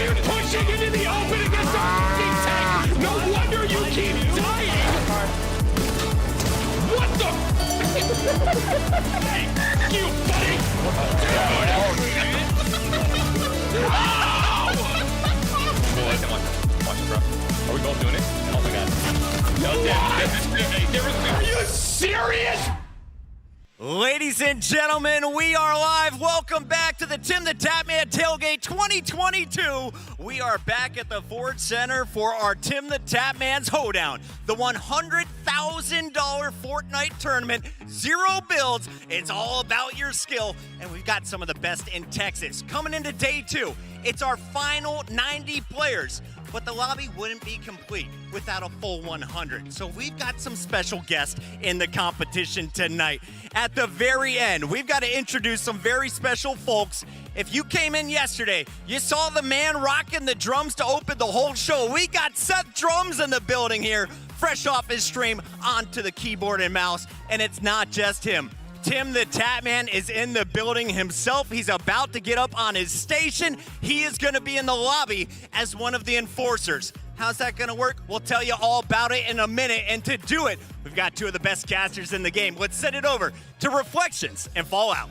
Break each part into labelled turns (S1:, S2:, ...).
S1: you pushing into the open against our fucking tank? No wonder you keep dying! What the? Hey, you buddy! Watch it, bro. Are we both doing it? Oh my god. No, are you serious?
S2: Ladies and gentlemen, we are live. Welcome back to the TimTheTatman Tailgate 2022. We are back at the Ford Center for our TimTheTatman's Hoedown, the $100,000 Fortnite tournament. 0 builds. It's all about your skill, and we've got some of the best in Texas. Coming into day 2, it's our final 90 players. But the lobby wouldn't be complete without a full 100. So we've got some special guests in the competition tonight. At the very end, we've got to introduce some very special folks. If you came in yesterday, you saw the man rocking the drums to open the whole show. We got Seth Drums in the building here, fresh off his stream onto the keyboard and mouse. And it's not just him. TimTheTatman is in the building himself. He's about to get up on his station. He is going to be in the lobby as one of the enforcers. How's that going to work? We'll tell you all about it in a minute. And to do it, we've got 2 of the best casters in the game. Let's send it over to Reflections and Fallout.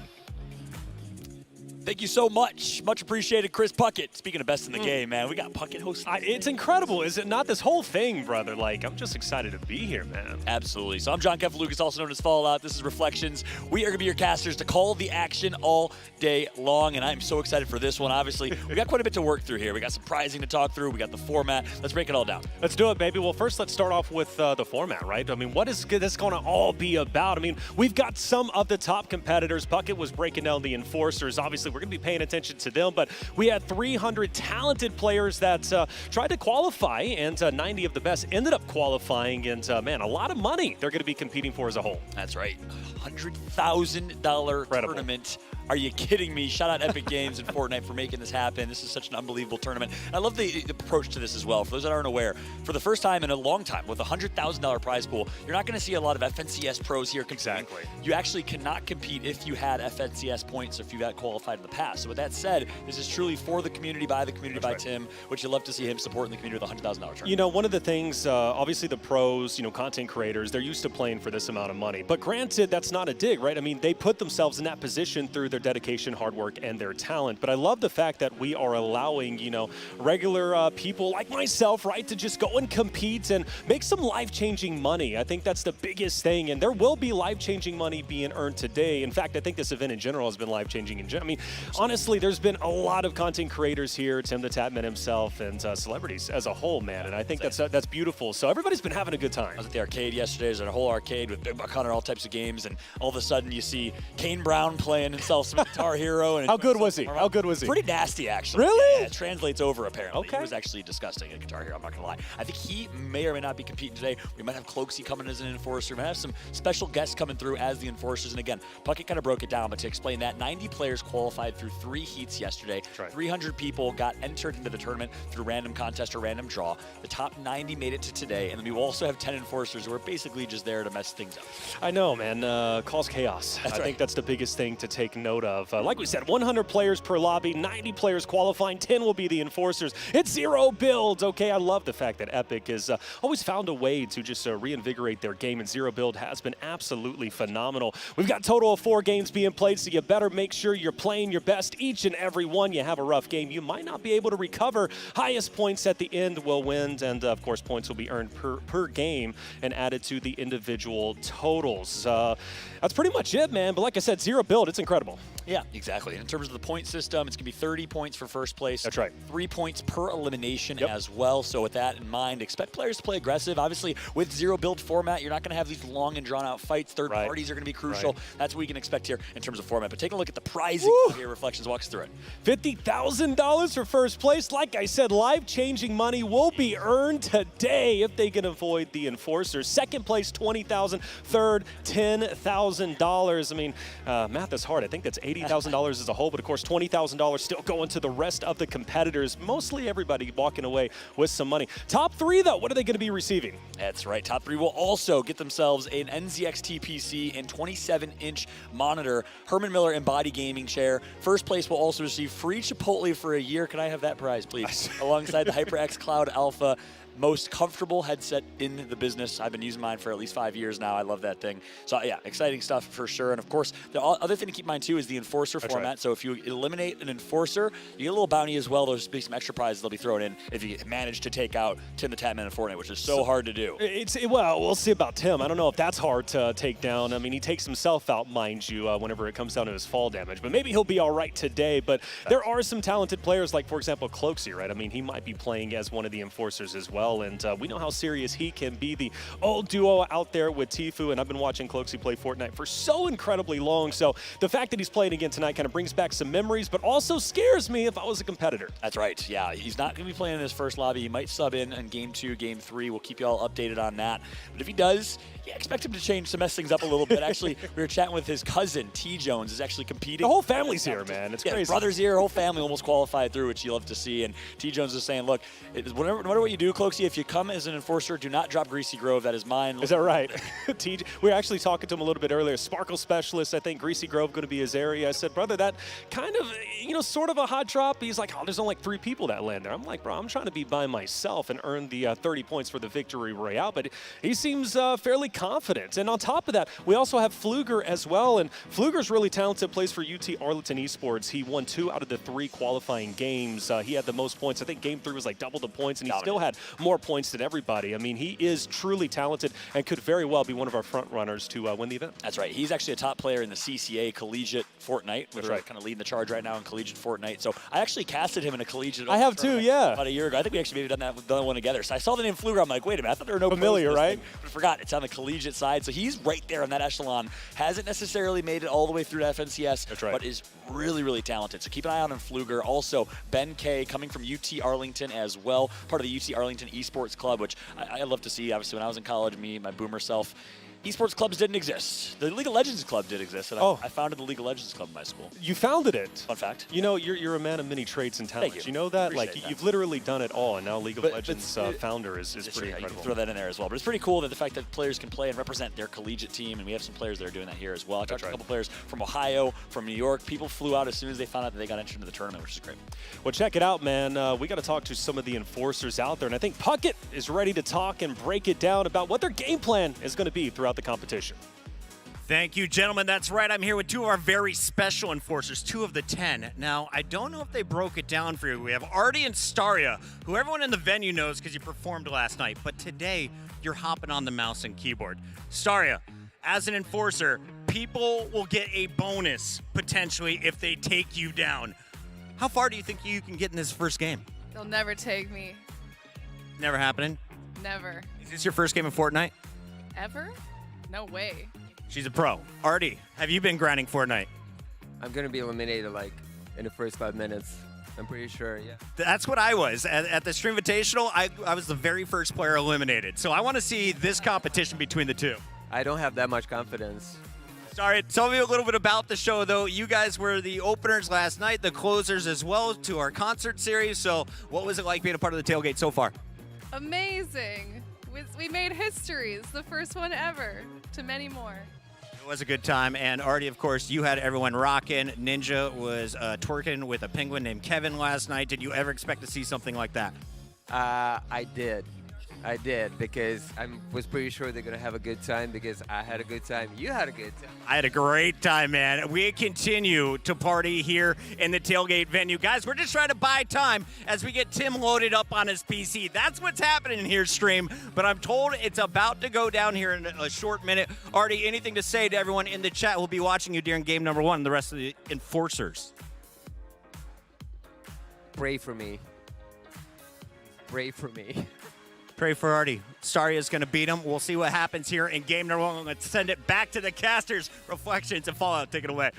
S3: Thank you so much. Much appreciated, Chris Puckett. Speaking of best in the game, man, we got Puckett hosting.
S4: It's incredible, is it not? This whole thing, brother. Like, I'm just excited to be here, man.
S3: Absolutely. So I'm John Kefaloukis, also known as Fallout. This is Reflections. We are going to be your casters to call the action all day long, and I'm so excited for this one. Obviously, we got quite a bit to work through here. We got some prizing to talk through. We got the format. Let's break it all down.
S4: Let's do it, baby. Well, first, let's start off with the format, right? I mean, what is this going to all be about? I mean, we've got some of the top competitors. Puckett was breaking down the enforcers. Obviously, we're going to be paying attention to them, but we had 300 talented players that tried to qualify, and 90 of the best ended up qualifying, and man, a lot of money they're going to be competing for as a whole.
S3: That's right. $100,000 tournament. Are you kidding me? Shout out Epic Games and Fortnite for making this happen. This is such an unbelievable tournament. I love the approach to this as well. For those that aren't aware, for the first time in a long time, with a $100,000 prize pool, you're not going to see a lot of FNCS pros here competing.
S4: Exactly.
S3: You actually cannot compete if you had FNCS points or if you got qualified in the past. So with that said, this is truly for the community, by the community, by Tim, which you love to see him supporting the community with a $100,000 tournament.
S4: You know, one of the things, obviously the pros, you know, content creators, they're used to playing for this amount of money. But granted, that's not a dig, right? I mean, they put themselves in that position through their dedication, hard work, and their talent. But I love the fact that we are allowing, you know, regular people like myself, right, to just go and compete and make some life-changing money. I think that's the biggest thing, and there will be life-changing money being earned today. In fact, I think this event in general has been life-changing in general. I mean, honestly, there's been a lot of content creators here, TimTheTatman himself, and celebrities as a whole, man, and I think that's beautiful. So everybody's been having a good time.
S3: I was at the arcade yesterday. There's a whole arcade with Big Buck Hunter, all types of games, and all of a sudden you see Kane Brown playing himself some Guitar Hero. And
S4: How good was he? How good was he?
S3: Pretty nasty, actually.
S4: Really?
S3: Yeah, it translates over, apparently.
S4: Okay.
S3: He was actually disgusting at Guitar Hero, I'm not going to lie. I think he may or may not be competing today. We might have Cloaksy coming as an enforcer. We might have some special guests coming through as the enforcers. And again, Puckett kind of broke it down, but to explain that, 90 players qualified through 3 heats yesterday.
S4: Right.
S3: 300 people got entered into the tournament through random contest or random draw. The top 90 made it to today, and then we will also have 10 enforcers who are basically just there to mess things up.
S4: I know, man. Cause chaos. I think that's the biggest thing to take note of. Like we said, 100 players per lobby, 90 players qualifying, 10 will be the enforcers. It's 0 builds, okay? I love the fact that Epic has always found a way to just reinvigorate their game, and 0 build has been absolutely phenomenal. We've got a total of 4 games being played, so you better make sure you're playing your best each and every one. You have a rough game, you might not be able to recover. Highest points at the end will win, and of course, points will be earned per game and added to the individual totals. That's pretty much it, man. But like I said, 0 build, it's incredible.
S3: Yeah, exactly. In terms of the point system, it's going to be 30 points for first place.
S4: That's right.
S3: 3 points per elimination as well. So with that in mind, expect players to play aggressive. Obviously, with 0 build format, you're not going to have these long and drawn out fights. Third parties are going to be crucial. That's what we can expect here in terms of format. But take a look at the prizing here. Reflections walks through it.
S4: $50,000 for first place. Like I said, life-changing money will be earned today if they can avoid the enforcers. Second place, $20,000. Third, $10,000. I mean, math is hard. I think that's $80,000 as a whole, but of course $20,000 still going to the rest of the competitors. Mostly everybody walking away with some money. Top 3 though, what are they going to be receiving?
S3: That's right. Top 3 will also get themselves an NZXT PC and 27-inch monitor, Herman Miller Embody gaming chair. First place will also receive free Chipotle for a year. Can I have that prize, please? Alongside the HyperX Cloud Alpha. Most comfortable headset in the business. I've been using mine for at least 5 years now. I love that thing. So yeah, exciting stuff for sure. And of course, the other thing to keep in mind too is the Enforcer format. Right. So if you eliminate an Enforcer, you get a little bounty as well. There's be some extra prizes they'll be thrown in if you manage to take out TimTheTatman in Fortnite, which is so hard to do.
S4: Well, we'll see about Tim. I don't know if that's hard to take down. I mean, he takes himself out, mind you, whenever it comes down to his fall damage. But maybe he'll be all right today. But there are some talented players, like for example, Cloaksy, right? I mean, he might be playing as one of the Enforcers as well. And we know how serious he can be. The old duo out there with Tfue, and I've been watching Cloaksy play Fortnite for so incredibly long. So the fact that he's playing again tonight kind of brings back some memories, but also scares me if I was a competitor.
S3: That's right. Yeah, he's not going to be playing in his first lobby. He might sub in Game 2, Game 3. We'll keep you all updated on that. But if he does, yeah, expect him to change to mess things up a little bit. Actually, we were chatting with his cousin, T. Jones, is actually competing.
S4: The whole family's here, man. It's crazy.
S3: Brother's here. Whole family almost qualified through, which you love to see. And T. Jones is saying, look, no matter what you do, Cloaksy, if you come as an Enforcer, do not drop Greasy Grove. That is mine.
S4: Is that right? We were actually talking to him a little bit earlier. Sparkle Specialist, I think Greasy Grove going to be his area. I said, brother, that kind of, sort of a hot drop. He's like, oh, there's only like 3 people that land there. I'm like, bro, I'm trying to be by myself and earn the 30 points for the victory royale. But he seems fairly confident. And on top of that, we also have Fluger as well. And Fluger's really talented, plays for UT Arlington Esports. He won 2 out of the 3 qualifying games. He had the most points. I think Game 3 was like double the points, and he still had more points than everybody. I mean, he is truly talented and could very well be one of our front runners to win the event.
S3: That's right. He's actually a top player in the CCA Collegiate Fortnite, which are kind of leading the charge right now in Collegiate Fortnite. So I actually casted him in a Collegiate.
S4: I have too, yeah.
S3: About a year ago. I think we actually maybe done one together. So I saw the name Fluger. I'm like, wait a minute. I thought there were no
S4: familiar, right?
S3: But I forgot it's on the collegiate side. So he's right there on that echelon. Hasn't necessarily made it all the way through to FNCS,
S4: that's right,
S3: but is really, really talented. So keep an eye out on Fluger. Also, Ben K coming from UT Arlington as well, part of the UT Arlington Esports Club, which I love to see. Obviously, when I was in college, me, my boomer self, esports clubs didn't exist. The League of Legends Club did exist, and I founded the League of Legends Club in my school.
S4: You founded it?
S3: Fun fact.
S4: You're a man of many trades and talents.
S3: Thank
S4: you know that?
S3: Appreciate that.
S4: You've literally done it all, and now League of Legends founder is pretty incredible.
S3: You can throw that in there as well. But it's pretty cool that the fact that players can play and represent their collegiate team, and we have some players that are doing that here as well. I talked to a couple players from Ohio, from New York. People flew out as soon as they found out that they got entered into the tournament, which is great.
S4: Well, check it out, man. We got to talk to some of the Enforcers out there, and I think Puckett is ready to talk and break it down about what their game plan is going to be throughout the competition.
S2: Thank you, gentlemen. That's right. I'm here with 2 of our very special Enforcers, 2 of the 10. Now, I don't know if they broke it down for you. We have Artie and Staria, who everyone in the venue knows because you performed last night. But today, you're hopping on the mouse and keyboard. Staria, as an Enforcer, people will get a bonus, potentially, if they take you down. How far do you think you can get in this first game?
S5: They'll never take me.
S2: Never happening?
S5: Never.
S2: Is this your first game in Fortnite?
S5: Ever? No way.
S2: She's a pro. Artie, have you been grinding Fortnite?
S6: I'm going to be eliminated, in the first 5 minutes. I'm pretty sure, yeah.
S2: That's what I was. At the Stream Invitational, I was the very first player eliminated. So I want to see this competition between the 2.
S6: I don't have that much confidence.
S2: Sorry, tell me a little bit about the show, though. You guys were the openers last night, the closers as well to our concert series. So what was it like being a part of the Tailgate so far?
S5: Amazing. We made history. It's the first one ever, to many more.
S2: It was a good time, and Artie, of course, you had everyone rocking. Ninja was twerking with a penguin named Kevin last night. Did you ever expect to see something like that?
S6: I did. I did, because I was pretty sure they're going to have a good time, because I had a good time. You had a good time.
S2: I had a great time, man. We continue to party here in the Tailgate venue. Guys, we're just trying to buy time as we get Tim loaded up on his PC. That's what's happening here, stream. But I'm told it's about to go down here in a short minute. Artie, anything to say to everyone in the chat? We'll be watching you during game number 1 and the rest of the Enforcers.
S6: Pray for me. Pray for me.
S2: Pray for Artie. Staria's going to beat him. We'll see what happens here in game number 1. Let's send it back to the casters. Reflections and Fallout. Take it away.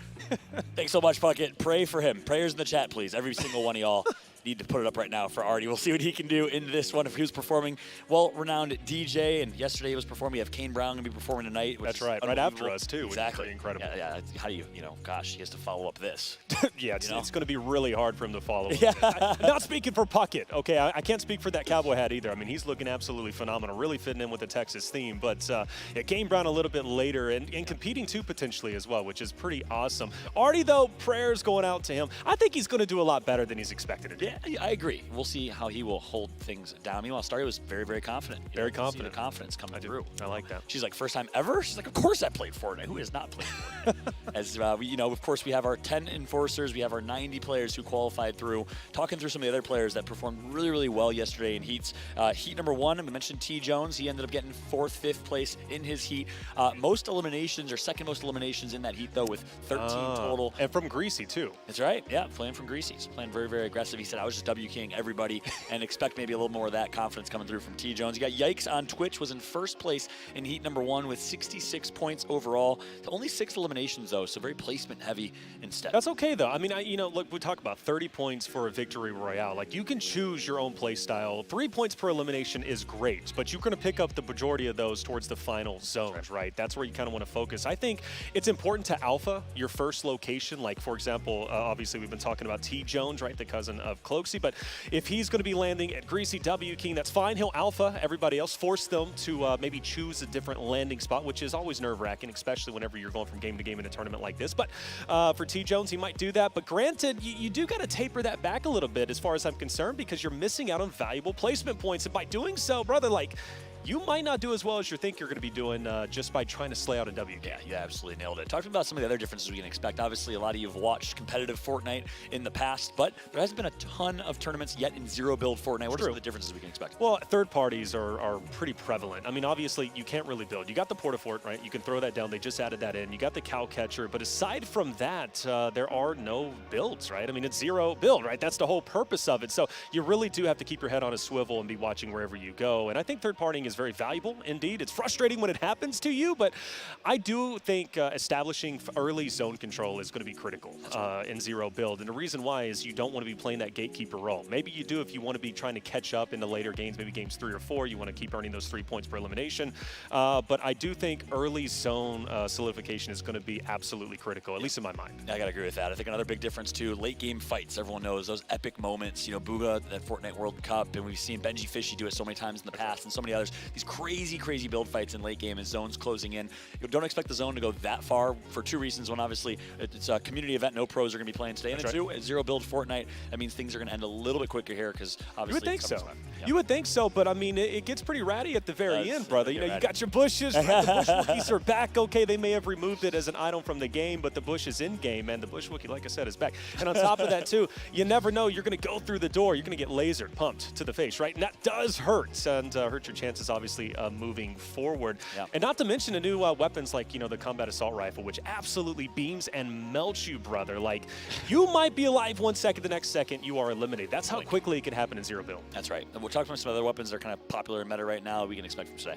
S3: Thanks so much, Puckett. Pray for him. Prayers in the chat, please. Every single one of y'all. need to put it up right now for Artie. We'll see what he can do in this one if he was performing. Well-renowned DJ, and yesterday he was performing. We have Kane Brown going to be performing tonight. Which
S4: That's
S3: is
S4: right after us, too.
S3: Exactly.
S4: Which is incredible.
S3: Yeah. How do you know, gosh, he has to follow up this.
S4: Yeah, it's,
S3: You know?
S4: it's going to be really hard for him to follow.
S3: Yeah.
S4: Not speaking for Puckett, okay? I can't speak for that cowboy hat either. I mean, he's looking absolutely phenomenal, really fitting in with the Texas theme. But yeah, Kane Brown a little bit later and competing too potentially as well, which is pretty awesome. Artie, though, prayers going out to him. I think he's going to do a lot better than he's expected to do.
S3: Yeah, I agree. We'll see how he will hold things down. Meanwhile, Starry was very, very confident.
S4: Very
S3: You know,
S4: confident.
S3: see the confidence coming through.
S4: I like that.
S3: She's like, first time ever? She's like, of course I played Fortnite. Who has not played Fortnite? As we, of course, we have our 10 enforcers. We have our 90 players who qualified through. Talking through some of the other players that performed really, really well yesterday in heats. Heat number 1, I mentioned T. Jones. He ended up getting 4th, 5th place in his heat. Most eliminations, or second most eliminations in that heat, though, with 13 total.
S4: And from Greasy, too.
S3: That's right. Yeah, playing from Greasy. He's playing very, very aggressive. He said, I was just W-king everybody and expect maybe a little more of that confidence coming through from T. Jones. You got Yikes on Twitch, was in 1st place in heat number 1 with 66 points overall. Only 6 eliminations, though, so very placement heavy instead.
S4: That's okay, though. I mean, look, we talk about 30 points for a victory royale. Like, you can choose your own play style. 3 points per elimination is great, but you're going to pick up the majority of those towards the final zones, right? That's where you kind of want to focus. I think it's important to alpha your first location. Like, for example, obviously we've been talking about T. Jones, right, the cousin of Cloaksy, but if he's going to be landing at Greasy W King, that's fine. He'll alpha everybody else, force them to maybe choose a different landing spot, which is always nerve-wracking, especially whenever you're going from game to game in a tournament like this. But for T. Jones, he might do that. But granted, you do got to taper that back a little bit as far as I'm concerned, because you're missing out on valuable placement points. And by doing so, brother, like, you might not do as well as you think you're going to be doing just by trying to slay out a W.
S3: Yeah, you absolutely nailed it. Talking about some of the other differences we can expect. Obviously, a lot of you have watched competitive Fortnite in the past, but there hasn't been a ton of tournaments yet in zero-build Fortnite. What are some of the differences we can expect?
S4: Well, third parties are pretty prevalent. I mean, obviously, you can't really build. You got the Portafort, right? You can throw that down. They just added that in. You got the cow catcher, but aside from that, there are no builds, right? I mean, it's zero build, right? That's the whole purpose of it. So you really do have to keep your head on a swivel and be watching wherever you go. And I think third partying is very valuable. Indeed, it's frustrating when it happens to you, but I do think establishing early zone control is going to be critical in zero build. And the reason why is you don't want to be playing that gatekeeper role. Maybe you do if you want to be trying to catch up in the later games, maybe games 3 or 4. You want to keep earning those 3 points per elimination. But I do think early zone solidification is going to be absolutely critical, at least in my mind.
S3: I got to agree with that. I think another big difference, too, late game fights. Everyone knows those epic moments. You know, Booga at Fortnite World Cup, and we've seen Benji Fishy do it so many times in the past, and so many others. These crazy build fights in late game as zones closing in. You don't expect the zone to go that far for 2 reasons. One, obviously, it's a community event. No pros are going to be playing today. And then 2, zero build Fortnite. That means things are going to end a little bit quicker here because obviously
S4: you would think so.
S3: Yeah.
S4: You would think so, but I mean, it gets pretty ratty at the very end, brother. You know, you got your bushes. Right? The bush Wookiees are back. Okay, they may have removed it as an item from the game, but the bush is in game, and the bush Wookiee, like I said, is back. And on top of that, too, you never know. You're going to go through the door. You're going to get lasered, pumped to the face, right? And that does hurt, and hurt your chances, obviously, moving forward.
S3: Yeah.
S4: And not to mention the new weapons like, the combat assault rifle, which absolutely beams and melts you, brother. Like, you might be alive 1 second, the next second you are eliminated. That's how quickly it can happen in zero build.
S3: That's right. And we'll talk about some other weapons that are kind of popular in meta right now we can expect from today.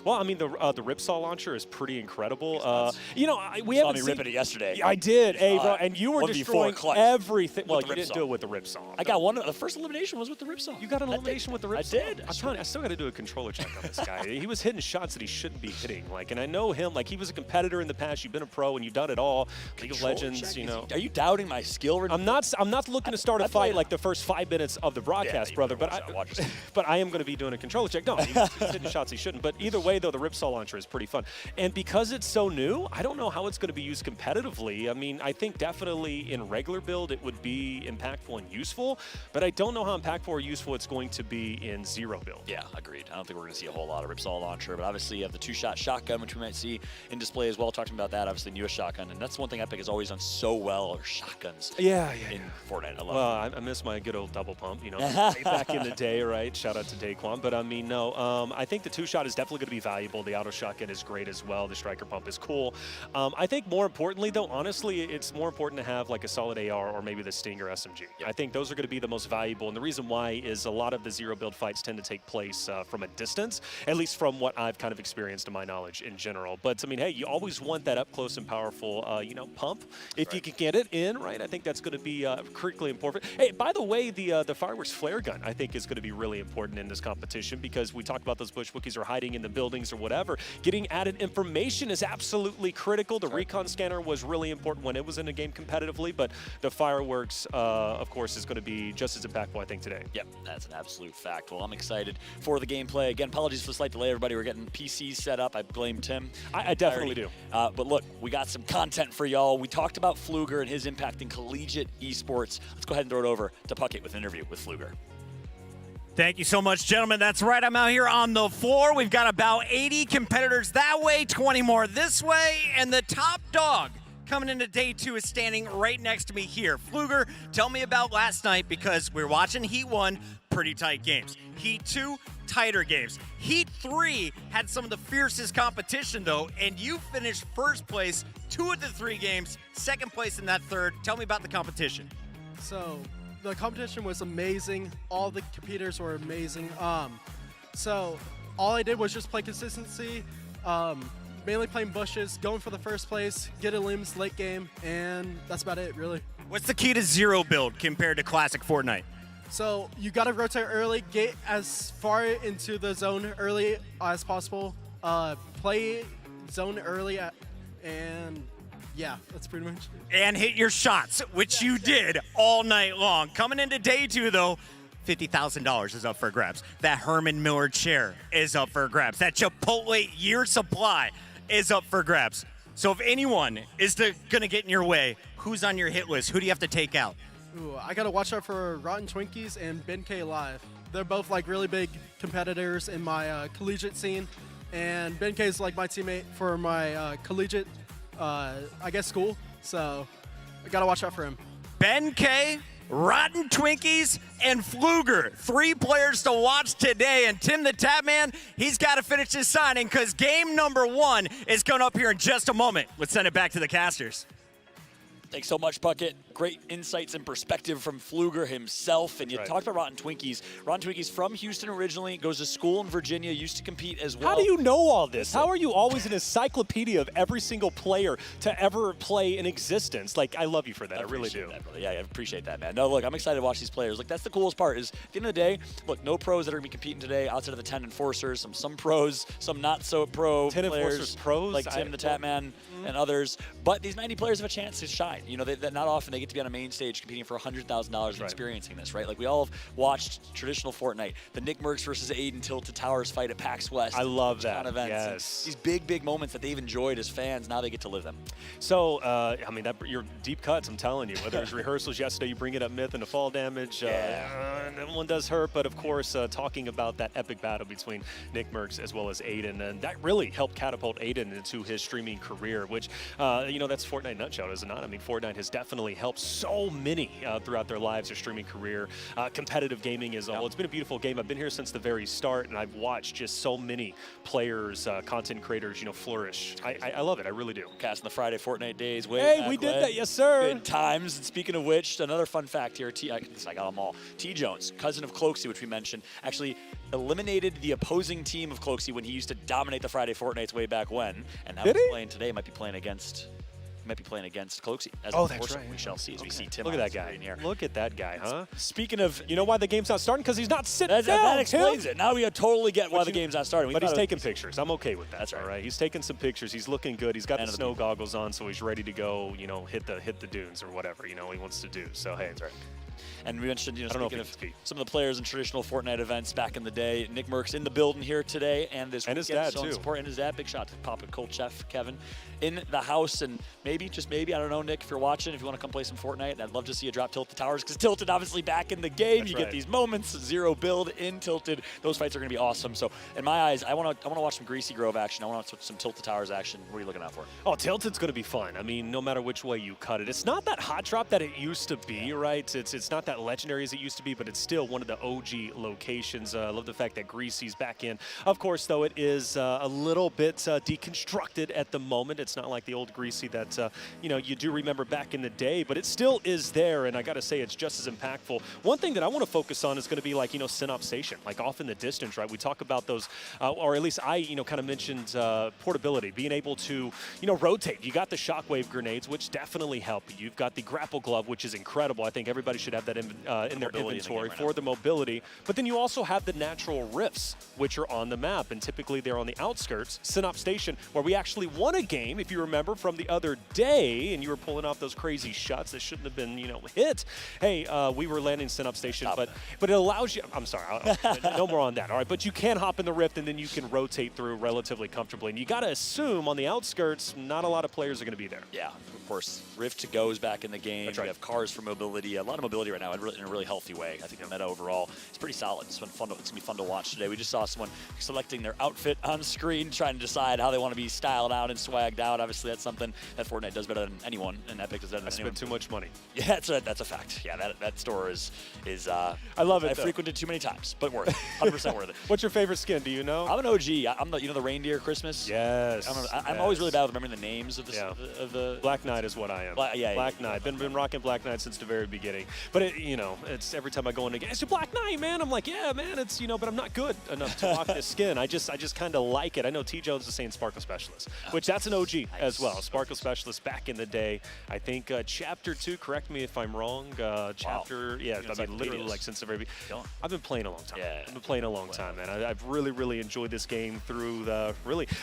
S4: Well, I mean, the Ripsaw launcher is pretty incredible. We
S3: saw
S4: haven't
S3: me
S4: seen...
S3: ripping it yesterday.
S4: I did, bro, and you were
S3: 1v4
S4: destroying
S3: clutch
S4: everything. Well,
S3: the
S4: you didn't
S3: Ripsaw.
S4: do it with the Ripsaw.
S3: I got one. The first elimination was with the Ripsaw.
S4: You got an elimination with the Ripsaw?
S3: I did.
S4: I'm telling you, I still got to do a controller check on this guy. He was hitting shots that he shouldn't be hitting. Like, and I know him. Like, he was a competitor in the past. You've been a pro and you've done it all. League of Legends,
S3: Are you doubting my skill?
S4: I'm not looking to start a fight like the first 5 minutes of the broadcast, brother. But I am going to be doing a controller check. No, he's hitting shots he shouldn't. But either way, though, the Ripsaw launcher is pretty fun. And because it's so new, I don't know how it's going to be used competitively. I mean, I think definitely in regular build it would be impactful and useful, but I don't know how impactful or useful it's going to be in zero build.
S3: Yeah, agreed. I don't think we're going to see a whole lot of Ripsaw launcher, but obviously you have the 2-shot shotgun, which we might see in display as well. Talking about that, obviously newest shotgun, and that's one thing Epic has always done so well, are shotguns.
S4: Yeah.
S3: In Fortnite, I love
S4: Well, I miss my good old double pump, back in the day, right? Shout out to Daquan. But I mean, no, I think the 2-shot is definitely going to be valuable. The auto shotgun is great as well. The striker pump is cool. I think more importantly, though, honestly, it's more important to have like a solid AR or maybe the Stinger SMG. Yep. I think those are going to be the most valuable. And the reason why is a lot of the zero build fights tend to take place from a distance. games, at least from what I've kind of experienced to my knowledge in general. But I mean, hey, you always want that up close and powerful, pump if you can get it in, right? I think that's going to be critically important. Hey, by the way, the fireworks flare gun I think is going to be really important in this competition because we talked about those bush bookies are hiding in the buildings or whatever. Getting added information is absolutely critical. The recon scanner was really important when it was in a game competitively, but the fireworks, of course, is going to be just as impactful, I think, today.
S3: Yep, that's an absolute fact. Well, I'm excited for the gameplay. Again, apologies for the slight delay, everybody. We're getting PCs set up. I blame Tim.
S4: I definitely do.
S3: But look, we got some content for y'all. We talked about Fluger and his impact in collegiate esports. Let's go ahead and throw it over to Puckett with an interview with Fluger.
S2: Thank you so much, gentlemen. That's right. I'm out here on the floor. We've got about 80 competitors that way, 20 more this way, and the top dog coming into day 2 is standing right next to me here. Fluger, tell me about last night because we're watching Heat 1, pretty tight games. Heat 2, tighter games. Heat 3 had some of the fiercest competition, though, and you finished first place 2 of the 3 games, second place in that third. Tell me about the competition.
S7: So the competition was amazing. All the competitors were amazing. So all I did was just play consistency, mainly playing bushes, going for the first place, getting limbs late game, and that's about it, really.
S2: What's the key to zero build compared to classic Fortnite?
S7: So you got to rotate early, get as far into the zone early as possible, play zone early, and yeah, that's pretty much it.
S2: And hit your shots, which you did all night long. Coming into day 2, though, $50,000 is up for grabs. That Herman Miller chair is up for grabs. That Chipotle year supply is up for grabs. So if anyone is going to get in your way, who's on your hit list? Who do you have to take out?
S7: Ooh, I got to watch out for Rotten Twinkies and Ben K Live. They're both like really big competitors in my collegiate scene. And Ben K is like my teammate for my collegiate, I guess, school. So I got to watch out for him.
S2: Ben K, Rotten Twinkies, and Fluger. 3 players to watch today. And TimTheTatman, he's got to finish his signing because game number 1 is going up here in just a moment. Let's send it back to the casters.
S3: Thanks so much, Puckett. Great insights and perspective from Fluger himself. And you talked about Rotten Twinkies. Rotten Twinkies from Houston originally, goes to school in Virginia, used to compete as well.
S4: How do you know all this? How are you always an encyclopedia of every single player to ever play in existence? Like, I love you for that. I really do.
S3: That, brother. Yeah, I appreciate that, man. No, look, I'm excited to watch these players. Like, that's the coolest part is, at the end of the day, look, no pros that are going to be competing today outside of the 10 enforcers, some pros, some not so pro
S4: 10
S3: players.
S4: enforcers pros?
S3: Like TimTheTatman and others. But these 90 players have a chance to shine. You know, that not often they get to be on a main stage competing for $100,000 and experiencing this, right? Like, we all have watched traditional Fortnite, the Nick Merckx versus Aiden Tilted Towers fight at PAX West.
S4: I love that.
S3: Kind of events.
S4: Yes.
S3: These big moments that they've enjoyed as fans, now they get to live them.
S4: So, I mean, you're deep cuts, I'm telling you. Whether it's rehearsals yesterday, you bring it up myth and the fall damage. That one does hurt, but of course, talking about that epic battle between Nick Merckx as well as Aiden, and that really helped catapult Aiden into his streaming career, which, that's Fortnite in a nutshell, is it not? I mean, Fortnite has definitely helped so many throughout their lives, their streaming career, competitive gaming as a whole. It's been a beautiful game. I've been here since the very start, and I've watched just so many players, content creators, flourish. I love it. I really do.
S3: Casting the Friday Fortnite days.
S4: Hey, we did that. Yes, sir.
S3: Good times. And speaking of which, another fun fact here. I got them all. T. Jones, cousin of Cloaksy, which we mentioned, actually eliminated the opposing team of Cloaksy when he used to dominate the Friday Fortnites way back when. And now he's playing today. Might be playing against Cloaksy.
S4: That's right.
S3: We shall see as we see Tim.
S4: Look at that guy.
S3: Here.
S4: Look at that guy, huh?
S3: Speaking of,
S4: you know why the game's not starting? Because he's not sitting down.
S3: That explains it. Now we totally get why the game's not starting.
S4: But he's taking pictures. I'm okay with that.
S3: That's right.
S4: All right. He's taking some pictures. He's looking good. He's got the snow goggles on, so he's ready to go. Hit the dunes or whatever. He wants to do. So hey, that's right.
S3: And we mentioned, speaking of some of the players in traditional Fortnite events back in the day, Nick Merckx in the building here today, and this
S4: and his dad too.
S3: Support, and his dad. Big shot to Papa Cold Chef Kevin in the house, and maybe, just maybe, I don't know, Nick, if you're watching, if you want to come play some Fortnite, and I'd love to see you drop Tilted Towers, because Tilted obviously back in the game. That's get these moments, zero build in Tilted. Those fights are going to be awesome. So in my eyes, I want to watch some Greasy Grove action. I want to watch some Tilted Towers action. What are you looking out for?
S4: Oh, Tilted's going to be fun. I mean, no matter which way you cut it, it's not that hot drop that it used to be, right? It's it's not that legendary as it used to be, but it's still one of the OG locations. I love the fact that Greasy's back in. Of course, though, it is a little bit deconstructed at the moment. It's not like the old Greasy that, you do remember back in the day, but it still is there, and I got to say it's just as impactful. One thing that I want to focus on is going to be like, Synop Station, like off in the distance, right? We talk about those, or at least I, kind of mentioned portability, being able to, rotate. You got the shockwave grenades, which definitely help. You've got the grapple glove, which is incredible. I think everybody should have that in their inventory for the mobility. But then you also have the natural rifts, which are on the map, and typically they're on the outskirts. Synop Station, where we actually won a game, if you remember, from the other day, and you were pulling off those crazy shots that shouldn't have been, hit. Hey, we were landing Synop Station, but it allows you. I'm sorry, no more on that. All right, but you can hop in the rift, and then you can rotate through relatively comfortably. And you got to assume on the outskirts, not a lot of players are going to be there.
S3: Yeah, of course. Rift goes back in the game.
S4: That's right.
S3: We have cars for mobility. A lot of mobility right now in a really healthy way. I think the meta overall is pretty solid. It's been fun. It's going to be fun to watch today. We just saw someone selecting their outfit on screen, trying to decide how they want to be styled out and swagged out. Obviously, that's something that Fortnite does better than anyone, and Epic does better than anyone.
S4: I spent too much money.
S3: Yeah, that's a fact. Yeah, that store is
S4: I love it.
S3: I frequented too many times, but worth it. 100% worth it.
S4: What's your favorite skin? Do you know?
S3: I'm an OG. I'm the reindeer Christmas.
S4: Yes.
S3: I'm always really bad with remembering the names of the
S4: Black Knight is what I am. Black Knight. Been rocking Black Knight since the very beginning. But it's every time I go in again, it's a Black Knight, man. I'm like, yeah, man, it's but I'm not good enough to rock this skin. I just kind of like it. I know T Jones is saying Sparkle Specialist, which that's an OG as well. Sparkle Specialist back in the day. I think Chapter 2. Correct me if I'm wrong. Chapter, yeah, I mean literally like since the very beginning. I've been playing a long time.
S3: Yeah.
S4: I've been playing a long time, man. I've really enjoyed this game through the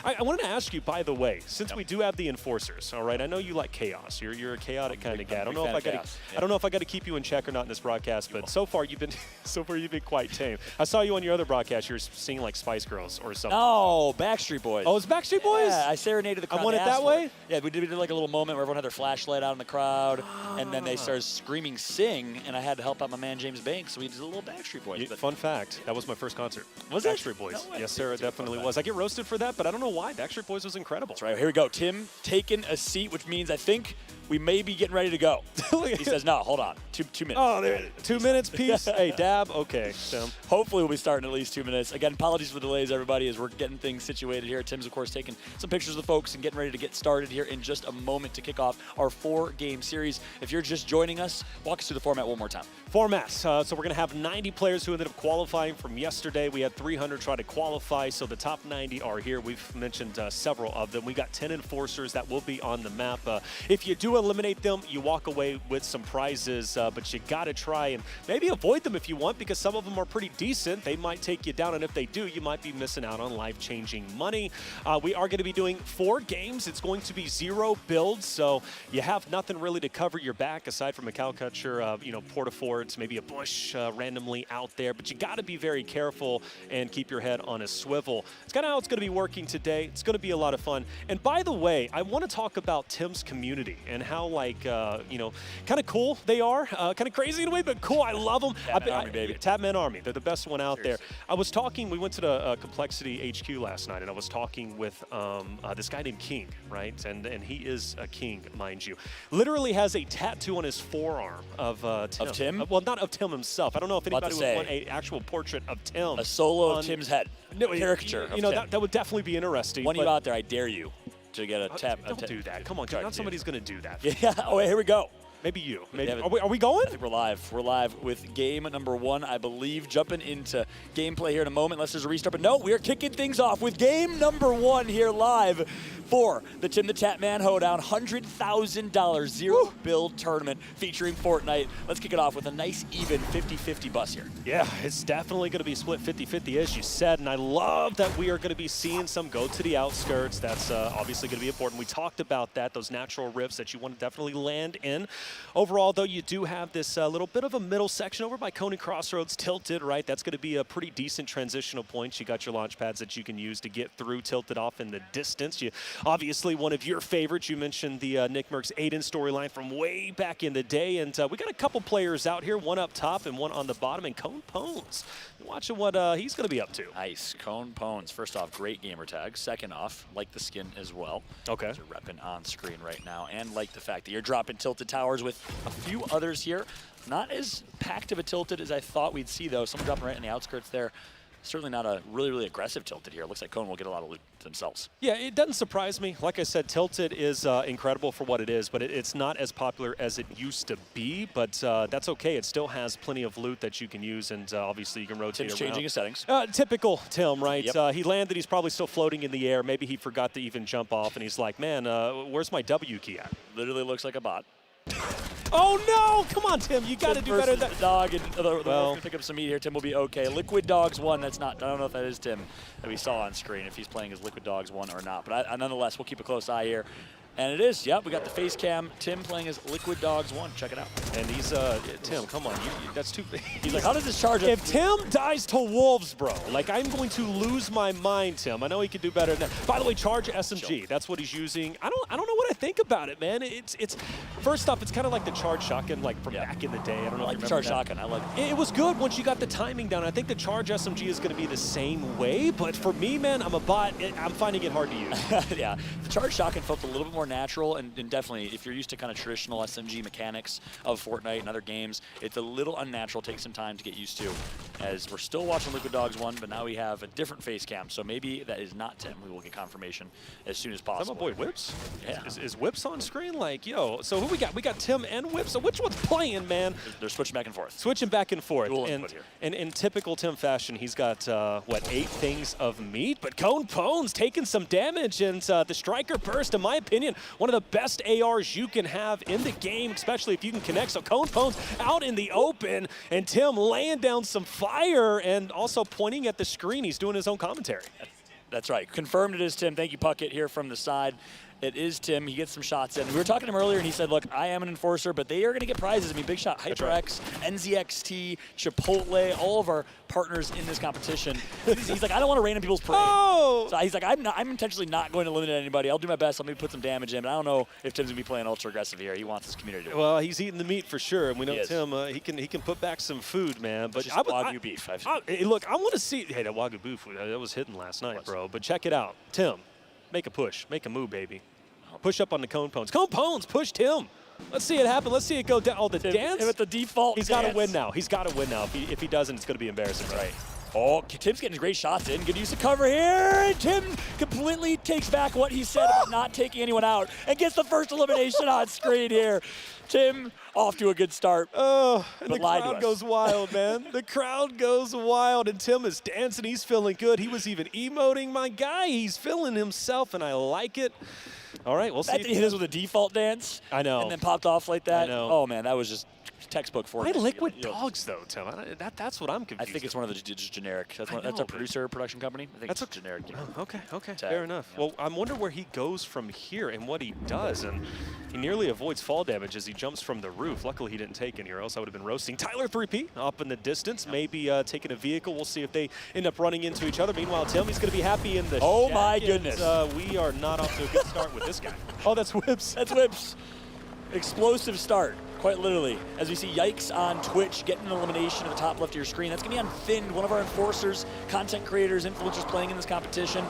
S4: I wanted to ask you, by the way, since we do have the enforcers, all right. I know you like chaos. You're a chaotic kind of guy. I don't know if I got to keep you in check or not in this broadcast, but so far you've been quite tame. I saw you on your other broadcast. You were singing like Spice Girls or something.
S3: Oh, Backstreet Boys.
S4: Oh, it's Backstreet Boys?
S3: Yeah, I serenaded the crowd.
S4: I want it that way?
S3: Yeah, we did like a little moment where everyone had their flashlight out in the crowd, and then they started screaming "Sing," and I had to help out my man James Banks, so we did a little Backstreet Boys.
S4: Fun fact, that was my first concert.
S3: Was it?
S4: Backstreet Boys.
S3: No way.
S4: Yes, sir, it definitely was. I get roasted for that, but I don't know why. Backstreet Boys was incredible.
S3: That's right. Here we go. Tim taking a seat, which means I think we may be getting ready to go. He says, no, hold on. Two minutes.
S4: Oh, there, 2 minutes, peace. Hey, dab. Okay, Tim.
S3: Hopefully we'll be starting at least 2 minutes. Again, apologies for the delays, everybody, as we're getting things situated here. Tim's, of course, taking some pictures of the folks and getting ready to get started here in just a moment to kick off our 4-game series. If you're just joining us, walk us through the format one more time.
S4: Formats. So we're going to have 90 players who ended up qualifying from yesterday. We had 300 try to qualify, so the top 90 are here. We've mentioned several of them. We got 10 enforcers that will be on the map. If you do eliminate them, you walk away with some prizes, but you got to try and maybe avoid them if you want, because some of them are pretty decent. They might take you down, and if they do, you might be missing out on life-changing money. We are going to be doing 4 games. It's going to be 0 builds, so you have nothing really to cover your back aside from a cowcatcher, porta-forts, maybe a bush randomly out there, but you got to be very careful and keep your head on a swivel. It's kind of how it's going to be working today. It's going to be a lot of fun. And by the way, I want to talk about Tim's community and how, kind of cool they are. Kind of crazy in a way, but cool. I love them.
S3: Tatman Army, baby.
S4: Tatman Army. They're the best one out there. I was talking, we went to the Complexity HQ last night, and I was talking with this guy named King, right? And he is a king, mind you. Literally has a tattoo on his forearm of Tim.
S3: Of Tim?
S4: Well, not of Tim himself. I don't know if anybody would want an actual portrait of Tim.
S3: A solo of Tim's head.
S4: No,
S3: caricature of Tim.
S4: That would definitely be interesting.
S3: One of you out there, I dare you to get a tap.
S4: Don't do that. Come on, not somebody's going to do that.
S3: Yeah. Oh, wait, here we go.
S4: Maybe you. Maybe.
S3: Yeah,
S4: Are we going?
S3: I think we're live. We're live with game number 1, I believe. Jumping into gameplay here in a moment, unless there's a restart. But no, we are kicking things off with game number 1 here live for the TimTheTatman Hoedown. $100,000 0 build tournament featuring Fortnite. Let's kick it off with a nice, even 50-50 bus here.
S4: Yeah, it's definitely going to be split 50-50, as you said. And I love that we are going to be seeing some go to the outskirts. That's obviously going to be important. We talked about that, those natural rifts that you want to definitely land in. Overall, though, you do have this little bit of a middle section over by Coney Crossroads tilted, right? That's going to be a pretty decent transitional point. You got your launch pads that you can use to get through, tilted off in the distance. You obviously, one of your favorites, you mentioned the Nick Merckx Aiden storyline from way back in the day. And we got a couple players out here, one up top and one on the bottom. And Cone Pones, watching what he's going to be up to.
S3: Nice. Cone Pones. First off, great gamer tag. Second off, like the skin as well.
S4: Okay.
S3: You're repping on screen right now. And like the fact that you're dropping tilted towers with a few others here. Not as packed of a tilted as I thought we'd see, though. Someone dropping right in the outskirts there. Certainly not a really aggressive tilted here. It looks like Cone will get a lot of loot themselves.
S4: Yeah, it doesn't surprise me. Like I said, tilted is incredible for what it is, but it's not as popular as it used to be. But that's okay. It still has plenty of loot that you can use, and obviously you can rotate
S3: Tim's
S4: around.
S3: changing his settings.
S4: Typical Tim, right?
S3: Yep.
S4: He landed. He's probably still floating in the air. Maybe he forgot to even jump off, and he's like, man, where's my W key at?
S3: Literally looks like a bot.
S4: Oh, no! Come on, Tim. You got to do better than
S3: the dog, and the
S4: Well-
S3: gonna pick up some meat here. Tim will be okay. Liquid Dogs 1, that's not, I don't know if that is Tim that we saw on screen, if he's playing as Liquid Dogs 1 or not. But nonetheless, we'll keep a close eye here. And it is, yep, we got the face cam. Tim playing as Liquid Dogs 1. Check it out.
S4: And he's, Tim, come on. That's too big.
S3: He's like, how does this charge up?
S4: If Tim dies to wolves, bro, like, I'm going to lose my mind, Tim. I know he could do better than that. By the way, charge SMG. That's what he's using. I don't know what I think about it, man. It's first off, it's kind of like the charge shotgun, like from back in the day. I don't know.
S3: I like
S4: if
S3: the
S4: you
S3: charge
S4: remember
S3: shotgun. I like
S4: it. It was good once you got the timing down. I think the charge SMG is going to be the same way, but for me, man, I'm a bot. I'm finding it hard to use.
S3: Yeah, the charge shotgun felt a little bit more natural, and definitely, if you're used to kind of traditional SMG mechanics of Fortnite and other games, it's a little unnatural. Take some time to get used to, as we're still watching Liquid Dogs 1, but now we have a different face cam, so maybe that is not Tim. We will get confirmation as soon as
S4: Is that
S3: possible.
S4: my boy Whips?
S3: Yeah.
S4: Is Whips on screen? Like, yo, so who we got? We got Tim and Whips. So which one's playing, man?
S3: They're switching back and forth.
S4: Switching back and forth.
S3: Dual
S4: And
S3: input here.
S4: in typical Tim fashion, he's got, 8 things of meat? But Cone Pone's taking some damage, and the Striker Burst, in my opinion, one of the best ARs you can have in the game, especially if you can connect. So Cone Pone's out in the open, and Tim laying down some fire and also pointing at the screen. He's doing his own commentary.
S3: That's right. Confirmed it is Tim. Thank you, Puckett, here from the side. It is Tim. He gets some shots in. We were talking to him earlier, and he said, look, I am an enforcer, but they are going to get prizes. I mean, Big Shot, HyperX, NZXT, Chipotle, all of our partners in this competition. He's like, I don't want to rain on people's parade.
S4: Oh!
S3: So he's like, I'm intentionally not going to eliminate anybody. I'll do my best. Let me put some damage in. But I don't know if Tim's going to be playing ultra aggressive here. He wants his community to.
S4: Well, he's eating the meat for sure, and we know
S3: He is.
S4: Tim, he can put back some food, man. But
S3: Just Wagyu beef.
S4: Hey, look, I want to see. Hey, that Wagyu beef, that was hitting last night, bro. But check it out. Tim, make a push. Make a move, baby. Push up on the Cone Pones. Cone Pones, push Tim. Let's see it happen. Let's see it go down. Oh, the dance?
S3: With the default
S4: He's got to win now. He's got to win now. If he doesn't, it's going to be embarrassing.
S3: Right. Oh, Tim's getting great shots in. Good use of cover here. And Tim completely takes back what he said about not taking anyone out and gets the first elimination on screen here. Tim off to a good start.
S4: Oh, and the
S3: lied to
S4: crowd
S3: us.
S4: goes wild, man. The crowd goes wild, and Tim is dancing. He's feeling good. He was even emoting. My guy, he's feeling himself, and I like it. All right, we'll see.
S3: That he hit us with a default dance.
S4: I know.
S3: And then popped off like that.
S4: I know.
S3: Oh, man, that was just textbook
S4: Why
S3: Fortnite.
S4: Liquid
S3: You know,
S4: Dogs, though, Tim? That's what I'm confused.
S3: I think it's one of the just generic. That's
S4: I
S3: a
S4: know,
S3: production company. I think
S4: That's
S3: it's generic. You know.
S4: Oh, okay,
S3: Tag,
S4: fair enough.
S3: yeah.
S4: Well, I wonder where he goes from here and what he does, and he nearly avoids fall damage as he jumps from the roof. Luckily, he didn't take any, or else I would have been roasting. Tyler 3P up in the distance, maybe taking a vehicle. We'll see if they end up running into each other. Meanwhile, Tim, he's going to be happy in the
S3: Oh,
S4: shack,
S3: my
S4: and,
S3: goodness.
S4: we are not off to a good start with this guy. Oh, that's Whips.
S3: That's Whips. Explosive start, quite literally. As we see Yikes on Twitch getting an elimination at the top left of your screen. That's going to be on Thinned, one of our enforcers, content creators, influencers playing in this competition.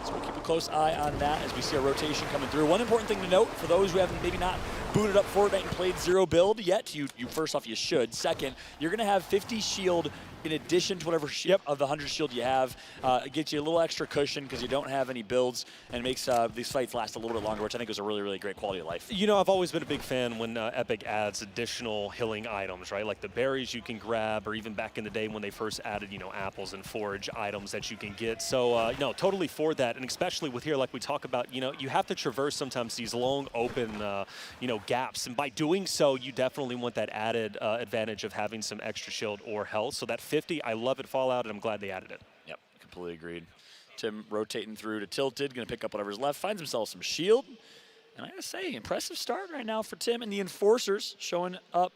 S3: So we'll keep a close eye on that as we see a rotation coming through. One important thing to note for those who haven't maybe not booted up Fortnite and played zero build yet, you first off, you should. Second, you're going to have 50 shield in addition to whatever of the 100 shield you have. It gets you a little extra cushion because you don't have any builds, and makes these fights last a little bit longer, which I think is a really, really great quality of life.
S4: You know, I've always been a big fan when Epic adds additional healing items, right? Like the berries you can grab, or even back in the day when they first added, apples and forage items that you can get. So, no, totally for that. And especially with here, like we talk about, you have to traverse sometimes these long open, gaps. And by doing so, you definitely want that added advantage of having some extra shield or health. So that 50, I love it, Fallout, and I'm glad they added it.
S3: Yep, completely agreed. Tim rotating through to Tilted, going to pick up whatever's left, finds himself some shield. And I got to say, impressive start right now for Tim, and the enforcers showing up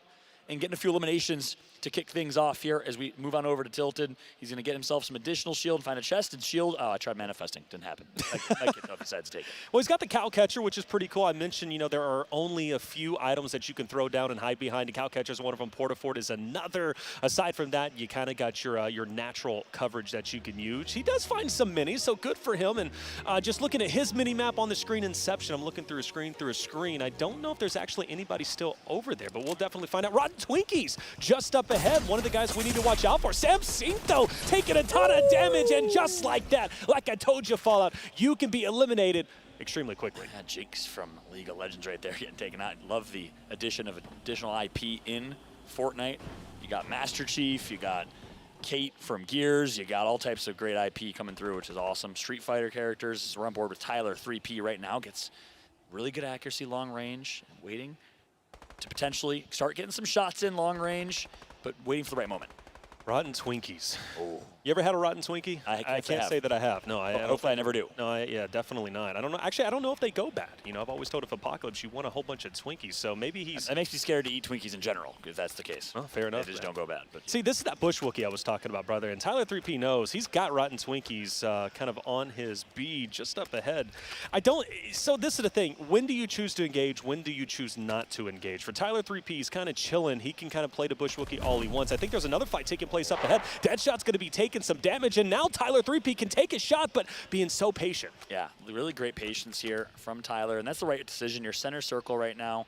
S3: and getting a few eliminations to kick things off here as we move on over to Tilted. He's going to get himself some additional shield and find a chest and shield. Oh, I tried manifesting. Didn't happen. I can't know if he decides to take it.
S4: Well, he's got the cow catcher, which is pretty cool. I mentioned, there are only a few items that you can throw down and hide behind. The cow catcher is one of them. Portafort is another. Aside from that, you kind of got your natural coverage that you can use. He does find some minis, so good for him. And just looking at his mini map on the screen, Inception, I'm looking through a screen. I don't know if there's actually anybody still over there, but we'll definitely find out. Rotten Twinkies just up ahead. One of the guys we need to watch out for. Samsinto taking a ton of damage, and just like that, like I told you, Fallout, you can be eliminated extremely quickly.
S3: Yeah, Jinx from League of Legends right there getting taken out. Love the addition of additional IP in Fortnite. You got Master Chief, you got Kate from Gears, you got all types of great IP coming through, which is awesome. Street Fighter characters. We're on board with Tyler 3P right now. Gets really good accuracy, long range, waiting to potentially start getting some shots in long range, but waiting for the right moment.
S4: Rotten Twinkies.
S3: Oh.
S4: You ever had a Rotten Twinkie?
S3: I
S4: can't say that I have. No,
S3: hopefully I never do.
S4: No, yeah, definitely not. I don't know. Actually, I don't know if they go bad. I've always told if Apocalypse, you want a whole bunch of Twinkies. So maybe he's.
S3: That makes me scared to eat Twinkies in general, if that's the case.
S4: Oh, fair enough.
S3: They just don't go bad. But
S4: see, this is that Bush Wookie I was talking about, brother. And Tyler 3P knows he's got Rotten Twinkies kind of on his bead, just up ahead. So this is the thing. When do you choose to engage? When do you choose not to engage? For Tyler 3P, he's kind of chilling. He can kind of play the Bush Wookie all he wants. I think there's another fight taking place up ahead. Deadshot's going to be taking some damage, and now Tyler 3P can take a shot, but being so patient.
S3: Yeah, really great patience here from Tyler, and that's the right decision. You're center circle right now.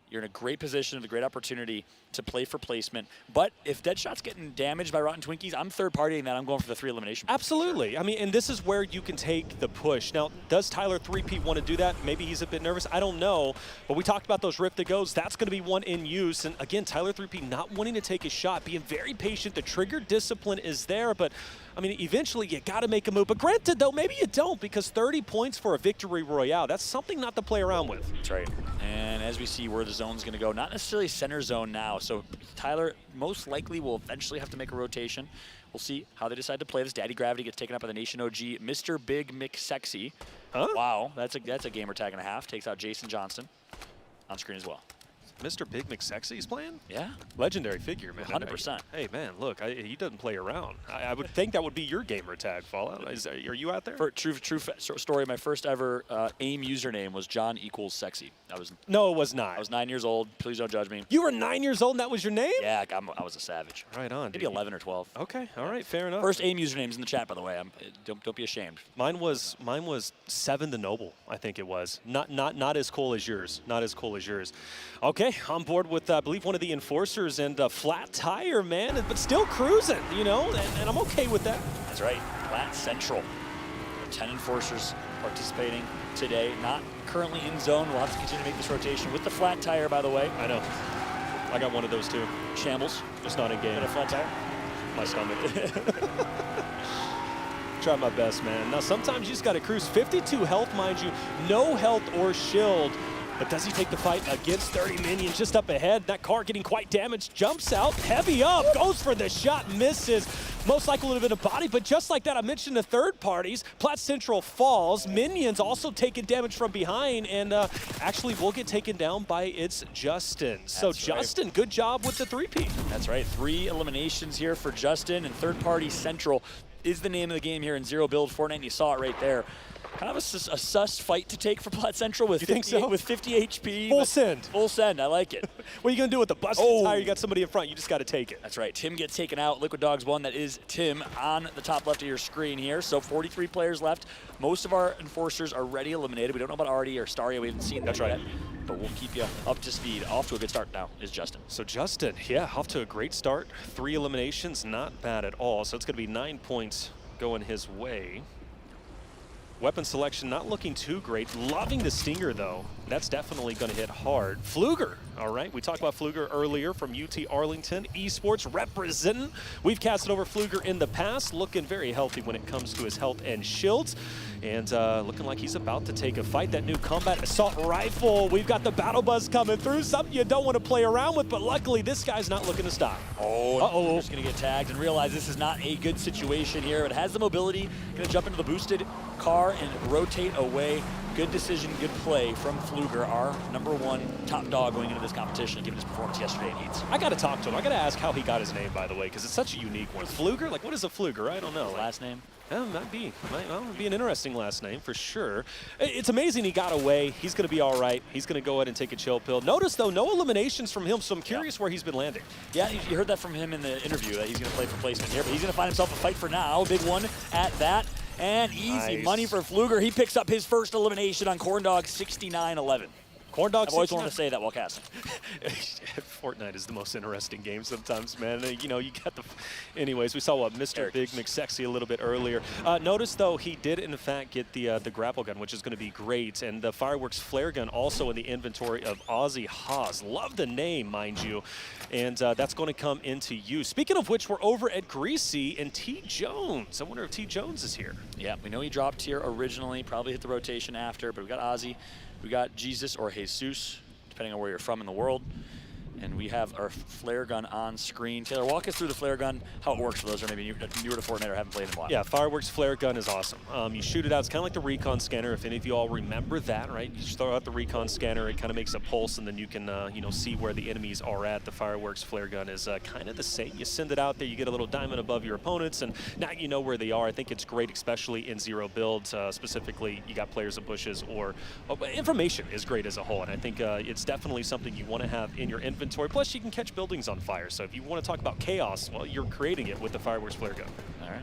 S3: You're in a great position with a great opportunity to play for placement. But if Deadshot's getting damaged by Rotten Twinkies, I'm third-partying that. I'm going for the 3 elimination.
S4: Absolutely. Sure. I mean, and this is where you can take the push. Now, does Tyler 3P want to do that? Maybe he's a bit nervous. I don't know. But we talked about those Rift that goes. That's going to be one in use. And again, Tyler 3P not wanting to take a shot, being very patient. The trigger discipline is there. But, I mean, eventually you got to make a move. But granted, though, maybe you don't, because 30 points for a victory royale, that's something not to play around with.
S3: That's right. And as we see where the zone's going to go, not necessarily center zone now. So Tyler most likely will eventually have to make a rotation. We'll see how they decide to play this. Daddy Gravity gets taken up by the Nation OG, Mr. Big McSexy.
S4: Huh?
S3: Wow, that's a gamer tag and a half. Takes out Jason Johnston on screen as well.
S4: Mr. Big McSexy's playing?
S3: Yeah.
S4: Legendary figure, man.
S3: 100%.
S4: Hey, man, look, he doesn't play around. I would think that would be your gamer tag, Fallout. Are you out there?
S3: For true story, my first ever AIM username was John equals sexy.
S4: No, it was not.
S3: I was 9 years old. Please don't judge me.
S4: You were 9 years old and that was your name?
S3: Yeah, I was a savage.
S4: Right on.
S3: Maybe 11 or 12.
S4: Okay, all right, fair enough.
S3: First AIM usernames in the chat, by the way. Don't be ashamed.
S4: Mine was 7 the Noble, I think it was. Not as cool as yours. Not as cool as yours. Okay, on board with I believe one of the enforcers and flat tire, man, but still cruising, and I'm okay with that.
S3: That's right. Flat Central. 10 enforcers participating today. Not currently in zone. We'll have to continue to make this rotation with the flat tire, by the way.
S4: I know. I got one of those too.
S3: Shambles.
S4: Just not in game.
S3: Got a flat tire?
S4: My stomach. Try my best, man. Now, sometimes you just got to cruise. 52 health, mind you. No health or shield. But does he take the fight against 30 minions just up ahead? That car getting quite damaged, jumps out, heavy up, goes for the shot, misses. Most likely would have been a body, but just like that, I mentioned the third parties. Plat Central falls. Minions also taking damage from behind, and actually will get taken down by its Justin. So Justin, good job with the 3P.
S3: That's right, 3 eliminations here for Justin, and third party Central is the name of the game here in Zero Build Fortnite, and you saw it right there. Kind of a sus fight to take for Plat Central with 50 HP.
S4: Full send.
S3: Full send, I like it.
S4: What are you going to do with the busted tire? You got somebody in front. You just got to take it.
S3: That's right. Tim gets taken out. Liquid Dogs won. That is Tim on the top left of your screen here. So 43 players left. Most of our enforcers are already eliminated. We don't know about Artie or Staria. We haven't seen that yet. But we'll keep you up to speed. Off to a good start now is Justin.
S4: So Justin, yeah, off to a great start. 3 eliminations, not bad at all. So it's going to be 9 points going his way. Weapon selection not looking too great. Loving the Stinger, though. That's definitely going to hit hard. Pfluger, all right. We talked about Pfluger earlier from UT Arlington. Esports representing. We've casted over Pfluger in the past. Looking very healthy when it comes to his health and shields. And looking like he's about to take a fight. That new combat assault rifle. We've got the battle buzz coming through. Something you don't want to play around with, but luckily this guy's not looking to stop.
S3: Oh, just going to get tagged and realize this is not a good situation here. It has the mobility. Going to jump into the boosted car and rotate away. good decision, good play from Fluger, our #1 top dog going into this competition, given his performance yesterday in heats.
S4: I got to talk to him. I got to ask how he got his name, by the way, because it's such a unique one. Fluger? Like, what is a Fluger? I don't know.
S3: His last name?
S4: Might be. Might be an interesting last name for sure. It's amazing he got away. He's going to be all right. He's going to go ahead and take a chill pill. Notice, though, no eliminations from him, so I'm curious where he's been landing.
S3: Yeah, you heard that from him in the interview, that he's going to play for placement here, but he's going to find himself a fight for now. Big one at that. And easy money for Fluger. He picks up his first elimination on Corndog, 69-11.
S4: Corndog.
S3: I've always wanted to say that while casting.
S4: Fortnite is the most interesting game sometimes, man. You know, you got the. Anyways, we saw what Mr. Big McSexy a little bit earlier. Notice though, he did in fact get the grapple gun, which is going to be great, and the fireworks flare gun also in the inventory of Ozzy Haas. Love the name, mind you, and that's going to come into use. Speaking of which, we're over at Greasy and T Jones. I wonder if T Jones is here.
S3: Yeah, we know he dropped here originally, probably hit the rotation after, but we got Ozzy. We got Jesus or Jesus, depending on where you're from in the world. And we have our flare gun on screen. Taylor, walk us through the flare gun, how it works for those who are maybe newer to Fortnite or haven't played in a while.
S4: Yeah, fireworks flare gun is awesome. You shoot it out. It's kind of like the recon scanner, if any of you all remember that, right? You just throw out the recon scanner. It kind of makes a pulse, and then you can, you know, see where the enemies are at. The fireworks flare gun is kind of the same. You send it out there, you get a little diamond above your opponents, and now you know where they are. I think it's great, especially in zero builds. Specifically, you got players in bushes, or information is great as a whole, and I think it's definitely something you want to have in your inventory. Plus, you can catch buildings on fire. So if you want to talk about chaos, well, you're creating it with the fireworks flare gun.
S3: All right.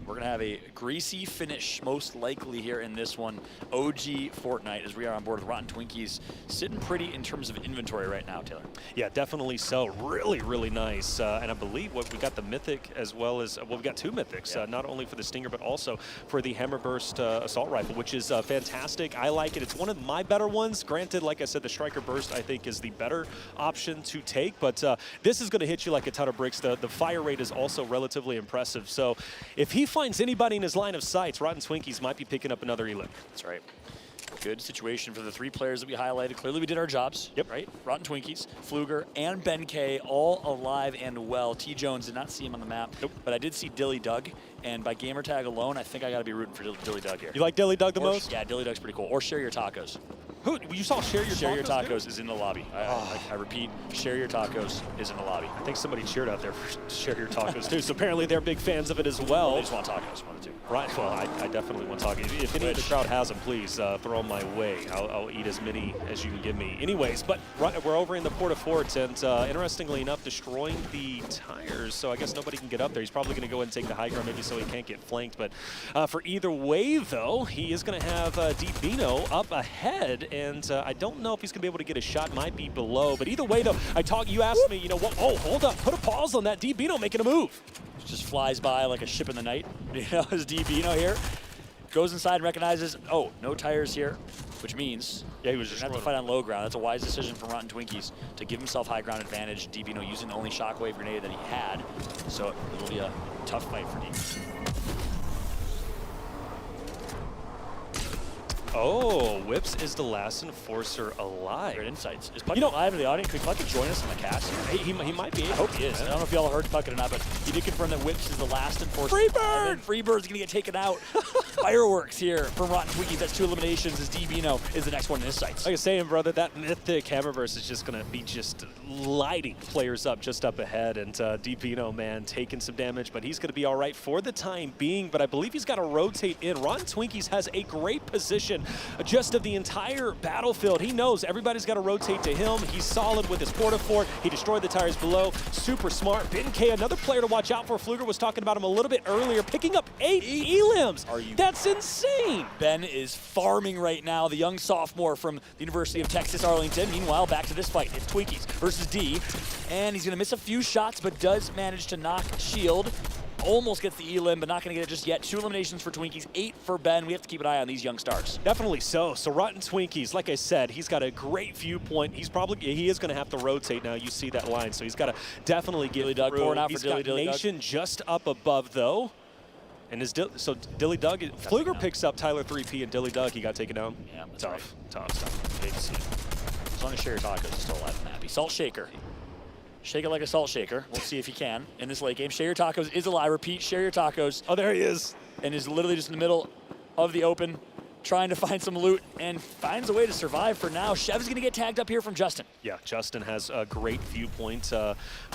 S3: We're going to have a greasy finish, most likely here in this one. OG Fortnite, as we are on board with Rotten Twinkies, sitting pretty in terms of inventory right now, Taylor.
S4: Yeah, definitely so. Really, really nice. And I believe we got the Mythic as well as, well, we got 2 Mythics, not only for the Stinger, but also for the Hammerburst Assault Rifle, which is fantastic. I like it. It's one of my better ones. Granted, like I said, the Striker Burst, I think, is the better option to take, but this is going to hit you like a ton of bricks. The fire rate is also relatively impressive. So if he finds anybody in his line of sights, Rotten Twinkies might be picking up another elim.
S3: That's right. Good situation for the 3 players that we highlighted. Clearly we did our jobs.
S4: Yep.
S3: Right? Rotten Twinkies, Fluger, and Ben K all alive and well. T Jones, did not see him on the map, but I did see Dilly Doug, and by gamer tag alone, I think I got to be rooting for Dilly Doug here.
S4: You like Dilly Doug the most?
S3: Yeah, Dilly Doug's pretty cool. Or Share Your Tacos.
S4: Who, you saw Share Your Tacos?
S3: Share Your Tacos is in the lobby. I repeat, Share Your Tacos is in the lobby.
S4: I think somebody cheered out there for Share Your Tacos too, so apparently they're big fans of it as well.
S3: They just want tacos, one or two.
S4: Right, well, I definitely want tacos. If any of the crowd has them, please throw them my way. I'll eat as many as you can give me. Anyways, but we're over in the Port of Fort, and interestingly enough, destroying the tires, so I guess nobody can get up there. He's probably going to go ahead and take the high ground, maybe so he can't get flanked. But for either way, though, he is going to have Deep Bino up ahead, and I don't know if he's going to be able to get a shot. Might be below, but either way, though, you asked me, you know what? Oh, hold up, put a pause on that. Deep Bino making a move.
S3: Just flies by like a ship in the night. You know, as Deep Bino here goes inside and recognizes, oh, no tires here, which means
S4: he was just
S3: going to have to fight on low ground. That's a wise decision from Rotten Twinkies to give himself high ground advantage. Deep Bino using the only shockwave grenade that he had, so it will be a tough fight for Deep.
S4: Oh, Whips is the last enforcer alive.
S3: Great insights. Is Puckett live in the audience? Could Puckett join us on the cast here?
S4: He might be.
S3: I hope he is. I don't know if y'all heard Puckett or not, but he did confirm that Whips is the last enforcer.
S4: Freebird!
S3: And Freebird's going to get taken out. Fireworks here from Rotten Twinkies. That's 2 eliminations as D. Bino is the next one in his sights.
S4: Like I was saying, brother, that Mythic Hammerverse is just going to be just lighting players up just up ahead. And D. Bino, man, taking some damage, but he's going to be all right for the time being. But I believe he's got to rotate in. Rotten Twinkies has a great position just of the entire battlefield. He knows everybody's got to rotate to him. He's solid with his Portafort. He destroyed the tires below. Super smart. Ben K, another player to watch out for. Fluger was talking about him a little bit earlier, picking up 8 elims. That's insane.
S3: Ben is farming right now, the young sophomore from the University of Texas, Arlington. Meanwhile, back to this fight. It's Twinkies versus D. And he's going to miss a few shots, but does manage to knock Shield. Almost gets the elim, but not going to get it just yet. 2 eliminations for Twinkies, 8 for Ben. We have to keep an eye on these young stars.
S4: Definitely so. So Rotten Twinkies, like I said, he's got a great viewpoint. He is going to have to rotate now. You see that line, so he's got to definitely get
S3: Dilly Doug pouring out for Dilly Doug.
S4: Nation just up above though. And so Dilly Doug, Fluger picks up Tyler 3P, and Dilly Doug, he got taken down.
S3: Yeah,
S4: tough.
S3: Big C. As long as Share Your Tacos is still alive and happy. Salt Shaker. Shake it like a salt shaker. We'll see if he can in this late game. Share Your Tacos is alive. Repeat, Share Your Tacos.
S4: Oh, there he is.
S3: And is literally just in the middle of the open. trying to find some loot and finds a way to survive for now. Chev is going to get tagged up here from Justin.
S4: Yeah, Justin has a great viewpoint,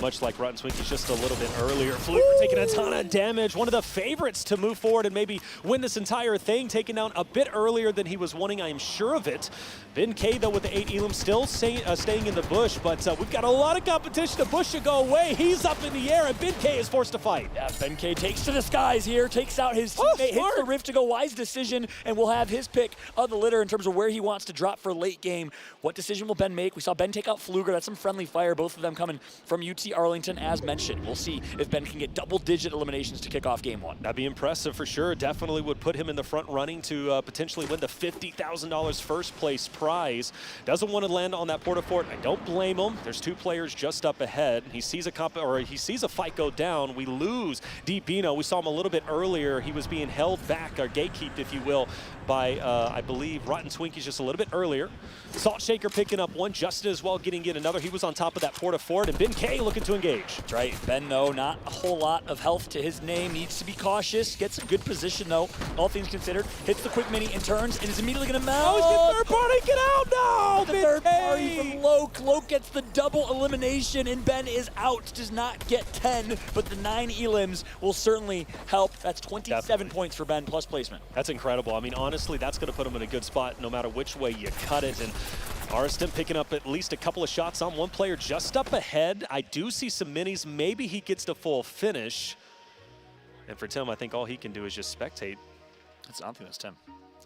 S4: much like Rotten Twinkies just a little bit earlier. Fluker taking a ton of damage. One of the favorites to move forward and maybe win this entire thing, taken down a bit earlier than he was wanting, I am sure of it. Ben K, though, with the 8 Elam still staying in the bush, but we've got a lot of competition. The bush should go away. He's up in the air, and Ben K is forced to fight.
S3: Yeah, Ben K takes to the skies here, takes out his teammate, hits the rift to go. Wise decision, and we'll have his pick of the litter in terms of where he wants to drop for late game. What decision will Ben make? We saw Ben take out Fluger. That's some friendly fire, both of them coming from UT Arlington, as mentioned. We'll see if Ben can get double-digit eliminations to kick off game 1.
S4: That'd be impressive for sure. Definitely would put him in the front running to potentially win the $50,000 first place prize. Doesn't want to land on that Port-a-Fort. I don't blame him. There's 2 players just up ahead. He sees a fight go down. We lose Deepino. We saw him a little bit earlier. He was being held back, or gatekeeped, if you will, by I believe Rotten Twinkies just a little bit earlier. Salt Shaker picking up one, Justin as well getting in another. He was on top of that Port-a-Fort, and Ben K looking to engage.
S3: That's right. Ben, though, not a whole lot of health to his name. Needs to be cautious. Gets a good position, though, all things considered. Hits the quick mini and turns, and is immediately going to mount.
S4: Oh, he's getting third party. Get out now.
S3: The third party from Loke. Loke gets the double elimination, and Ben is out. Does not get 10, but the 9 elims will certainly help. That's 27
S4: Definitely.
S3: points for Ben plus placement.
S4: That's incredible. I mean, honestly, that's going to put him in a good spot no matter which way you cut it. And Arston picking up at least a couple of shots on one player just up ahead. I do see some minis. Maybe he gets to full finish. And for Tim, I think all he can do is just spectate.
S3: I don't think that's Tim.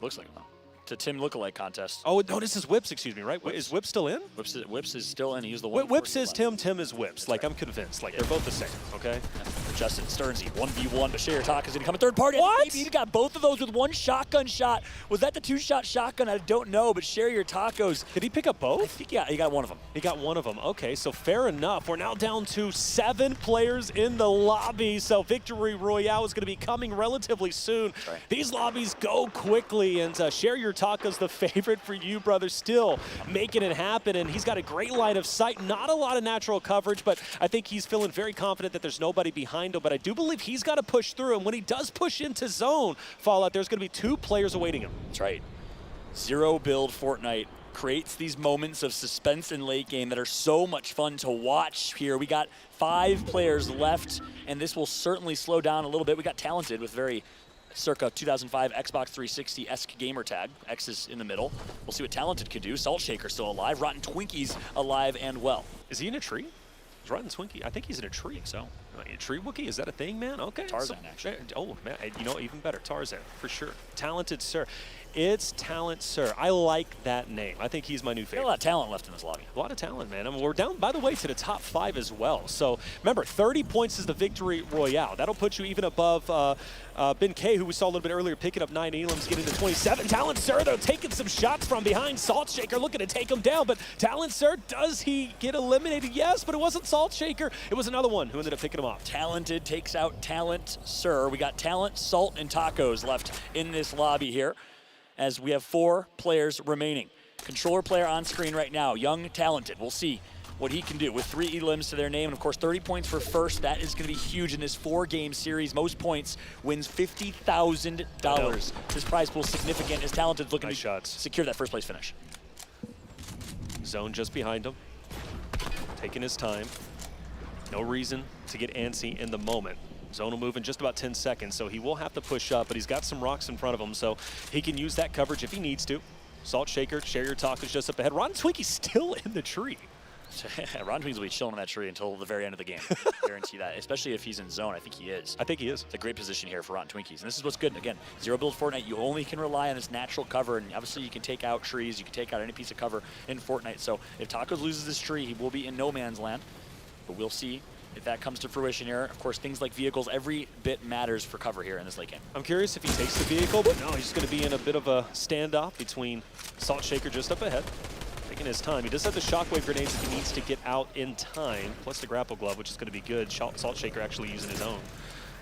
S3: Looks like him, though. It's a Tim lookalike contest.
S4: Oh, no, this is Whips, excuse me, right?
S3: Whips.
S4: Is Whips still in?
S3: Whips is still in. He was the one.
S4: Whips is Tim, Tim is Whips. Like, I'm convinced. Like, they're both the same, okay?
S3: Justin Sternsey, 1v1, but Shayar Taka is going to come in third party.
S4: What?
S3: He got both of those with one shotgun shot. Was that the 2-shot shotgun? I don't know, but Shayar Tacos.
S4: Did he pick up both?
S3: I think he got one of them.
S4: He got one of them. Okay, so fair enough. We're now down to 7 players in the lobby, so Victory Royale is going to be coming relatively soon.
S3: Right.
S4: These lobbies go quickly, and Share Your Tacos, the favorite for you, brother, still making it happen, and he's got a great line of sight. Not a lot of natural coverage, but I think he's feeling very confident that there's nobody behind him, but I do believe he's got to push through, and when he does push into zone, Fallout, there's going to be 2 players awaiting him.
S3: That's right. Zero build Fortnite creates these moments of suspense in late game that are so much fun to watch here. We got 5 players left, and this will certainly slow down a little bit. We got Talented with very circa 2005 Xbox 360-esque gamer tag. X is in the middle. We'll see what Talented can do. Salt Shaker still alive. Rotten Twinkies alive and well.
S4: Is he in a tree? Is Rotten Twinkie? I think he's in a tree.
S3: So.
S4: A tree Wookiee? Is that a thing, man? Okay.
S3: Tarzan, actually.
S4: Oh, man. You know, even better. Tarzan, for sure. Talented Sir. It's Talent Sir. I like that name. I think he's my new favorite.
S3: Got a lot of talent left in this lobby.
S4: A lot of talent, man. I mean, we're down, by the way, to the top 5 as well. So remember, 30 points is the Victory Royale. That'll put you even above Ben K, who we saw a little bit earlier, picking up 9 elims, getting to 27. Talent Sir, though, taking some shots from behind. Salt Shaker looking to take him down, but Talent Sir, does he get eliminated? Yes, but it wasn't Salt Shaker. It was another one who ended up picking him off.
S3: Talented takes out Talent Sir. We got Talent, Salt, and Tacos left in this lobby here, as we have 4 players remaining. Controller player on screen right now, Young Talented. We'll see what he can do with 3 elims to their name, and of course 30 points for first. That is going to be huge in this 4-game series. Most points wins $50,000. This prize pool is significant as Talented's looking
S4: Nice
S3: to
S4: shots.
S3: secure that first place finish.
S4: Zone just behind him, taking his time. No reason to get antsy in the moment. Zone will move in just about 10 seconds, so he will have to push up, but he's got some rocks in front of him, so he can use that coverage if he needs to. Salt Shaker, Share Your Talk is just up ahead. Rotten Twinkie's still in the tree.
S3: Ron Twings will be chilling in that tree until the very end of the game. Guarantee that, especially if he's in zone. I think he is.
S4: I think he is.
S3: It's a great position here for Rotten Twinkies. And this is what's good. Again, zero build Fortnite, you only can rely on this natural cover. And obviously you can take out trees, you can take out any piece of cover in Fortnite. So if Tacos loses this tree, he will be in no man's land. But we'll see if that comes to fruition here. Of course, things like vehicles, every bit matters for cover here in this late game.
S4: I'm curious if he takes the vehicle, but no, he's going to be in a bit of a standoff between Salt Shaker just up ahead. Taking his time. He does have the shockwave grenades if he needs to get out in time, plus the grapple glove, which is going to be good. Salt Shaker actually using his own.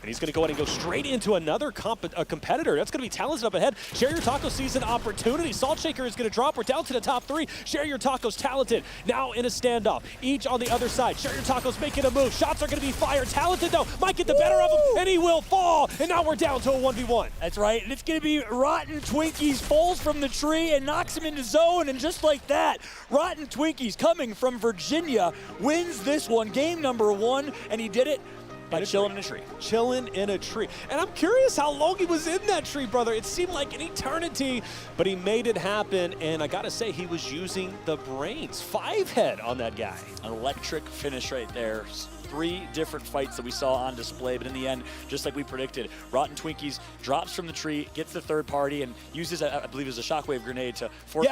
S4: And he's going to go ahead and go straight into another competitor. That's going to be Talented up ahead. Share Your Taco sees an opportunity. Salt Shaker is going to drop. We're down to the top 3. Share Your Tacos, Talented now in a standoff. Each on the other side. Share Your Tacos making a move. Shots are going to be fired. Talented, though, might get the better of him, and he will fall. And now we're down to a 1v1.
S3: That's right, and it's going to be Rotten Twinkies falls from the tree and knocks him into zone, and just like that, Rotten Twinkies coming from Virginia wins this one, game number 1, and he did it by chilling in a tree.
S4: Chilling in a tree. And I'm curious how long he was in that tree, brother. It seemed like an eternity, but he made it happen. And I got to say, he was using the brains. 5-head on that guy.
S3: An electric finish right there. 3 different fights that we saw on display, but in the end, just like we predicted, Rotten Twinkies drops from the tree, gets the third party, and uses, I believe it was a shockwave grenade to force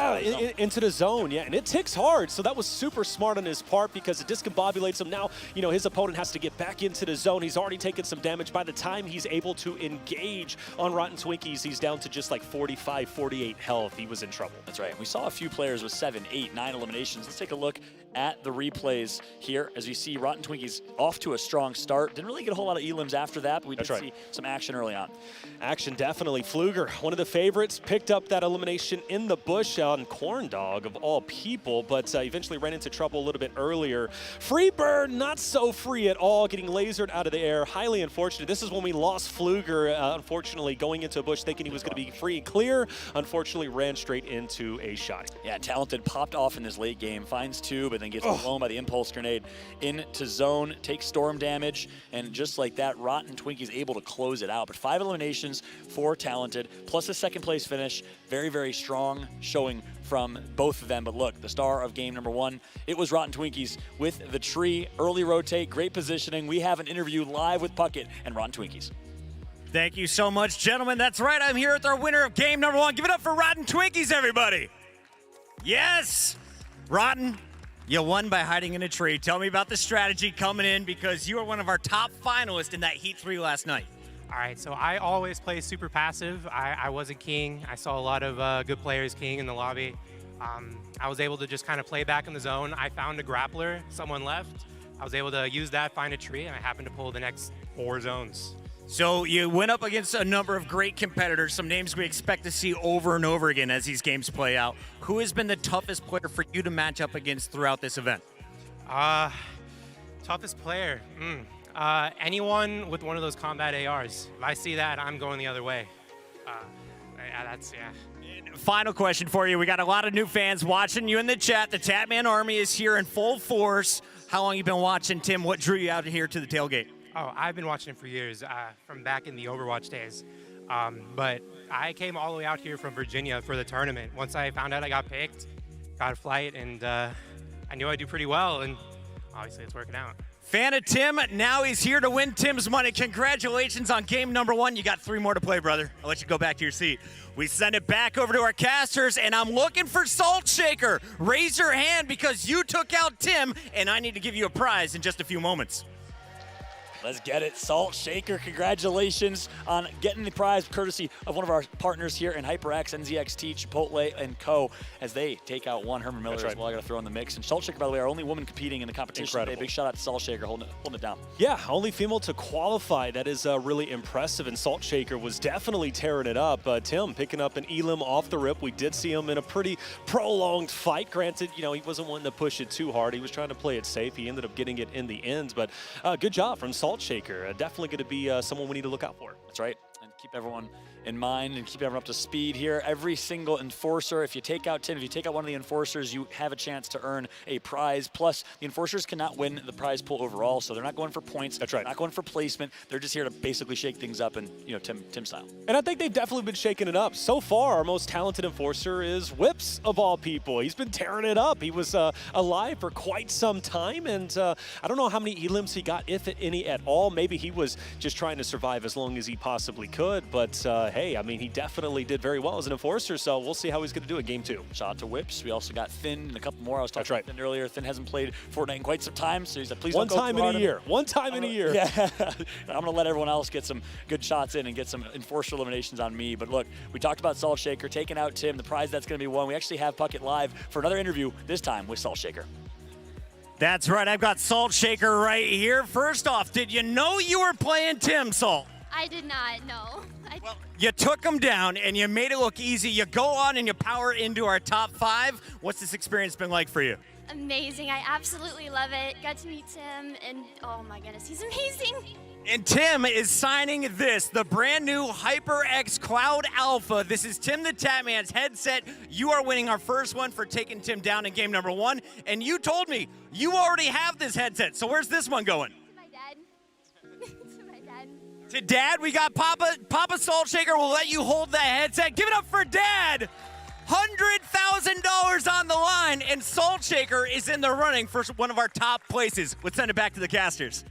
S4: into the zone, and it ticks hard, so that was super smart on his part because it discombobulates him. Now, his opponent has to get back into the zone. He's already taken some damage. By the time he's able to engage on Rotten Twinkies, he's down to just like 45, 48 health. He was in trouble.
S3: That's right. We saw a few players with 7, 8, 9 eliminations. Let's take a look at the replays here as you see Rotten Twinkies off to a strong start. Didn't really get a whole lot of elims after that, but we did see some action early on.
S4: Action, definitely. Pfluger, one of the favorites, picked up that elimination in the bush on Corn Dog, of all people, but eventually ran into trouble a little bit earlier. Freebird, not so free at all, getting lasered out of the air. Highly unfortunate. This is when we lost Pfluger, unfortunately, going into a bush thinking he was going to be free and clear. Unfortunately, ran straight into a shot.
S3: Yeah, Talented popped off in this late game, finds 2, but then gets blown by the impulse grenade into zone, takes storm damage, and just like that, Rotten Twinkies able to close it out. But 5 eliminations for Talented, plus a second place finish. Very, very strong showing from both of them. But look, the star of game number 1, it was Rotten Twinkies with the tree, early rotate, great positioning. We have an interview live with Puckett and Rotten Twinkies.
S2: Thank you so much, gentlemen. That's right, I'm here with our winner of game number 1. Give it up for Rotten Twinkies, everybody. Yes, Rotten, you won by hiding in a tree. Tell me about the strategy coming in because you were one of our top finalists in that Heat 3 last night.
S8: All right, so I always play super passive. I was a king. I saw a lot of good players king in the lobby. I was able to just kind of play back in the zone. I found a grappler, someone left. I was able to use that, find a tree, and I happened to pull the next 4 zones.
S2: So you went up against a number of great competitors, some names we expect to see over and over again as these games play out. Who has been the toughest player for you to match up against throughout this event?
S8: Toughest player? Anyone with one of those combat ARs. If I see that, I'm going the other way.
S2: Final question for you. We got a lot of new fans watching you in the chat. The Tatman Army is here in full force. How long you been watching, Tim? What drew you out here to the tailgate?
S8: Oh, I've been watching it for years, from back in the Overwatch days. But I came all the way out here from Virginia for the tournament. Once I found out I got picked, got a flight, and I knew I'd do pretty well, and obviously it's working out.
S2: Fan of Tim, now he's here to win Tim's money. Congratulations on game number 1. You got 3 more to play, brother. I'll let you go back to your seat. We send it back over to our casters, and I'm looking for Salt Shaker. Raise your hand because you took out Tim, and I need to give you a prize in just a few moments.
S3: Let's get it. Salt Shaker, congratulations on getting the prize courtesy of one of our partners here in HyperX, NZXT, Chipotle, and Co. as they take out one Herman Miller as well. I got to throw in the mix. And Salt Shaker, by the way, our only woman competing in the competition today. Big shout out to Salt Shaker holding it down.
S4: Yeah, only female to qualify. That is really impressive. And Salt Shaker was definitely tearing it up. Tim picking up an elim off the rip. We did see him in a pretty prolonged fight. Granted, he wasn't wanting to push it too hard. He was trying to play it safe. He ended up getting it in the ends. But good job from Salt Shaker. Definitely going to be someone we need to look out for.
S3: That's right. And keep everyone in mind and keep everyone up to speed here. Every single enforcer, if you take out Tim, if you take out one of the enforcers, you have a chance to earn a prize. Plus, the enforcers cannot win the prize pool overall, so they're not going for points.
S4: That's right.
S3: Not going for placement. They're just here to basically shake things up and, Tim style.
S4: And I think they've definitely been shaking it up. So far, our most talented enforcer is Whips, of all people. He's been tearing it up. He was alive for quite some time, and I don't know how many elims he got, if any at all. Maybe he was just trying to survive as long as he possibly could, but hey, I mean, he definitely did very well as an enforcer, so we'll see how he's going to do in game 2.
S3: Shout out to Whips. We also got Finn and a couple more. I was talking about Finn earlier. Finn hasn't played Fortnite in quite some time, so he's like, please don't go too hard.
S4: One time in a year.
S3: Yeah. I'm going to let everyone else get some good shots in and get some enforcer eliminations on me. But look, we talked about Salt Shaker taking out Tim, the prize that's going to be won. We actually have Puckett live for another interview, this time with Salt Shaker.
S2: That's right. I've got Salt Shaker right here. First off, did you know you were playing Tim, Salt?
S9: I did not, no.
S2: Well, you took him down and you made it look easy. You go on and you power into our top 5. What's this experience been like for you?
S9: Amazing. I absolutely love it. Got to meet Tim, and oh my goodness, he's amazing.
S2: And Tim is signing this, the brand new HyperX Cloud Alpha. This is TimTheTatman's headset. You are winning our first one for taking Tim down in game number 1. And you told me you already have this headset. So where's this one going?
S9: To my dad. To my dad.
S2: To Dad, we got Papa Salt Shaker will let you hold that headset. Give it up for Dad. $100,000 on the line, and Salt Shaker is in the running for one of our top places. Let's send it back to the casters.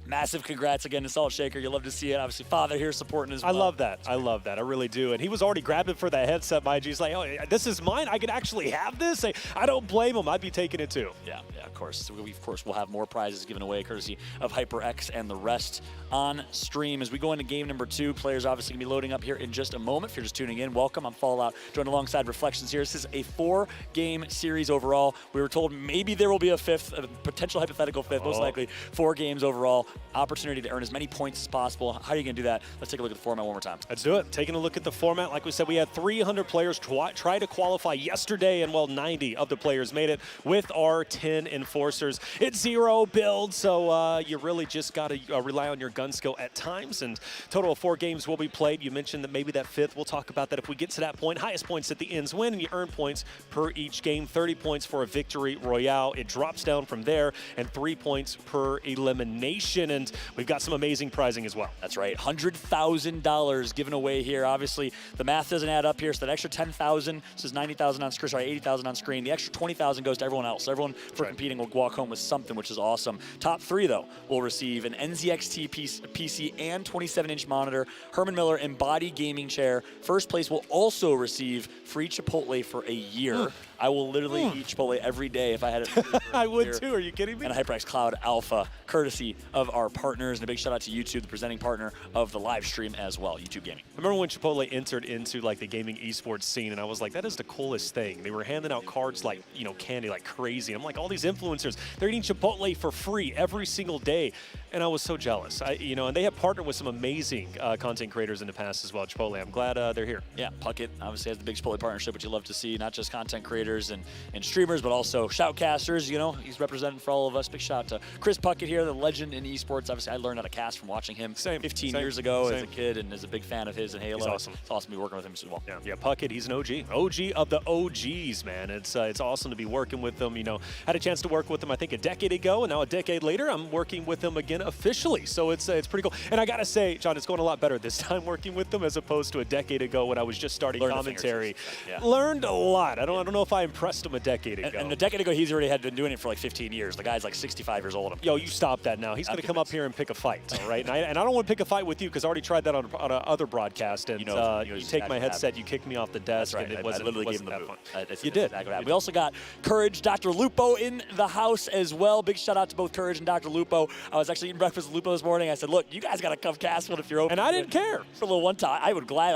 S3: Massive congrats again to Salt Shaker. You'll love to see it. Obviously, Father here supporting as well.
S4: I love that. I love that. I really do. And he was already grabbing for that headset, mind you. He's like, oh, this is mine? I can actually have this? I don't blame him. I'd be taking it too.
S3: Yeah, of course. So we, of course, will have more prizes given away courtesy of HyperX and the rest on stream. As we go into game number 2, players obviously going to be loading up here in just a moment. If you're just tuning in, welcome. I'm Fallout, joined alongside Reflections here. This is a 4-game series overall. We were told maybe there will be a 5th, a potential hypothetical 5th, most likely 4 games overall. Opportunity to earn as many points as possible. How are you going to do that? Let's take a look at the format one more time.
S4: Let's do it. Taking a look at the format, like we said, we had 300 players try to qualify yesterday, and well, 90 of the players made it with our 10 enforcers. It's 0 build, so you really just got to rely on your gun skill at times, and total of 4 games will be played. You mentioned that maybe that 5th. We'll talk about that if we get to that point. Highest points at the ends win, and you earn points per each game. 30 points for a victory royale. It drops down from there, and 3 points per elimination, and we've got some amazing prizing as well.
S3: That's right, $100,000 given away here. Obviously, the math doesn't add up here, so that extra $10,000, this is $90,000 on screen, sorry, $80,000 on screen. The extra $20,000 goes to everyone else. Everyone for competing will walk home with something, which is awesome. Top 3, though, will receive an NZXT PC and 27-inch monitor, Herman Miller Embody gaming chair. First place will also receive free Chipotle for a year. I will literally eat Chipotle every day if I had it.
S4: I would too. Are you kidding me?
S3: And a HyperX Cloud Alpha, courtesy of our partners. And a big shout out to YouTube, the presenting partner of the live stream as well, YouTube Gaming.
S4: I remember when Chipotle entered into like the gaming esports scene, and I was like, that is the coolest thing. They were handing out cards like, you know, candy like crazy. I'm like, all these influencers, they're eating Chipotle for free every single day. And I was so jealous. And they have partnered with some amazing content creators in the past as well, Chipotle. I'm glad they're here.
S3: Yeah, Puckett obviously has the big Chipotle partnership, which you love to see, not just content creators and streamers, but also shoutcasters. You know, he's representing for all of us. Big shout out to Chris Puckett here, the legend in esports. Obviously, I learned how to cast from watching him 15 years ago as a kid, and is a big fan of his and Halo.
S4: He's awesome.
S3: It's awesome to be working with him as well.
S4: Yeah, Puckett, he's an OG. OG of the OGs, man. It's awesome to be working with them. You know, had a chance to work with him, I think, a decade ago, and now a decade later, I'm working with him again officially. So it's pretty cool. And I gotta say, John, it's going a lot better this time working with them as opposed to a decade ago when I was just starting commentary. Learned a lot. I don't know if I impressed him a decade ago.
S3: And a decade ago, he's already had been doing it for like 15 years. The guy's like 65 years old.
S4: Yo, you stop that now. He's going to come up here and pick a fight, all right? And I don't want to pick a fight with you because I already tried that on other broadcast. And you take my headset, you kick me off the desk,
S3: right.
S4: and
S3: I
S4: wasn't
S3: literally gave him
S4: that
S3: the
S4: fun.
S3: boot.
S4: You did.
S3: We also got Courage, Dr. Lupo in the house as well. Big shout out to both Courage and Dr. Lupo. I was actually eating breakfast with Lupo this morning. I said, look, you guys got to come cast one if you're open.
S4: And I didn't care.
S3: For a little one time. I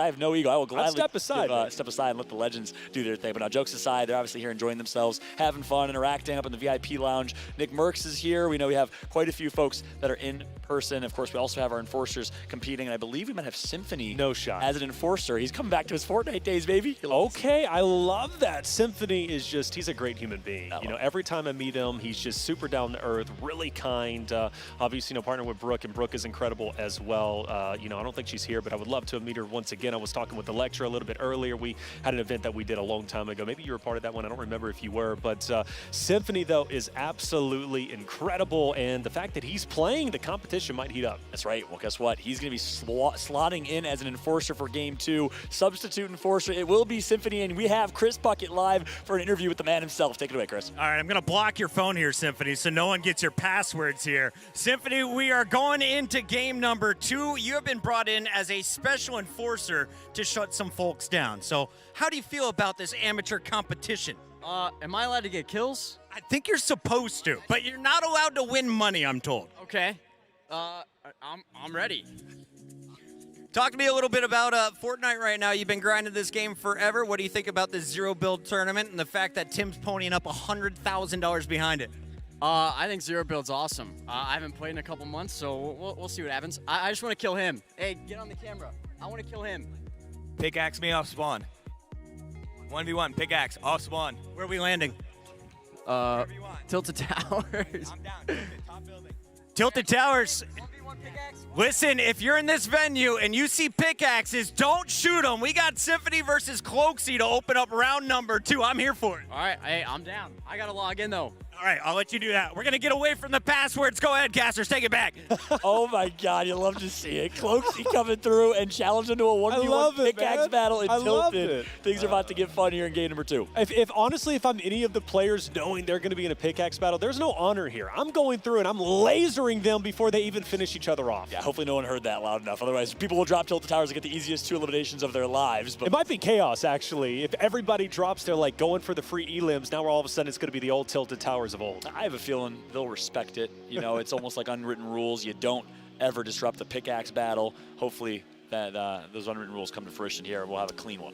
S3: have no ego. I will gladly
S4: step aside.
S3: Step aside and let the legends do their thing. But now, jokes aside, they're obviously here enjoying themselves, having fun, interacting up in the VIP lounge. Nick Merckx is here. We know we have quite a few folks that are in person. Of course, we also have our enforcers competing, and I believe we might have Symphony as an enforcer. He's coming back to his Fortnite days, baby.
S4: Okay, I love that. Symphony is he's a great human being. Every time I meet him, he's just super down to earth, really kind. Obviously, partner with Brooke, and Brooke is incredible as well. I don't think she's here, but I would love to meet her once again. I was talking with the lecturer a little bit earlier. We had an event that we did a long time ago. Maybe you were part of that one. I don't remember if you were, but Symphony, though, is absolutely incredible, and the fact that he's playing, the competition might heat up.
S3: That's right. Well, guess what? He's going to be slotting in as an enforcer for Game 2. Substitute enforcer. It will be Symphony, and we have Chris Puckett live for an interview with the man himself. Take it away, Chris.
S2: All right, I'm going to block your phone here, Symphony, so no one gets your passwords here. Symphony, we are going into game number 2. You have been brought in as a special enforcer to shut some folks down. So how do you feel about this amateur competition?
S10: Am I allowed to get kills?
S2: I think you're supposed to, but you're not allowed to win money, I'm told.
S10: Okay. I'm ready.
S2: Talk to me a little bit about Fortnite right now. You've been grinding this game forever. What do you think about this zero build tournament and the fact that Tim's ponying up $100,000 behind it?
S10: I think zero build's awesome. I haven't played in a couple months, so we'll see what happens. I just want to kill him. Hey, get on the camera. I want to kill him.
S11: Pickaxe me off spawn. 1v1, pickaxe, off spawn.
S2: Where are we landing?
S10: Tilted Towers.
S11: I'm down. Top building.
S2: Tilted Towers. Listen, if you're in this venue and you see pickaxes, don't shoot them. We got Symphony versus Cloaksy to open up round number 2. I'm here for it.
S10: All right, hey, I'm down. I got to log in, though.
S2: All right, I'll let you do that. We're going to get away from the passwords. Go ahead, casters. Take it back.
S3: Oh, my God. You love to see it. Cloaksy coming through and challenged into a 1v1 pickaxe battle in Tilted. Things are about to get fun here in game number 2.
S4: Honestly, if I'm any of the players knowing they're going to be in a pickaxe battle, there's no honor here. I'm going through and I'm lasering them before they even finish each other off.
S3: Yeah, hopefully no one heard that loud enough. Otherwise, people will drop Tilted Towers to get the easiest 2 eliminations of their lives. But
S4: it might be chaos, actually. If everybody drops their, like, going for the free elims, now all of a sudden it's going to be the old Tilted Towers of old.
S3: I have a feeling they'll respect it. You know, it's almost like unwritten rules. You don't ever disrupt the pickaxe battle. Hopefully that those unwritten rules come to fruition here. We'll have a clean one.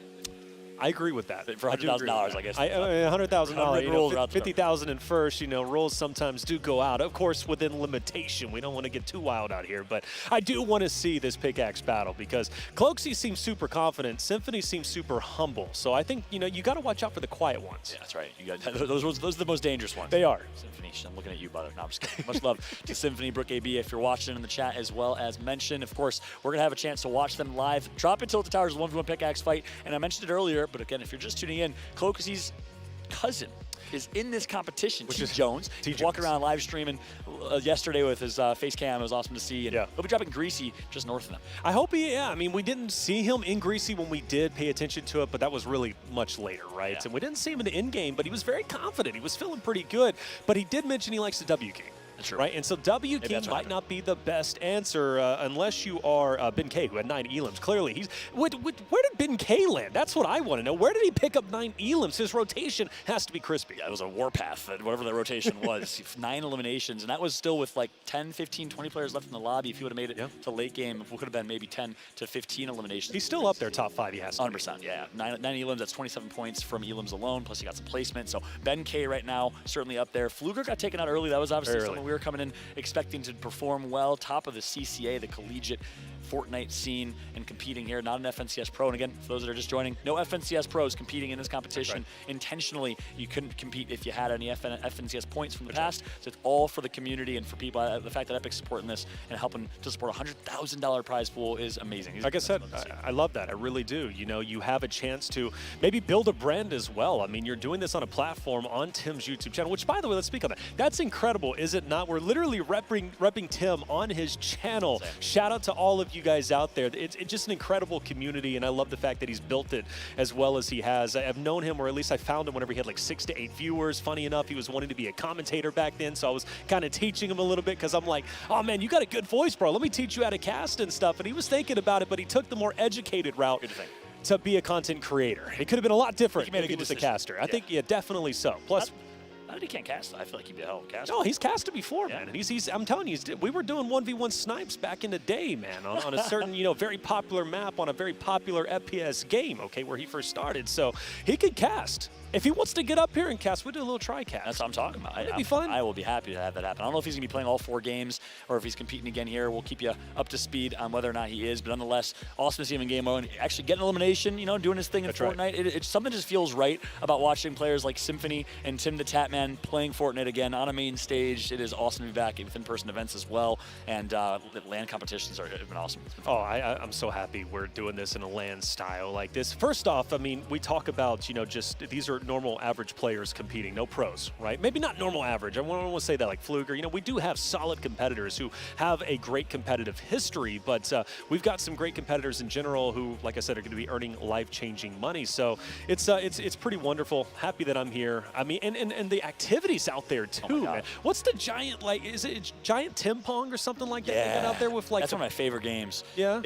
S4: I agree with that.
S3: For $100,000, I guess.
S4: $100,000, 50,000 in first. You know, rules sometimes do go out. Of course, within limitation. We don't want to get too wild out here, but I do want to see this pickaxe battle because Cloaksy seems super confident. Symphony seems super humble. So I think, you know, you got to watch out for the quiet ones.
S3: Yeah, that's right. You got those are the most dangerous ones.
S4: They are.
S3: Symphony, I'm looking at you, brother. No, I'm just kidding. Much love to Symphony, Brooke AB, if you're watching in the chat as well as mentioned. Of course, we're going to have a chance to watch them live. Drop it Tilted Towers 1v1 pickaxe fight. And I mentioned it earlier, but again, if you're just tuning in, Cloaksy's cousin is in this competition, T. Jones. He's walking around live streaming yesterday with his face cam. It was awesome to see. And he'll be dropping Greasy just north of them.
S4: I hope I mean, we didn't see him in Greasy when we did pay attention to it, but that was really much later, right? And we didn't see him in the end game, but he was very confident. He was feeling pretty good. But he did mention he likes the W King.
S3: True.
S4: Right, and so W King might not be the best answer unless you are Ben K, who had 9 elims. Clearly, where did Ben K land? That's what I want to know. Where did he pick up 9 elims? His rotation has to be crispy.
S3: Yeah, it was a warpath, whatever the rotation was. 9 eliminations, and that was still with like 10, 15, 20 players left in the lobby. If he would have made it to late game, it could have been maybe 10 to 15 eliminations.
S4: He's still up there, top 5. He has to
S3: 100%. Yeah, 9 elims. That's 27 points from elims alone. Plus, he got some placement. So Ben K right now certainly up there. Fluger got taken out early. That was obviously someone we were coming in expecting to perform well, top of the CCA, the collegiate Fortnite scene, and competing here. Not an FNCS pro. And again, for those that are just joining, no FNCS pros competing in this competition. Intentionally, you couldn't compete if you had any FNCS points from the past. So it's all for the community and for people. The fact that Epic's supporting this and helping to support a $100,000 prize pool is amazing.
S4: Like I said, I love that. I really do. You know, you have a chance to maybe build a brand as well. I mean, you're doing this on a platform on Tim's YouTube channel, which, by the way, let's speak on that. That's incredible, is it not? We're literally repping Tim on his channel. Shout out to all of you guys out there. It's just an incredible community, and I love the fact that he's built it as well as he has. I've known him, or at least I found him whenever he had like 6 to 8 viewers. Funny enough, he was wanting to be a commentator back then, so I was kind of teaching him a little bit because I'm like, oh man, you got a good voice, bro. Let me teach you how to cast and stuff. And he was thinking about it, but he took the more educated route to be a content creator. It could have been a lot different if he was a caster. I think, definitely so. Plus,
S3: he can't cast. I feel like he'd be a hell of a caster.
S4: No, he's casted before, man. And I'm telling you, we were doing 1v1 snipes back in the day, man, on a certain, very popular map on a very popular FPS game, okay, where he first started. So he could cast. If he wants to get up here and cast, we'll do a little try-cast.
S3: That's what I'm talking about.
S4: It'd be fun.
S3: I will be happy to have that happen. I don't know if he's going to be playing all 4 games or if he's competing again here. We'll keep you up to speed on whether or not he is. But nonetheless, awesome to see him in game mode. Actually getting elimination, doing his thing in Fortnite. It's something just feels right about watching players like Symphony and TimTheTatman playing Fortnite again on a main stage. It is awesome to be back with in-person events as well. And LAN competitions have been awesome.
S4: I'm so happy we're doing this in a LAN style like this. First off, I mean, we talk about, just these are normal average players competing, no pros, right? Maybe not normal average. I want to say that like Fluger. We do have solid competitors who have a great competitive history, but we've got some great competitors in general who, like I said, are going to be earning life-changing money. So it's pretty wonderful. Happy that I'm here. I mean, and the activities out there too, man. What's the giant, like, is it giant Tim Pong or something like that?
S3: Yeah,
S4: they got out there with like
S3: that's one of my favorite games.
S4: Yeah.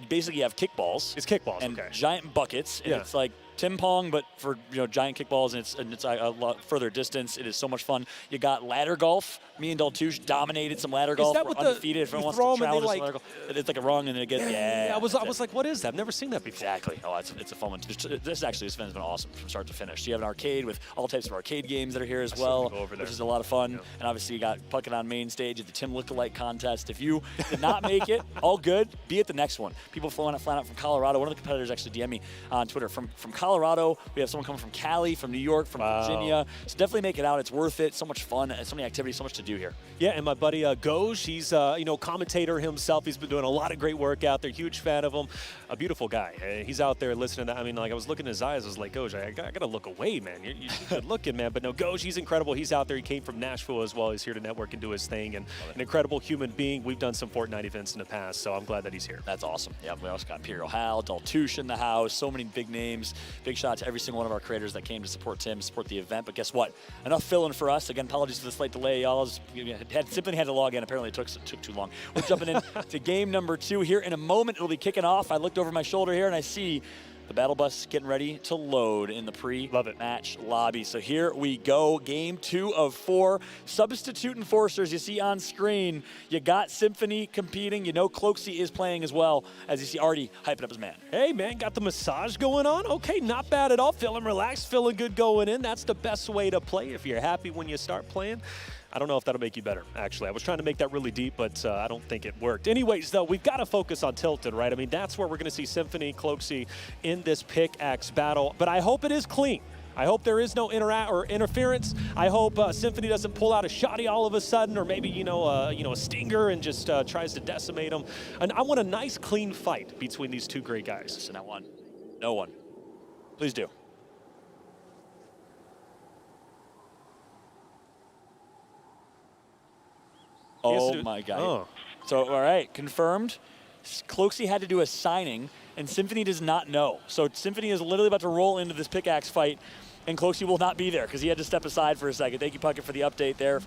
S3: Basically you have kickballs.
S4: It's kickballs.
S3: And giant buckets. And it's like Tim Pong, but for giant kickballs, and it's a lot further distance. It is so much fun. You got ladder golf. Me and Daltouche dominated some ladder golf.
S4: Is that
S3: We're
S4: what
S3: undefeated. If anyone wants to challenge us, ladder golf, it's like a rung and then it gets
S4: I was like, what is that? I've never seen that before.
S3: Exactly. Oh, it's a fun one. This event's been awesome from start to finish. You have an arcade with all types of arcade games that are here as well, which is a lot of fun. Yeah. And obviously you got Puckett on main stage at the Tim Lookalike contest. If you did not make it, all good. Be at the next one. People flying out from Colorado. One of the competitors actually DM me on Twitter from Colorado. We have someone coming from Cali, from New York, from Virginia. So definitely make it out. It's worth it. So much fun. So many activities. So much to do here.
S4: Yeah, and my buddy Goj, he's commentator himself. He's been doing a lot of great work out there. Huge fan of him. A beautiful guy. He's out there listening. I mean, like I was looking in his eyes. I was like, Goj, I got to look away, man. You're good looking, man. But no, Goj, he's incredible. He's out there. He came from Nashville as well. He's here to network and do his thing. And an incredible human being. We've done some Fortnite events in the past, so I'm glad that he's here.
S3: That's awesome. Yeah, we also got Imperial Hal, Daltouche in the house. So many big names. Big shout out to every single one of our creators that came to support Tim, support the event. But guess what? Enough fill-in for us. Again, apologies for the slight delay. Y'all simply had to log in. Apparently it took too long. We're jumping in to game number 2 here in a moment. It'll be kicking off. I looked over my shoulder here and I see the battle bus getting ready to load in the pre-match lobby. So here we go. Game 2 of 4. Substitute enforcers you see on screen. You got Symphony competing. You know Cloaksy is playing as well, as you see Artie hyping up his man.
S4: Hey, man, got the massage going on? Okay, not bad at all. Feeling relaxed, feeling good going in. That's the best way to play if you're happy when you start playing. I don't know if that'll make you better, actually. I was trying to make that really deep, but I don't think it worked. Anyways, though, we've got to focus on Tilted, right? I mean, that's where we're going to see Symphony, Cloaksy in this pickaxe battle. But I hope it is clean. I hope there is no interference. I hope Symphony doesn't pull out a shotty all of a sudden, or maybe a stinger and just tries to decimate them. And I want a nice, clean fight between these two great guys.
S3: Listen, not one. No one. Please do. Oh my God.
S4: Oh.
S3: So, all right, confirmed. Cloaksy had to do a signing, and Symphony does not know. So Symphony is literally about to roll into this pickaxe fight, and Cloaksy will not be there because he had to step aside for a second. Thank you, Puckett, for the update there.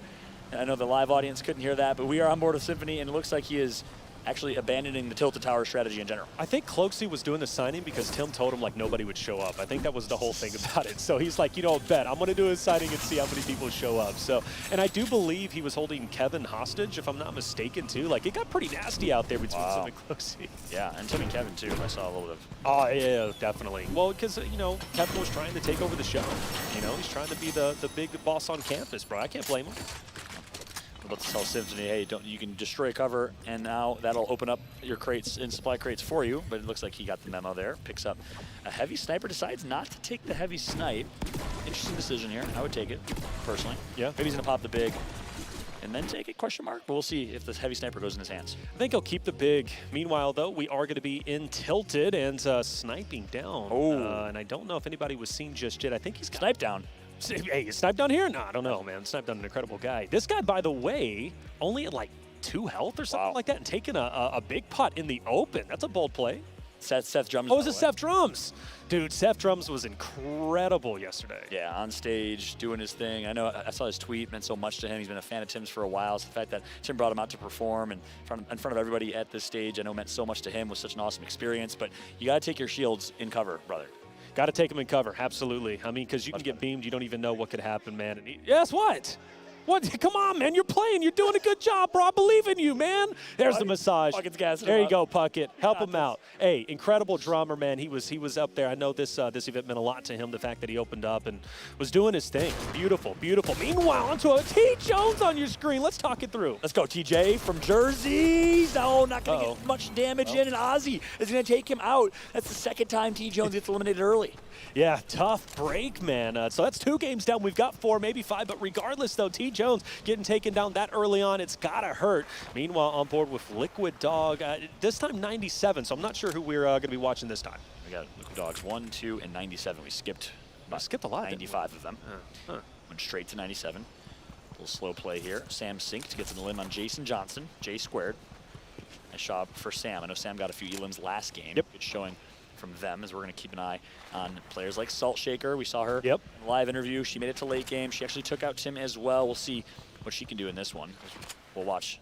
S3: I know the live audience couldn't hear that, but we are on board with Symphony, and it looks like he is actually abandoning the Tilted Tower strategy in general.
S4: I think Cloaksy was doing the signing because Tim told him like nobody would show up. I think that was the whole thing about it. So he's like, bet I'm going to do a signing and see how many people show up. So, and I do believe he was holding Kevin hostage, if I'm not mistaken, too. Like, it got pretty nasty out there between Tim and Cloaksy.
S3: Yeah, and Tim and Kevin, too. I saw a little bit of...
S4: Oh, yeah, definitely. Well, because, Kevin was trying to take over the show. He's trying to be the big boss on campus, bro. I can't blame him.
S3: About to tell Symphony, hey, you can destroy cover, and now that'll open up your crates and supply crates for you. But it looks like he got the memo there. Picks up a heavy sniper, decides not to take the heavy snipe. Interesting decision here. I would take it, personally.
S4: Yeah.
S3: Maybe he's going to pop the big and then take it, question mark. But we'll see if this heavy sniper goes in his hands.
S4: I think he'll keep the big. Meanwhile, though, we are going to be in Tilted and sniping down.
S3: Oh.
S4: And I don't know if anybody was seen just yet. I think he's got
S3: sniped down.
S4: Hey, you sniped down here? No, I don't know, man. Sniped down an incredible guy. This guy, by the way, only at like 2 health or something like that, and taking a big pot in the open. That's a bold play.
S3: Seth Drums.
S4: Oh, is it Seth Drums? Dude, Seth Drums was incredible yesterday.
S3: Yeah, on stage, doing his thing. I know I saw his tweet, meant so much to him. He's been a fan of Tim's for a while. So the fact that Tim brought him out to perform in front of everybody at this stage, I know meant so much to him. Was such an awesome experience. But you got to take your shields in cover, brother.
S4: Got to take them in cover, absolutely. I mean, because you can get beamed, you don't even know what could happen, man. And yes, what? What? Come on, man. You're playing. You're doing a good job, bro. I believe in you, man. There's the massage. There you go, Puckett. Help him out. Hey, incredible drummer, man. He was up there. I know this event meant a lot to him, the fact that he opened up and was doing his thing. Beautiful, beautiful. Meanwhile, onto a T. Jones on your screen. Let's talk it through.
S3: Let's go, TJ from Jersey. No, not going to get much damage in, and Ozzy is going to take him out. That's the second time T. Jones gets eliminated early.
S4: Yeah, tough break, man. So that's 2 games down. We've got 4, maybe 5. But regardless, though, T. Jones getting taken down that early on, it's got to hurt. Meanwhile, on board with Liquid Dog, this time 97. So I'm not sure who we're going to be watching this time.
S3: We got Liquid Dogs 1, 2, and 97. We skipped
S4: a lot.
S3: 95 of them. Went straight to 97. A little slow play here. Sam synced, gets an elim on Jason Johnson. J squared. Nice job for Sam. I know Sam got a few elims last game.
S4: Yep.
S3: Good showing from them, as we're going to keep an eye on players like Salt Shaker. We saw her
S4: in
S3: a live interview. She made it to late game. She actually took out Tim as well. We'll see what she can do in this one. We'll watch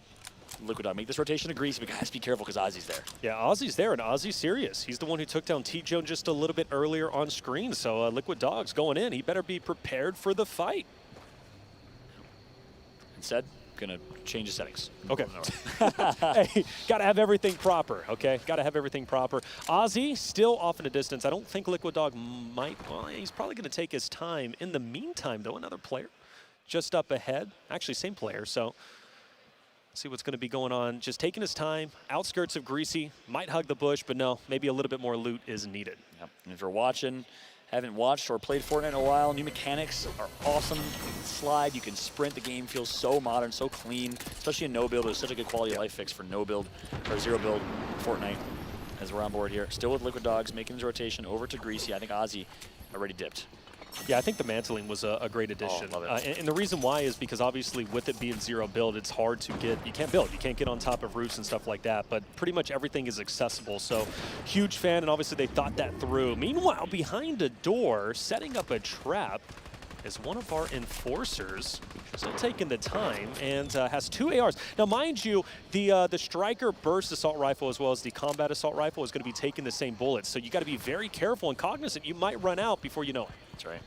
S3: Liquid Dog make this rotation to Greasy, but guys, be careful because Ozzy's there.
S4: Yeah, Ozzy's there, and Ozzy's serious. He's the one who took down T-Joan just a little bit earlier on screen, so Liquid Dog's going in. He better be prepared for the fight.
S3: Instead, gonna change the settings.
S4: Okay. Hey, gotta have everything proper, okay? Gotta have everything proper. Ozzy still off in the distance. I don't think Liquid Dog might, well, he's probably gonna take his time. In the meantime, though, another player just up ahead. Actually, same player, so see what's gonna be going on. Just taking his time, outskirts of Greasy, might hug the bush, but no, maybe a little bit more loot is needed.
S3: Yep. And if you're watching, haven't watched or played Fortnite in a while, new mechanics are awesome. You can slide, you can sprint. The game feels so modern, so clean, especially in no build. There's such a good quality of life fix for no build or zero build Fortnite as we're on board here. Still with Liquid Dogs, making his rotation over to Greasy. I think Ozzy already dipped.
S4: Yeah, I think the mantling was a great addition.
S3: Oh, love it.
S4: And the reason why is because obviously with it being zero build, it's hard to get, you can't build. You can't get on top of roofs and stuff like that, but pretty much everything is accessible. So huge fan, and obviously they thought that through. Meanwhile, behind a door, setting up a trap is one of our enforcers. Still taking the time and has 2 ARs. Now, mind you, the Striker Burst Assault Rifle as well as the Combat Assault Rifle is going to be taking the same bullets. So you got to be very careful and cognizant. You might run out before you know it.
S3: That's right.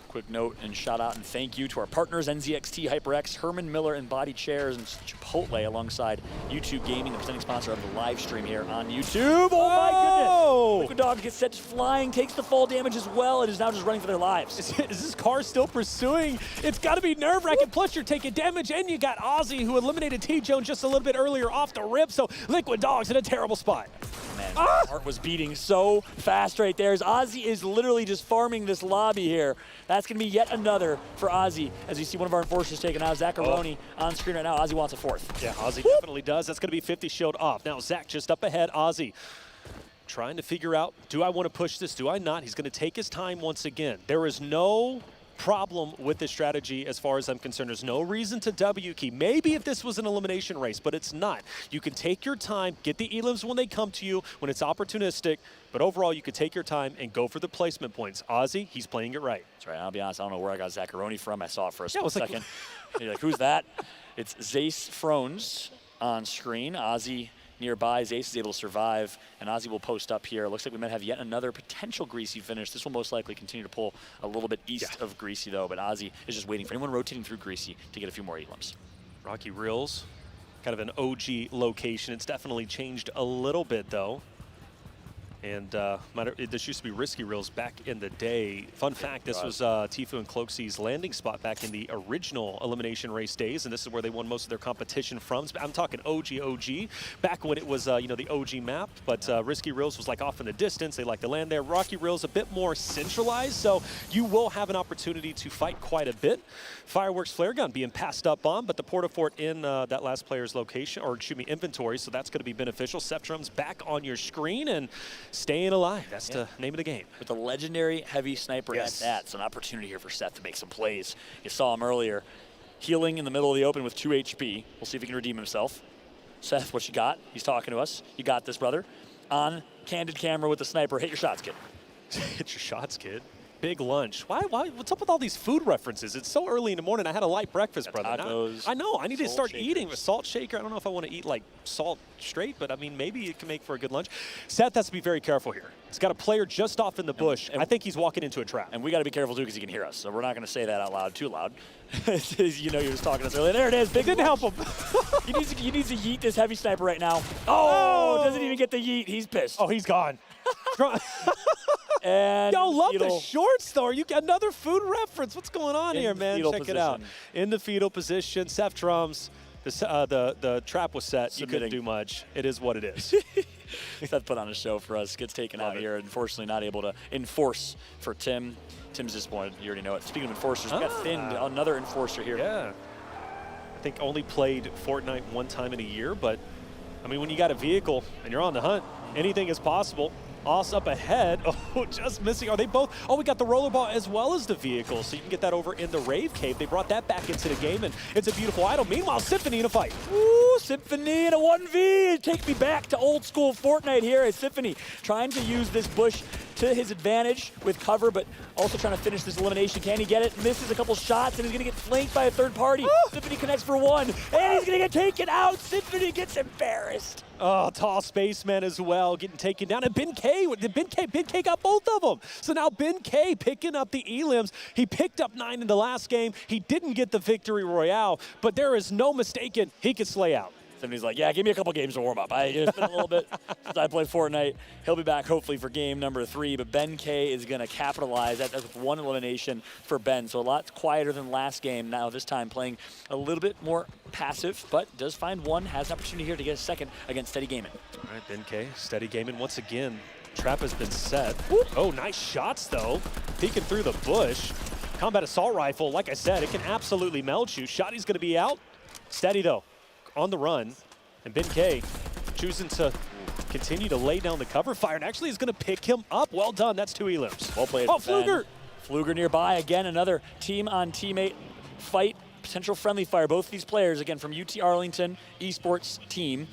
S3: Quick note and shout out and thank you to our partners, NZXT, HyperX, Herman Miller, and Body Chairs, and Chipotle alongside YouTube Gaming, the presenting sponsor of the live stream here on YouTube. Oh my goodness! Liquid Dog gets set flying, takes the fall damage as well, and is now just running for their lives.
S4: Is this car still pursuing? It's got to be nerve-wracking. Plus, you're taking damage, and you got Ozzy, who eliminated T-Joan just a little bit earlier off the rip, so Liquid Dog's in a terrible spot.
S3: Man, my heart was beating so fast right there. As Ozzy is literally just farming this lobby here. That's going to be yet another for Ozzy, as you see one of our enforcers taken out. Zacharoni on screen right now. Ozzy wants a 4th.
S4: Yeah, Ozzy definitely does. That's going to be 50 shield off. Now, Zach just up ahead. Ozzy trying to figure out, do I want to push this? Do I not? He's going to take his time once again. There is no problem with this strategy as far as I'm concerned. There's no reason to W key. Maybe if this was an elimination race, but it's not. You can take your time, get the elims when they come to you, when it's opportunistic, but overall you can take your time and go for the placement points. Ozzy, he's playing it right.
S3: That's right. I'll be honest, I don't know where I got Zacharoni from. I saw it for a
S4: Yeah,
S3: split second. You're like, who's that? It's Zace Frones on screen. Ozzy nearby. Zace is able to survive, and Ozzy will post up here. Looks like we might have yet another potential Greasy finish. This will most likely continue to pull a little bit east of Greasy, though, but Ozzy is just waiting for anyone rotating through Greasy to get a few more elims.
S4: Rocky Reels, kind of an OG location. It's definitely changed a little bit, though. And this used to be Risky Reels back in the day. Fun fact, this was Tifu and Cloaksy's landing spot back in the original elimination race days, and this is where they won most of their competition from. I'm talking OG, back when it was, you know, the OG map, but Risky Reels was like off in the distance. They like to land there. Rocky Reels a bit more centralized, so you will have an opportunity to fight quite a bit. Fireworks Flare Gun being passed up on, but the Portafort in that last player's location, or excuse me, inventory, so that's going to be beneficial. Septrum's back on your screen, and staying alive. That's the name of the game.
S3: With the legendary heavy sniper at that, it's an opportunity here for Seth to make some plays. You saw him earlier, healing in the middle of the open with 2 HP. We'll see if he can redeem himself. Seth, what you got? He's talking to us. You got this, brother. On candid camera with the sniper. Hit your shots, kid.
S4: Hit your shots, kid. Big lunch. Why? What's up with all these food references? It's so early in the morning. I had a light breakfast, brother.
S3: Tacos,
S4: I know. I need to start eating a salt shaker. I don't know if I want to eat like salt straight, but I mean, maybe it can make for a good lunch. Seth has to be very careful here. He's got a player just off in the bush. I think he's walking into a trap.
S3: And we got to be careful too because he can hear us. So we're not going to say that out loud, too loud. You know, you were just talking to us earlier. There it is. Big
S4: didn't help him.
S3: He needs to yeet this heavy sniper right now. Oh, doesn't even get the yeet. He's pissed.
S4: Oh, he's gone.
S3: And
S4: y'all love the shorts, though. You got another food reference. What's going on here, man? Check it out. In the fetal position, Seth drums. The trap was set. You couldn't do much. It is what it is.
S3: Seth put on a show for us. Gets taken out here. Unfortunately, not able to enforce for Tim. Tim's disappointed. You already know it. Speaking of enforcers, we got thinned another enforcer here.
S4: Yeah. I think only played Fortnite one time in a year, but I mean, when you got a vehicle and you're on the hunt, anything is possible. Oss up ahead. Oh, just missing. Are they both? Oh, we got the rollerball as well as the vehicle, so you can get that over in the Rave Cave. They brought that back into the game, and it's a beautiful idol. Meanwhile, Symphony in a fight.
S3: Ooh, Symphony in a 1v. Take me back to old school Fortnite here as Symphony trying to use this bush to his advantage with cover, but also trying to finish this elimination. Can he get it? Misses a couple shots, and he's going to get flanked by a third party. Symphony connects for one, and he's going to get taken out. Symphony gets embarrassed.
S4: Oh, tall spaceman as well, getting taken down. And Ben K got both of them. So now Ben K picking up the elims. He picked up 9 in the last game. He didn't get the victory royale, but there is no mistaking he can slay out.
S3: Symphony's like, yeah, give me a couple games to warm up. It's been a little bit since I played Fortnite. He'll be back hopefully for game number 3, but Ben K is going to capitalize. That's with 1 elimination for Ben, so a lot quieter than last game. Now this time playing a little bit more passive, but does find 1, has an opportunity here to get a second against Steady Gaming.
S4: All right, Ben K, Steady Gaming once again. Trap has been set. Oh, nice shots though. Peeking through the bush. Combat assault rifle, like I said, it can absolutely melt you. Shotty's going to be out. Steady though, on the run, and Ben K choosing to continue to lay down the cover fire, and actually is going to pick him up. Well done, that's 2 elims.
S3: Well played.
S4: Oh, Fluger!
S3: Fluger nearby, again, another team-on-teammate fight, potential friendly fire. Both of these players, again, from UT Arlington esports team.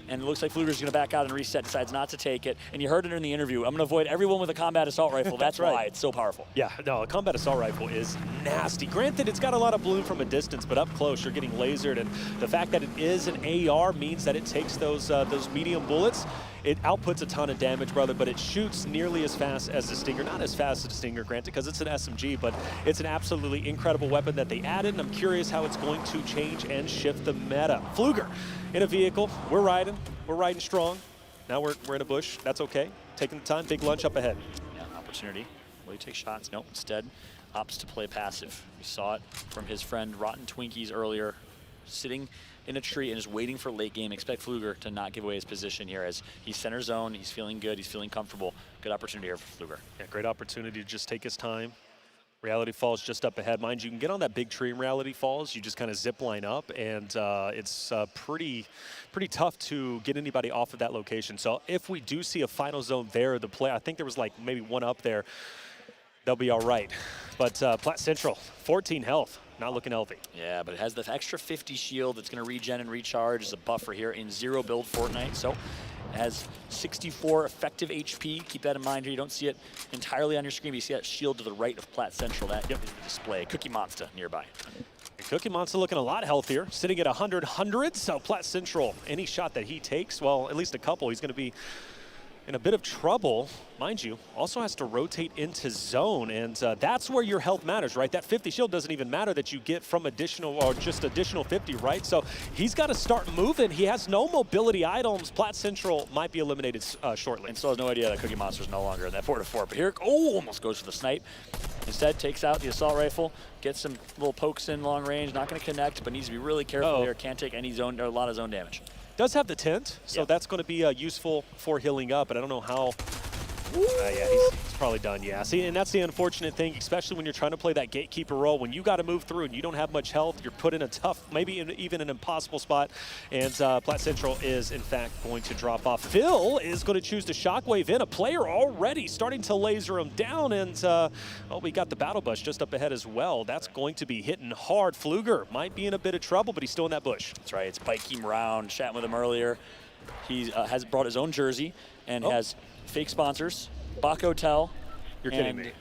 S3: And it looks like Fluger's going to back out and reset, decides not to take it. And you heard it in the interview. I'm going to avoid everyone with a combat assault rifle. That's
S4: right.
S3: why it's so powerful.
S4: Yeah, no, a combat assault rifle is nasty. Granted, it's got a lot of bloom from a distance, but up close, you're getting lasered. And the fact that it is an AR means that it takes those medium bullets. It outputs a ton of damage, brother, but it shoots nearly as fast as the Stinger. Not as fast as the Stinger, granted, because it's an SMG, but it's an absolutely incredible weapon that they added, and I'm curious how it's going to change and shift the meta. Fluger in a vehicle. We're riding strong. Now we're in a bush. That's okay. Taking the time. Big lunch up ahead.
S3: Yeah, opportunity. Will he take shots? No, instead opts to play passive. We saw it from his friend Rotten Twinkies earlier, sitting in a tree and just waiting for late game. Expect Fluger to not give away his position here as he's center zone. He's feeling good. He's feeling comfortable. Good opportunity here for Fluger.
S4: Yeah, great opportunity to just take his time. Reality Falls just up ahead. Mind you, can get on that big tree in Reality Falls. You just kind of zip line up, and it's pretty tough to get anybody off of that location. So if we do see a final zone there, the play, I think there was like maybe 1 up there, they'll be all right. But Platte Central, 14 health. Not looking healthy.
S3: Yeah, but it has the extra 50 shield that's going to regen and recharge as a buffer here in 0 build Fortnite. So it has 64 effective HP. Keep that in mind here. You don't see it entirely on your screen, but you see that shield to the right of Platte Central. That is the display. Cookie Monster nearby.
S4: Cookie Monster looking a lot healthier, sitting at 100. So Platte Central, any shot that he takes, well, at least a couple, he's going to be in a bit of trouble. Mind you, also has to rotate into zone, and that's where your health matters, right? That 50 shield doesn't even matter that you get from additional, or just additional 50, right? So he's got to start moving. He has no mobility items. Platte Central might be eliminated shortly.
S3: And still has no idea that Cookie Monster's no longer in that 4-4. But here, almost goes for the snipe. Instead, takes out the assault rifle, gets some little pokes in long range, not going to connect, but needs to be really careful here. Can't take any zone, or a lot of zone damage.
S4: Does have the tent, so that's going to be useful for healing up, but I don't know how. Yeah, he's probably done, yeah. See, and that's the unfortunate thing, especially when you're trying to play that gatekeeper role. When you got to move through and you don't have much health, you're put in a tough, maybe even an impossible spot, and Platte Central is, in fact, going to drop off. Phil is going to choose to shockwave in. A player already starting to laser him down, and we got the battle bush just up ahead as well. That's going to be hitting hard. Fluger might be in a bit of trouble, but he's still in that bush.
S3: That's right. It's Bike Team Round. Chatting with him earlier. He has brought his own jersey and has fake sponsors. Bach Hotel.
S4: You're kidding me.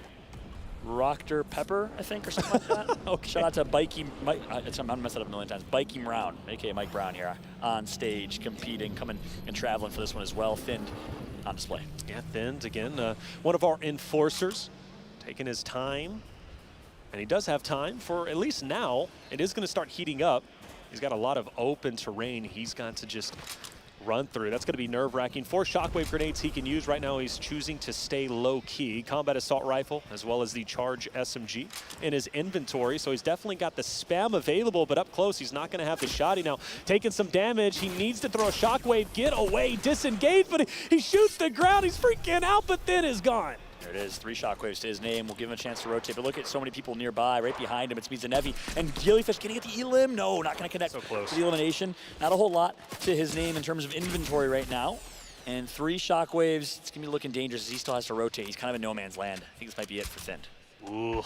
S3: Rockter Pepper, I think, or something like that.
S4: Okay.
S3: Shout out to Bikey Mike. I'm messed it up a million times. Bikey Brown, aka Mike Brown here on stage, competing, coming and traveling for this one as well. Thinned on display.
S4: Yeah, Thinned again. One of our enforcers taking his time. And he does have time for, at least now, it is going to start heating up. He's got a lot of open terrain he's got to just run through. That's going to be nerve-wracking. 4 shockwave grenades he can use. Right now he's choosing to stay low-key. Combat assault rifle as well as the charge SMG in his inventory. So he's definitely got the spam available, but up close he's not going to have the shotty. Now taking some damage. He needs to throw a shockwave, get away, disengage, but he shoots the ground. He's freaking out, but then is gone.
S3: There it is, 3 shockwaves to his name. We'll give him a chance to rotate, but look at so many people nearby. Right behind him, it's Mizanevi. And Jellyfish, can he get the elim? No, not going to connect
S4: so close
S3: to the elimination. Not a whole lot to his name in terms of inventory right now. And 3 shockwaves. It's going to be looking dangerous as he still has to rotate. He's kind of in no man's land. I think this might be it for Thin.
S4: Ooh,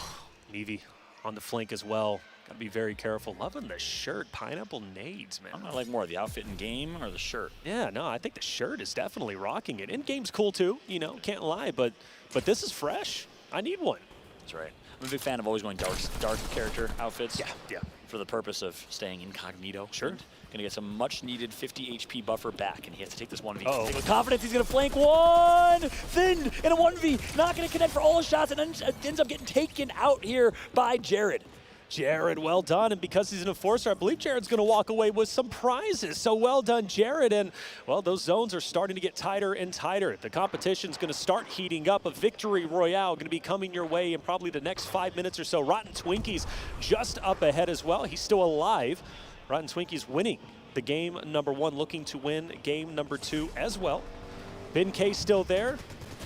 S4: Nevi on the flank as well. Got to be very careful. Loving the shirt. Pineapple nades, man.
S3: I'm gonna like more the outfit in game or the shirt.
S4: Yeah, no, I think the shirt is definitely rocking it. In game's cool too, you know, can't lie, but this is fresh. I need one.
S3: That's right. I'm a big fan of always going dark character outfits.
S4: Yeah.
S3: For the purpose of staying incognito.
S4: Sure.
S3: Gonna get some much needed 50 HP buffer back, and he has to take this 1v.
S4: Uh-oh.
S3: With confidence, he's gonna flank one. Thin in a 1v, not gonna connect for all his shots, and ends up getting taken out here by Jared.
S4: Jared, well done, and because he's an enforcer, I believe Jared's going to walk away with some prizes. So well done, Jared, and, well, those zones are starting to get tighter and tighter. The competition's going to start heating up. A victory royale going to be coming your way in probably the next 5 minutes or so. Rotten Twinkies just up ahead as well. He's still alive. Rotten Twinkies winning the game number 1, looking to win game number 2 as well. Ben K still there.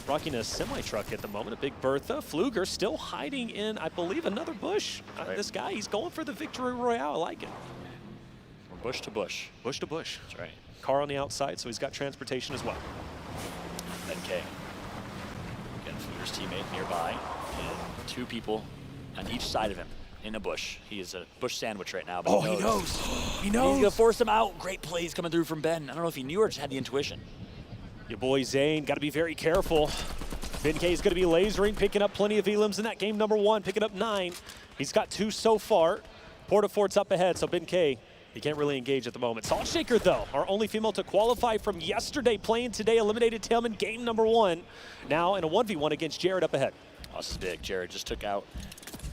S4: Rocking a semi-truck at the moment, a big Bertha. Fluger still hiding in, I believe, another bush.
S3: Right.
S4: This guy, he's going for the victory royale. I like it.
S3: From bush to bush.
S4: Bush to bush.
S3: That's right.
S4: Car on the outside, so he's got transportation as well.
S3: NK. Again, Fluger's teammate nearby. And 2 people on each side of him in a bush. He is a bush sandwich right now. But
S4: he knows. He knows.
S3: He's going to force him out. Great plays coming through from Ben. I don't know if he knew or just had the intuition.
S4: Your boy Zane, got to be very careful. Ben K is going to be lasering, picking up plenty of elims in that game number 1, picking up 9. He's got 2 so far. Portafort's up ahead, so Ben K, he can't really engage at the moment. Salt Shaker, though, our only female to qualify from yesterday, playing today, eliminated Tailman game number 1. Now in a 1v1 against Jared up ahead.
S3: Oh, this is big. Jared just took out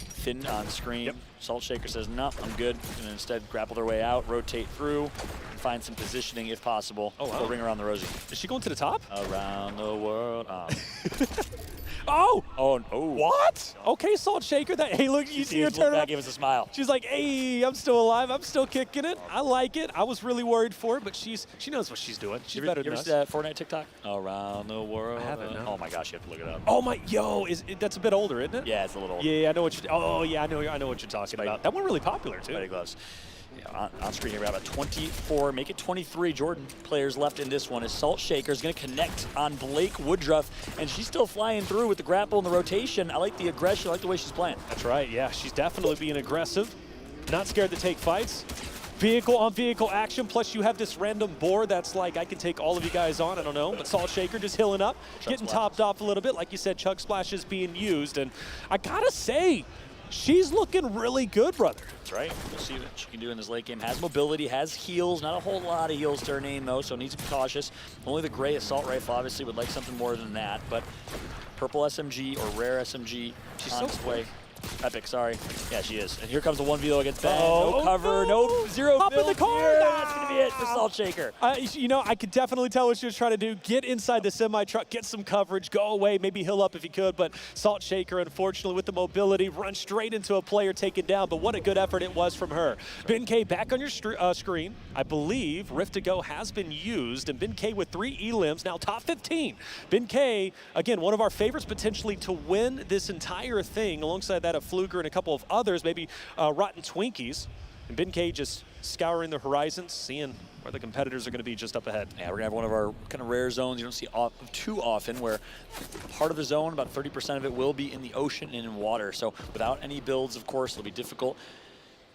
S3: Finn on screen.
S4: Yep.
S3: Salt Shaker says, no, I'm good. And instead grapple their way out, rotate through, and find some positioning if possible.
S4: Oh, wow.
S3: Go ring around the Rosie.
S4: Is she going to the top?
S3: Around the world.
S4: Oh!
S3: Oh!
S4: What? Okay, Salt Shaker. Hey, look, you see her turn
S3: back,
S4: up.
S3: give us a smile.
S4: She's like, hey, I'm still alive. I'm still kicking it. I like it. I was really worried for her, but she knows what she's doing. She's better
S3: You
S4: than
S3: ever
S4: us.
S3: see that Fortnite TikTok? Around the world.
S4: I haven't, no.
S3: Oh my gosh, you have to look it up.
S4: Oh my, that's a bit older, isn't it?
S3: Yeah, it's a little.
S4: Yeah, I know what you. Oh yeah, I know what you're talking about. That one really popular too.
S3: Spidey gloves. Yeah, on screen here, we have about 24, make it 23 Jordan players left in this one as Salt Shaker is going to connect on Blake Woodruff, and she's still flying through with the grapple and the rotation. I like the aggression, I like the way she's playing.
S4: That's right, yeah, she's definitely being aggressive, not scared to take fights. Vehicle on vehicle action, plus you have this random board that's like, I can take all of you guys on, I don't know, but Salt Shaker just healing up, getting topped off a little bit. Like you said, Chug Splash is being used, and I gotta say, she's looking really good, brother.
S3: That's right. We'll see what she can do in this late game. Has mobility, has heals. Not a whole lot of heals to her name, though, so needs to be cautious. Only the gray assault rifle obviously would like something more than that, but purple SMG or rare SMG
S4: she's
S3: on
S4: so
S3: its way. Epic, sorry. Yeah, she is. And here comes the 1v0 against Ben.
S4: Oh,
S3: no cover, no zero
S4: Hop in
S3: build
S4: the car.
S3: here. That's going to be it for Salt Shaker.
S4: You know, I could definitely tell what she was trying to do. Get inside the semi-truck, get some coverage, go away, maybe heal up if you could, but Salt Shaker, unfortunately, with the mobility, run straight into a player taken down, but what a good effort it was from her. Ben K back on your screen. I believe Rift to Go has been used, and Ben K with 3 elims, now top 15. Ben K, again, one of our favorites potentially to win this entire thing, alongside that of Fluger and a couple of others, maybe Rotten Twinkies. And Ben K just scouring the horizons, seeing where the competitors are going to be just up ahead.
S3: Yeah, we're going to have one of our kind of rare zones you don't see too often, where part of the zone, about 30% of it will be in the ocean and in water. So without any builds, of course, it'll be difficult.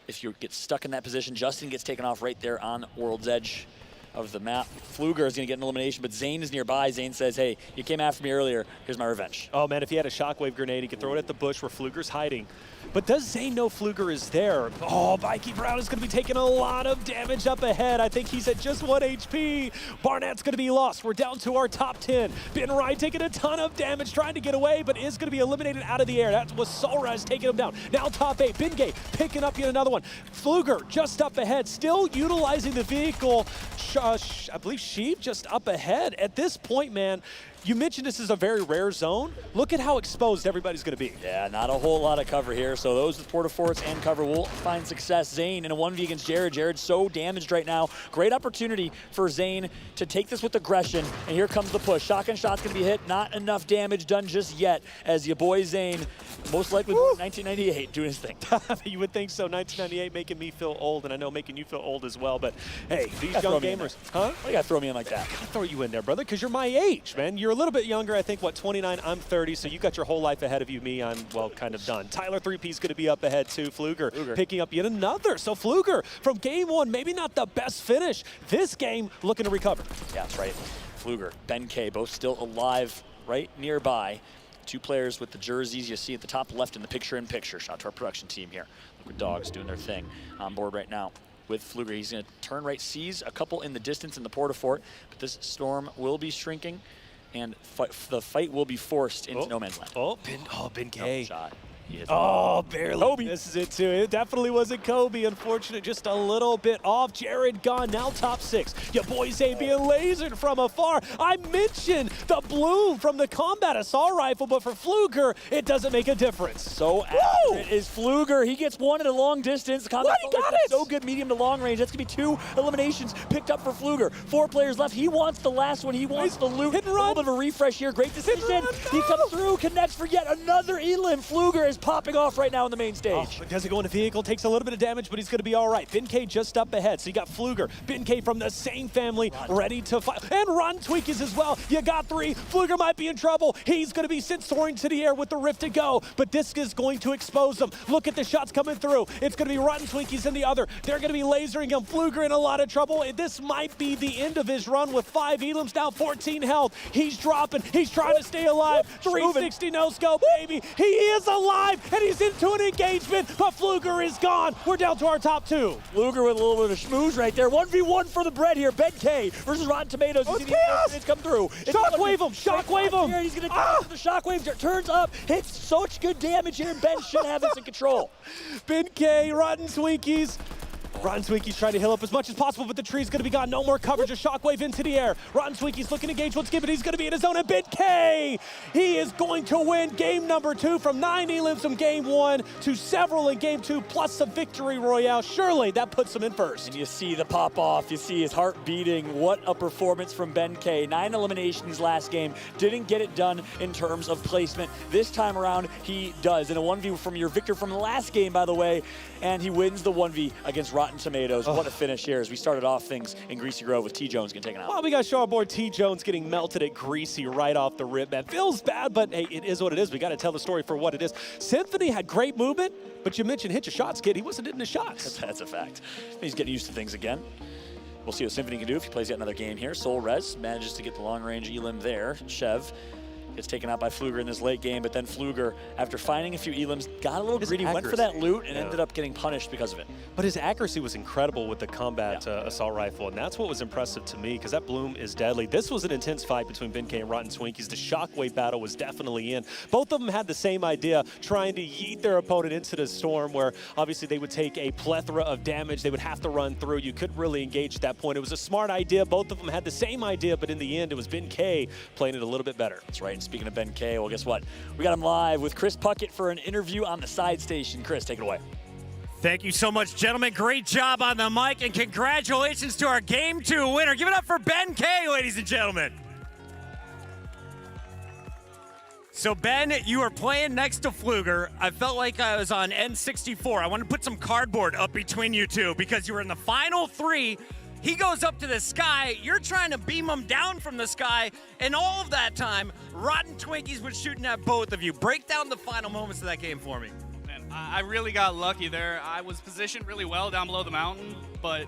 S3: If you get stuck in that position, Justin gets taken off right there on World's Edge of the map. Fluger is going to get an elimination, but Zane is nearby. Zane says, hey, you came after me earlier. Here's my revenge.
S4: Oh, man, if he had a shockwave grenade, he could throw it at the bush where Fluger's hiding. But does Zane know Fluger is there? Oh, Mikey Brown is going to be taking a lot of damage up ahead. I think he's at just 1 HP. Barnett's going to be lost. We're down to our top 10. Ben Wright taking a ton of damage, trying to get away, but is going to be eliminated out of the air. That was Solraz taking him down. Now top 8. Ben Gay picking up yet another one. Fluger just up ahead, still utilizing the vehicle. I believe Sheep just up ahead. At this point, man, You mentioned this is a very rare zone. Look at how exposed everybody's going to be.
S3: Yeah, not a whole lot of cover here. So those with Porta Forts and cover will find success. Zane in a 1v against Jared. Jared's so damaged right now. Great opportunity for Zane to take this with aggression. And here comes the push. Shotgun shot's going to be hit. Not enough damage done just yet as your boy Zane, most likely 1998, doing his thing.
S4: You would think so. 1998 making me feel old, and I know making you feel old as well. But hey, these young gamers,
S3: huh? Why you gotta throw me in like that?
S4: I gotta throw you in there, brother, because you're my age, man. You're a little bit younger. I think, what, 29? I'm 30, so you got your whole life ahead of you. Me, I'm, well, kind of done. Tyler 3P's going to be up ahead, too. Fluger picking up yet another. So Fluger, from game one, maybe not the best finish. This game looking to recover.
S3: Yeah, that's right. Fluger, Ben K, both still alive right nearby. Two players with the jerseys you see at the top left in the picture-in-picture. Shout out to our production team here. Liquid Dogs doing their thing on board right now with Fluger. He's going to turn right, sees a couple in the distance in the Porta Fort, but this storm will be shrinking, and the fight will be forced into no man's land.
S4: Ben K.
S3: No shot.
S4: Oh, barely.
S3: Kobe.
S4: This is it, too. It definitely wasn't Kobe. Unfortunate, just a little bit off. Jared gone, now top 6. Your boy Zay being lasered from afar. I mentioned the bloom from the combat assault rifle, but for Fluger, it doesn't make a difference.
S3: So accurate is Fluger. He gets one at a long distance. The combat
S4: What? He got it!
S3: so good medium to long range. That's going to be 2 eliminations picked up for Fluger. 4 players left. He wants the last one. He wants the loot.
S4: Hit and
S3: A
S4: run.
S3: little bit of a refresh here. Great decision. He comes through, connects for yet another elim. Fluger is popping off right now on the main stage.
S4: Doesn't go in the vehicle, takes a little bit of damage, but he's going to be all right. Ben K just up ahead. So you got Fluger, Ben K from the same family, ready to fight. And Ron Tweakers as well. You got 3. Fluger might be in trouble. He's going to be sent soaring to the air with the rift to go, but this is going to expose him. Look at the shots coming through. It's going to be Rotten Twinkies in the other. They're going to be lasering him. Fluger in a lot of trouble. This might be the end of his run with 5 elims, now 14 health. He's dropping. He's trying to stay alive. 360 no scope, baby. He is alive, and he's into an engagement, but Fluger is gone. We're down to our top 2.
S3: Fluger with a little bit of schmooze right there. 1v1 for the bread here. Ben K versus Rotten Tomatoes.
S4: Oh, it's chaos.
S3: It's come through.
S4: Shockwave him. Shockwave him.
S3: Here, he's going to the shockwave. Turns up. Hits such good damage here. Ben should have this in control.
S4: Ben K, Rotten Twinkies. Rotten Twinkies trying to heal up as much as possible, but the tree's going to be gone. No more coverage. A shockwave into the air. Rotten Twinkies looking to engage once again, but he's going to be in his zone. And Ben K, he is going to win game number 2 from 9 elims from game 1 to several in game 2, plus a victory royale. Surely that puts him in first.
S3: And you see the pop off. You see his heart beating. What a performance from Ben K. 9 eliminations last game. Didn't get it done in terms of placement. This time around, he does. In a 1v from your victor from the last game, by the way. And he wins the 1v against Rotten Tomatoes. What a finish here as we started off things in Greasy Grove with T. Jones getting taken out.
S4: Well, we got to show our boy T. Jones getting melted at Greasy right off the rip, man. Feels bad, but hey, it is what it is. We got to tell the story for what it is. Symphony had great movement, but you mentioned hit your shots, kid. He wasn't hitting the shots.
S3: That's a fact. He's getting used to things again. We'll see what Symphony can do if he plays yet another game here. Soul Rez manages to get the long-range elim there. Chev gets taken out by Fluger in this late game, but then Fluger, after finding a few elims, got a little greedy, went for that loot, and ended up getting punished because of it.
S4: But his accuracy was incredible with the combat assault rifle, and that's what was impressive to me, because that bloom is deadly. This was an intense fight between Ben K and Rotten Twinkies. The shockwave battle was definitely in. Both of them had the same idea, trying to yeet their opponent into the storm, where obviously they would take a plethora of damage. They would have to run through. You couldn't really engage at that point. It was a smart idea. Both of them had the same idea, but in the end, it was Ben K playing it a little bit better.
S3: That's right. Speaking of Ben K, well, guess what? We got him live with Chris Puckett for an interview on the side station. Chris, take it away.
S2: Thank you so much, gentlemen. Great job on the mic, and congratulations to our Game 2 winner. Give it up for Ben K, ladies and gentlemen. So, Ben, you were playing next to Fluger. I felt like I was on N64. I wanted to put some cardboard up between you two because you were in the final 3. He goes up to the sky, you're trying to beam him down from the sky, and all of that time, Rotten Twinkies was shooting at both of you. Break down the final moments of that game for me.
S12: Man, I really got lucky there. I was positioned really well down below the mountain, but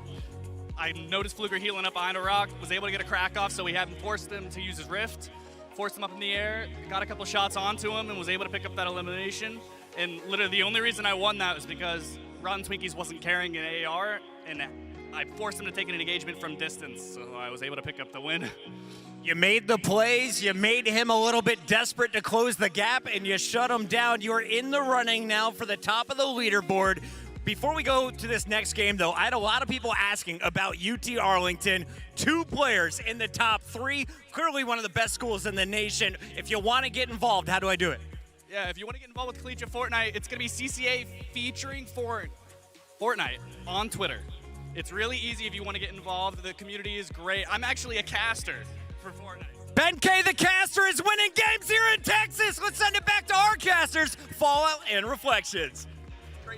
S12: I noticed Fluger healing up behind a rock, was able to get a crack off, so we hadn't forced him to use his rift, forced him up in the air, got a couple shots onto him, and was able to pick up that elimination. And literally the only reason I won that was because Rotten Twinkies wasn't carrying an AR, and I forced him to take an engagement from distance, so I was able to pick up the win.
S2: You made the plays, you made him a little bit desperate to close the gap, and you shut him down. You're in the running now for the top of the leaderboard. Before we go to this next game, though, I had a lot of people asking about UT Arlington. 2 players in the top 3, clearly one of the best schools in the nation. If you want to get involved, how do I do it?
S12: Yeah, if you want to get involved with Collegiate Fortnite, it's going to be CCA featuring Fortnite on Twitter. It's really easy if you want to get involved. The community is great. I'm actually a caster for Fortnite.
S2: Ben K, the caster, is winning games here in Texas. Let's send it back to our casters, Fallout and Reflections.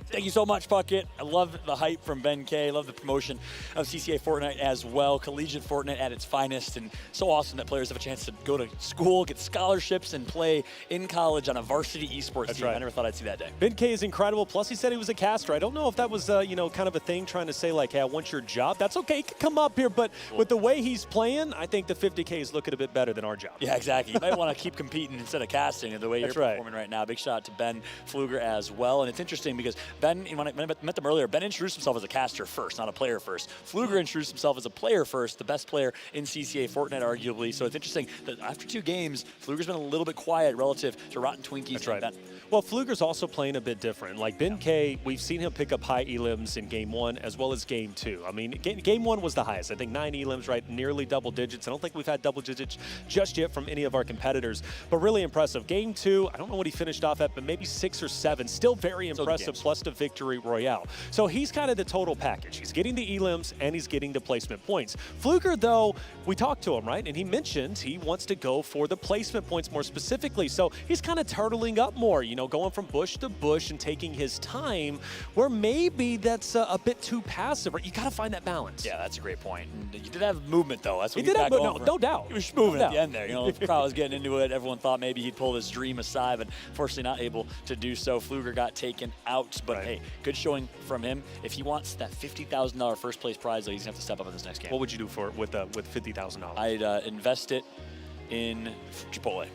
S3: Thank you so much, Puckett. I love the hype from Ben K. Love the promotion of CCA Fortnite as well. Collegiate Fortnite at its finest, and so awesome that players have a chance to go to school, get scholarships, and play in college on a varsity esports team.
S4: Right.
S3: I never thought I'd see that day.
S4: Ben K is incredible. Plus, he said he was a caster. I don't know if that was, kind of a thing trying to say, like, hey, I want your job. That's okay. You can come up here. But with the way he's playing, I think the 50K is looking a bit better than our job.
S3: Yeah, exactly. You might want to keep competing instead of casting the way
S4: That's
S3: you're
S4: right.
S3: performing right now. Big shout out to Ben Pfluger as well. And it's interesting because Ben, when I met them earlier, Ben introduced himself as a caster first, not a player first. Pfluger introduced himself as a player first, the best player in CCA Fortnite, arguably. So it's interesting that after 2 games, Pfluger's been a little bit quiet relative to Rotten Twinkies.
S4: That's right.
S3: Ben.
S4: Well, Pfluger's also playing a bit different. Like Ben K, we've seen him pick up high elims in Game 1 as well as Game 2. I mean, Game 1 was the highest. I think 9 elims, right? Nearly double digits. I don't think we've had double digits just yet from any of our competitors, but really impressive. Game 2, I don't know what he finished off at, but maybe 6 or 7. Still very impressive, plus the victory royale. So he's kind of the total package. He's getting the elims and he's getting the placement points. Pfluger, though, we talked to him, right? And he mentioned he wants to go for the placement points more specifically. So he's kind of turtling up more, going from bush to bush and taking his time, where maybe that's a bit too passive. Right? You got to find that balance.
S3: Yeah, that's a great point. And you did have movement, though. That's what
S4: he did have, no doubt.
S3: He was moving at the end there. The crowd was getting into it. Everyone thought maybe he'd pull this dream aside, but fortunately not able to do so. Pfluger got taken out, but hey, good showing from him. If he wants that $50,000 first place prize, though, he's gonna have to step up in this next game.
S4: What would you do with $50,000?
S3: I'd invest it in Chipotle.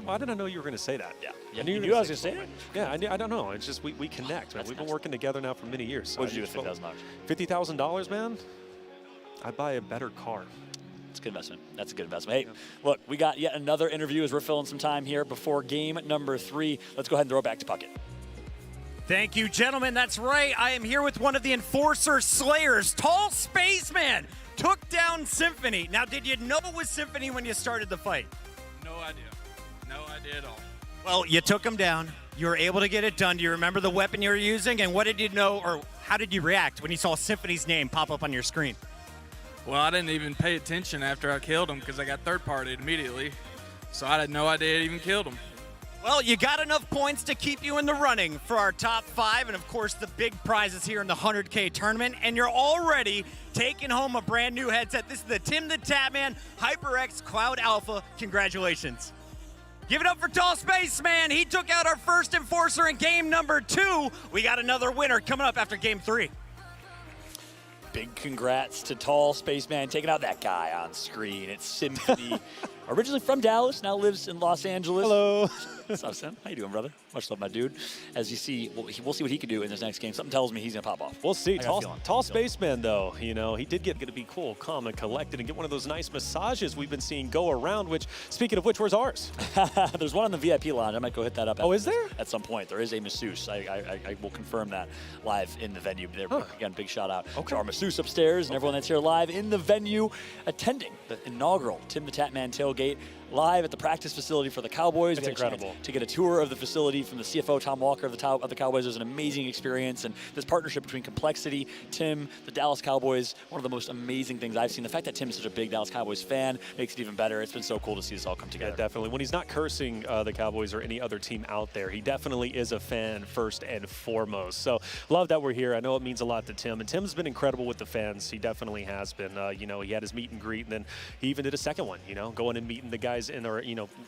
S4: Why did I know you were going to say that?
S3: Yeah.
S4: I knew
S3: you knew I was going to say it?
S4: Yeah, I don't know. It's just we connect, man. We've been working together now for many years. So
S3: what would you do with $50,000?
S4: $50,000, man? I'd buy a better car.
S3: It's a good investment. That's a good investment. Hey, look, we got yet another interview as we're filling some time here before game number 3. Let's go ahead and throw it back to Puckett.
S2: Thank you, gentlemen. That's right. I am here with one of the Enforcer Slayers, Tall Spaceman. Took down Symphony. Now, did you know it was Symphony when you started the fight?
S12: No idea. No idea at all.
S2: Well, you took him down. You were able to get it done. Do you remember the weapon you were using? And what did you know, or how did you react when you saw Symphony's name pop up on your screen?
S13: Well, I didn't even pay attention after I killed him because I got third-partied immediately. So I had no idea I even killed him.
S2: Well, you got enough points to keep you in the running for our top 5 and, of course, the big prizes here in the 100K tournament. And you're already taking home a brand new headset. This is the TimTheTatman HyperX Cloud Alpha. Congratulations. Give it up for Tall Spaceman. He took out our first Enforcer in game number 2. We got another winner coming up after game 3.
S3: Big congrats to Tall Spaceman taking out that guy on screen. It's Symphony. Originally from Dallas, now lives in Los Angeles.
S4: Hello.
S3: What's up, Sim? How you doing, brother? Much love, my dude. As you see, we'll see what he can do in this next game. Something tells me he's going to pop off.
S4: We'll see. Tall Spaceman, though, he did get to be cool, calm, and collected and get one of those nice massages we've been seeing go around, which, speaking of which, where's ours?
S3: There's one in the VIP lounge. I might go hit that up.
S4: Oh, is there?
S3: At some point. There is a masseuse. I will confirm that live in the venue. There, again, big shout out to our masseuse upstairs and everyone that's here live in the venue attending the inaugural TimTheTatman Tailgate live at the practice facility for the Cowboys.
S4: It's incredible.
S3: To get a tour of the facility from the CFO, Tom Walker of the Cowboys. It was an amazing experience. And this partnership between Complexity, Tim, the Dallas Cowboys, one of the most amazing things I've seen. The fact that Tim's such a big Dallas Cowboys fan makes it even better. It's been so cool to see this all come together.
S4: Yeah, definitely. When he's not cursing the Cowboys or any other team out there, he definitely is a fan first and foremost. So love that we're here. I know it means a lot to Tim. And Tim's been incredible with the fans. He definitely has been. He had his meet and greet, and then he even did a second one, going and meeting the guys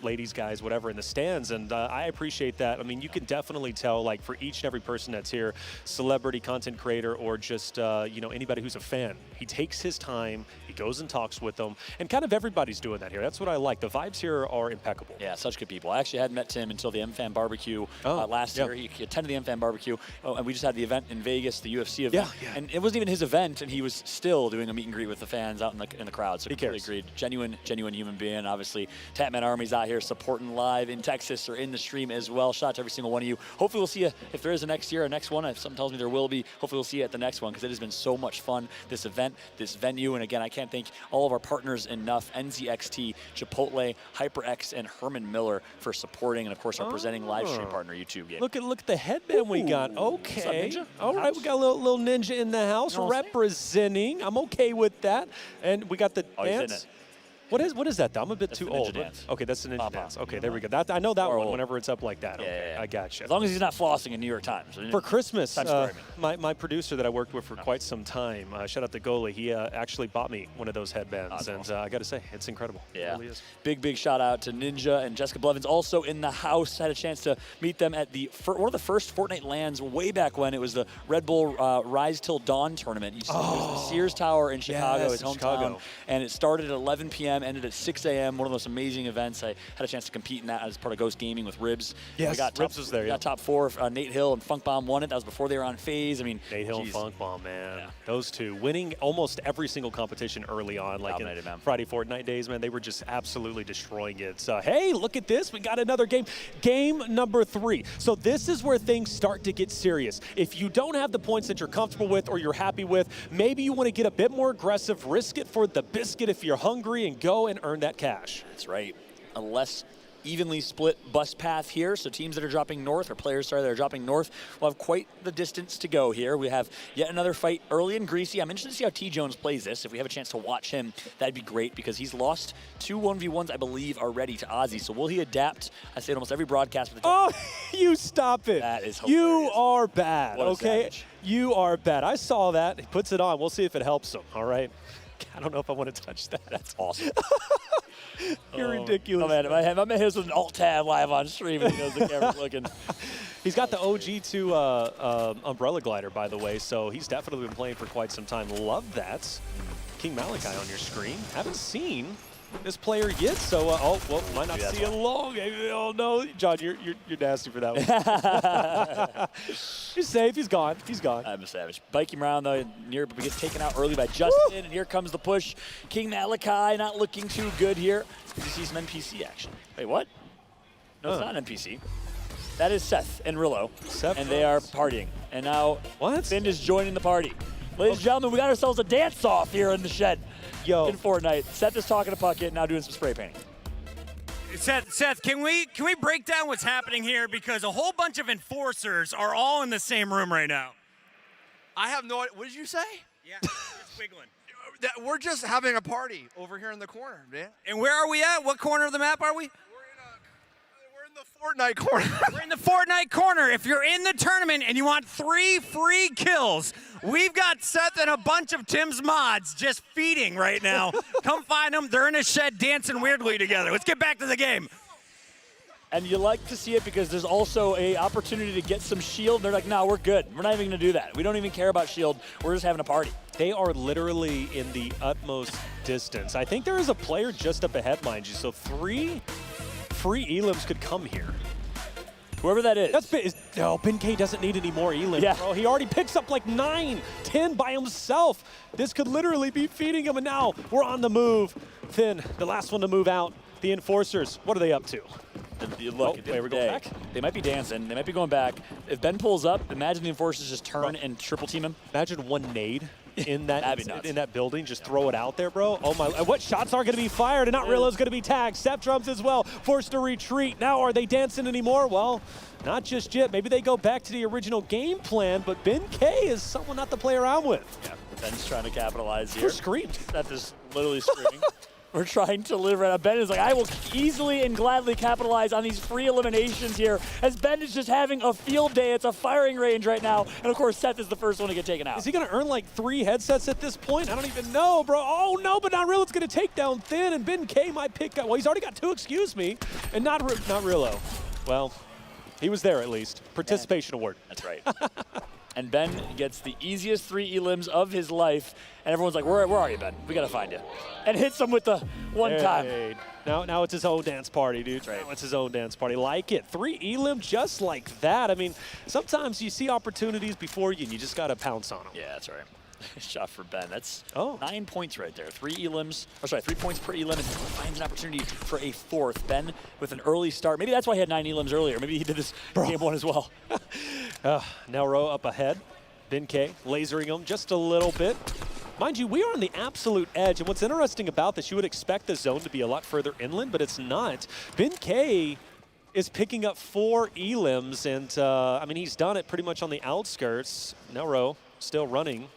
S4: ladies, guys, whatever, in the stands. And I appreciate that. I mean, you can definitely tell, like, for each and every person that's here, celebrity, content creator, or just, anybody who's a fan, he takes his time, he goes and talks with them, and kind of everybody's doing that here. That's what I like. The vibes here are impeccable.
S3: Yeah, such good people. I actually hadn't met Tim until the MFAN barbecue last year. He attended the MFAN barbecue, and we just had the event in Vegas, the UFC event. And it wasn't even his event, and he was still doing a meet and greet with the fans out in the crowd. So completely agreed. Genuine human being. Obviously, Tatman Army's out here supporting live in Texas or in the stream as well. Shout out to every single one of you. Hopefully we'll see you, if there is a next year, a next one. If something tells me there will be, hopefully we'll see you at the next one, because it has been so much fun, this event, this venue. And again, I can't thank all of our partners enough, NZXT, Chipotle, HyperX, and Herman Miller for supporting, and of course our presenting live stream partner, YouTube Game.
S4: Look at the headband we got. Okay. All right, we got a little ninja in the house representing. I'm okay with that. And we got the dance. What is that, though? I'm a bit too old.
S3: Dance.
S4: Okay, that's the ninja dance. Okay, there we go. I know that one whenever it's up like that. Okay, I gotcha.
S3: As long as he's not flossing in New York Times.
S4: For Christmas, my producer that I worked with for quite some time, shout out to Goalie, he actually bought me one of those headbands. And I got to say, it's incredible.
S3: Yeah.
S4: It really is.
S3: Big shout out to Ninja and Jessica Blevins, also in the house. Had a chance to meet them at one of the first Fortnite LANs way back when. It was the Red Bull Rise Till Dawn tournament. It was the Sears Tower in Chicago, his hometown. And it started at 11 p.m., ended at 6 a.m. One of the most amazing events. I had a chance to compete in that as part of Ghost Gaming with Ribs.
S4: Yes, Ribs was there.
S3: We got top 4. Nate Hill and Funk Bomb won it. That was before they were on FaZe. I mean,
S4: Nate Hill and Funk Bomb, man. Yeah. Those two winning almost every single competition early on, like in Friday Fortnite days, man. They were just absolutely destroying it. So, hey, look at this. We got another game. Game number 3. So this is where things start to get serious. If you don't have the points that you're comfortable with or you're happy with, maybe you want to get a bit more aggressive, risk it for the biscuit if you're hungry, and go and earn that cash.
S3: That's right. A less evenly split bus path here, so teams that are dropping north, or players, sorry, that are dropping north, will have quite the distance to go here. We have yet another fight early and greasy. I'm interested to see how T. Jones plays this. If we have a chance to watch him, that'd be great, because he's lost 2 1v1s, I believe, already to Ozzy. So will he adapt? I say it almost every broadcast.
S4: Oh, you stop it.
S3: That is hilarious.
S4: You are bad,
S3: What a
S4: okay?
S3: savage.
S4: You are bad. I saw that. He puts it on. We'll see if it helps him, all right? I don't know if I want to touch that.
S3: That's awesome.
S4: You're ridiculous.
S3: Oh, man, my man hits with an alt-tab live on stream, and he knows the camera's looking.
S4: He's got the OG2 umbrella glider, by the way, so he's definitely been playing for quite some time. Love that. King Malachi on your screen. Haven't seen this player yet, so might not see it long. Oh no, John, you're nasty for that one. He's safe. He's gone. He's gone.
S3: I'm a savage. Biking around though, but gets taken out early by Justin, and here comes the push. King Malachi not looking too good here. You see some NPC action. Wait, what? No, it's not an NPC. That is Seth and Rillo, and they are partying. And now Finn is joining the party. Ladies and gentlemen, we got ourselves a dance-off here in the shed. In Fortnite. Seth is talking to Puckett, now doing some spray painting.
S2: Seth, can we break down what's happening here? Because a whole bunch of enforcers are all in the same room right now.
S14: I have no idea. What did you say?
S2: Yeah, it's wiggling.
S14: We're just having a party over here in the corner, man.
S2: And where are we at? What corner of the map are we?
S14: We're in the Fortnite corner.
S2: We're in the Fortnite corner. If you're in the tournament and you want 3 free kills, we've got Seth and a bunch of Tim's mods just feeding right now. Come find them. They're in a shed dancing weirdly together. Let's get back to the game.
S3: And you like to see it because there's also a opportunity to get some shield. They're like, no, we're good. We're not even going to do that. We don't even care about shield. We're just having a party.
S4: They are literally in the utmost distance. I think there is a player just up ahead, mind you. So 3 free elims could come here.
S3: Whoever that is.
S4: No, Ben K doesn't need any more elims, bro. He already picks up like 9, 10 by himself. This could literally be feeding him, and now we're on the move. Finn, the last one to move out. The enforcers, what are they up to?
S3: Look,
S4: we're going back?
S3: They might be dancing. They might be going back. If Ben pulls up, imagine the enforcers just turn and triple team him.
S4: Imagine one nade in that building. Just throw it out there, bro. Oh my! What shots are going to be fired? And not Rillo's going to be tagged. Step drums as well. Forced to retreat. Now are they dancing anymore? Well, not just yet. Maybe they go back to the original game plan. But Ben K is someone not the player I'm with.
S3: Yeah, Ben's trying to capitalize here.
S4: Who screamed?
S3: Seth is literally screaming. We're trying to live right now. Ben is like, I will easily and gladly capitalize on these free eliminations here, as Ben is just having a field day. It's a firing range right now. And of course, Seth is the first one to get taken out.
S4: Is he going to earn like 3 headsets at this point? I don't even know, bro. Oh no, but not Rillo's going to take down Thin, and Ben K might pick up. Well, he's already got 2, excuse me, and not Rillo. Well, he was there at least. Participation award.
S3: That's right. And Ben gets the easiest 3 elims of his life, and everyone's like, where are you, Ben? We gotta find you. And hits him with the one time.
S4: Now it's his own dance party, dude.
S3: Right.
S4: Now it's his own dance party. Like it. 3 elim just like that. I mean, sometimes you see opportunities before you and you just got to pounce on them.
S3: Yeah, that's right. Shot for Ben. That's 9 points right there. 3 elims, or sorry, 3 points per elim, and finds an opportunity for a 4th. Ben with an early start. Maybe that's why he had 9 elims earlier. Maybe he did this game 1 as well.
S4: Nelro up ahead. Ben K lasering him just a little bit. Mind you, we are on the absolute edge, and what's interesting about this, you would expect the zone to be a lot further inland, but it's not. Ben K is picking up 4 elims, and I mean, he's done it pretty much on the outskirts. Nelro still running.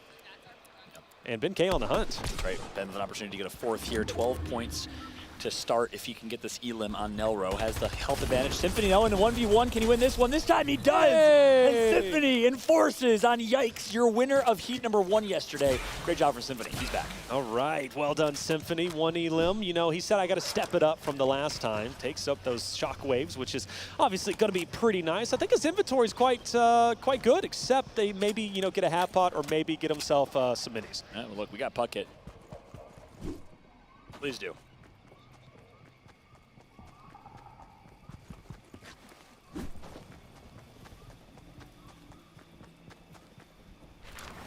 S4: And Ben K on the hunt.
S3: Right, Ben with an opportunity to get a 4th here, 12 points to start if he can get this elim on Nelro. Has the health advantage. Symphony now in a 1v1. Can he win this one? This time he does!
S4: Hey!
S3: And Symphony enforces on Yikes, your winner of heat number 1 yesterday. Great job for Symphony. He's back.
S4: All right, well done, Symphony. 1 elim. You know, he said I got to step it up from the last time. Takes up those shock waves, which is obviously going to be pretty nice. I think his inventory is quite good, except they maybe, you know, get a half pot or maybe get himself some minis.
S3: Yeah, well, look, we got puck hit. Please do.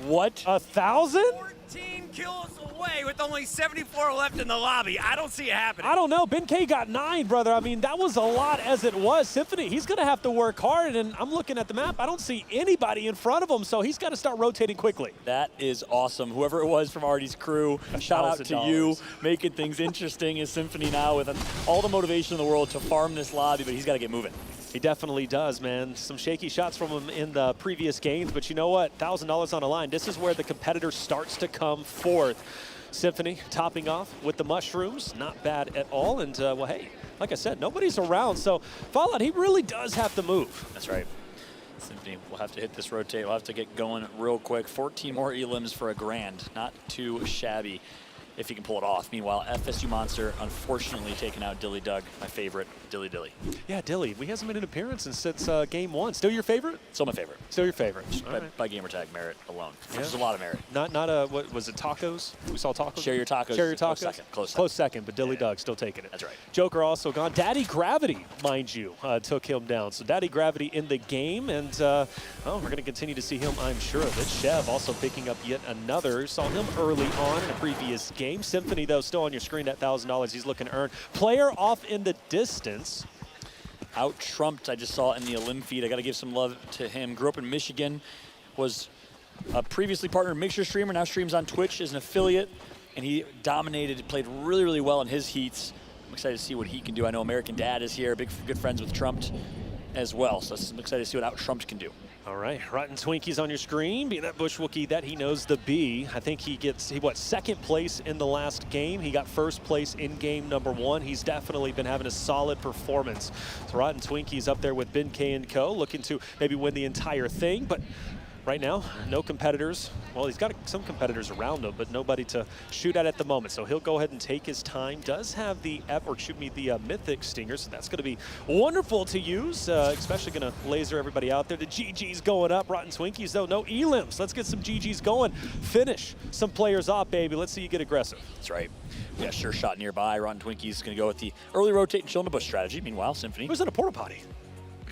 S3: What?
S4: 1,000?
S2: 14 kills away with only 74 left in the lobby. I don't see it happening.
S4: I don't know. Ben K got 9, brother. I mean, that was a lot as it was. Symphony, he's going to have to work hard, and I'm looking at the map. I don't see anybody in front of him, so he's got to start rotating quickly.
S3: That is awesome. Whoever it was from Artie's crew, shout out to you, making things interesting as Symphony now with all the motivation in the world to farm this lobby, but he's got to get moving.
S4: He definitely does, man. Some shaky shots from him in the previous games, but you know what? $1,000 on the line. This is where the competitor starts to come forth. Symphony topping off with the mushrooms. Not bad at all. And, well, hey, like I said, nobody's around. So Fallout, he really does have to move.
S3: That's right. Symphony will have to hit this rotate. We'll have to get going real quick. 14 more elims for $1,000. Not too shabby if he can pull it off. Meanwhile, FSU Monster unfortunately taking out Dilly Doug, my favorite, Dilly Dilly.
S4: Yeah, Dilly. We hasn't made an appearance since game 1. Still your favorite?
S3: Still my favorite.
S4: Still your favorite.
S3: By gamer tag merit alone.
S4: Yeah.
S3: There's a lot of merit.
S4: Not what was it, tacos? We saw tacos?
S3: Share your tacos.
S4: Share your tacos?
S3: Close
S4: second, but Dilly Doug still taking it.
S3: That's right.
S4: Joker also gone. Daddy Gravity, mind you, took him down. So Daddy Gravity in the game, and well, we're going to continue to see him, I'm sure of it. Chev also picking up yet another. Saw him early on in a previous game. Symphony, though, still on your screen at $1,000 he's looking to earn. Player off in the distance.
S3: Out trumped, I just saw in the elim feed. I got to give some love to him. Grew up in Michigan, was a previously partnered Mixer streamer, now streams on Twitch as an affiliate, and he dominated, played really, really well in his heats. I'm excited to see what he can do. I know American Dad is here, good friends with Trumped as well, so I'm excited to see what Out Trumped can do.
S4: All right, Rotten Twinkies on your screen. Being that Bush Wookie that he knows the B. I think he what, second place in the last game. He got first place in game number 1. He's definitely been having a solid performance. So Rotten Twinkies up there with Ben K and Co. looking to maybe win the entire thing, but right now, no competitors. Well, he's got some competitors around him, but nobody to shoot at the moment. So he'll go ahead and take his time. Does have the Mythic Stinger, so that's going to be wonderful to use. Especially going to laser everybody out there. The GG's going up. Rotten Twinkies, though, no elims. Let's get some GG's going. Finish some players off, baby. Let's see you get aggressive.
S3: That's right. Yeah, sure shot nearby. Rotten Twinkies going to go with the early rotate and chill in the bush strategy. Meanwhile, Symphony.
S4: Who's in a porta potty?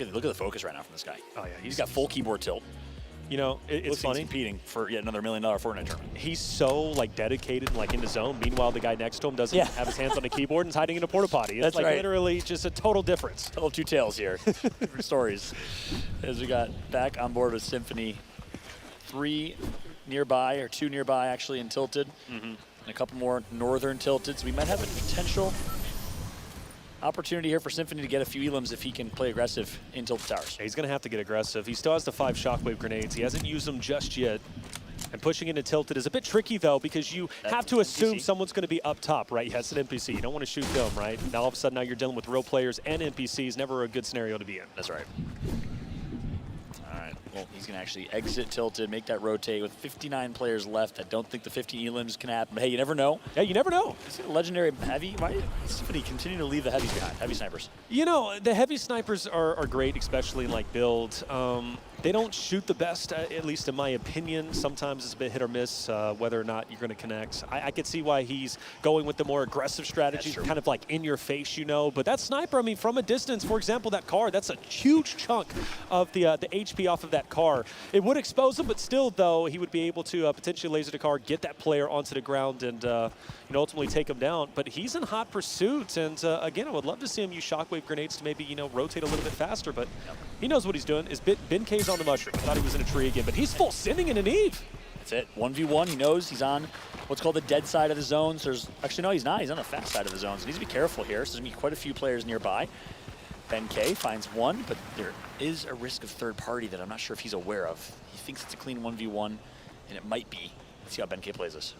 S3: Look at the focus right now from this guy.
S4: Oh, yeah.
S3: He's got full keyboard tilt.
S4: You know, it's funny.
S3: He's competing for yet another $1 million Fortnite tournament.
S4: He's so like dedicated and like in the zone. Meanwhile, the guy next to him doesn't have his hands on the keyboard and is hiding in a porta potty. It's
S3: That's
S4: like
S3: right.
S4: Literally just a total difference.
S3: Tell of two tales here. Different stories. As we got back on board with Symphony, 3 nearby, or 2 nearby actually in Tilted, and a couple more northern Tilted. So we might have a potential opportunity here for Symphony to get a few elims if he can play aggressive in Tilted Towers.
S4: He's going to have to get aggressive. He still has the 5 shockwave grenades. He hasn't used them just yet. And pushing into Tilted is a bit tricky, though, because you have to assume someone's going to be up top, right? Yes, an NPC. You don't want to shoot them, right? Now, all of a sudden, now you're dealing with real players and NPCs. Never a good scenario to be in.
S3: That's right. All right. Well, he's going to actually exit Tilted, make that rotate with 59 players left. I don't think the 50 elims can happen. But hey, you never know.
S4: Yeah, you never know.
S3: Is it a legendary heavy? Why is Symphony continue to leave the heavies behind? Heavy snipers.
S4: You know, the heavy snipers are great, especially in like build. They don't shoot the best, at least in my opinion. Sometimes it's a bit hit or miss whether or not you're going to connect. I could see why he's going with the more aggressive strategy, kind of like in your face, you know. But that sniper, I mean, from a distance, for example, that car, that's a huge chunk of the HP off of that car. It would expose him, but still, though, he would be able to potentially laser the car, get that player onto the ground, and ultimately take him down. But he's in hot pursuit, and again, I would love to see him use shockwave grenades to maybe, rotate a little bit faster, but he knows what he's doing. Ben K's on the mushroom. I thought he was in a tree again, but he's full sending in an Eve.
S3: That's it. 1v1. He knows he's on what's called the dead side of the zone. So actually, no, he's not. He's on the fast side of the zone. So he needs to be careful here. So there's going to be quite a few players nearby. Ben K finds one, but there is a risk of third party that I'm not sure if he's aware of. He thinks it's a clean 1v1, and it might be. Let's see how Ben K plays this.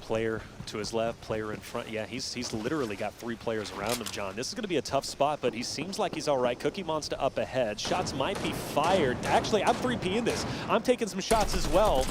S4: Player to his left, player in front. Yeah, he's literally got 3 players around him, John. This is going to be a tough spot, but he seems like he's all right. Cookie Monster up ahead. Shots might be fired. Actually, I'm 3P in this. I'm taking some shots as well.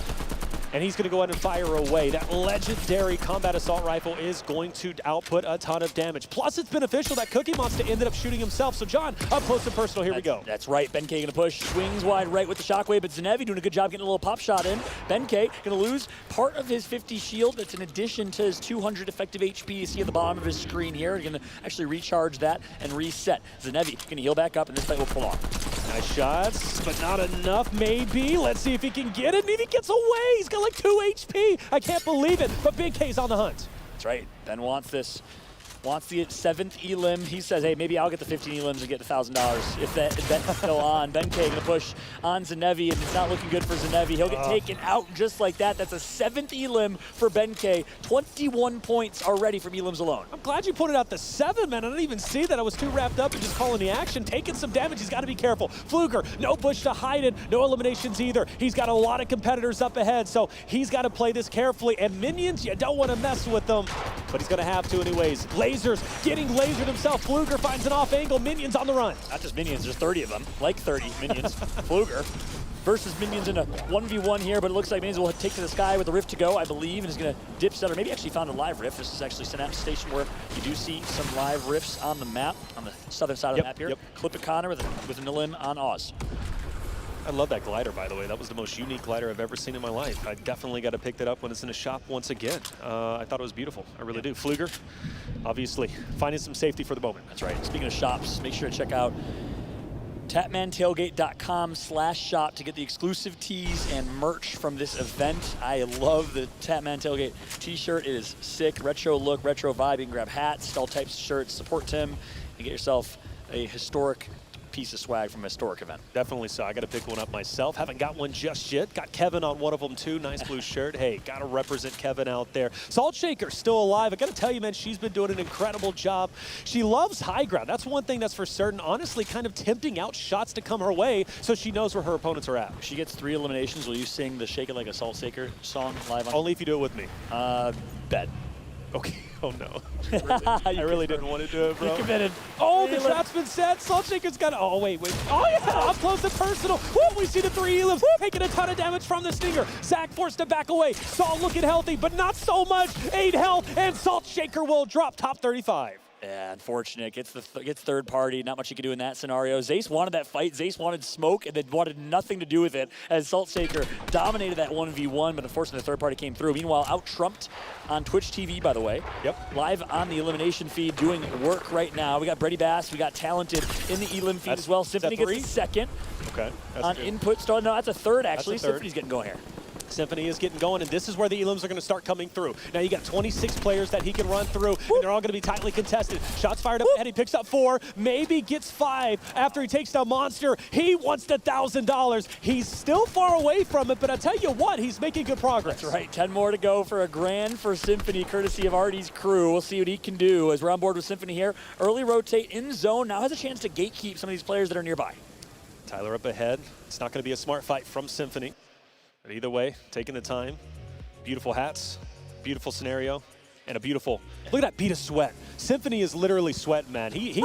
S4: And he's going to go ahead and fire away. That legendary combat assault rifle is going to output a ton of damage. Plus, it's beneficial that Cookie Monster ended up shooting himself. So, John, up close and personal, here we go.
S3: That's right. Ben K going to push. Swings wide right with the shockwave, but Zanevi doing a good job getting a little pop shot in. Ben K going to lose part of his 50 shield. That's in addition to his 200 effective HP. You see at the bottom of his screen here. He's going to actually recharge that and reset. Zanevi going to heal back up, and this fight will prolong.
S4: Nice shots, but not enough, maybe. Let's see if he can get it, and he gets away. He's got like 2 HP. I can't believe it, but Big K's on the hunt.
S3: That's right. Ben wants this. Wants the 7th elim. He says, hey, maybe I'll get the 15 elims and get the $1,000 if that's still on. Ben K going to push on Zanevi, and it's not looking good for Zanevi. He'll get taken out just like that. That's a 7th elim for Ben K. 21 points already from elims alone.
S4: I'm glad you pointed out the 7, man. I didn't even see that. I was too wrapped up in just calling the action. Taking some damage. He's got to be careful. Fluger, no push to hide it. No eliminations either. He's got a lot of competitors up ahead, so he's got to play this carefully. And minions, you don't want to mess with them, but he's going to have to anyways. Lasers, getting lasered himself. Fluger finds an off angle. Minions on the run.
S3: Not just minions, there's 30 of them. Like 30 minions. Fluger versus minions in a 1v1 here, but it looks like minions will take to the sky with a rift to go, I believe, and is going to dip set, or maybe actually found a live rift. This is actually Synapse Station where you do see some live rifts on the map, on the southern side of the map here. Clip a Connor with an elim on Oz.
S4: I love that glider, by the way. That was the most unique glider I've ever seen in my life. I definitely got to pick that up when it's in a shop once again. I thought it was beautiful. I really do. Fluger, obviously, finding some safety for the moment.
S3: That's right. Speaking of shops, make sure to check out TatmanTailgate.com/shop to get the exclusive tees and merch from this event. I love the Tatman Tailgate t-shirt. It is sick. Retro look, retro vibe. You can grab hats, all types of shirts. Support Tim and get yourself a historic piece of swag from a historic event.
S4: Definitely so. I got to pick one up myself. Haven't got one just yet. Got Kevin on one of them too. Nice blue shirt. Hey, got to represent Kevin out there. Salt Shaker still alive. I got to tell you, man, she's been doing an incredible job. She loves high ground. That's one thing that's for certain. Honestly, kind of tempting out shots to come her way so she knows where her opponents are at.
S3: If she gets 3 eliminations, will you sing the Shake It Like a Salt Shaker song live on?
S4: Only if you do it with me.
S3: Bet.
S4: Okay. Oh, no. I really didn't want to do it, bro.
S3: You committed.
S4: Oh, the trap's been set. Salt Shaker's got... Oh, wait. Oh, yeah. Up close and personal. Woo, we see the 3 elims taking a ton of damage from the Stinger. Zach forced to back away. Salt looking healthy, but not so much. 8 health, and Salt Shaker will drop top 35.
S3: Yeah, unfortunate. Gets third party. Not much you can do in that scenario. Zace wanted that fight. Zace wanted smoke and then wanted nothing to do with it as Salt Shaker dominated that 1v1, but unfortunately the third party came through. Meanwhile, out-trumped on Twitch TV, by the way.
S4: Yep.
S3: Live on the elimination feed, doing work right now. We got Brady Bass. We got Talented in the elim feed as well. Symphony gets a second.
S4: Okay.
S3: On input start. No, that's a third, actually. Symphony's getting going here.
S4: Symphony is getting going, and this is where the elims are going to start coming through. Now you got 26 players that he can run through, and they're all going to be tightly contested. Shots fired up ahead. He picks up 4, maybe gets 5 after he takes down Monster. He wants the $1,000. He's still far away from it, but I tell you what, he's making good progress.
S3: That's right. 10 more to go for a grand for Symphony, courtesy of Artie's crew. We'll see what he can do as we're on board with Symphony here. Early rotate in zone. Now has a chance to gatekeep some of these players that are nearby.
S4: Tyler up ahead. It's not going to be a smart fight from Symphony. But either way, taking the time. Beautiful hats, beautiful scenario, and a beautiful, look at that bead of sweat. Symphony is literally sweating, man. He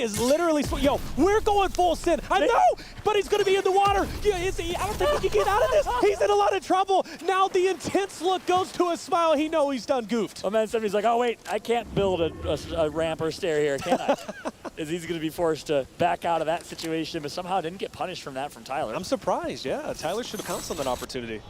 S4: is literally sweating. Yo, we're going full sin. I know, but he's going to be in the water. Yeah, I don't think he can get out of this. He's in a lot of trouble. Now the intense look goes to a smile. He knows he's done goofed.
S3: Oh, man, Symphony's like, oh, wait, I can't build a ramp or stair here, can I? As he's going to be forced to back out of that situation, but somehow didn't get punished from that from Tyler.
S4: I'm surprised, yeah. Tyler should have pounced on that opportunity.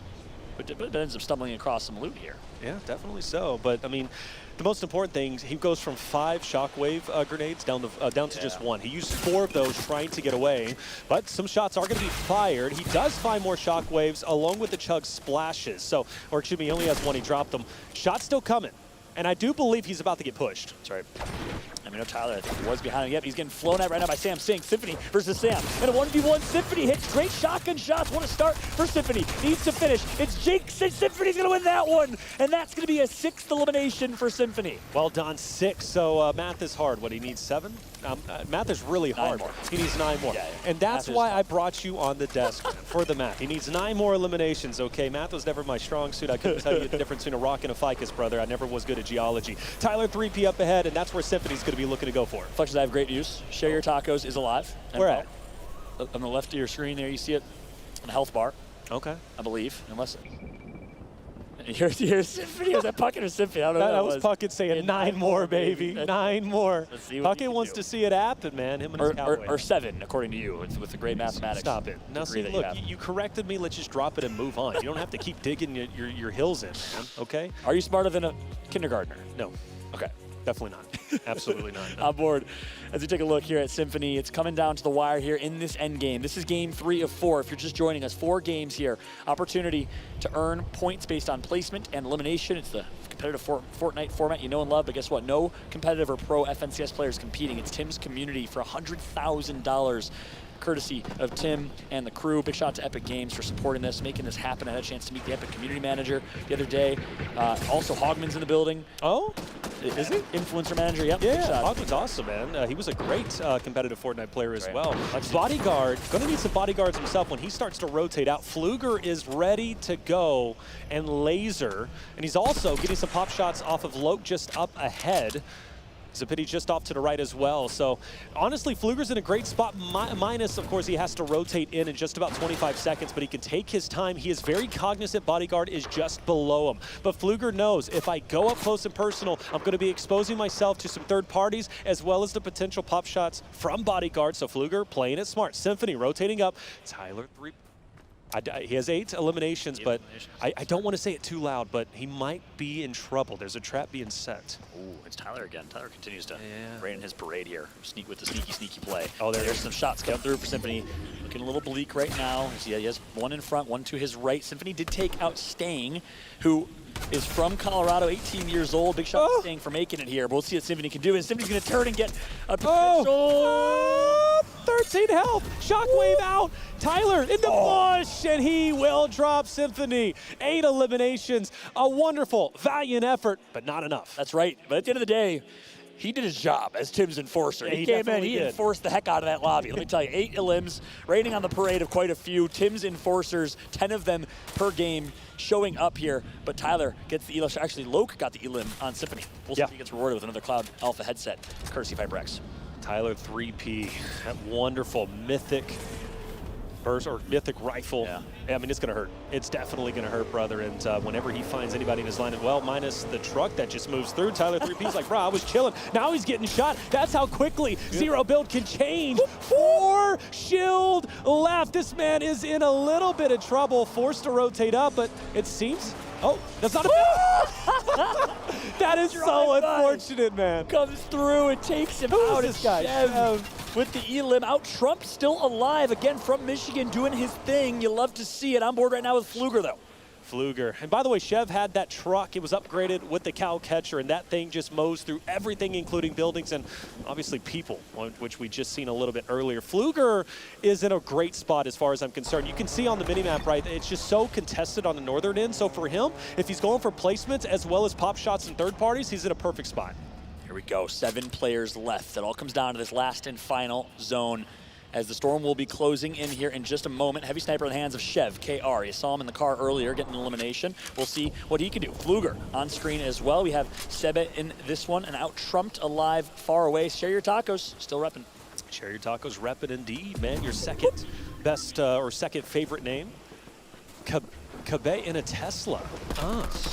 S3: But ends up stumbling across some loot here.
S4: Yeah, definitely so. But, I mean, the most important thing, he goes from 5 shockwave grenades down to just 1. He used 4 of those trying to get away, but some shots are going to be fired. He does find more shockwaves along with the chug splashes. So, or excuse me, he only has 1. He dropped them. Shots still coming. And I do believe he's about to get pushed.
S3: That's right. I mean, Tyler, I think, was behind him. Yep, he's getting flown at right now by Sam Singh. Symphony versus Sam. And a 1v1. Symphony hits great shotgun shots. What a start for Symphony. Needs to finish. It's Jinx, and Symphony's going to win that one. And that's going to be a 6th elimination for Symphony.
S4: Well done, 6. So math is hard. What, he needs 7? Math is really hard. He needs 9 more.
S3: Yeah.
S4: And that's why I brought you on the desk for the math. He needs 9 more eliminations, okay? Math was never my strong suit. I couldn't tell you the difference between a rock and a ficus, brother. I never was good at geology. Tyler 3P up ahead, and that's where Symphony's going to be looking to go for.
S3: Fletchers, I have great news. Share Your Tacos is alive.
S4: Where at?
S3: On the left of your screen there, you see it on the health bar.
S4: Okay.
S3: I believe, unless... Here's Symphony. Was that Puckett or Symphony? I don't know.
S4: That was Puckett saying 9 more, baby. 9 more. Puckett wants to see it happen, man. Him and his cowboy.
S3: Or 7, according to you, with the great mathematics.
S4: Stop it. Now, see, look, you corrected me. Let's just drop it and move on. You don't have to keep digging your hills in, man, okay?
S3: Are you smarter than a kindergartner?
S4: No.
S3: Okay.
S4: Definitely not. Absolutely not.
S3: On board. As we take a look here at Symphony, it's coming down to the wire here in this end game. This is game 3 of 4. If you're just joining us, 4 games here. Opportunity to earn points based on placement and elimination. It's the competitive Fortnite format you know and love, but guess what? No competitive or pro FNCS players competing. It's Tim's community for $100,000. Courtesy of Tim and the crew. Big shout out to Epic Games for supporting this, making this happen. I had a chance to meet the Epic community manager the other day. Also, Hogman's in the building.
S4: Oh, is he?
S3: Influencer manager, yep.
S4: Yeah, Hogman's awesome, man. He was a great competitive Fortnite player as well. Bodyguard, going to need some bodyguards himself when he starts to rotate out. Fluger is ready to go, and Laser, and he's also getting some pop shots off of Loke just up ahead. Zapiti just off to the right as well. So honestly, Fluger's in a great spot. Minus, of course, he has to rotate in just about 25 seconds, but he can take his time. He is very cognizant. Bodyguard is just below him. But Fluger knows if I go up close and personal, I'm going to be exposing myself to some third parties as well as the potential pop shots from Bodyguard. So Fluger playing it smart. Symphony rotating up. Tyler 3. He has 8 eliminations, but I don't want to say it too loud, but he might be in trouble. There's a trap being set.
S3: Ooh, it's Tyler again. Tyler continues to rain in his parade here. Sneak with the sneaky play.
S4: Oh,
S3: there's some shots coming through for Symphony. Looking a little bleak right now. He has 1 in front, 1 to his right. Symphony did take out Stang, who is from Colorado, 18 years old. Big shot to Stang for making it here. But we'll see what Symphony can do. And Symphony's going to turn and get a potential...
S4: 13 health. Shockwave out. Tyler in the bush, and he will drop Symphony. 8 eliminations. A wonderful, valiant effort, but not enough.
S3: That's right. But at the end of the day, he did his job as Tim's enforcer.
S4: Yeah,
S3: he came in, he enforced the heck out of that lobby. Let me tell you, 8 elims, raining on the parade of quite a few. Tim's enforcers, 10 of them per game, showing up here. But Tyler gets the elim. Actually, Loke got the elim on Symphony. We'll see if he gets rewarded with another Cloud Alpha headset, courtesy of HyperX.
S4: Tyler 3P, that wonderful mythic burst or mythic rifle. Yeah, I mean, it's going to hurt. It's definitely going to hurt, brother. And whenever he finds anybody in his line, well, minus the truck that just moves through, Tyler 3P's like, bro, I was chilling. Now he's getting shot. That's how quickly Zero Build can change. 4 shield left. This man is in a little bit of trouble, forced to rotate up, but it seems... Oh, that's not a That is so unfortunate, man.
S3: Comes through and takes him out.
S4: This guy?
S3: With the elim out. Trump still alive, again from Michigan, doing his thing. You love to see it. On board right now with Fluger, though.
S4: Fluger. And by the way, Chev had that truck. It was upgraded with the cow catcher, and that thing just mows through everything, including buildings and obviously people, which we just seen a little bit earlier. Fluger is in a great spot as far as I'm concerned. You can see on the minimap, right, it's just so contested on the northern end. So for him, if he's going for placements as well as pop shots and third parties, he's in a perfect spot.
S3: Here we go, 7 players left. It all comes down to this last and final zone, as the storm will be closing in here in just a moment. Heavy sniper in the hands of Chev, KR. You saw him in the car earlier getting an elimination. We'll see what he can do. Fluger on screen as well. We have Sebe in this one, and out Trumped alive far away. Share Your Tacos, still repping.
S4: Share Your Tacos, repping indeed, man. Your second best or second favorite name. Kabe in a Tesla.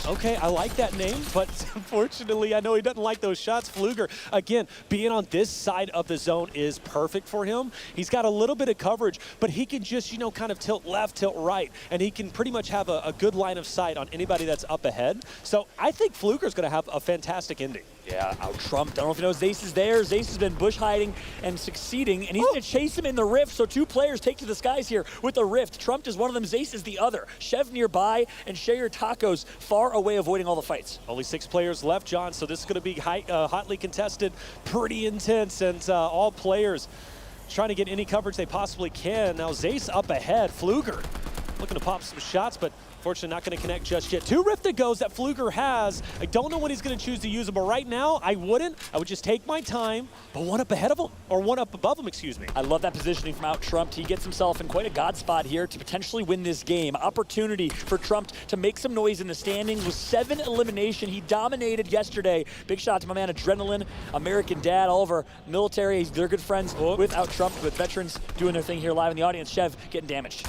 S4: Okay, I like that name, but unfortunately, I know he doesn't like those shots. Fluger, again, being on this side of the zone is perfect for him. He's got a little bit of coverage, but he can just, you know, kind of tilt left, tilt right, and he can pretty much have a good line of sight on anybody that's up ahead. So I think Fluger's going to have a fantastic ending.
S3: Yeah, out-trumped. I don't know if you know, Zace is there. Zace has been bush hiding and succeeding, and he's going to chase him in the rift. So 2 players take to the skies here with the rift. Trumped is one of them, Zace is the other. Chev nearby, and Share Your Tacos far away, avoiding all the fights.
S4: Only 6 players left, John, so this is going to be hotly contested, pretty intense, and all players trying to get any coverage they possibly can. Now Zace up ahead. Fluger looking to pop some shots, but fortunately not going to connect just yet. 2 rift to goes that Fluger has. I don't know when he's going to choose to use them, but right now I wouldn't. I would just take my time, but one up ahead of him, or one up above him, excuse me.
S3: I love that positioning from out Trumped. He gets himself in quite a god spot here to potentially win this game. Opportunity for Trumped to make some noise in the standings with 7 elimination. He dominated yesterday. Big shout out to my man Adrenaline, American Dad, all of our military. They're good friends with out Trumped, with veterans doing their thing here live in the audience. Chev getting damaged.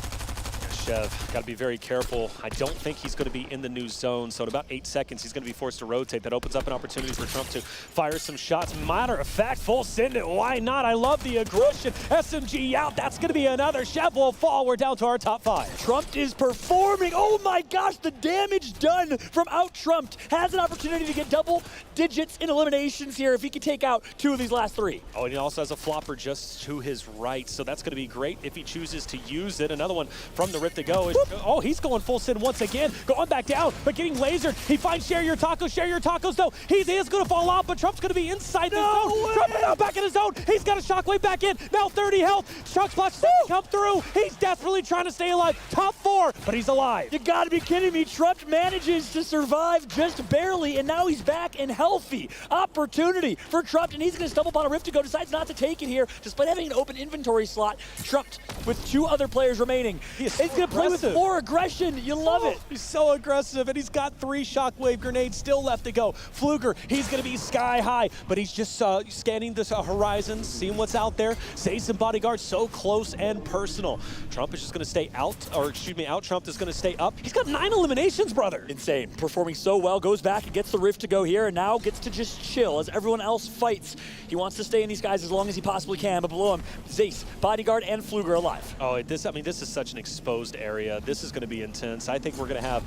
S4: Chev, got to be very careful. I don't think he's going to be in the new zone, so in about 8 seconds, he's going to be forced to rotate. That opens up an opportunity for Trump to fire some shots. Matter of fact, full send it. Why not? I love the aggression. SMG out. That's going to be another. Chev will fall. We're down to our top 5.
S3: Trump is performing. Oh my gosh, the damage done from out Trumped. Has an opportunity to get double digits in eliminations here if he can take out 2 of these last 3.
S4: Oh, and he also has a flopper just to his right, so that's going to be great if he chooses to use it. Another one from the rip to go. Oh, he's going full send once again. Going back down, but getting lasered. He finds Share Your Tacos. Share Your Tacos, though. He is going to fall off, but Trump's going to be inside the zone. Trump is now back in his zone. He's got a shockwave back in. Now 30 health. Shock splash come through. He's desperately trying to stay alive. Top 4, but he's alive.
S3: You got to be kidding me. Trump manages to survive just barely, and now he's back and healthy. Opportunity for Trump, and he's going to stumble upon a rift to go. Decides not to take it here, despite having an open inventory slot. Trump with 2 other players remaining. He's going to play with more aggression. You love it.
S4: He's so aggressive, and he's got 3 shockwave grenades still left to go. Fluger, he's going to be sky high, but he's just scanning the horizon, seeing what's out there. Zace and Bodyguard so close and personal. Trump is just going to stay out, or excuse me, out Trump is going to stay up. He's got 9 eliminations, brother.
S3: Insane. Performing so well. Goes back and gets the rift to go here, and now gets to just chill as everyone else fights. He wants to stay in these guys as long as he possibly can, but below him, Zace, Bodyguard, and Fluger alive.
S4: Oh, this is such an exposed area. This is going to be intense. I think we're going to have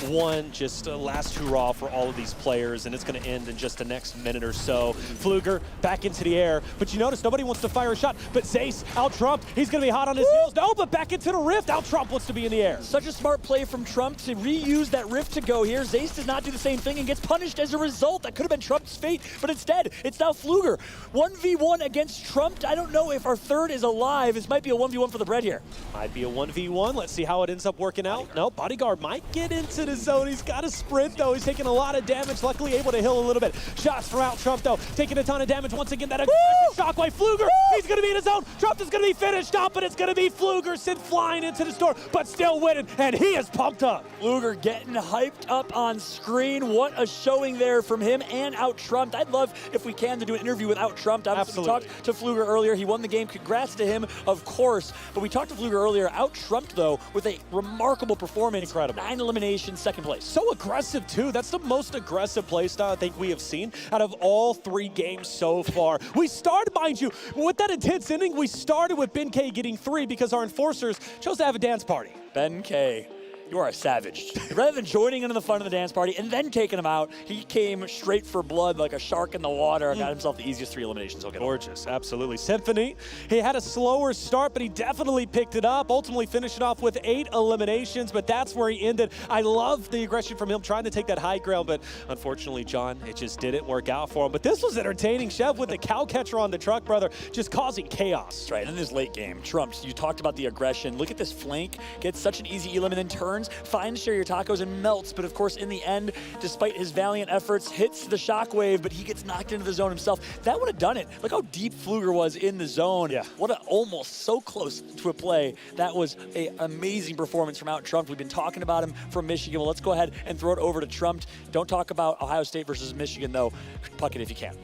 S4: one just last hurrah for all of these players, and it's going to end in just the next minute or so. Fluger back into the air, but you notice nobody wants to fire a shot, but Zace out-Trumped. He's going to be hot on his heels. No, but back into the rift. Out-Trump wants to be in the air.
S3: Such a smart play from Trump to reuse that rift to go here. Zace does not do the same thing and gets punished as a result. That could have been Trump's fate, but instead, it's now Fluger. 1v1 against Trump. I don't know if our third is alive. This might be a 1v1 for the bread here.
S4: Might be a 1v1. Let's see how it ends up working out. No, Bodyguard might get into the zone. He's got a sprint, though. He's taking a lot of damage, luckily able to heal a little bit. Shots from out Trump, though, taking a ton of damage. Once again, that aggressive shockwave. Fluger, he's going to be in his zone. Trump is going to be finished up, but it's going to be Fluger sent flying into the store, but still winning, and he is pumped up.
S3: Fluger getting hyped up on screen. What a showing there from him and out Trumped. I'd love, if we can, to do an interview with out Trumped. Obviously, we talked to Fluger earlier. He won the game. Congrats to him, of course. But we talked to Fluger earlier. Out Trumped, though, with a remarkable performance.
S4: Incredible.
S3: 9 eliminations, 2nd place.
S4: So aggressive, too. That's the most aggressive play style I think we have seen out of all 3 games so far. We started, mind you, with that intense inning, we started with Ben K getting 3 because our enforcers chose to have a dance party.
S3: Ben K, you are a savage. Rather than joining into the fun of the dance party and then taking him out, he came straight for blood like a shark in the water. Got himself the easiest 3 eliminations.
S4: Gorgeous, absolutely. Symphony, he had a slower start, but he definitely picked it up. Ultimately finishing off with 8 eliminations, but that's where he ended. I love the aggression from him trying to take that high ground, but unfortunately, John, it just didn't work out for him. But this was entertaining. Chev with the cow catcher on the truck, brother, just causing chaos.
S3: That's right, in this late game, Trumps, you talked about the aggression. Look at this flank, gets such an easy elim and then turns, finds Share Your Tacos and melts, but of course in the end, despite his valiant efforts, hits the shockwave, but he gets knocked into the zone himself. That would have done it. Look how deep Fluger was in the zone.
S4: Yeah.
S3: What a almost so close to a play. That was an amazing performance from out Trump. We've been talking about him from Michigan. Well, let's go ahead and throw it over to Trump. Don't talk about Ohio State versus Michigan, though. Puck it if you can.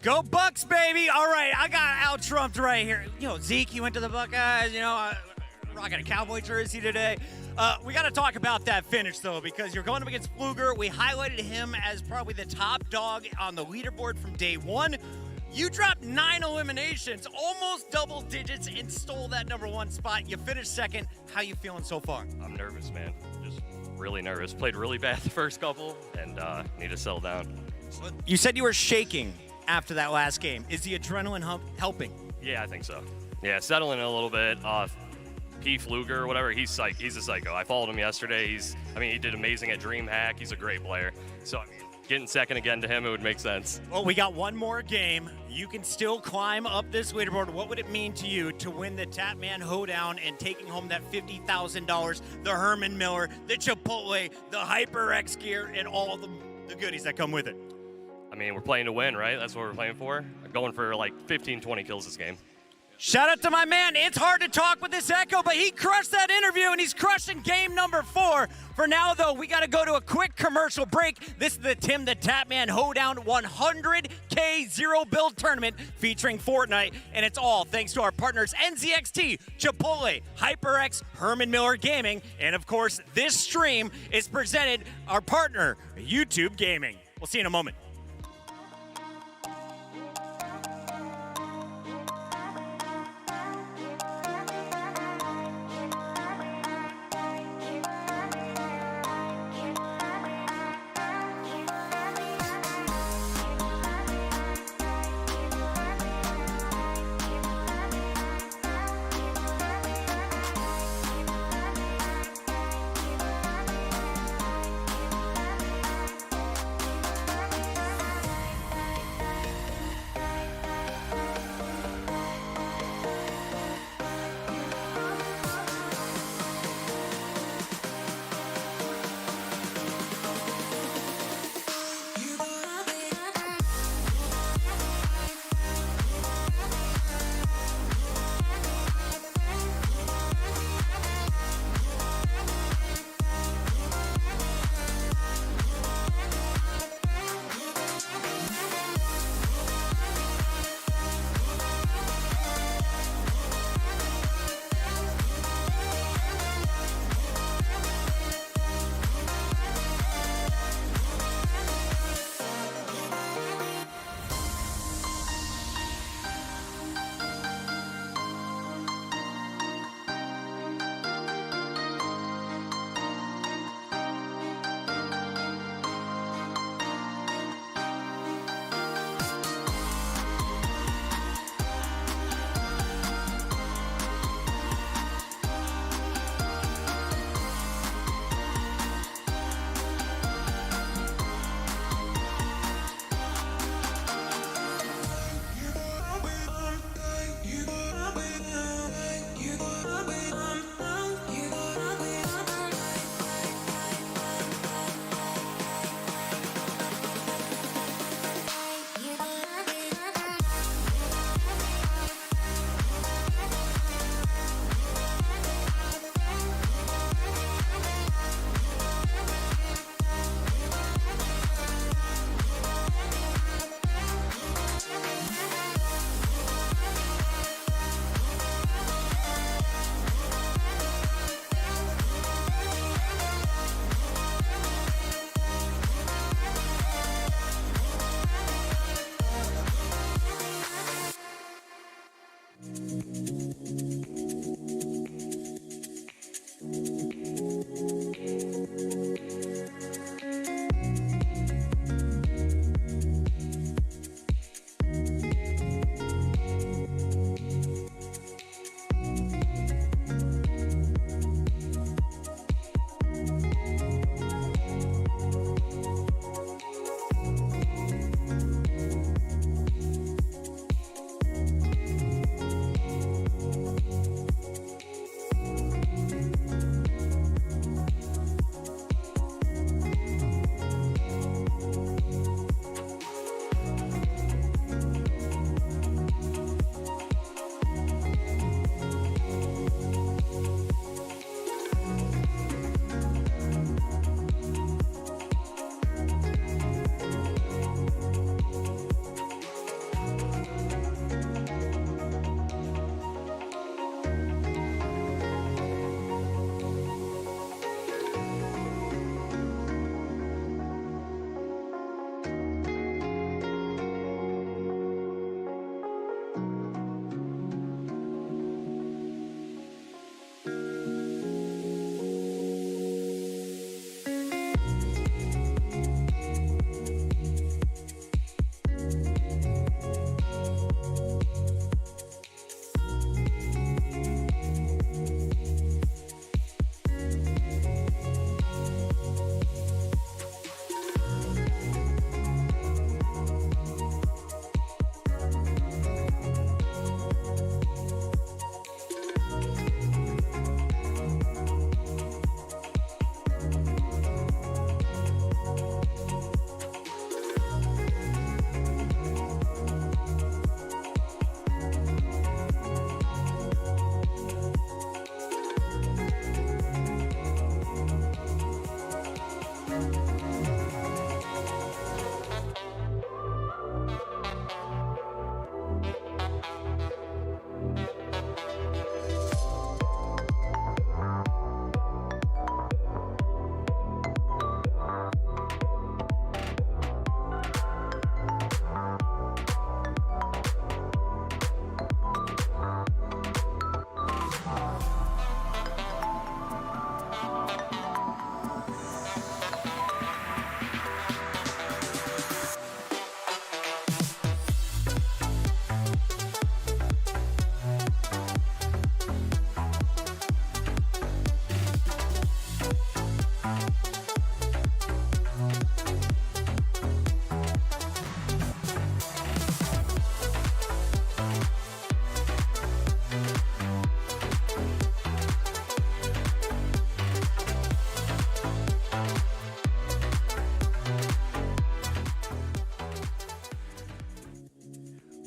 S2: Go Bucks, baby! All right, I got out-Trumped right here. You know, Zeke, you went to the Buckeyes, you know, rocking a Cowboy jersey today. We got to talk about that finish, though, because you're going up against Fluger. We highlighted him as probably the top dog on the leaderboard from day one. You dropped 9 eliminations, almost double digits, and stole that #1 spot. You finished second. How you feeling so far?
S15: I'm nervous, man. Just really nervous. Played really bad the first couple, and need to settle down.
S2: You said you were shaking after that last game. Is the adrenaline helping?
S15: Yeah, I think so. Yeah, settling in a little bit. P. Fluger or whatever, he's a psycho. I followed him yesterday. He did amazing at DreamHack. He's a great player. So, getting second again to him, it would make sense.
S2: Well, we got one more game. You can still climb up this leaderboard. What would it mean to you to win the Tatman Hoedown and taking home that $50,000, the Herman Miller, the Chipotle, the HyperX gear, and all the goodies that come with it?
S15: I mean, we're playing to win, right? That's what we're playing for. I'm going for like 15, 20 kills this game.
S2: Shout out to my man. It's hard to talk with this echo, but he crushed that interview, and he's crushing game #4. For now, though, we got to go to a quick commercial break. This is the TimTheTatman Hoedown 100K Zero Build Tournament featuring Fortnite, and it's all thanks to our partners NZXT, Chipotle, HyperX, Herman Miller Gaming, and of course, this stream is presented our partner, YouTube Gaming. We'll see you in a moment.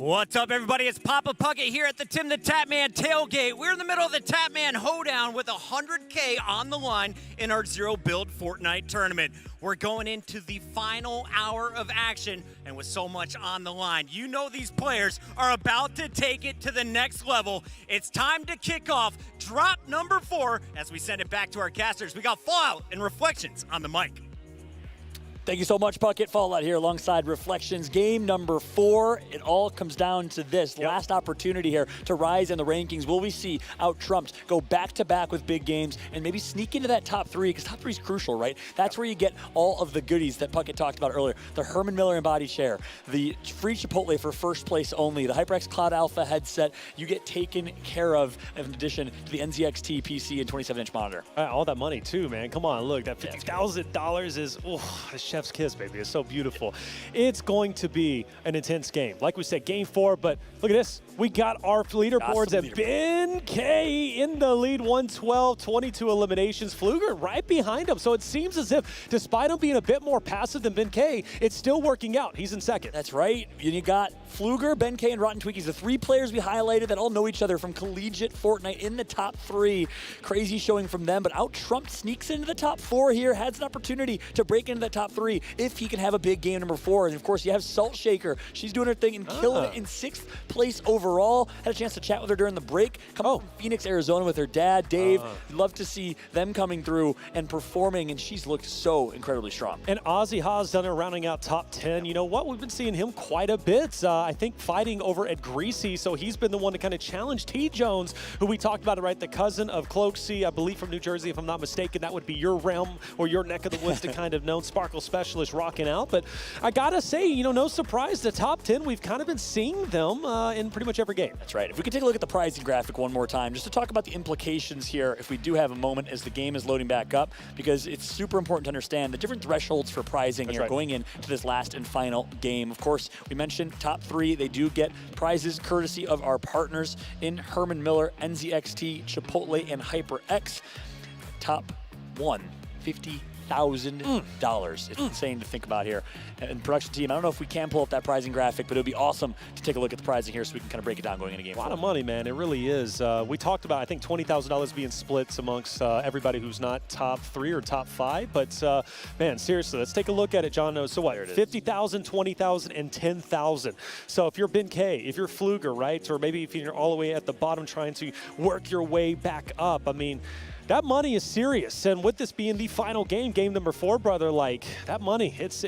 S2: What's up, everybody? It's Papa Puckett here at the Tim the Tatman Tailgate. We're in the middle of the Tatman Hoedown with 100K on the line in our Zero Build Fortnite tournament. We're going into the final hour of action, and with so much on the line, you know these players are about to take it to the next level. It's time to kick off drop number 4 as we send it back to our casters. We got Fallout and Reflections on the mic.
S3: Thank you so much, Puckett. Fallout here alongside Reflections. Game number 4. It all comes down to this. Last opportunity here to rise in the rankings. Will we see out-trumped, go back-to-back with big games, and maybe sneak into that top 3? Because top 3 is crucial, right? That's where you get all of the goodies that Puckett talked about earlier. The Herman Miller embodied share, the free Chipotle for first place only, the HyperX Cloud Alpha headset. You get taken care of in addition to the NZXT PC and 27-inch monitor.
S4: All that money, too, man. Come on, look. That $50,000 is, a chef's kiss, baby. It's so beautiful. It's going to be an intense game. Like we said, game 4, but look at this. We got our leaderboards and Ben K in the lead, 112, 22 eliminations. Fluger right behind him. So it seems as if, despite him being a bit more passive than Ben K, it's still working out. He's in second.
S3: That's right. You got Fluger, Ben K, and Rotten Twinkies, the 3 players we highlighted that all know each other from collegiate Fortnite in the top 3. Crazy showing from them, but out Trump sneaks into the top 4 here, has an opportunity to break into that top 3 if he can have a big game number 4. And of course, you have Salt Shaker. She's doing her thing and killing it in 6th place overall. Had a chance to chat with her during the break. Coming from Phoenix, Arizona with her dad, Dave. Love to see them coming through and performing, and she's looked so incredibly strong.
S4: And Ozzy Haas done her rounding out top 10. You know what? We've been seeing him quite a bit. I think fighting over at Greasy, so he's been the one to kind of challenge T. Jones, who we talked about, right? The cousin of Cloaksy, I believe from New Jersey, if I'm not mistaken. That would be your realm or your neck of the woods to kind of known Sparkle Specialist rocking out. But I gotta say, you know, no surprise, the top 10, we've kind of been seeing them in pretty much every game.
S3: That's right. If we could take a look at the pricing graphic one more time, just to talk about the implications here, if we do have a moment as the game is loading back up, because it's super important to understand the different thresholds for pricing here going into this last and final game. Of course, we mentioned top 3. They do get prizes courtesy of our partners in Herman Miller, NZXT, Chipotle, and HyperX. Top 1, $50,000. It's insane to think about here. And production team, I don't know if we can pull up that pricing graphic, but it would be awesome to take a look at the pricing here so we can kind of break it down going into game 4.
S4: A lot of money, man. It really is. We talked about, I think, $20,000 being split amongst everybody who's not top 3 or top 5. But, man, seriously, let's take a look at it, John. So what? 50,000, 20,000, and 10,000. So if you're Ben K, if you're Fluger, right? Or maybe if you're all the way at the bottom trying to work your way back up, I mean, that money is serious, and with this being the final game, game number 4, brother, like that money, it's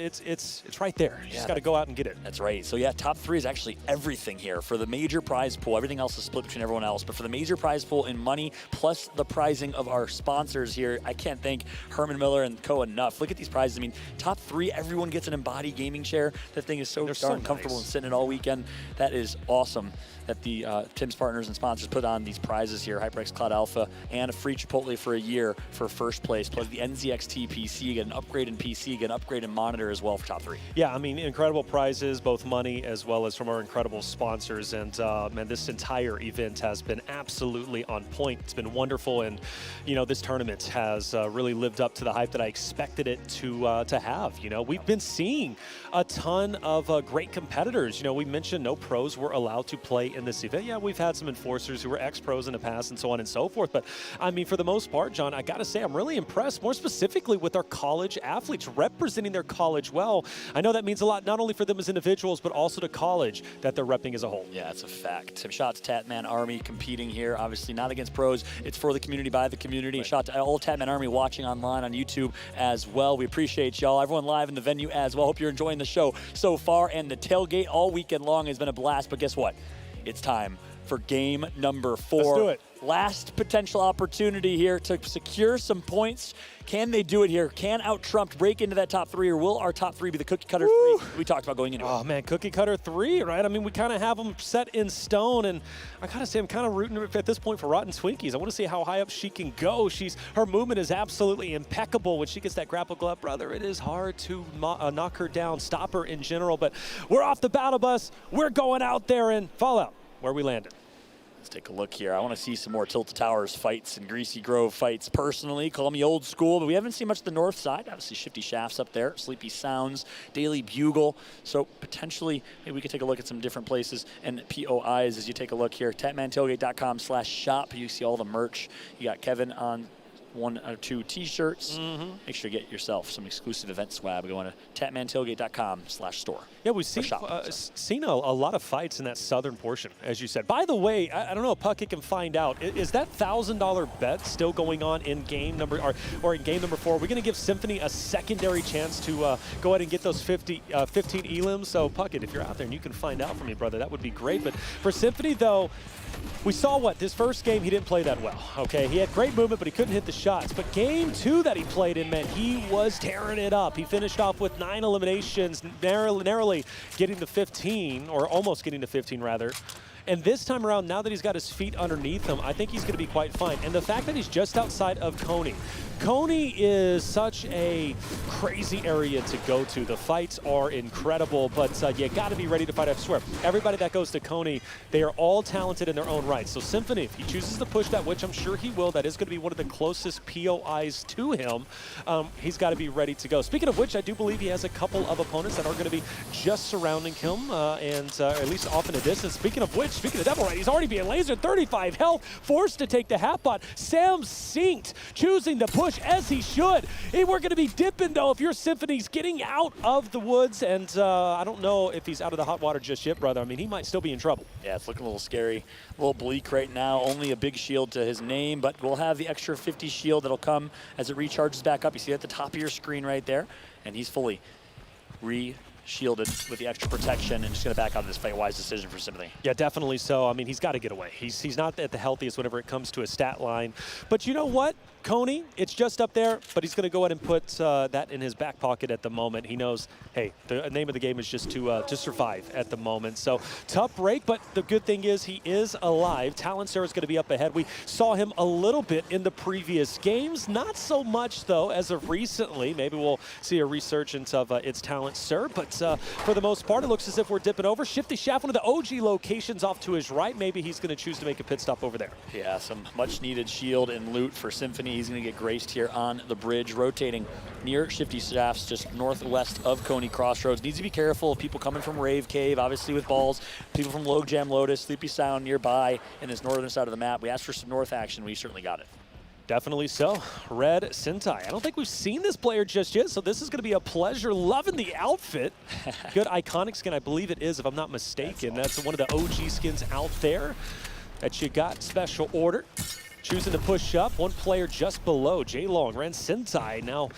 S4: right there. You just got to go out and get it.
S3: That's right. So yeah, top 3 is actually everything here for the major prize pool. Everything else is split between everyone else, but for the major prize pool in money plus the prizing of our sponsors here, I can't thank Herman Miller and Co enough. Look at these prizes. I mean, top 3, everyone gets an embodied gaming chair. That thing is so darn comfortable and sitting it all weekend. That is awesome that the Tim's partners and sponsors put on these prizes here. HyperX Cloud Alpha and a free Chipotle for a year for first place, plus the NZXT PC. You get an upgrade in PC, you get an upgrade in monitor as well for top 3.
S4: Yeah, I mean, incredible prizes, both money as well as from our incredible sponsors. And man, this entire event has been absolutely on point. It's been wonderful, and you know, this tournament has really lived up to the hype that I expected it to have. You know, we've been seeing a ton of great competitors. You know, we mentioned no pros were allowed to play in this event. Yeah, we've had some enforcers who were ex-pros in the past and so on and so forth. But I mean, for the most part, John, I got to say, I'm really impressed, more specifically with our college athletes representing their college well. I know that means a lot, not only for them as individuals, but also to college that they're repping as a whole.
S3: Yeah, it's a fact. Shout out to Tatman Army competing here. Obviously not against pros. It's for the community, by the community. Right. Shout out to all Tatman Army watching online on YouTube as well. We appreciate y'all. Everyone live in the venue as well. Hope you're enjoying the show so far. And the tailgate all weekend long has been a blast. But guess what? It's time for game number 4.
S4: Let's do it.
S3: Last potential opportunity here to secure some points. Can they do it here? Can out-Trumped break into that top 3, or will our top 3 be the cookie cutter 3 we talked about going into?
S4: Oh, man, cookie cutter 3, right? I mean, we kind of have them set in stone, and I got to say, I'm kind of rooting at this point for Rotten Twinkies. I want to see how high up she can go. Her movement is absolutely impeccable when she gets that grapple glove. Brother, it is hard to knock her down, stop her in general, but we're off the battle bus. We're going out there, and Fallout, where we landed.
S3: Let's take a look here. I want to see some more Tilted Towers fights and Greasy Grove fights personally. Call me old school, but we haven't seen much of the north side. Obviously, Shifty Shafts up there, Sleepy Sounds, Daily Bugle. So potentially, maybe we could take a look at some different places and POIs as you take a look here. TatmanTailgate.com/shop. You see all the merch. You got Kevin on 1 or 2 t-shirts. Make sure you get yourself some exclusive event swag going to TatmanTailgate.com/store.
S4: Yeah, we've seen, seen a lot of fights in that southern portion, as you said. By the way, I don't know if Puckett can find out. Is that $1,000 bet still going on in game number or in game number 4? We're going to give Symphony a secondary chance to go ahead and get those 15 elims. So Puckett, if you're out there and you can find out for me, brother, that would be great. But for Symphony, though, we saw this first game, he didn't play that well, okay? He had great movement, but he couldn't hit the shots. But game 2 that he played in, man, he was tearing it up. He finished off with 9 eliminations, narrowly getting to 15, or almost getting to 15, rather. And this time around, now that he's got his feet underneath him, I think he's going to be quite fine. And the fact that he's just outside of Coney. Coney is such a crazy area to go to. The fights are incredible, but you got to be ready to fight. I swear, everybody that goes to Coney, they are all talented in their own right. So Symphony, if he chooses to push that, which I'm sure he will, that is going to be one of the closest POIs to him. He's got to be ready to go. Speaking of which, I do believe he has a couple of opponents that are going to be just surrounding him, and at least off in a distance. Speaking of which, speaking of Devil Ray, he's already being lasered, 35 health, forced to take the half pot. Sam synced, choosing to push as he should. Hey, we're going to be dipping, though, if your Symphony's getting out of the woods, and I don't know if he's out of the hot water just yet, brother. I mean, he might still be in trouble.
S3: Yeah, it's looking a little scary, a little bleak right now. Only a big shield to his name, but we'll have the extra 50 shield that'll come as it recharges back up. You see it at the top of your screen right there, and he's fully shielded with the extra protection and just going to back out of this fight. Wise decision for Symphony.
S4: Yeah, definitely so. I mean, he's got to get away. He's not at the healthiest whenever it comes to his stat line. But you know what? Coney, it's just up there, but he's going to go ahead and put that in his back pocket at the moment. He knows, hey, the name of the game is just to survive at the moment. So tough break, but the good thing is he is alive. Talonser is going to be up ahead. We saw him a little bit in the previous games. Not so much, though, as of recently. Maybe we'll see a resurgence of its Talonser, but for the most part, it looks as if we're dipping over. Shifty Shaft, one of the OG locations off to his right. Maybe he's going to choose to make a pit stop over there.
S3: Yeah, some much-needed shield and loot for Symphony. He's going to get graced here on the bridge, rotating near Shifty Shafts, just northwest of Coney Crossroads. Needs to be careful of people coming from Rave Cave, obviously with balls, people from Log Jam Lotus, Sleepy Sound nearby in this northern side of the map. We asked for some north action. We certainly got it.
S4: Definitely so. Red Sentai. I don't think we've seen this player just yet, so this is going to be a pleasure. Loving the outfit. Good iconic skin, I believe it is, if I'm not mistaken. That's one of the OG skins out there that you got. Special order. Choosing to push up. One player just below. J-Long, Red Sentai now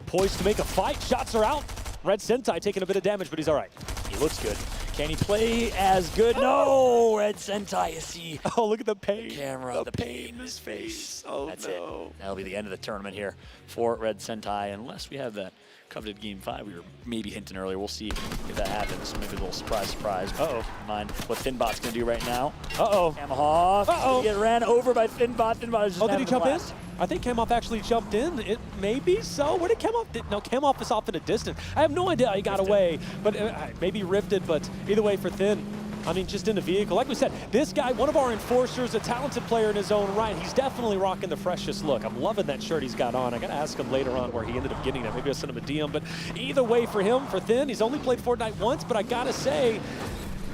S4: poised to make a fight. Shots are out. Red Sentai taking a bit of damage, but he's all right.
S3: He looks good. Can he play as good? No! Red Sentai, you see.
S4: Oh, look at the pain.
S3: The camera, the pain in his face. Oh, that's it. That'll be the end of the tournament here for Red Sentai, unless we have that coveted Game 5 we were maybe hinting earlier. We'll see if that happens. Maybe a little surprise.
S4: Uh-oh.
S3: Mind what Thinbot's going to do right now.
S4: Uh-oh.
S3: Kamahoff.
S4: Uh-oh.
S3: He get ran over by Thinbot. Thinbot is just
S4: did he jump in?
S3: blast.
S4: I think Kamoff actually jumped in. It maybe so. Where did Kamoff? No, Kamoff is off in a distance. I have no idea how he got away, but maybe rifted. But either way for Thin, I mean, just in the vehicle. Like we said, this guy, one of our enforcers, a talented player in his own right. He's definitely rocking the freshest look. I'm loving that shirt he's got on. I got to ask him later on where he ended up getting that. Maybe I'll send him a DM. But either way for him, for Thin, he's only played Fortnite once, but I got to say,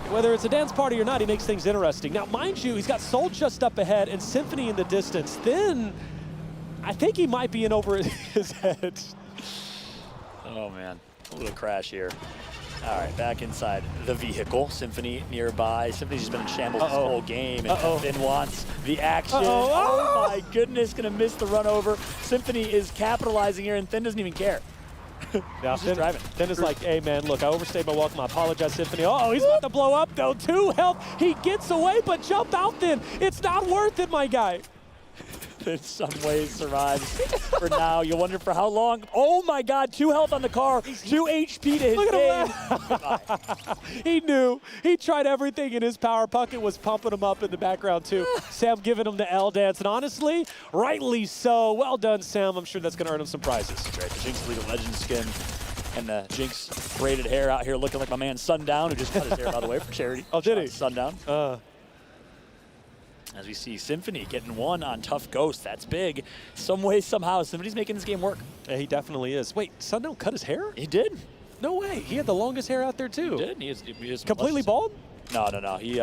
S4: whether it's a dance party or not, he makes things interesting. Now, mind you, he's got Soul just up ahead and Symphony in the distance. Thin, I think he might be in over his head.
S3: Oh, man. A little crash here. All right, back inside the vehicle. Symphony nearby. Symphony's just been in shambles this whole game. And Finn wants the action. Oh, my goodness. Going to miss the run over. Symphony is capitalizing here, and Finn doesn't even care.
S4: Yeah, Finn is like, hey, man, look, I overstayed my welcome. I apologize, Symphony. Oh, he's about to blow up, though. 2 health. He gets away, but jump out, Finn. It's not worth it, my guy.
S3: In some ways survives for now. You wonder for how long. Oh my God, 2 health on the car, 2 HP to his
S4: Look at him. He knew. He tried everything in his power. Puckett was pumping him up in the background too. Sam giving him the L dance, and honestly, rightly so. Well done, Sam. I'm sure that's going to earn him some prizes.
S3: That's right, the Jinx League of Legends skin. And the Jinx braided hair out here looking like my man Sundown, who just cut his hair, by the way, for charity.
S4: Oh, did he?
S3: Sundown. As we see Symphony getting one on Tough Ghost. That's big. Some way, somehow, Symphony's making this game work.
S4: Yeah, he definitely is. Wait, Sundown cut his hair?
S3: He did.
S4: No way. He had the longest hair out there, too.
S3: He did. He was
S4: completely bald?
S3: No. He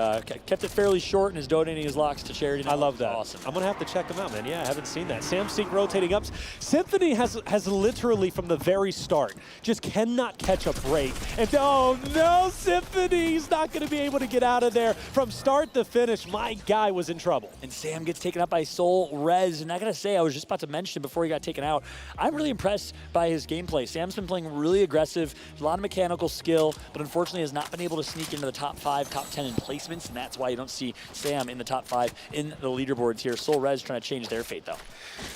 S3: kept it fairly short and is donating his locks to charity now.
S4: I love that.
S3: Awesome.
S4: I'm going to have to check him out, man. Yeah, I haven't seen that. Samsync rotating up. Symphony has literally, from the very start, just cannot catch a break. And oh, no, Symphony. He's not going to be able to get out of there. From start to finish, my guy was in trouble.
S3: And Sam gets taken out by Soul Rez. And I got to say, I was just about to mention before he got taken out, I'm really impressed by his gameplay. Sam's been playing really aggressive, a lot of mechanical skill, but unfortunately has not been able to sneak into the top 5, top 10 in placements, and that's why you don't see Sam in the top 5 in the leaderboards here. Soul Rez trying to change their fate, though.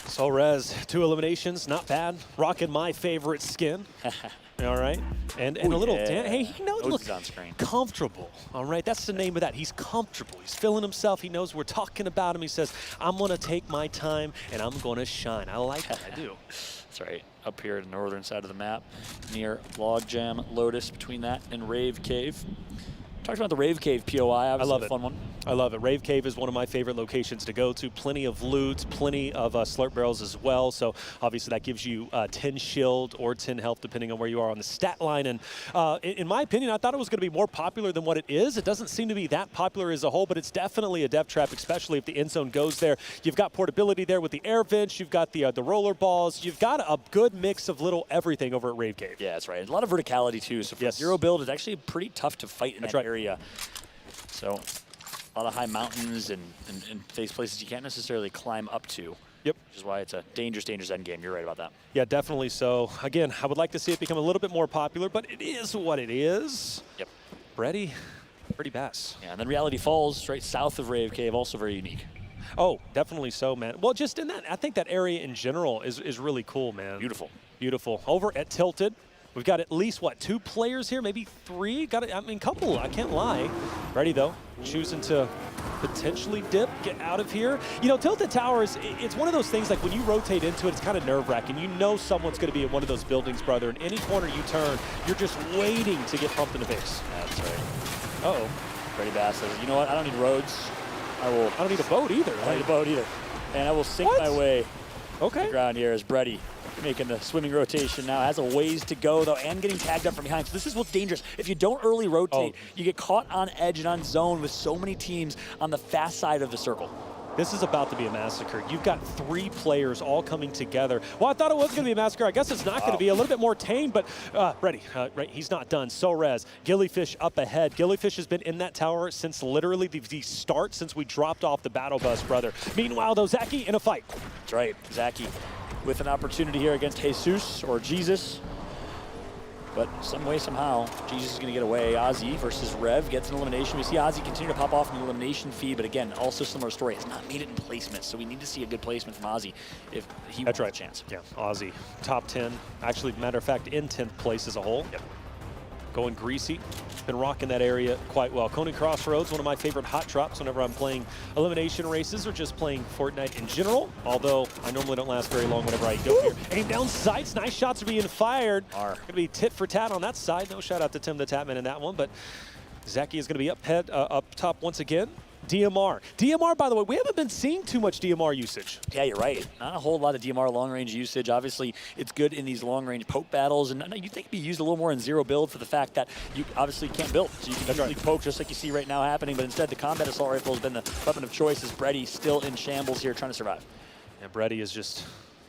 S4: Soul Rez, 2 eliminations, not bad. Rocking my favorite skin. All right, and a little hey, he knows, look,
S3: on screen.
S4: Comfortable. All right, that's the name of that. He's comfortable. He's feeling himself. He knows we're talking about him. He says, I'm going to take my time, and I'm going to shine. I like that. I do.
S3: That's right. Up here at the northern side of the map, near Logjam Lotus, between that and Rave Cave. Talked about the Rave Cave POI. Obviously,
S4: I love
S3: a
S4: it.
S3: Fun one.
S4: I love it. Rave Cave is one of my favorite locations to go to. Plenty of loot, plenty of slurp barrels as well. So obviously that gives you 10 shield or 10 health depending on where you are on the stat line. And in my opinion, I thought it was going to be more popular than what it is. It doesn't seem to be that popular as a whole, but it's definitely a death trap, especially if the end zone goes there. You've got portability there with the air vents. You've got the roller balls. You've got a good mix of little everything over at Rave Cave.
S3: Yeah, that's right. A lot of verticality too. So for zero build, it's actually pretty tough to fight in that area. So a lot of high mountains and face places you can't necessarily climb up to.
S4: Yep.
S3: Which is why it's a dangerous end game. You're right about that.
S4: Yeah, definitely so. Again, I would like to see it become a little bit more popular, but it is what it is.
S3: Yep.
S4: Pretty bass.
S3: Yeah, and then Reality Falls, right south of Rave Cave, also very unique.
S4: Oh, definitely so, man. Well, just in that, I think that area in general is really cool, man.
S3: Beautiful.
S4: Beautiful. Over at Tilted, we've got at least, what, 2 players here, maybe 3? Couple, I can't lie. Ready, though. Choosing to potentially dip, get out of here. You know, Tilted Towers, it's one of those things, like when you rotate into it, it's kind of nerve-wracking. You know someone's going to be in one of those buildings, brother. In any corner you turn, you're just waiting to get pumped in the face.
S3: That's right.
S4: Uh-oh.
S3: Freddie Bass says, you know what, I don't need roads. I
S4: don't need a boat either.
S3: I don't need a boat either. And I will sink my way to the ground here as Brady making the swimming rotation now. Has a ways to go, though, and getting tagged up from behind. So this is what's dangerous. If you don't early rotate, you get caught on edge and on zone with so many teams on the fast side of the circle.
S4: This is about to be a massacre. You've got 3 players all coming together. Well, I thought it was going to be a massacre. I guess it's not going to be. A little bit more tame, but ready. Right, he's not done. So Rez, Gillyfish up ahead. Gillyfish has been in that tower since literally the start, since we dropped off the battle bus, brother. Meanwhile, though, Zaki in a fight.
S3: That's right. Zaki with an opportunity here against Jesus or Jesus. But some way, somehow, Jesus is going to get away. Ozzy versus Rev gets an elimination. We see Ozzy continue to pop off in the elimination feed, but again, also similar story. Has not made it in placement, so we need to see a good placement from Ozzy if he wants a chance.
S4: Yeah, Ozzy, top 10. Actually, matter of fact, in 10th place as a whole.
S3: Yep.
S4: Going greasy. Been rocking that area quite well. Coney Crossroads, one of my favorite hot drops whenever I'm playing elimination races or just playing Fortnite in general, although I normally don't last very long whenever I go here. Aim down sights, nice shots are being fired. Going to be tit for tat on that side. No shout out to TimTheTatman in that one, but Zaki is going to be up top once again. DMR. DMR, by the way, we haven't been seeing too much DMR usage.
S3: Yeah, you're right. Not a whole lot of DMR long-range usage. Obviously, it's good in these long-range poke battles, and you think it'd be used a little more in zero build for the fact that you obviously can't build. So you can easily poke just like you see right now happening, but instead the combat assault rifle has been the weapon of choice as Brady still in shambles here trying to survive.
S4: And Brady has just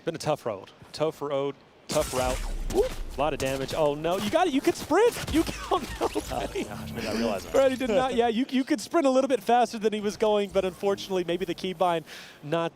S4: been a tough road. Tough road, tough route. A lot of damage. Oh no, you got it. You could sprint. You don't know.
S3: Maybe I realize that.
S4: Brady did not. Yeah, you could sprint a little bit faster than he was going, but unfortunately, maybe the keybind not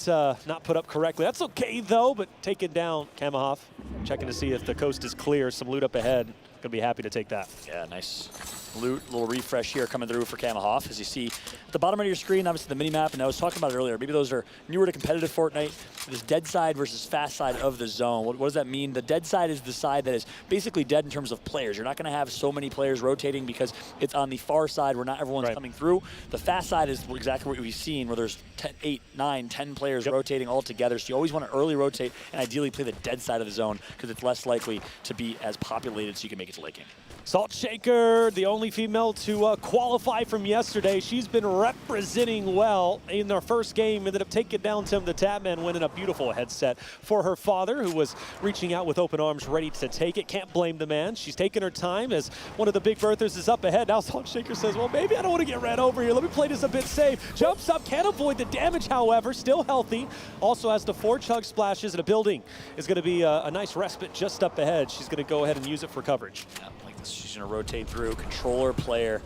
S4: put up correctly. That's okay though. But taken down, Kamahoff. Checking to see if the coast is clear. Some loot up ahead. Gonna be happy to take that.
S3: Yeah, nice loot. Little refresh here coming through for Kamahoff. As you see at the bottom of your screen, obviously the mini-map, and I was talking about it earlier. Maybe those are newer to competitive Fortnite. This dead side versus fast side of the zone. What does that mean? The dead side is the side that is basically dead in terms of players. You're not going to have so many players rotating because it's on the far side where not everyone's coming through. The fast side is exactly what we've seen, where there's 8, 9, 10 players rotating all together. So you always want to early rotate and ideally play the dead side of the zone because it's less likely to be as populated so you can make it to late game.
S4: Salt Shaker, the only only female to qualify from yesterday. She's been representing well in their first game. Ended up taking down TimTheTatman, winning a beautiful headset for her father, who was reaching out with open arms, ready to take it. Can't blame the man. She's taking her time as one of the big birthers is up ahead. Now Salt Shaker says, well, maybe I don't want to get ran over here. Let me play this a bit safe. Jumps up, can't avoid the damage, however. Still healthy. Also has the 4 chug splashes, and a building is going to be a nice respite just up ahead. She's going to go ahead and use it for coverage.
S3: Yeah, like this, she's going to rotate through. Controller player.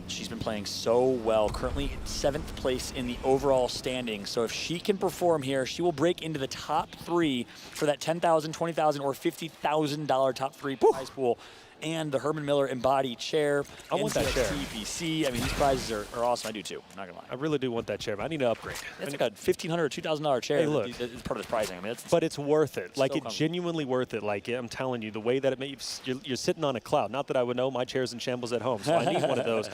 S3: She's been playing so well. Currently in 7th place in the overall standing. So if she can perform here, she will break into the top 3 for that $10,000, $20,000, or $50,000 top 3 prize pool. And the Herman Miller embodied chair.
S4: I want that chair.
S3: TPC. I mean, these prizes are awesome. I do too. I'm not gonna lie.
S4: I really do want that chair, but I need to upgrade.
S3: It's like a $1,500 or $2,000 chair.
S4: Hey, look.
S3: It's part of this prizing. I mean,
S4: But it's worth it. Like,
S3: so
S4: it's genuinely worth it. Like, I'm telling you, the way that it makes you're sitting on a cloud. Not that I would know, my chair's in shambles at home, so I need one of those.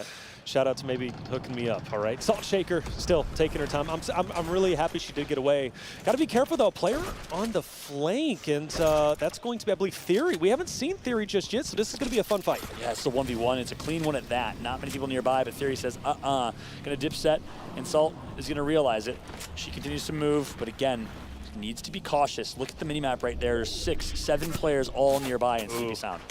S4: Shout out to maybe hooking me up, all right? Salt Shaker still taking her time. I'm really happy she did get away. Got to be careful, though. Player on the flank, and that's going to be, I believe, Theory. We haven't seen Theory just yet, so this is going to be a fun fight.
S3: Yeah, it's a 1v1. It's a clean one at that. Not many people nearby, but Theory says, Gonna dip set, and Salt is gonna realize it. She continues to move, but again, needs to be cautious. Look at the minimap right there. There's 6, 7 players all nearby in CP Sound.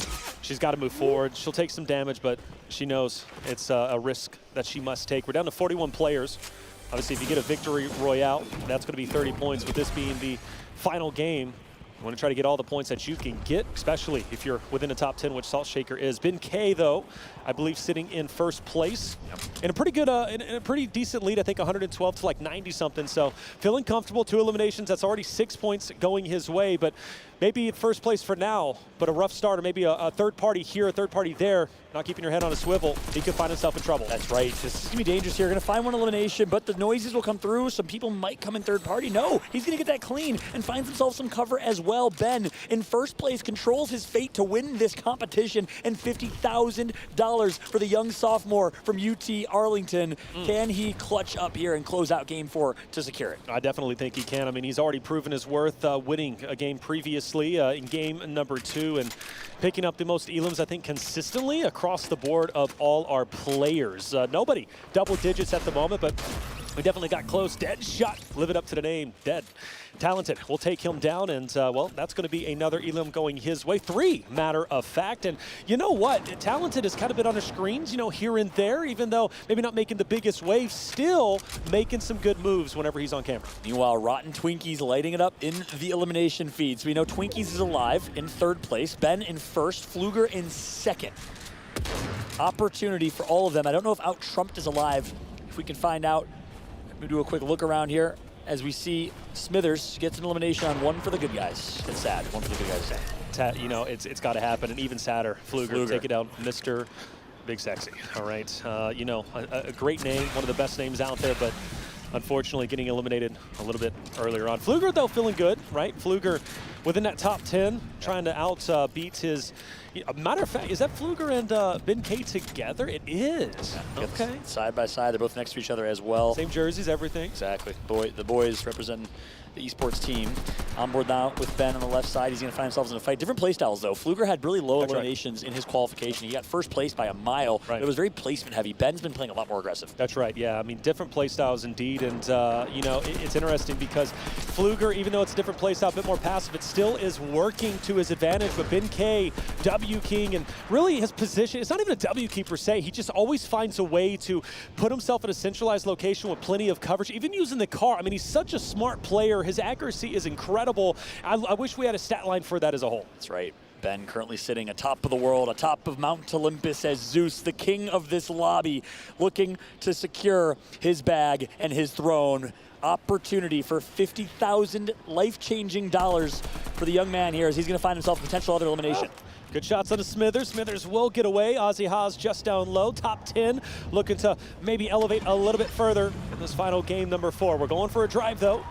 S4: She's got to move forward. She'll take some damage, but she knows it's a risk that she must take. We're down to 41 players. Obviously, if you get a victory royale, that's going to be 30 points, with this being the final game. You want to try to get all the points that you can get, especially if you're within the top 10, which Salt Shaker is. Ben K, though, I believe sitting in first place. In a pretty good, in a pretty decent lead, I think 112 to like 90-something. So feeling comfortable, 2 eliminations. That's already 6 points going his way, but maybe first place for now, but a rough start, or maybe a third party here, a third party there, not keeping your head on a swivel. He could find himself in trouble.
S3: That's right. This is going to be dangerous here. Going to find one elimination, but the noises will come through. Some people might come in third party. No, he's going to get that clean and finds himself some cover as well. Ben, in first place, controls his fate to win this competition, and $50,000 for the young sophomore from UT Arlington. Can he clutch up here and close out game 4 to secure it?
S4: I definitely think he can. I mean, he's already proven his worth winning a game previously in game number 2, and picking up the most elims, I think, consistently across the board of all our players. Nobody double digits at the moment, but we definitely got close. Dead shot, living up to the name, Dead. Talented will take him down, and well, that's going to be another elim going his way. 3, matter of fact. And you know what? Talented has kind of been on the screens, you know, here and there, even though maybe not making the biggest waves, still making some good moves whenever he's on camera.
S3: Meanwhile, Rotten Twinkies lighting it up in the elimination feed. So we know Twinkies is alive in 3rd place, Ben in 1st, Fluger in 2nd. Opportunity for all of them. I don't know if Out Trumped is alive. If we can find out, we do a quick look around here as we see Smithers gets an elimination on one for the good guys. It's sad. One for the good guys.
S4: You know, it's got to happen, and even sadder. Fluger. Take it down, Mr. Big Sexy. All right, you know, a great name, one of the best names out there, but unfortunately getting eliminated a little bit earlier on. Fluger, though, feeling good, right? Fluger within that top 10, trying to beat his... Matter of fact, is that Fluger and Ben K together? It is.
S3: Yeah,
S4: okay.
S3: Side by side, they're both next to each other as well.
S4: Same jerseys, everything.
S3: Exactly. The boys representing the esports team. On board now with Ben on the left side. He's going to find himself in a fight. Different play styles, though. Fluger had really low eliminations in his qualification. He got first place by a mile. Right. It was very placement heavy. Ben's been playing a lot more aggressive.
S4: That's right, yeah. I mean, different play styles indeed. And, you know, it's interesting because Fluger, even though it's a different play style, a bit more passive, it still is working to his advantage. But Ben K, W King, and really his position, it's not even a W key per se. He just always finds a way to put himself in a centralized location with plenty of coverage, even using the car. I mean, he's such a smart player. His accuracy is incredible. I wish we had a stat line for that as a whole.
S3: That's right. Ben currently sitting atop of the world, atop of Mount Olympus as Zeus, the king of this lobby, looking to secure his bag and his throne. Opportunity for $50,000 life-changing dollars for the young man here as he's going to find himself a potential other elimination.
S4: Good shots on the Smithers. Smithers will get away. Ozzy Haas just down low. Top 10, looking to maybe elevate a little bit further in this final game number 4. We're going for a drive, though.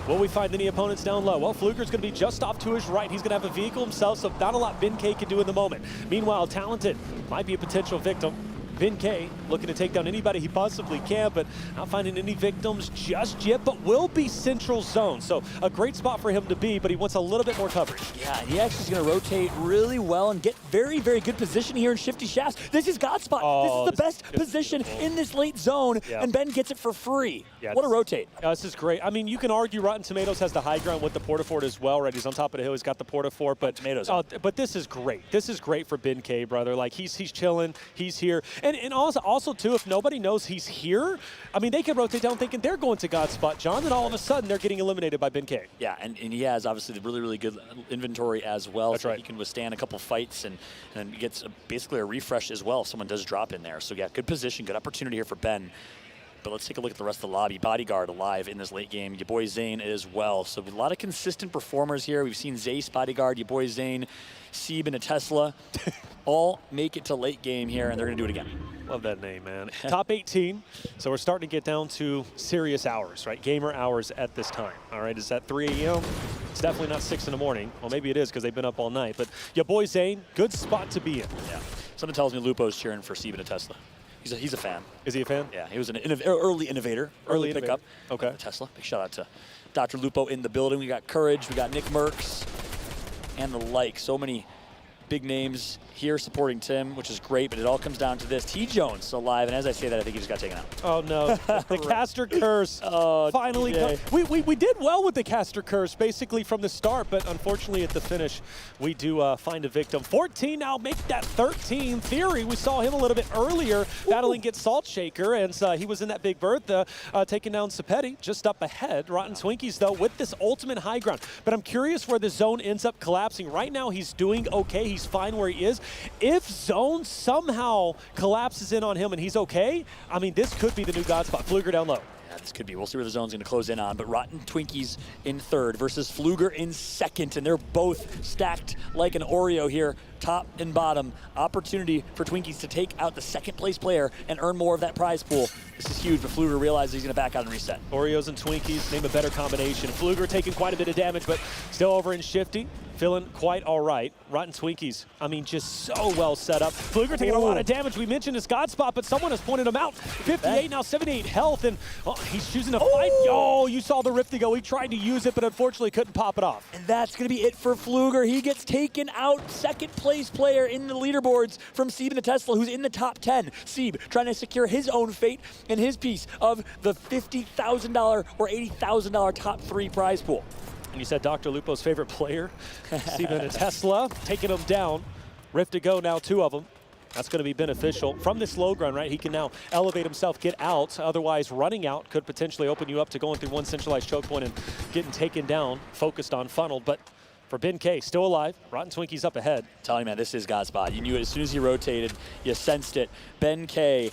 S4: Will we find any opponents down low? Well, Fluger's going to be just off to his right. He's going to have a vehicle himself, so not a lot Ben K can do in the moment. Meanwhile, Talented might be a potential victim. Ben K looking to take down anybody he possibly can, but not finding any victims just yet, but will be central zone. So a great spot for him to be, but he wants a little bit more coverage.
S3: Yeah, he actually is going to rotate really well and get very, very good position here in Shifty Shafts. This is God spot.
S4: Oh,
S3: this is the best position in this late zone, and Ben gets it for free.
S4: Yeah,
S3: what a rotate.
S4: This is great. I mean, you can argue Rotten Tomatoes has the high ground with the Portafort as well, right? He's on top of the hill. He's got the Portafort, but
S3: Tomatoes.
S4: But this is great. This is great for Ben K, brother. Like he's chilling. He's here, and also too, if nobody knows he's here, I mean, they can rotate down thinking they're going to God spot John, and all of a sudden they're getting eliminated by Ben K.
S3: Yeah, and he has obviously the really, really good inventory as well.
S4: That's
S3: so
S4: right.
S3: He can withstand a couple fights and gets basically a refresh as well if someone does drop in there. So yeah, good position, good opportunity here for Ben. But let's take a look at the rest of the lobby. Bodyguard alive in this late game. Your boy Zane as well. So a lot of consistent performers here. We've seen Zace, Bodyguard, your boy Zane, Sieb, and a Tesla all make it to late game here, and they're going to do it again.
S4: Love that name, man. Top 18. So we're starting to get down to serious hours, right? Gamer hours at this time. All right, is that 3 a.m.? It's definitely not 6 in the morning. Well, maybe it is because they've been up all night. But your boy Zane, good spot to be in.
S3: Yeah. Someone tells me Lupo's cheering for Sieb and a Tesla. He's a fan.
S4: Is he a fan?
S3: Yeah, he was an early innovator, early pickup.
S4: Okay.
S3: Tesla. Big shout out to Dr. Lupo in the building. We got Courage, we got Nick Merckx, and the like. So many big names here supporting Tim, which is great, but it all comes down to this. T. Jones still alive, and as I say that, I think he just got taken out.
S4: Oh, no. The caster curse finally
S3: TJ.
S4: we did well with the caster curse, basically from the start, but unfortunately at the finish, we do find a victim. 14 now, make that 13. Theory, we saw him a little bit earlier, battling get Salt Shaker, and he was in that Big Bertha, taking down Sapetti, just up ahead. Rotten Twinkies, though, with this ultimate high ground. But I'm curious where the zone ends up collapsing. Right now, he's doing okay. He's fine where he is. If zone somehow collapses in on him and he's okay, I mean, this could be the new God spot. Fluger down low.
S3: Yeah, this could be. We'll see where the zone's going to close in on. But Rotten Twinkies in third versus Fluger in second. And they're both stacked like an Oreo here, top and bottom. Opportunity for Twinkies to take out the second place player and earn more of that prize pool. This is huge, but Fluger realizes he's going to back out and reset.
S4: Oreos and Twinkies, name a better combination. Fluger taking quite a bit of damage, but still over in Shifty. Feeling quite all right. Rotten Twinkies, I mean, just so well set up. Fluger taking a lot of damage. We mentioned his God spot, but someone has pointed him out. 58 now, 78 health, and he's choosing to fight. Yo, you saw the rift to go. He tried to use it, but unfortunately couldn't pop it off.
S3: And that's going to be it for Fluger. He gets taken out. Second place player in the leaderboards from Sieb and the Tesla, who's in the top 10. Sieb trying to secure his own fate and his piece of the $50,000 or $80,000 top 3 prize pool.
S4: And you said Dr. Lupo's favorite player, Sieb and a Tesla, taking him down. Rift to go now, 2 of them. That's going to be beneficial. From this low ground, right, he can now elevate himself, get out. Otherwise, running out could potentially open you up to going through one centralized choke point and getting taken down, focused on funneled. But for Ben K, still alive. Rotten Twinkies up ahead.
S3: I'm telling you, man, this is God's spot. You knew it as soon as he rotated. You sensed it. Ben K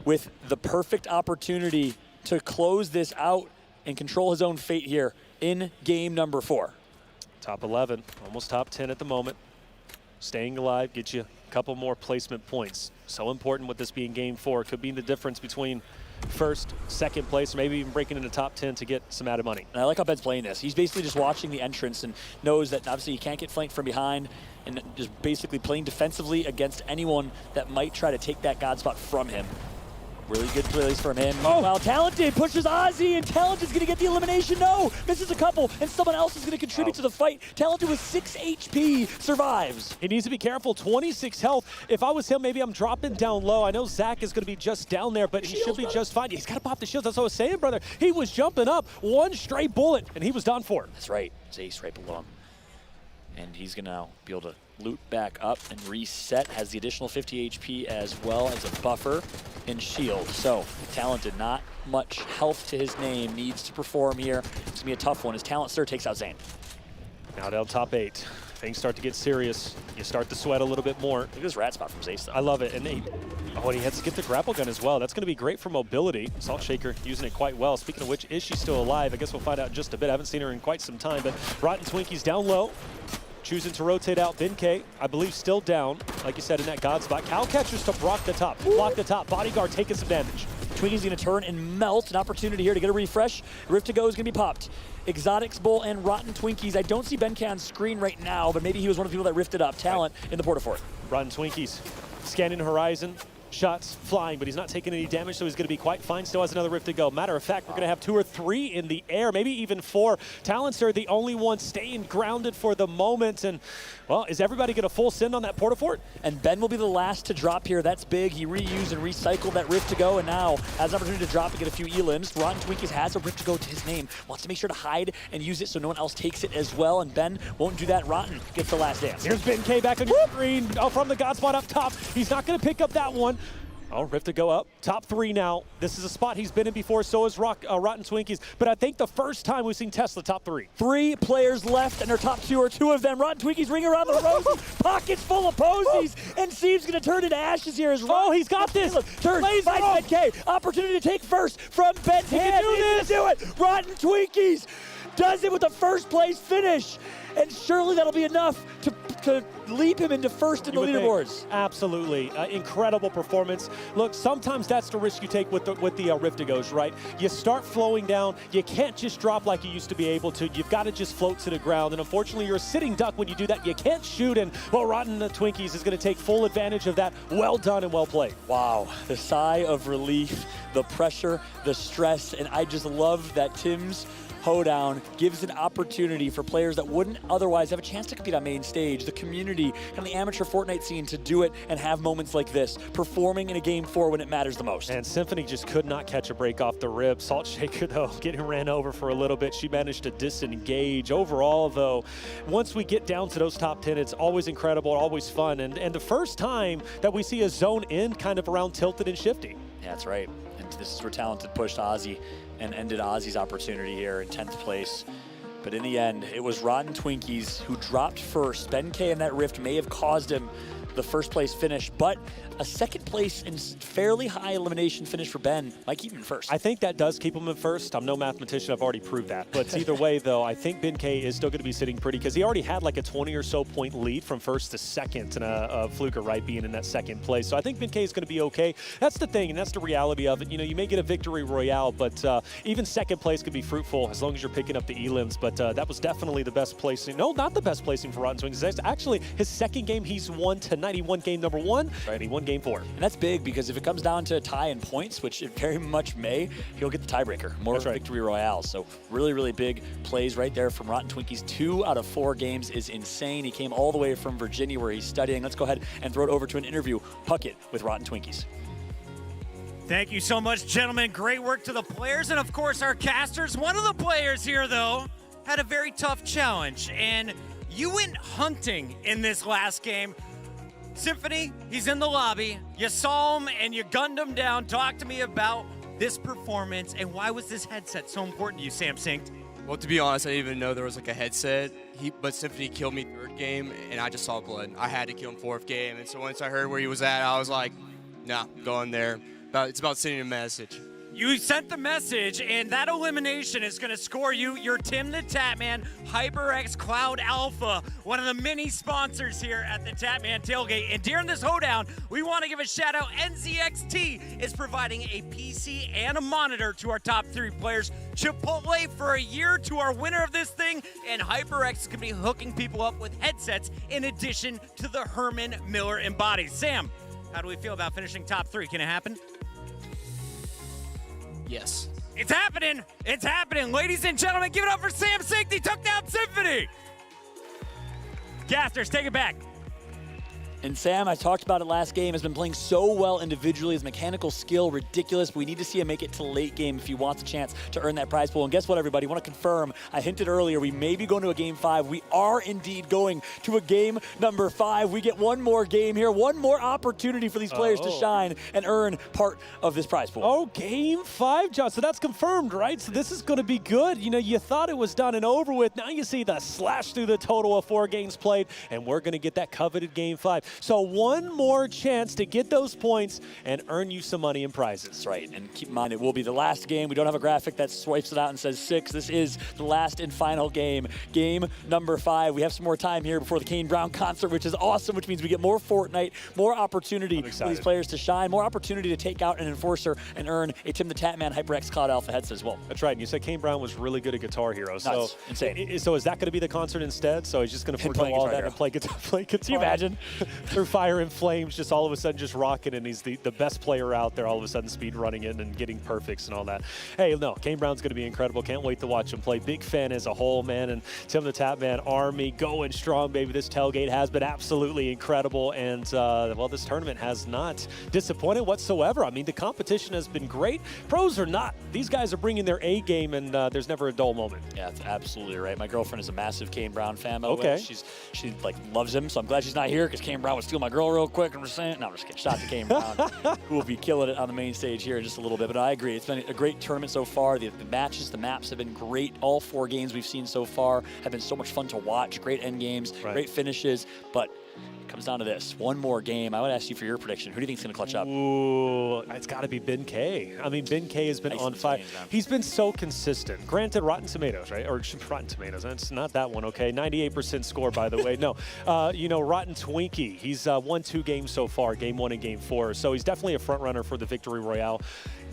S3: with the perfect opportunity to close this out and control his own fate here in game number 4.
S4: Top 11, almost top 10 at the moment. Staying alive, get you a couple more placement points. So important with this being game 4. Could be the difference between first, second place, or maybe even breaking into top 10 to get some added money.
S3: And I like how Ben's playing this. He's basically just watching the entrance and knows that obviously he can't get flanked from behind, and just basically playing defensively against anyone that might try to take that God spot from him. Really good plays from him. Oh, wow, Talented pushes Ozzy, and Talented's going to get the elimination. No, misses a couple, and someone else is going to contribute to the fight. Talented with 6 HP survives.
S4: He needs to be careful. 26 health. If I was him, maybe I'm dropping down low. I know Zach is going to be just down there, but he should be just fine. He's got to pop the shields. That's what I was saying, brother. He was jumping up. One stray bullet, and he was done for.
S3: That's right. Zace right below him. And he's going to now be able to loot back up and reset. Has the additional 50 HP as well as a buffer and shield. So Talented, not much health to his name, needs to perform here. It's going to be a tough one. His Talent Sir takes out Zane.
S4: Now down top 8. Things start to get serious. You start to sweat a little bit more.
S3: Look at this rat spot from Zace, though.
S4: I love it. And he has to get the grapple gun as well. That's going to be great for mobility. Salt Shaker using it quite well. Speaking of which, is she still alive? I guess we'll find out in just a bit. I haven't seen her in quite some time. But Rotten Twinkies down low. Choosing to rotate out. Ben K, I believe, still down, like you said, in that God spot. Cowcatchers to block the top. Block the top. Bodyguard taking some damage.
S3: Twinkies going to turn and melt. An opportunity here to get a refresh. Rift to go is going to be popped. Exotics Bull and Rotten Twinkies. I don't see Ben K on screen right now, but maybe he was one of the people that rifted up. Talent in the Portafort.
S4: Rotten Twinkies scanning the horizon. shots flying, but he's not taking any damage, so he's going to be quite fine. Still has another rift to go. Matter of fact, we're going to have 2 or 3 in the air, maybe even 4. Talents are the only ones staying grounded for the moment. And, well, is everybody going to full send on that Portafort?
S3: And Ben will be the last to drop here. That's big. He reused and recycled that rift to go, and now has an opportunity to drop and get a few E-limbs. Rotten Twinkies has a rift to go to his name. Wants to make sure to hide and use it so no one else takes it as well, and Ben won't do that. Rotten gets the last dance.
S4: Here's Ben K back on your screen. Oh, from the God spot up top. He's not going to pick up that one. Oh, rift to go up. Top 3 now. This is a spot he's been in before, so is Rotten Twinkies. But I think the first time we've seen Tesla top 3.
S3: 3 players left, and their top 2 are 2 of them. Rotten Twinkies ring around the rosy. Pockets full of posies. And Steve's going to turn into ashes here.
S4: Oh, he's got this.
S3: Turn, finds Ben K. Opportunity to take first from Ben's hand. He's going to do it. Rotten Twinkies does it with the first place finish. And surely that'll be enough to leap him into first in the leaderboards.
S4: Absolutely. Incredible performance. Look, sometimes that's the risk you take with the Riftigos, right? You start flowing down. You can't just drop like you used to be able to. You've got to just float to the ground. And unfortunately, you're a sitting duck when you do that. You can't shoot. And, well, Rotten Twinkies is going to take full advantage of that. Well done and well played.
S3: Wow. The sigh of relief, the pressure, the stress. And I just love that Tim's hoedown gives an opportunity for players that wouldn't otherwise have a chance to compete on main stage, the community, kind of the amateur Fortnite scene, to do it and have moments like this, performing in a Game 4 when it matters the most.
S4: And Symphony just could not catch a break off the rib. Salt Shaker, though, getting ran over for a little bit. She managed to disengage. Overall, though, once we get down to those top 10, it's always incredible, always fun. And the first time that we see a zone end kind of around Tilted and Shifty.
S3: Yeah, that's right. And this is where Talented pushed Ozzy and ended Ozzy's opportunity here in 10th place. But in the end, it was Rotten Twinkies who dropped first. Ben K in that rift may have caused him the first place finish, but a second place and fairly high elimination finish for Ben might keep him in first.
S4: I think that does keep him in first. I'm no mathematician, I've already proved that. But either way, though, I think Ben K is still going to be sitting pretty, because he already had like a 20 or so point lead from first to second, and a Fluker, right, being in that second place. So I think Ben K is going to be okay. That's the thing, and that's the reality of it. You know, you may get a victory royale, but even second place could be fruitful as long as you're picking up the elims. But that was definitely the best placing. No, not the best placing for Rotten Twinkies. That's actually his second game he's won tonight. He won game number 1, and he won game 4.
S3: And that's big, because if it comes down to a tie in points, which it very much may, he'll get the tiebreaker. More victory royales. So really, really big plays right there from Rotten Twinkies. 2 out of 4 games is insane. He came all the way from Virginia, where he's studying. Let's go ahead and throw it over to an interview. Puckett with Rotten Twinkies.
S2: Thank you so much, gentlemen. Great work to the players and, of course, our casters. One of the players here, though, had a very tough challenge, and you went hunting in this last game. Symphony, he's in the lobby. You saw him and you gunned him down. Talk to me about this performance, and why was this headset so important to you, Sam Synced?
S16: Well, to be honest, I didn't even know there was like a headset. But Symphony killed me 3rd game, and I just saw blood. I had to kill him 4th game, and so once I heard where he was at, I was like, nah, going there. It's about sending a message.
S2: You sent the message, and that elimination is going to score you your TimTheTatman HyperX Cloud Alpha, one of the many sponsors here at the Tatman Tailgate. And during this hoedown, we want to give a shout out. NZXT is providing a PC and a monitor to our top 3 players. Chipotle for a year to our winner of this thing, and HyperX is going to be hooking people up with headsets in addition to the Herman Miller embodies. Sam, how do we feel about finishing top 3? Can it happen?
S16: Yes.
S2: It's happening. It's happening. Ladies and gentlemen, give it up for Sam Synced. He took down Symphony. Casters, take it back.
S3: And Sam, I talked about it last game, has been playing so well individually. His mechanical skill, ridiculous. But we need to see him make it to late game if he wants a chance to earn that prize pool. And guess what, everybody? I want to confirm, I hinted earlier, we may be going to a game 5. We are indeed going to a game number 5. We get one more game here, one more opportunity for these players to shine and earn part of this prize pool.
S4: Oh, game 5, John. So that's confirmed, right? So this is going to be good. You know, you thought it was done and over with. Now you see the slash through the total of 4 games played, and we're going to get that coveted game 5. So one more chance to get those points and earn you some money and prizes.
S3: That's right. And keep in mind, it will be the last game. We don't have a graphic that swipes it out and says 6. This is the last and final game. Game number 5. We have some more time here before the Kane Brown concert, which is awesome, which means we get more Fortnite, more opportunity for these players to shine, more opportunity to take out an enforcer and earn a TimTheTatman HyperX Cloud Alpha headset as well.
S4: That's right. And you said Kane Brown was really good at Guitar Hero. So
S3: insane.
S4: So is that going to be the concert instead? So he's just going to forego all that and play guitar?
S3: Can you imagine?
S4: through fire and flames, just all of a sudden just rocking, and he's the best player out there, all of a sudden speed running in and getting perfects and all that. Hey, no, Kane Brown's going to be incredible. Can't wait to watch him play. Big fan as a whole, man, and TimTheTatman Army going strong, baby. This tailgate has been absolutely incredible, and, well, this tournament has not disappointed whatsoever. I mean, the competition has been great. Pros are not. These guys are bringing their A game, and there's never a dull moment.
S3: Yeah, that's absolutely right. My girlfriend is a massive Kane Brown fan, by the way.
S4: Okay.
S3: She like loves him, so I'm glad she's not here because Kane Brown would steal my girl real quick. I'm just saying. No, I'm just kidding. Shout out to Kane Brown, who will be killing it on the main stage here in just a little bit. But I agree. It's been a great tournament so far. The matches, the maps have been great. All 4 games we've seen so far have been so much fun to watch. Great end games, great finishes. But it comes down to this. One more game. I would ask you for your prediction. Who do you think is going to clutch up?
S4: Ooh, it's got to be Ben K. I mean, Ben K has been on fire. He's been so consistent. Granted, Rotten Tomatoes, right? Or Rotten Tomatoes. It's not that one, okay? 98% score, by the way. No, you know, Rotten Twinkie. He's won 2 games so far, Game 1 and Game 4. So he's definitely a front runner for the Victory Royale.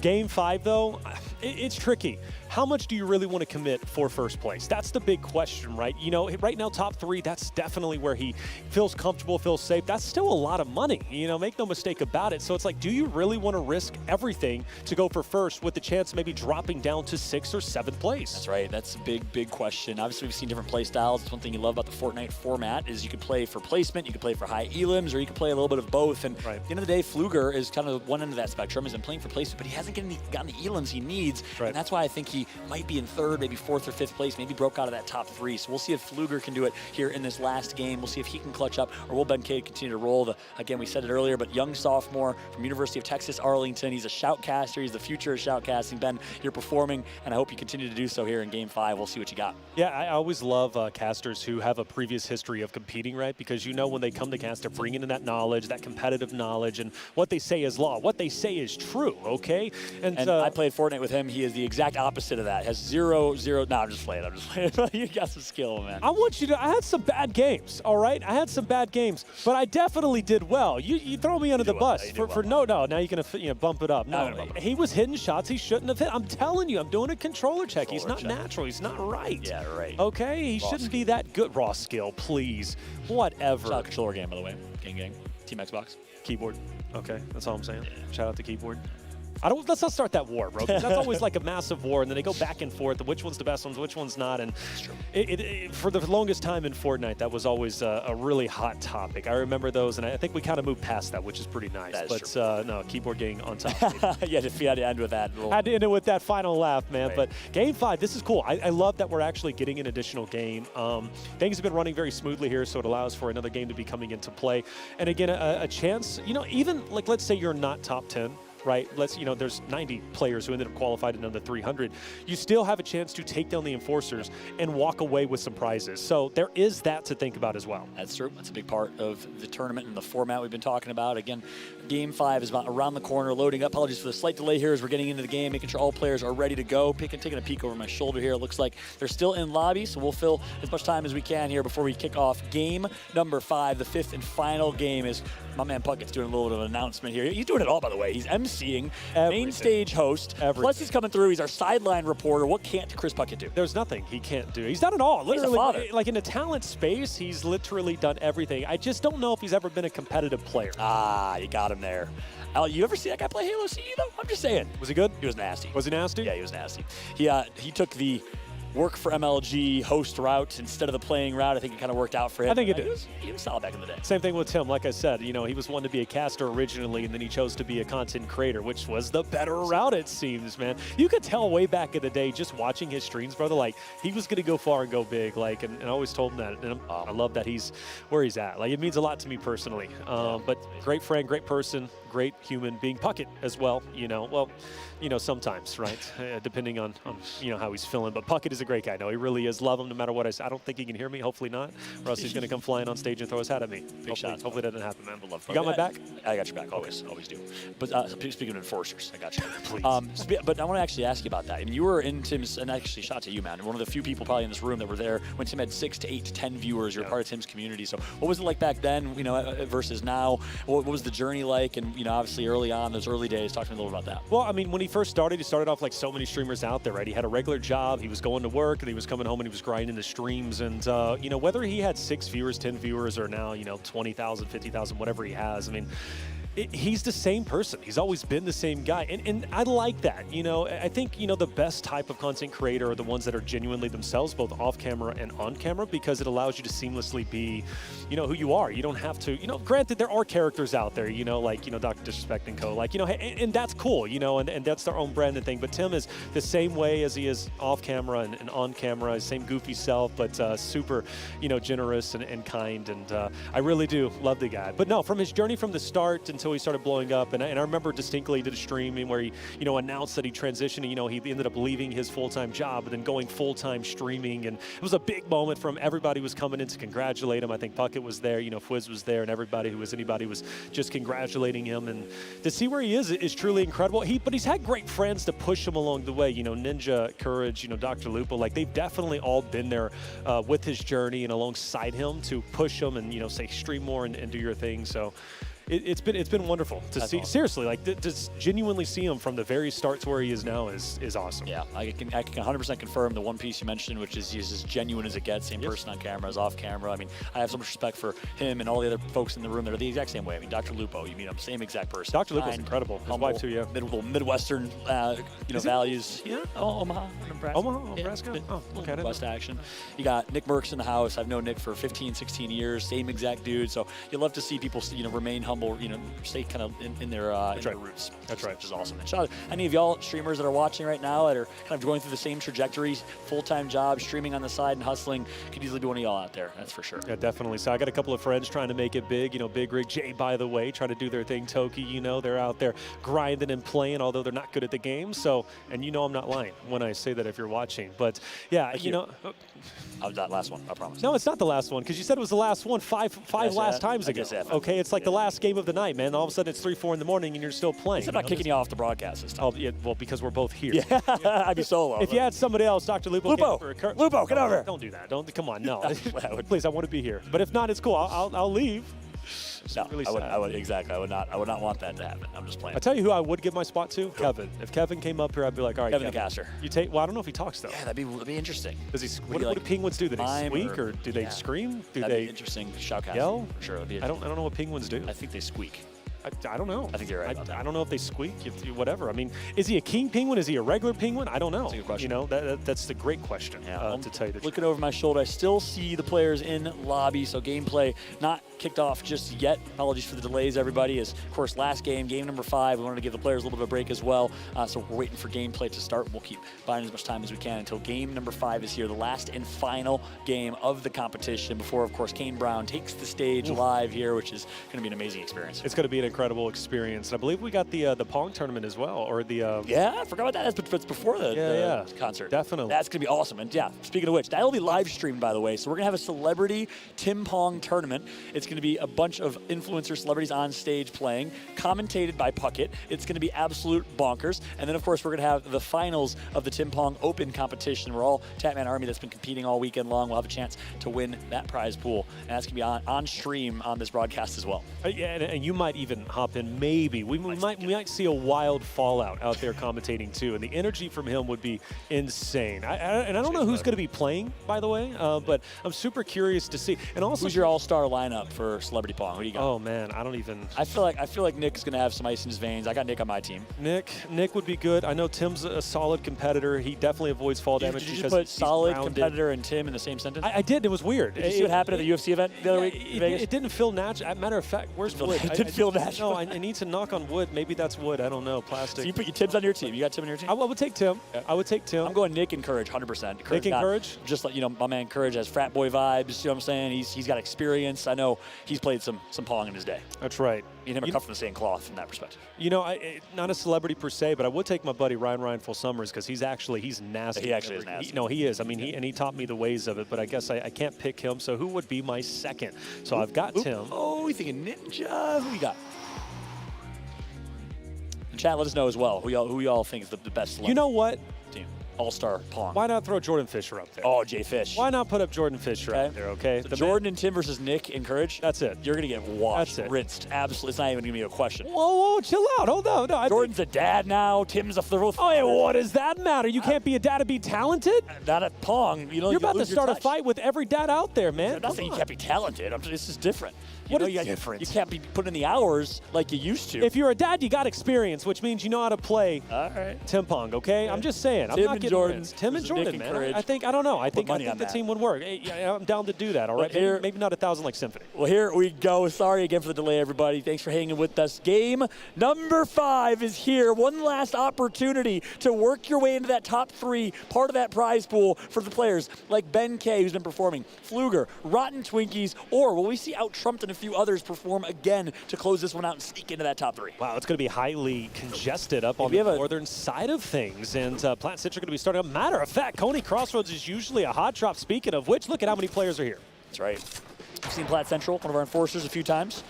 S4: Game 5, though, it's tricky. How much do you really want to commit for first place? That's the big question, right? You know, right now, top 3, that's definitely where he feels comfortable, feels safe. That's still a lot of money, you know, make no mistake about it. So it's like, do you really want to risk everything to go for first with the chance of maybe dropping down to 6th or 7th place?
S3: That's right. That's a big, big question. Obviously, we've seen different play styles. It's one thing you love about the Fortnite format is you can play for placement, you can play for high elims, or you can play a little bit of both. And at the end of the day, Fluger is kind of one end of that spectrum. He's been playing for placement, but he hasn't gotten the elims he needs. And that's why I think he might be in 3rd, maybe 4th or 5th place, maybe broke out of that top 3. So we'll see if Fluger can do it here in this last game. We'll see if he can clutch up, or will Ben K continue to roll. Again, we said it earlier, but young sophomore from University of Texas, Arlington. He's a shoutcaster. He's the future of shoutcasting. Ben, you're performing, and I hope you continue to do so here in Game 5. We'll see what you got.
S4: Yeah, I always love casters who have a previous history of competing, right? Because you know when they come to cast, they're bringing in that knowledge, that competitive knowledge, and what they say is law. What they say is true, okay?
S3: And I played Fortnite with him. He is the exact opposite of that. Has 0. No, I'm just playing. You got some skill, man.
S4: I want you to. I had some bad games, all right? I had some bad games, but I definitely did well. You throw me under the bus for no. Now you're gonna bump it up. No, he was hitting shots he shouldn't have hit. I'm telling you, I'm doing a controller check. He's not natural. He's not right.
S3: Yeah, right.
S4: Okay, he shouldn't be that good. Raw skill, please. Whatever.
S3: Shout out controller game, by the way. Gang. Team Xbox.
S4: Keyboard. Okay, that's all I'm saying. Yeah. Shout out to keyboard. Let's not start that war, bro. That's always like a massive war, and then they go back and forth. Which one's the best ones, which one's not. And for the longest time in Fortnite, that was always a really hot topic. I remember those, and I think we kind of moved past that, which is pretty nice. But no, keyboard getting on top.
S3: Yeah, we had to end with that.
S4: Had to end it with that final laugh, man. Right. But Game 5, this is cool. I love that we're actually getting an additional game. Things have been running very smoothly here, so it allows for another game to be coming into play. And again, a chance, you know, even like let's say you're not top 10. Right, there's 90 players who ended up qualified in under 300. You still have a chance to take down the Enforcers and walk away with some prizes. So there is that to think about as well.
S3: That's true. That's a big part of the tournament and the format we've been talking about. Again, Game 5 is about around the corner, loading up. Apologies for the slight delay here as we're getting into the game, making sure all players are ready to go. Taking a peek over my shoulder here. It looks like they're still in lobby, so we'll fill as much time as we can here before we kick off game number 5. The 5th and final game is my man Puckett's doing a little bit of an announcement here. He's doing it all, by the way. He's emceeing, main stage host. Plus, he's coming through. He's our sideline reporter. What can't Chris Puckett do?
S4: There's nothing he can't do. He's done it all. Literally,
S3: he's a father.
S4: Like in the talent space, he's literally done everything. I just don't know if he's ever been a competitive player.
S3: Ah, you got him there. You ever see that guy play Halo CE, though? I'm just saying.
S4: Was he good?
S3: He was nasty.
S4: Was he nasty?
S3: Yeah, he was nasty. He took the work for MLG host route instead of the playing route. I think it kind of worked out for him.
S4: I think it did.
S3: He was solid back in the day.
S4: Same thing with Tim. Like I said, he was wanting to be a caster originally, and then he chose to be a content creator, which was the better route, it seems, man. You could tell way back in the day, just watching his streams, brother, like, he was going to go far and go big, and I always told him that. And I love that he's where he's at. Like, it means a lot to me personally. But great friend, great person, great human being. Puckett as well, sometimes, right? Depending on how he's feeling. But Puckett is a great guy. No, he really is. Love him no matter what I say. I don't think he can hear me. Hopefully not. Or else he's going to come flying on stage and throw his hat at me. Hopefully that doesn't happen, man. You got my back?
S3: I got your back. Always do. But speaking of enforcers, I got you. Please. But I want to actually ask you about that. I mean, you were in Tim's, and actually shout out to you, man. One of the few people probably in this room that were there when Tim had 6 to 8 to 10 viewers. You're part of Tim's community. So what was it like back then, versus now? What was the journey like? And, obviously early on, those early days, talk to me a little about that.
S4: Well, I mean, when he first started, he started off like so many streamers out there, right? He had a regular job. He was going to work and he was coming home and he was grinding the streams. And, you know, whether he had 6 viewers, 10 viewers, or now, you know, 20,000, 50,000, whatever he has, I mean, he's the same person. He's always been the same guy. And I like that. You know, I think, you know, the best type of content creator are the ones that are genuinely themselves, both off camera and on camera, because it allows you to seamlessly be, you know, who you are. You don't have to, you know, granted, there are characters out there, you know, like, you know, Dr. Disrespect and co. Like, you know, and that's cool, you know, and that's their own brand and thing. But Tim is the same way as he is off camera and on camera, same goofy self, but super, you know, generous and kind. And I really do love the guy. But no, from his journey from the start until he started blowing up, and I remember distinctly he did a stream where he, you know, announced that he transitioned, you know, he ended up leaving his full-time job and then going full-time streaming, and it was a big moment from everybody was coming in to congratulate him. I think Puckett was there, you know, Fwiz was there, and everybody was just congratulating him, and to see where he is truly incredible. But he's had great friends to push him along the way, you know, Ninja, Courage, you know, Dr. Lupo, like they've definitely all been there with his journey and alongside him to push him and, you know, say stream more and do your thing. So it's been wonderful to see. Awesome. Seriously, like to genuinely see him from the very start to where he is now is awesome.
S3: Yeah, I can 100% confirm the one piece you mentioned, which is he's as genuine as it gets. Same person on camera as off camera. I mean, I have so much respect for him and all the other folks in the room that are the exact same way. I mean, Dr. Lupo, you meet him, same exact person.
S4: Dr. Lupo's incredible. His wife too, yeah.
S3: Midwestern, you know, values.
S4: Yeah.
S3: Omaha, Nebraska.
S4: Omaha, Nebraska. Oh, okay.
S3: West action. You got Nick Merckx in the house. I've known Nick for 15, 16 years. Same exact dude. So you love to see people, you know, remain humble. You know, stay kind of in their roots.
S4: That's right.
S3: Which is awesome. And shout out any of y'all streamers that are watching right now that are kind of going through the same trajectories, full-time job, streaming on the side and hustling. Could easily be one of y'all out there. That's for sure.
S4: Yeah, definitely. So I got a couple of friends trying to make it big. You know, Big Rig, Jay, by the way, trying to do their thing. Toki, you know, they're out there grinding and playing, although they're not good at the game. So, and you know I'm not lying when I say that if you're watching. But yeah, you know.
S3: That last one, I promise.
S4: No, it's not the last one, because you said it was the last one five last times ago. Okay, it's like the last game of the night, man. All of a sudden it's 3, 4 in the morning and you're still playing.
S3: I'm not kicking you off the broadcast this time.
S4: Oh, yeah, well, because we're both here.
S3: Yeah, I'd be solo.
S4: If you had somebody else, Dr. Lupo.
S3: Lupo, get over here.
S4: Don't do that. Come on, no. Please, I want to be here. But if not, it's cool. I'll leave.
S3: No, really I would exactly. I would not want that to happen. I'm just playing.
S4: I tell you who I would give my spot to, Kevin. If Kevin came up here, I'd be like, all right,
S3: Kevin the caster.
S4: You take. Well, I don't know if he talks though.
S3: Yeah, that'd be interesting.
S4: Does he? What do penguins do? Do they squeak or do they scream? Do
S3: that'd
S4: they
S3: be interesting? Shoutcast.
S4: Yell?
S3: For sure.
S4: I don't know what penguins do.
S3: I think they squeak.
S4: I don't know.
S3: I think you're right about that.
S4: I don't know if they squeak, whatever. I mean, is he a king penguin? Is he a regular penguin? I don't know.
S3: That's a good question.
S4: You know, that's the great question to tell you the truth.
S3: Looking over my shoulder, I still see the players in lobby, so gameplay not kicked off just yet. Apologies for the delays, everybody. As, of course, last game number 5, we wanted to give the players a little bit of a break as well, so we're waiting for gameplay to start. We'll keep buying as much time as we can until game number 5 is here, the last and final game of the competition before, of course, Kane Brown takes the stage live here, which is going to be an amazing experience.
S4: It's going to be an incredible experience. I believe we got the Pong tournament as well, or the
S3: yeah, I forgot about that. That's before the concert.
S4: Definitely.
S3: That's gonna be awesome. And yeah, speaking of which, that'll be live streamed, by the way. So we're gonna have a celebrity Tim Pong tournament. It's gonna be a bunch of influencer celebrities on stage playing, commentated by Puckett. It's gonna be absolute bonkers. And then of course we're gonna have the finals of the Tim Pong Open competition. We're all Tatman Army that's been competing all weekend long. We'll have a chance to win that prize pool, and that's gonna be on stream on this broadcast as well.
S4: Yeah, and you might even hop in. Maybe we might see a wild Fallout out there commentating too, and the energy from him would be insane. I don't know who's going to be playing, by the way, but I'm super curious to see. And also,
S3: who's your all-star lineup for Celebrity Pong? Who do you got?
S4: Oh man, I don't even.
S3: I feel like Nick's going to have some ice in his veins. I got Nick on my team.
S4: Nick would be good. I know Tim's a solid competitor. He definitely avoids fall damage.
S3: Did you just put solid competitor and Tim in the same sentence?
S4: I did. It was weird.
S3: Did you see what happened at the UFC event the other week in Vegas?
S4: It didn't feel natural. Matter of fact, where's wood?
S3: It didn't feel natural.
S4: No, I need to knock on wood. Maybe that's wood. I don't know. Plastic.
S3: So you put your Tim's on your team. You got Tim on your team?
S4: I would take Tim.
S3: Yeah.
S4: I would take Tim.
S3: I'm going Nick and Courage, 100%.
S4: Nick and Courage?
S3: Just like, you know, my man Courage has frat boy vibes. You know what I'm saying? He's got experience. I know he's played some Pong in his day.
S4: That's right.
S3: Me and him are cut from the same cloth from that perspective.
S4: You know, not a celebrity per se, but I would take my buddy Ryan Full Summers because he's nasty.
S3: He actually is nasty.
S4: He is. I mean, he taught me the ways of it, but I guess I can't pick him. So who would be my second? So I've got Tim.
S3: Oh, you thinking Ninja? Who you got? And chat, let us know as well who y'all think is the best celebrity.
S4: You know what?
S3: Team. all-star Pong.
S4: Why not throw Jordan Fisher up there?
S3: Oh, Jay Fish.
S4: Why not put up Jordan Fisher out there, okay?
S3: So Jordan and Tim versus Nick in Courage.
S4: That's it.
S3: You're going to get washed,
S4: That's it.
S3: rinsed. Absolutely. It's not even going to be a question.
S4: Whoa, chill out. Hold on. No,
S3: Jordan's a dad now. Tim's a third.
S4: Oh, hey, what does that matter? You can't be a dad to be talented?
S3: Not at Pong. You know,
S4: You're about to
S3: lose your
S4: start a
S3: touch.
S4: fight with every dad out there, man.
S3: I'm not saying you can't be talented. This is different.
S4: What
S3: know,
S4: is different?
S3: You can't be putting in the hours like you used to.
S4: If you're a dad, you got experience, which means you know how to play
S3: All right.
S4: Tim Pong, okay? I'm just saying. I'm
S3: Tim
S4: not
S3: and
S4: getting
S3: Jordan
S4: rinsed. Tim and
S3: versus
S4: Jordan,
S3: Nick and
S4: man.
S3: Courage.
S4: I don't know. I think
S3: money on
S4: the
S3: that.
S4: team would work. Hey, yeah, I'm down to do that, all right?
S3: Well,
S4: Maybe not 1,000 like Symphony.
S3: Well, here we go. Sorry again for the delay, everybody. Thanks for hanging with us. Game number 5 is here. One last opportunity to work your way into that top 3, part of that prize pool for the players like Ben K, who's been performing, Fluger, Rotten Twinkies, or will we see Out Trumped and a few others perform again to close this one out and sneak into that top 3?
S4: Wow, it's going to be highly congested up on the northern side of things, and Platte Citrus are going to be starting up. Matter of fact, Coney Crossroads is usually a hot drop. Speaking of which, look at how many players are here.
S3: That's right. We've seen Platte Central, one of our enforcers, a few times,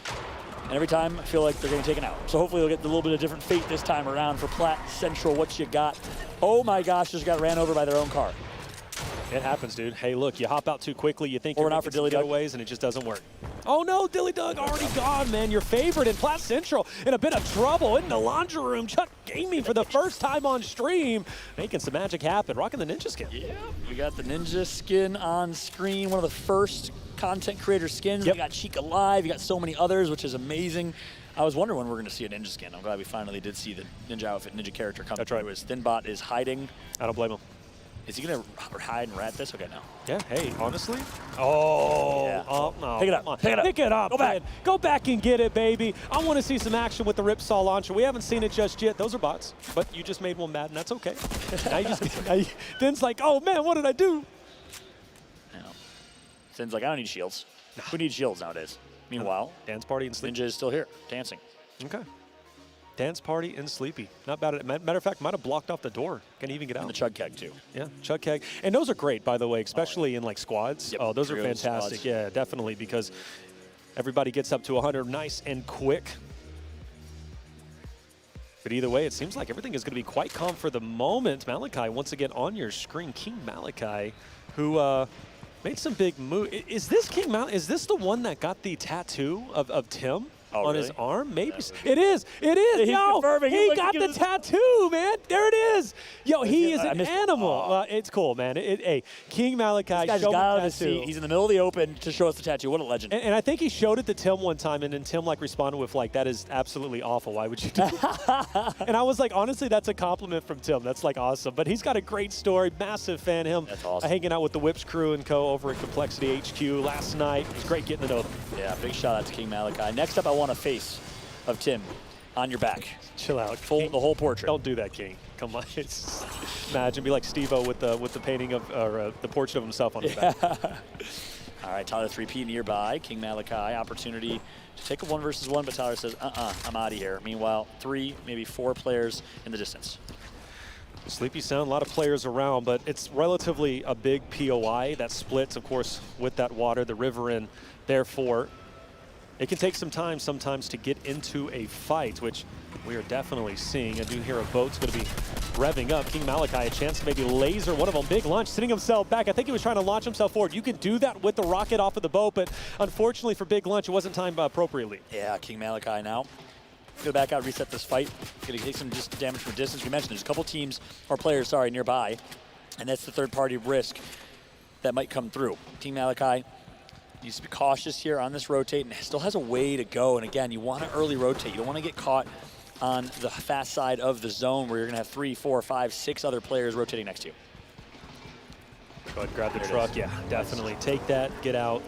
S3: and every time I feel like they're getting taken out. So hopefully they'll get a little bit of different fate this time around for Platte Central. What you got? Oh my gosh, just got ran over by their own car.
S4: It happens, dude. Hey, look, you hop out too quickly, you think
S3: Or
S4: you're
S3: not for Dilly Dug.
S4: getaways, and it just doesn't work. Oh no, Dilly Dug already gone, man. Your favorite in Platte Central in a bit of trouble in the laundry room. Chuck Gaming for the first time on stream, making some magic happen, rocking the ninja skin.
S3: Yeah, we got the ninja skin on screen, one of the first content creator skins. We got Chica Live, you got so many others, which is amazing. I was wondering when we're going to see a ninja skin. I'm glad we finally did see the ninja outfit, ninja character come
S4: That's
S3: through.
S4: right.
S3: His Thinbot is hiding.
S4: I don't blame him.
S3: Is he going to hide and rat this? Okay, no.
S4: Yeah, hey, honestly. Oh,
S3: Yeah.
S4: oh no.
S3: Pick it up.
S4: Come on.
S3: Pick it up.
S4: Pick it up.
S3: Go back.
S4: Man. Go back and get it, baby. I want to see some action with the Ripsaw launcher. We haven't seen it just yet. Those are bots, but you just made one mad, and that's okay. Thin's like, oh man, what did I do?
S3: I know. Thin's like, I don't need shields. Who needs shields nowadays? Meanwhile,
S4: Dance Party and Sleepy.
S3: Ninja is still here, dancing.
S4: Okay. Dance Party and Sleepy. Not bad. Matter of fact, might have blocked off the door. Can even get out.
S3: And the chug keg, too.
S4: Yeah, chug keg. And those are great, by the way, especially in like squads.
S3: Yep,
S4: Oh, those are
S3: trios,
S4: fantastic.
S3: squads.
S4: Yeah, definitely, because everybody gets up to 100 nice and quick. But either way, it seems like everything is going to be quite calm for the moment. Malachi, once again on your screen, King Malachi, who made some big move. Is this King Malachi? Is this the one that got the tattoo of Tim?
S3: Oh,
S4: on
S3: really?
S4: his arm? Maybe. It is. It is.
S3: He's
S4: Yo,
S3: confirming.
S4: he
S3: He's
S4: got
S3: looking
S4: the
S3: at his-
S4: tattoo, man. There it is. Yo, he is
S3: I
S4: an
S3: missed it.
S4: animal.
S3: Aw.
S4: It's cool, man. Hey, King Malachi,
S3: This guy's
S4: show
S3: got out of
S4: me
S3: his
S4: tattoo.
S3: seat. He's in the middle of the open to show us the tattoo. What a legend.
S4: And I think he showed it to Tim one time, and then Tim like responded with like, "That is absolutely awful. Why would you do that?" And I was like, honestly, that's a compliment from Tim. That's like awesome. But he's got a great story. Massive fan. Him
S3: That's awesome.
S4: hanging out with the Whips crew and co over at Complexity HQ last night. It was great getting to know them.
S3: Yeah, big shout out to King Malachi. Next up, I want a face of Tim on your back.
S4: Chill out.
S3: The whole portrait.
S4: Don't do that, King. Come on. It's, imagine be like Steve-O with the painting of or the portrait of himself on his back.
S3: All right, Tyler 3P nearby. King Malachi, opportunity to take a 1 versus 1, but Tyler says, I'm out of here. Meanwhile, 3, maybe 4 players in the distance.
S4: Sleepy Sound, a lot of players around, but it's relatively a big POI that splits, of course, with that water, the river, and therefore it can take some time sometimes to get into a fight, which we are definitely seeing. I do hear a boat's going to be revving up. King Malachi, a chance to maybe laser one of them. Big launch, sitting himself back. I think he was trying to launch himself forward. You can do that with the rocket off of the boat, but unfortunately for Big Lunch, it wasn't timed appropriately.
S3: Yeah, King Malachi now. Go back out, reset this fight. Going to take some just damage from distance. We mentioned there's a couple teams, or players, sorry, nearby, and that's the third-party risk that might come through. King Malachi needs to be cautious here on this rotate, and still has a way to go. And again, you want to early rotate. You don't want to get caught on the fast side of the zone where you're going to have 3, 4, 5, 6 other players rotating next to you.
S4: Go ahead and grab the truck. Yeah, definitely. Take that, get out,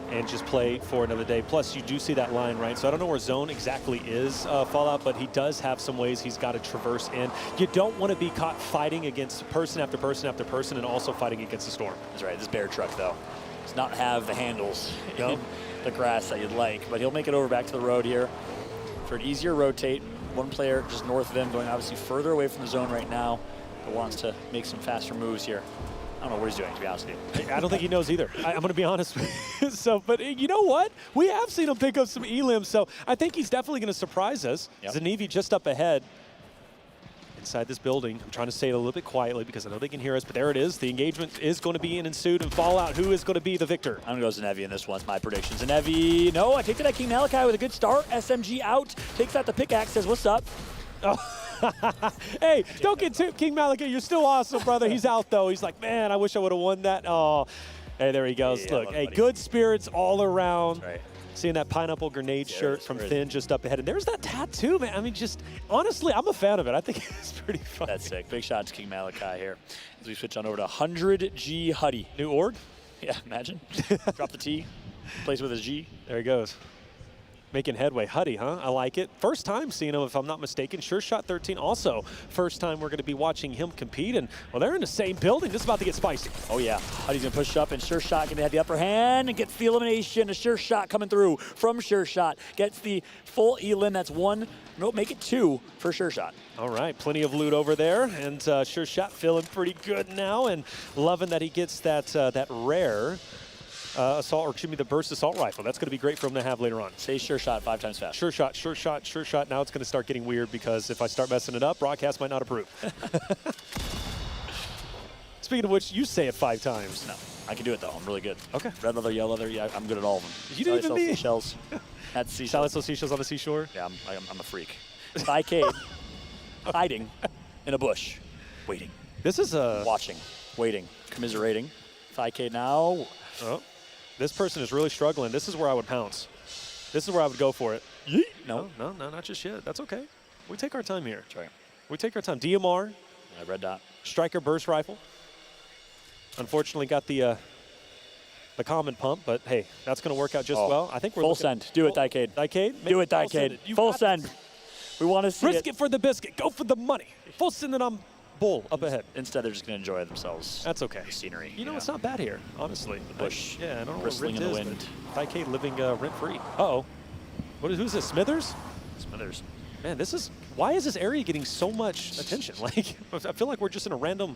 S4: and just play for another day. Plus, you do see that line, right? So I don't know where zone exactly is, Fallout, but he does have some ways he's got to traverse in. You don't want to be caught fighting against person after person after person and also fighting against the storm.
S3: That's right. This bear truck, though, does not have the handles in the grass that you'd like, but he'll make it over back to the road here for an easier rotate. One player just north of him, going obviously further away from the zone right now, but wants to make some faster moves here. I don't know what he's doing, to be honest with you.
S4: I don't think he knows either. I'm going to be honest with you. So, but you know what? We have seen him pick up some elims, so I think he's definitely going to surprise us.
S3: Yep.
S4: Zanevi just up ahead. And inside this building. I'm trying to say it a little bit quietly because I know they can hear us, but there it is. The engagement is going to be ensued and Fallout. Who is going to be the victor?
S3: I'm going to go Zanevi in this one. It's my prediction. Zanevi, no, I take that at King Malachi with a good start. SMG out, takes out the pickaxe, says, what's up?
S4: Oh. Hey, don't get too King Malachi. You're still awesome, brother. He's out, though. He's like, man, I wish I would have won that. Oh, hey, there he goes.
S3: Yeah,
S4: look, hey, good spirits all around. That's right. Seeing that pineapple grenade shirt from Thin just up ahead. And there's that tattoo, man. I mean, just honestly, I'm a fan of it. I think it's pretty fun.
S3: That's sick. Big shout out to King Malachi here. As we switch on over to 100G Huddy.
S4: New org?
S3: Yeah, imagine. Drop the T, plays with his G.
S4: There he goes. Making headway. Huddy, huh? I like it. First time seeing him, if I'm not mistaken. Sure Shot 13 also. First time we're going to be watching him compete. And, well, they're in the same building. This is about to get spicy.
S3: Oh, yeah. Huddy's going to push up, and Sure Shot going to have the upper hand and gets the elimination. A Sure Shot coming through from Sure Shot. Gets the full elim. That's one. Nope, make it two for Sure Shot.
S4: All right, plenty of loot over there. And Sure Shot feeling pretty good now and loving that he gets that, that rare assault, or excuse me, the burst assault rifle. That's going to be great for him to have later on.
S3: Say Sure Shot 5 times fast.
S4: Sure Shot, Sure Shot, Sure Shot. Now it's going to start getting weird because if I start messing it up, broadcast might not approve. Speaking of which, you say it 5 times.
S3: No, I can do it though. I'm really good.
S4: Okay.
S3: Red leather, yellow leather. Yeah, I'm good at all of them.
S4: You didn't even be
S3: seashells. That's seashells.
S4: Shall I sell seashells on the seashore?
S3: Yeah, I'm a freak. Thicade, hiding in a bush, waiting.
S4: This is a
S3: watching, waiting, commiserating. Thicade now.
S4: Oh. This person is really struggling. This is where I would pounce. This is where I would go for it.
S3: Yeet.
S4: No, not just yet. That's okay. We take our time here.
S3: That's right.
S4: We take our time. DMR.
S3: Yeah, red dot.
S4: Striker burst rifle. Unfortunately got the common pump, but hey, that's going to work out just well. I think we're
S3: full send. Do it, Thicade.
S4: Thicade.
S3: Do it, Thicade. Full send. We want to see
S4: Risk it for the biscuit. Go for the money. Full send it on bull up ahead.
S3: Instead, they're just going to enjoy themselves.
S4: That's okay.
S3: The scenery.
S4: You know, it's not bad here, honestly.
S3: The bush.
S4: Yeah, I don't know
S3: bristling
S4: what
S3: in
S4: Rent
S3: the
S4: is,
S3: wind.
S4: but Thicade living rent-free. Uh-oh. Who's this, Smithers?
S3: Smithers.
S4: Man, why is this area getting so much attention? Like, I feel like we're just in a random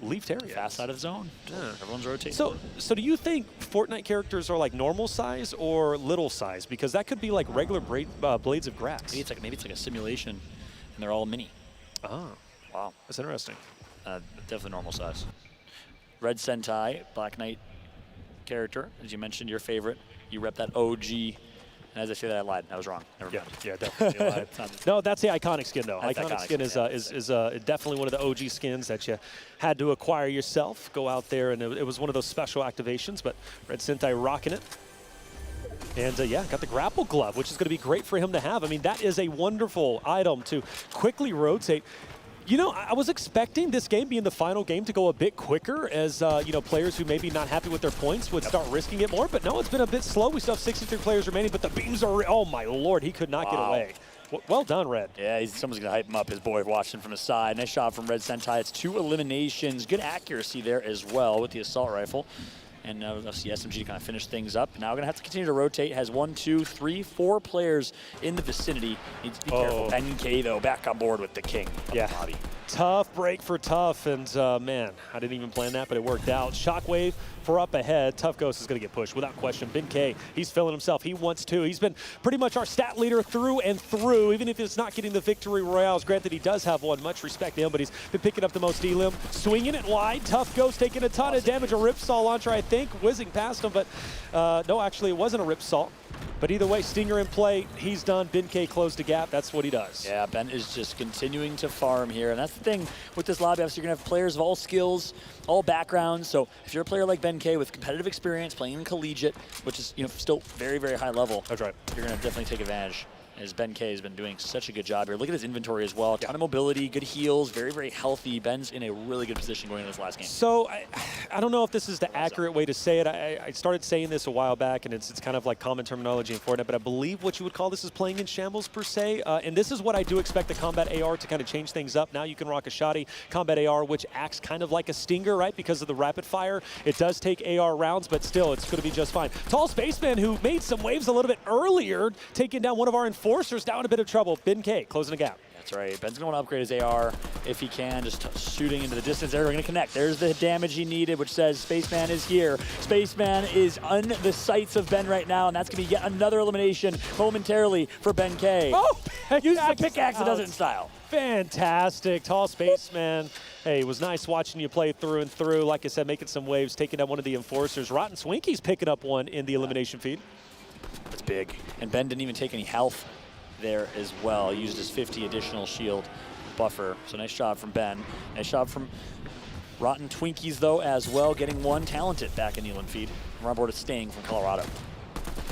S4: leafed area.
S3: Fast out of zone. Yeah. Everyone's rotating.
S4: So do you think Fortnite characters are like normal size or little size? Because that could be like regular blades of grass.
S3: Maybe it's like a simulation, and they're all mini.
S4: Oh.
S3: Wow.
S4: That's interesting.
S3: Definitely normal size. Red Sentai, Black Knight character, as you mentioned, your favorite. You rep that OG. And as I say that, I lied. I was wrong. Never mind.
S4: Yeah, definitely lied. No, that's the iconic skin, though.
S3: That's
S4: iconic skin is definitely one of the OG skins that you had to acquire yourself. Go out there, and it was one of those special activations, but Red Sentai rocking it. And, yeah, got the grapple glove, which is going to be great for him to have. I mean, that is a wonderful item to quickly rotate. You know, I was expecting this game being the final game to go a bit quicker as, you know, players who may be not happy with their points would start risking it more. But no, it's been a bit slow. We still have 63 players remaining, but the beams are, oh my Lord, he could not get away. Well done, Red.
S3: Yeah, someone's going to hype him up, his boy watching from the side. Nice shot from Red Sentai. It's 2 eliminations. Good accuracy there as well with the assault rifle. And obviously SMG to kind of finish things up. Now we're going to have to continue to rotate. Has 1, 2, 3, 4 players in the vicinity. Needs to be careful. NK, though, back on board with the king of the lobby.
S4: Tough break for Tough, and man, I didn't even plan that, but it worked out. Shockwave for up ahead. Tough Ghost is going to get pushed without question. Ben K, he's feeling himself. He wants to. He's been pretty much our stat leader through and through, even if it's not getting the victory royales. Granted, he does have one. Much respect to him, but he's been picking up the most elim. Swinging it wide. Tough Ghost taking a ton of damage. A Ripsaw launcher, I think, whizzing past him, but no, actually, it wasn't a Ripsaw. But either way, Stinger in play, he's done. Ben K closed the gap. That's what he does.
S3: Yeah, Ben is just continuing to farm here. And that's the thing with this lobby. Obviously, you're going to have players of all skills, all backgrounds. So if you're a player like Ben K with competitive experience, playing in collegiate, which is still very, very high level,
S4: that's right,
S3: you're going to definitely take advantage. As Ben K has been doing such a good job here. Look at his inventory as well. A ton of mobility, good heals, very, very healthy. Ben's in a really good position going into this last game.
S4: So I don't know if this is the accurate way to say it. I started saying this a while back, and it's kind of like common terminology in Fortnite, but I believe what you would call this is playing in shambles per se. And this is what I do expect the combat AR to kind of change things up. Now you can rock a shoddy combat AR, which acts kind of like a stinger, right? Because of the rapid fire. It does take AR rounds, but still, it's going to be just fine. Tall Spaceman, who made some waves a little bit earlier, taking down one of our enforcers, down in a bit of trouble. Ben K closing the gap.
S3: That's right. Ben's going to want to upgrade his AR if he can, just shooting into the distance there. We're going to connect. There's the damage he needed, which says Spaceman is here. Spaceman is on the sights of Ben right now, and that's going to be yet another elimination momentarily for Ben K.
S4: Oh!
S3: Uses a pickaxe that does it in style.
S4: Fantastic. Tall spaceman. Hey, it was nice watching you play through and through. Like I said, making some waves, taking out one of the enforcers. Rotten Swinky's picking up one in the elimination feed.
S3: That's big. And Ben didn't even take any health there as well. He used his 50 additional shield buffer. So nice job from Ben. Nice job from Rotten Twinkies, though, as well, getting one talented back in the Elim feed. We're on board with Sting from Colorado.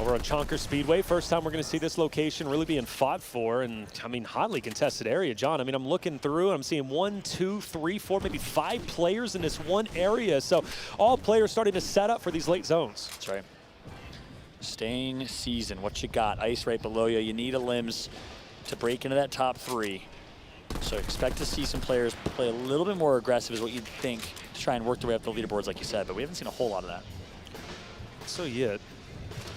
S4: Over on Chonker Speedway, first time we're going to see this location really being fought for, and I mean, hotly contested area, John. I mean, I'm looking through, and I'm seeing 1, 2, 3, 4, maybe 5 players in this one area. So all players starting to set up for these late zones.
S3: That's right. Staying season, what you got? Ice right below you. You need a limbs to break into that top 3. So expect to see some players play a little bit more aggressive is what you'd think to try and work their way up the leaderboards like you said, but we haven't seen a whole lot of that.
S4: So yeah,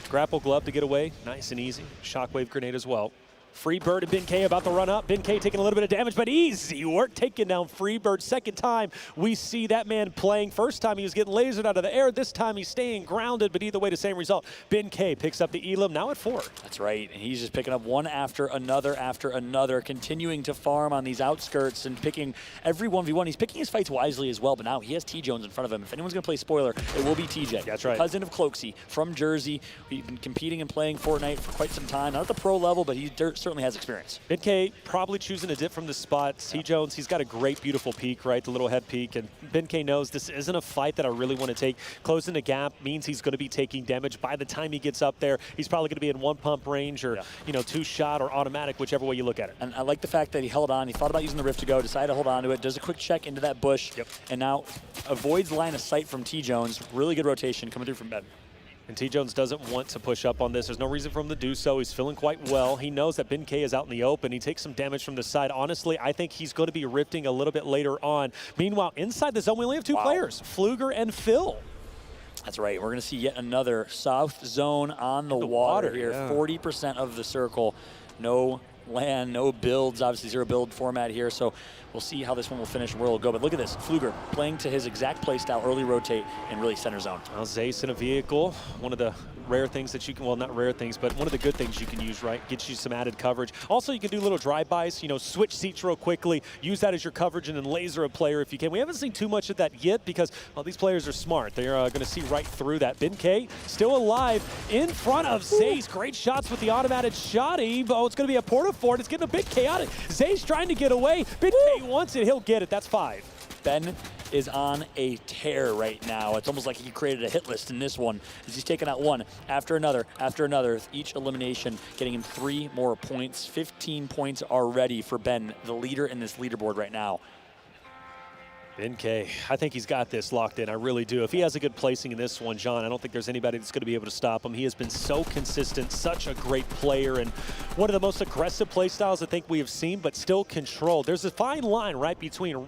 S4: grapple glove to get away, nice and easy. Shockwave grenade as well. Freebird and Ben K about to run up. Ben K taking a little bit of damage, but easy work taking down Freebird. Second time we see that man playing. First time he was getting lasered out of the air. This time he's staying grounded, but either way, the same result. Ben K picks up the Elim, now at 4.
S3: That's right, and he's just picking up one after another, continuing to farm on these outskirts and picking every 1v1. He's picking his fights wisely as well, but now he has T-Jones in front of him. If anyone's going to play spoiler, it will be TJ.
S4: That's right.
S3: Cousin of Cloaksy from Jersey. He's been competing and playing Fortnite for quite some time. Not at the pro level, but he certainly has experience.
S4: Ben K probably choosing a dip from the spot. T-Jones, he's got a great, beautiful peak, right? The little head peak. And Ben K knows this isn't a fight that I really want to take. Closing the gap means he's going to be taking damage. By the time he gets up there, he's probably going to be in 1 pump range or, you know, 2 shot or automatic, whichever way you look at it.
S3: And I like the fact that he held on. He thought about using the Rift to go, decided to hold on to it, does a quick check into that bush, and now avoids line of sight from T-Jones. Really good rotation coming through from Ben.
S4: And T-Jones doesn't want to push up on this. There's no reason for him to do so. He's feeling quite well. He knows that Ben K is out in the open. He takes some damage from the side. Honestly, I think he's going to be rifting a little bit later on. Meanwhile, inside the zone, we only have 2 players, Fluger and Phil.
S3: That's right. We're going to see yet another south zone on the water here.
S4: Yeah.
S3: 40% of the circle. No land, no builds. Obviously, 0 build format here. So we'll see how this one will finish and where it'll go. But look at this. Fluger playing to his exact play style, early rotate, and really center zone.
S4: Well, Zace in a vehicle, one of the rare things that you can, well, not rare things, but one of the good things you can use, right? Gets you some added coverage. Also, you can do little drive-bys, you know, switch seats real quickly, use that as your coverage, and then laser a player if you can. We haven't seen too much of that yet because, well, these players are smart. They're going to see right through that. Ben K still alive in front of Zace. Great shots with the automated shotty. Oh, it's going to be a porta fort. It's getting a bit chaotic. Zace trying to get away. Ben K wants it. He'll get it. That's 5.
S3: Ben is on a tear right now. It's almost like he created a hit list in this one as he's taking out one after another, each elimination getting him 3 more points. 15 points already for Ben, the leader in this leaderboard right now.
S4: Ben K, I think he's got this locked in. I really do. If he has a good placing in this one, John, I don't think there's anybody that's going to be able to stop him. He has been so consistent, such a great player, and one of the most aggressive play styles I think we have seen, but still controlled. There's a fine line, right, between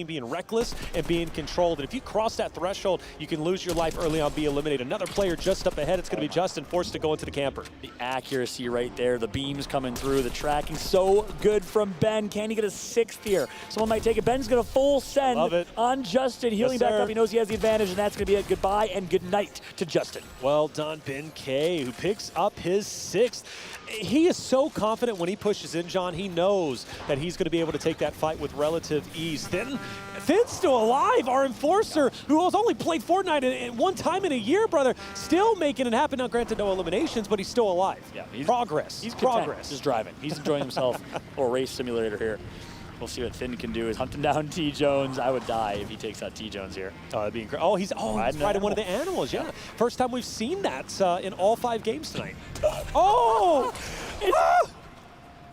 S4: being reckless and being controlled. And if you cross that threshold, you can lose your life early on, be eliminated. Another player just up ahead, it's going to be Justin, forced to go into the camper.
S3: The accuracy right there, the beams coming through, the tracking so good from Ben. Can he get a 6th here? Someone might take it. Ben's going to full send on Justin, healing back up. He knows he has the advantage, and that's going to be a goodbye and good night to Justin.
S4: Well done, Ben K, who picks up his 6th. He is so confident when he pushes in, John. He knows that he's going to be able to take that fight with relative ease. Finn's still alive, our enforcer, who has only played Fortnite one time in a year, brother, still making it happen. Now, granted, no eliminations, but he's still alive. Yeah, progress.
S3: He's
S4: progress.
S3: Just driving. He's enjoying himself. Or race simulator here. We'll see what Finn can do. Is hunting down T-Jones. I would die if he takes out T-Jones here.
S4: Oh, that'd be incredible. Oh, he's riding one of the animals, yeah. First time we've seen that in all 5 games tonight. Oh!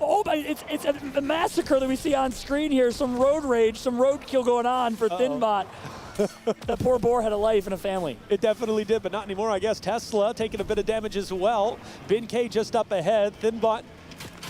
S3: It's a massacre that we see on screen here. Some road rage, some roadkill going on for Thinbot. That poor boar had a life and a family.
S4: It definitely did, but not anymore, I guess. Tesla taking a bit of damage as well. Ben K just up ahead. Thinbot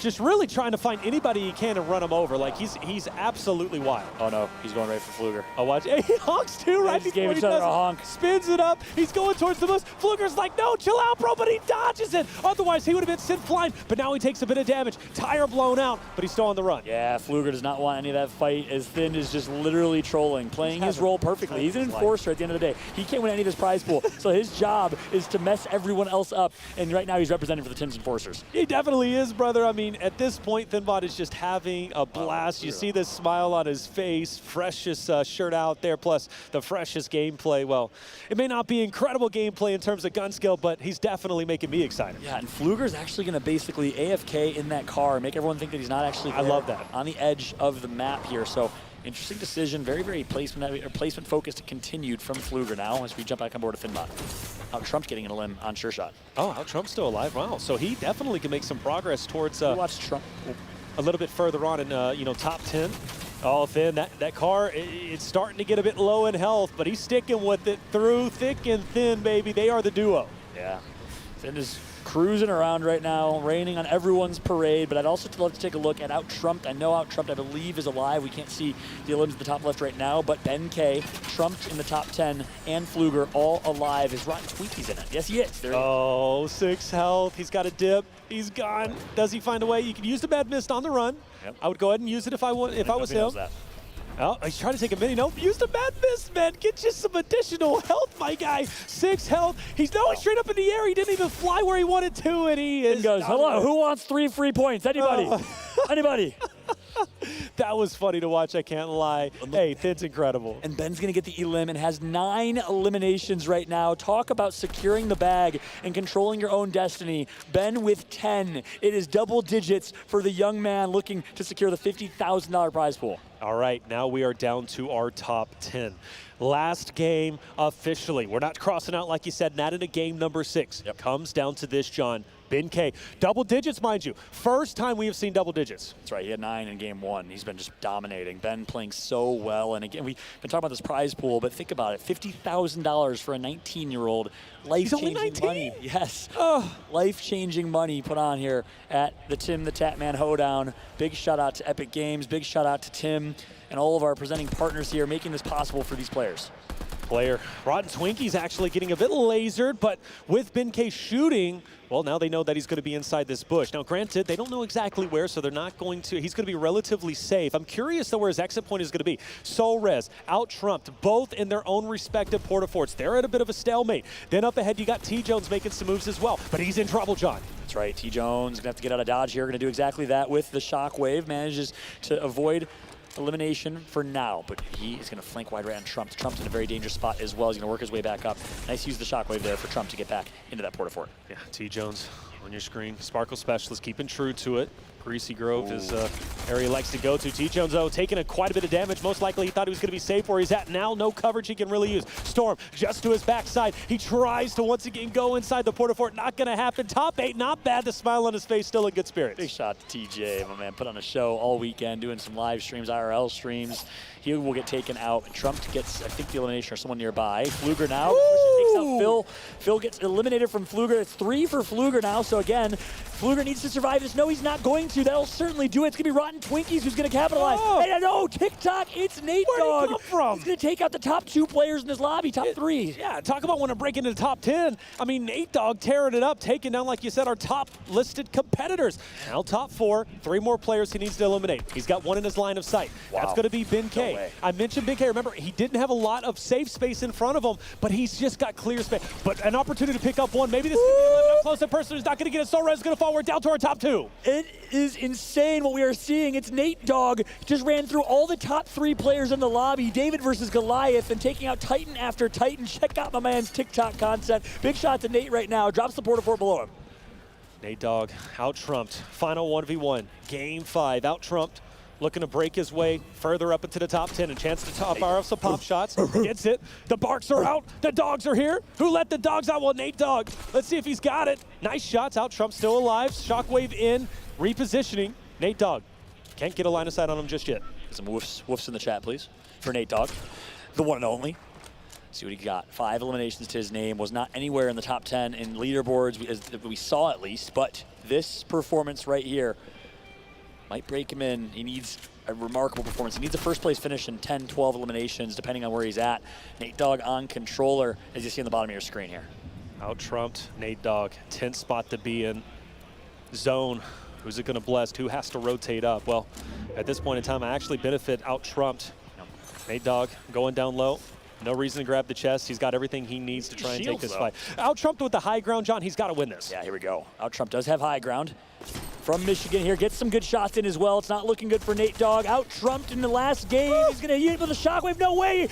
S4: just really trying to find anybody he can and run him over. Like, he's absolutely wild.
S3: Oh, no. He's going right for Fluger.
S4: Oh, watch. Hey, he honks, too, right
S3: before he gave each other a honk.
S4: Spins it up. He's going towards the bus. Fluger's like, no, chill out, bro, but he dodges it. Otherwise, he would have been sent flying, but now he takes a bit of damage. Tire blown out, but he's still on the run.
S3: Yeah, Fluger does not want any of that fight, as Thin is just literally trolling, playing his role perfectly. He's an enforcer at the end of the day. He can't win any of his prize pool, so his job is to mess everyone else up, and right now he's representing for the Tim's Enforcers.
S4: He definitely is, brother. I mean, mean, at this point, Thinbot is just having a blast. You see this smile on his face, freshest shirt out there, plus the freshest gameplay. Well, it may not be incredible gameplay in terms of gun skill, but he's definitely making me excited.
S3: Yeah, and Fluger's actually going to basically AFK in that car, make everyone think that he's not actually there.
S4: I love that.
S3: On the edge of the map here. So interesting decision, very placement focused continued from Fluger now as we jump back on board to Finbot. Out Trump's getting in a limb on sure shot.
S4: Oh, Out Trump's still alive. Wow. So he definitely can make some progress towards
S3: watch Trump
S4: a little bit further on in top 10. Oh, Finn, that car, it's starting to get a bit low in health, but he's sticking with it through thick and thin, baby. They are the duo.
S3: Yeah. Finn is cruising around right now, raining on everyone's parade, but I'd also love to take a look at Out Trumped. I know Out Trumped, I believe, is alive. We can't see the elims at the top left right now, but Ben K, Trumped in the top 10, and Fluger all alive. Is Rotten Twinkies in it? Yes, he is. There
S4: Oh, 6 health. He's got a dip. He's gone. Does he find a way? You can use the bad mist on the run.
S3: Yep.
S4: I would go ahead and use it if I was him. Oh, he's trying to take a mini. Nope, use the bad mist, man. Get you some additional health, my guy. 6 health. He's going straight up in the air. He didn't even fly where he wanted to, and he is.
S3: And goes, hello, who wants 3 free points? Anybody? Anybody?
S4: That was funny to watch, I can't lie. Hey, Thin's incredible.
S3: And Ben's going to get the elim and has 9 eliminations right now. Talk about securing the bag and controlling your own destiny. Ben with 10. It is double digits for the young man looking to secure the $50,000 prize pool.
S4: All right, now we are down to our top 10. Last game officially. We're not crossing out, like you said, not in a game number 6. Yep. Comes down to this, John. Ben K. Double digits, mind you. First time we have seen double digits.
S3: That's right. He had 9 in game 1. He's been just dominating. Ben playing so well. And again, we've been talking about this prize pool, but think about it. $50,000 for a 19-year-old. Life-changing money. Yes. Oh. Life-changing money put on here at the TimTheTatman Hoedown. Big shout out to Epic Games. Big shout out to Tim and all of our presenting partners here making this possible for these players.
S4: Rotten Twinkie's actually getting a bit lasered, but with Ben K shooting, well, now they know that he's going to be inside this bush. Now, granted, they don't know exactly where, so they're not going to, he's going to be relatively safe. I'm curious, though, where his exit point is going to be. Soul Res, Out Trumped, both in their own respective porta-forts. They're at a bit of a stalemate. Then up ahead, you got T-Jones making some moves as well, but he's in trouble, John.
S3: That's right. T-Jones going to have to get out of dodge here. Going to do exactly that with the Shockwave. Manages to avoid elimination for now, but he is going to flank wide right on Trump. Trump's in a very dangerous spot as well. He's going to work his way back up. Nice use of the Shockwave there for Trump to get back into that porta-fort.
S4: Yeah, T-Jones on your screen. Sparkle Specialist keeping true to it. Greasy Grove is area he likes to go to. T-Jones, though, taking quite a bit of damage. Most likely he thought he was going to be safe where he's at now. No coverage he can really use. Storm just to his backside. He tries to once again go inside the porta-fort. Not going to happen. Top 8, not bad. The smile on his face, still in good spirits.
S3: Big shot to TJ, my man. Put on a show all weekend, doing some live streams, IRL streams. He will get taken out. Trump gets, I think, the elimination or someone nearby. Fluger now takes out Phil. Phil gets eliminated from Fluger. It's 3 for Fluger now. So again, Fluger needs to survive this. No, he's not going to. That'll certainly do it. It's going to be Rotten Twinkies who's going to capitalize.
S4: Oh.
S3: Hey, no, TikTok, it's Nate Dogg.
S4: Where'd he come from?
S3: He's going to take out the top 2 players in this lobby, top 3.
S4: Yeah, talk about when to break into the top 10. I mean, Nate Dogg tearing it up, taking down, like you said, our top listed competitors. Now top 4, 3 more players he needs to eliminate. He's got 1 in his line of sight. Wow. That's going to be Ben K.
S3: No way.
S4: I mentioned Ben K. Remember, he didn't have a lot of safe space in front of him, but he's just got clear space. But an opportunity to pick up 1. Maybe this is going to be close. That person is not going to get it. Soul Res is going to fall. We're down to our top 2.
S3: It is insane what we are seeing. It's Nate Dogg just ran through all the top 3 players in the lobby. David versus Goliath and taking out Titan after Titan. Check out my man's TikTok content. Big shot to Nate right now. Drops the porta-fort below him.
S4: Nate Dogg out-trumped. Final 1v1. Game 5. Out-trumped. Looking to break his way further up into the top 10. A chance to fire off some pop shots. Gets it. The barks are out. The dogs are here. Who let the dogs out? Well, Nate Dogg. Let's see if he's got it. Nice shots. Out Trump still alive. Shockwave in. Repositioning. Nate Dogg. Can't get a line of sight on him just yet.
S3: Some woofs in the chat, please, for Nate Dogg. The one and only. See what he got. 5 eliminations to his name. Was not anywhere in the top 10 in leaderboards, as we saw at least. But this performance right here might break him in. He needs a remarkable performance. He needs a first place finish in 10, 12 eliminations, depending on where he's at. Nate Dogg on controller, as you see on the bottom of your screen here.
S4: Out-trumped Nate Dogg. 10th spot to be in. Zone. Who's it going to bless? Who has to rotate up? Well, at this point in time, I actually benefit out-trumped. Nate Dogg going down low. No reason to grab the chest. He's got everything he needs to try and take this fight. Out-trumped with the high ground, John. He's got to win this.
S3: Yeah, here we go. Out-trumped does have high ground. from Michigan here. Gets some good shots in as well. It's not looking good for Nate Dogg. Out-trumped in the last game. He's going to hit with a shockwave. No way.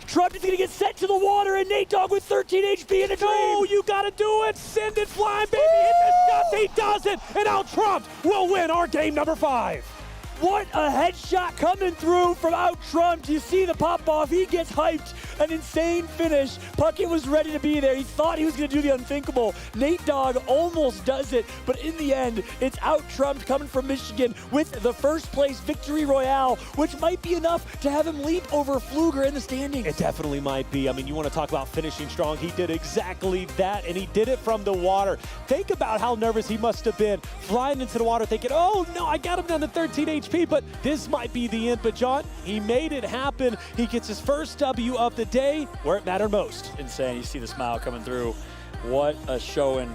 S3: Trump is going to get sent to the water, and Nate Dogg with 13 HP in a dream.
S4: No, you got to do it. Send it flying, baby. Hit the shots. He does it, and out-trumped will win our game number 5.
S3: What a headshot coming through from out-trumped. You see the pop-off. He gets hyped. An insane finish. Puckett was ready to be there. He thought he was going to do the unthinkable. Nate Dogg almost does it, but in the end, it's out-trumped coming from Michigan with the first place victory royale, which might be enough to have him leap over Fluger in the standings.
S4: It definitely might be. I mean, you want to talk about finishing strong. He did exactly that, and he did it from the water. Think about how nervous he must have been flying into the water thinking, oh, no, I got him down to 13 HP, but this might be the end. But, John, he made it happen. He gets his first W of the day where it mattered most.
S3: Insane. You see the smile coming through. What a showing.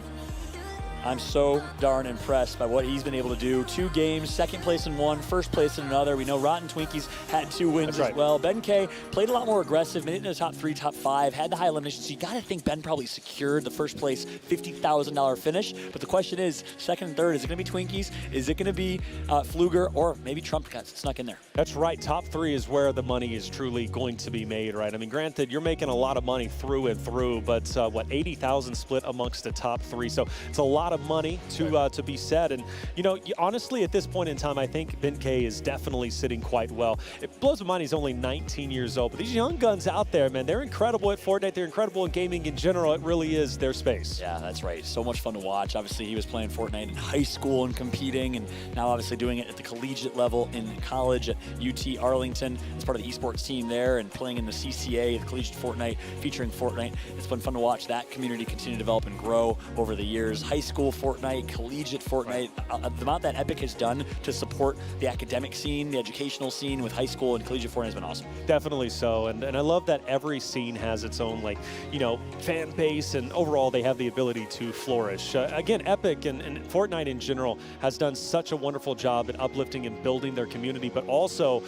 S3: I'm so darn impressed by what he's been able to do. 2 games, second place in one, first place in another. We know Rotten Twinkies had 2 wins as well. Ben K played a lot more aggressive, made it into the top 3, top 5, had the high elimination. So you got to think Ben probably secured the first place $50,000 finish. But the question is, second and third, is it going to be Twinkies? Is it going to be Fluger? Or maybe Trump got snuck in there?
S4: That's right. Top 3 is where the money is truly going to be made, right? I mean, granted, you're making a lot of money through and through, but what, 80,000 split amongst the top 3. So it's a lot of money to be said. And, you know, honestly, at this point in time, I think Ben K is definitely sitting quite well. It blows my mind he's only 19 years old. But these young guns out there, man, they're incredible at Fortnite. They're incredible in gaming in general. It really is their space.
S3: Yeah, that's right. So much fun to watch. Obviously, he was playing Fortnite in high school and competing, and now obviously doing it at the collegiate level in college at UT Arlington as part of the esports team there and playing in the CCA, the Collegiate Fortnite, featuring Fortnite. It's been fun to watch that community continue to develop and grow over the years. High school Fortnite, collegiate Fortnite, the amount that Epic has done to support the academic scene, the educational scene with high school and collegiate Fortnite has been awesome.
S4: Definitely so, and I love that every scene has its own, like, you know, fan base, and overall they have the ability to flourish. Again, Epic and Fortnite in general has done such a wonderful job at uplifting and building their community, but also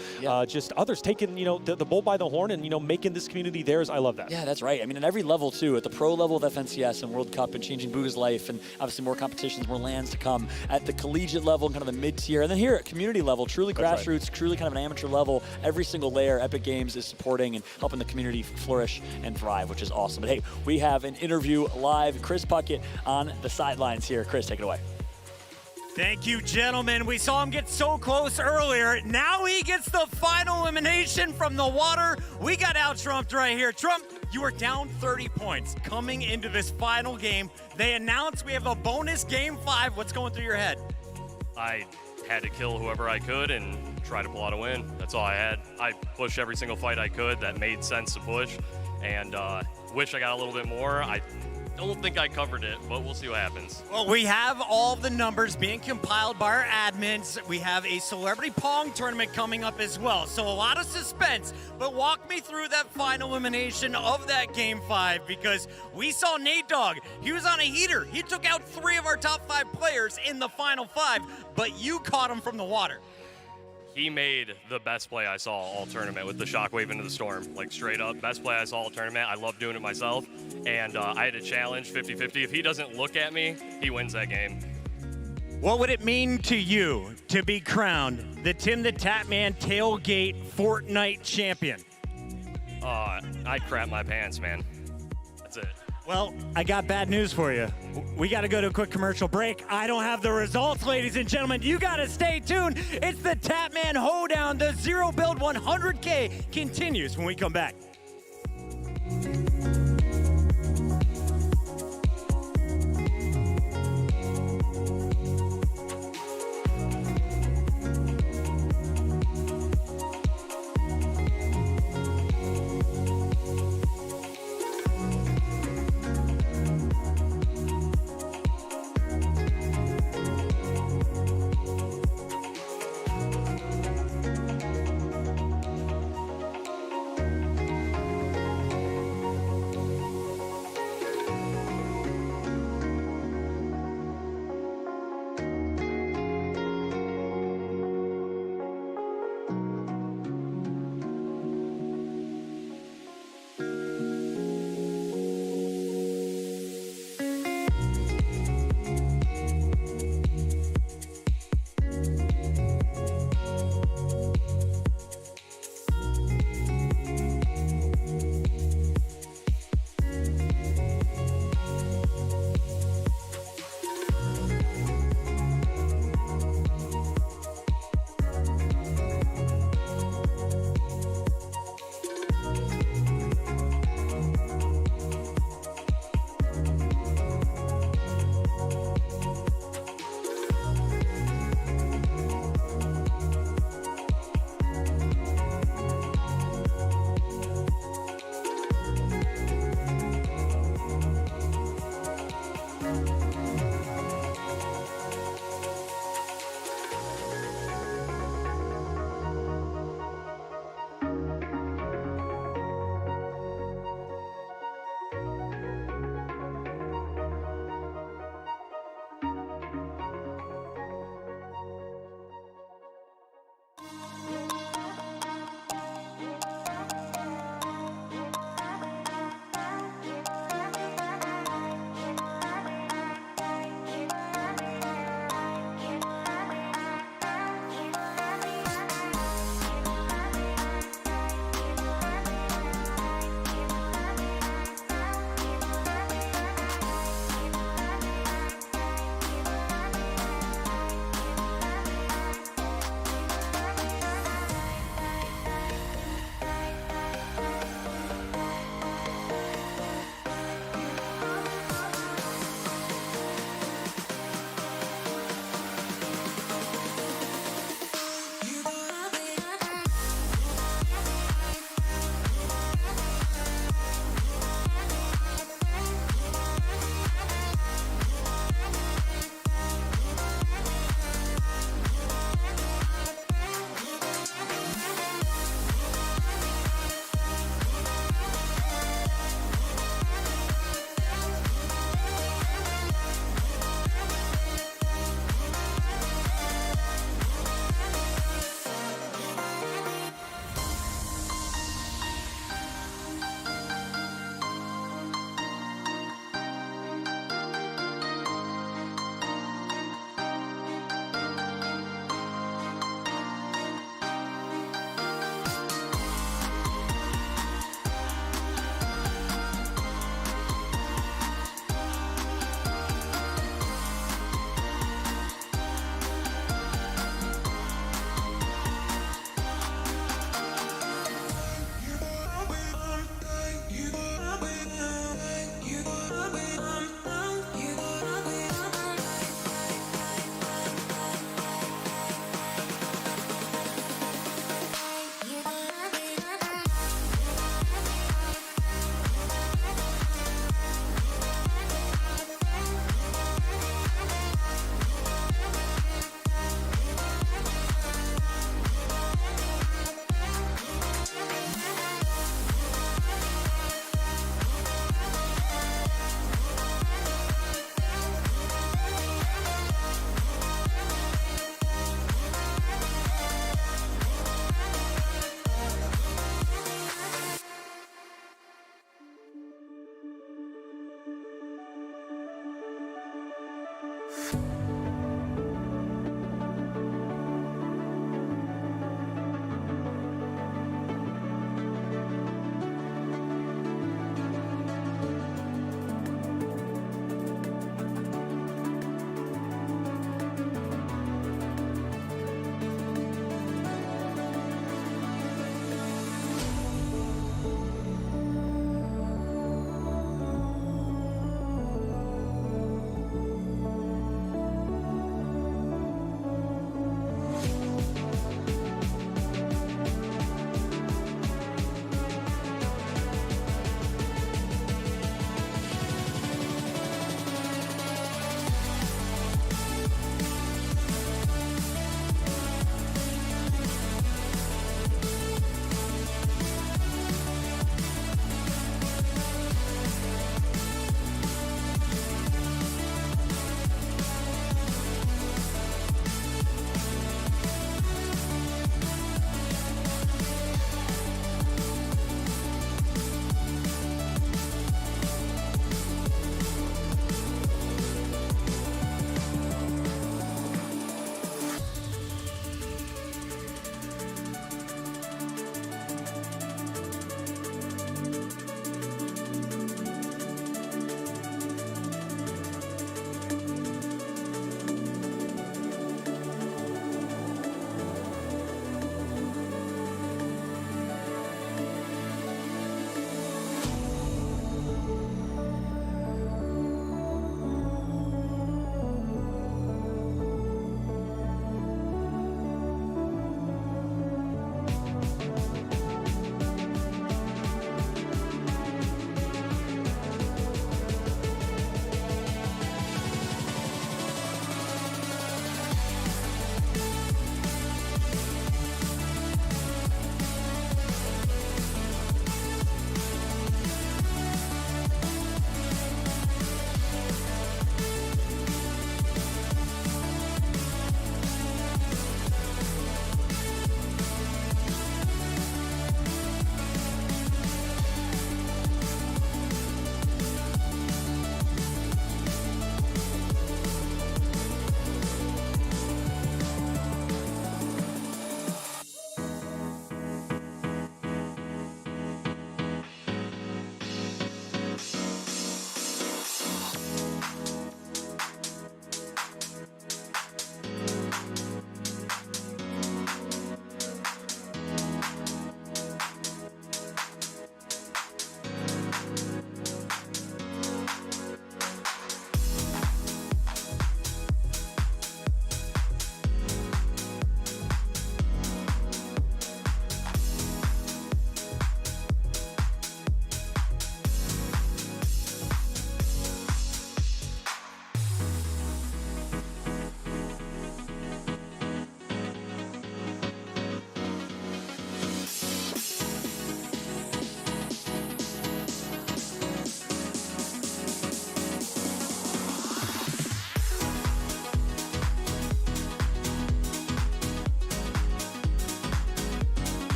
S4: just others taking, you know, the bull by the horn and, you know, making this community theirs. I love that.
S3: Yeah, that's right. I mean, at every level too, at the pro level of FNCS and World Cup and changing Booga's life, and obviously more competitions, more lands to come. At the collegiate level and kind of the mid-tier, and then here at community level, truly grassroots, truly kind of an amateur level, every single layer Epic Games is supporting and helping the community flourish and thrive, which is awesome. But hey, we have an interview live. Chris Puckett on the sidelines here. Chris, take it away.
S2: Thank you, gentlemen. We saw him get so close earlier. Now he gets the final elimination from the water. We got out-trumped right here. Trump, you are down 30 points coming into this final game. They announced we have a bonus game 5. What's going through your head?
S15: I had to kill whoever I could and try to pull out a win. That's all I had. I pushed every single fight I could that made sense to push, and wish I got a little bit more. I don't think I covered it, but we'll see what happens.
S2: Well, we have all the numbers being compiled by our admins. We have a Celebrity Pong tournament coming up as well, so a lot of suspense. But walk me through that final elimination of that Game 5, because we saw Nate Dogg. He was on a heater. He took out 3 of our top 5 players in the final 5, but you caught him from the water.
S15: He made the best play I saw all tournament with the shockwave into the storm. Like, straight up, best play I saw all tournament. I love doing it myself. And I had a challenge 50-50. If he doesn't look at me, he wins that game.
S2: What would it mean to you to be crowned the TimTheTatman Tailgate Fortnite champion?
S15: I'd crap my pants, man. That's it.
S2: Well, I got bad news for you. We got to go to a quick commercial break. I don't have the results, ladies and gentlemen. You got to stay tuned. It's the Tatman Hoedown. The Zero Build 100K continues when we come back.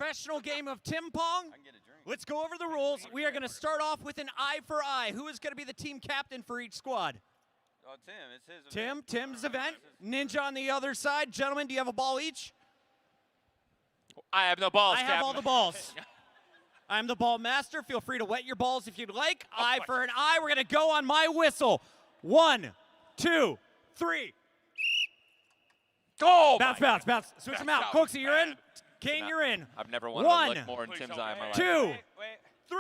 S2: professional game of Tim Pong. Let's go over the rules. We are going to start off with an eye for eye. Who is going to be the team captain for each squad?
S17: Oh, Tim, it's his event.
S2: Tim's event. Ninja on the other side. Gentlemen, do you have a ball each?
S18: I have no balls,
S2: I have all the balls. I'm the ball master. Feel free to wet your balls if you'd like. Eye for an eye. We're going to go on my whistle. 1, 2, 3.
S18: Go!
S2: Bounce, bounce, bounce. Switch them out. Cooksy, you're in. Kane, you're in.
S18: I've never wanted to look more in Tim's eye in my life.
S2: 2, 3.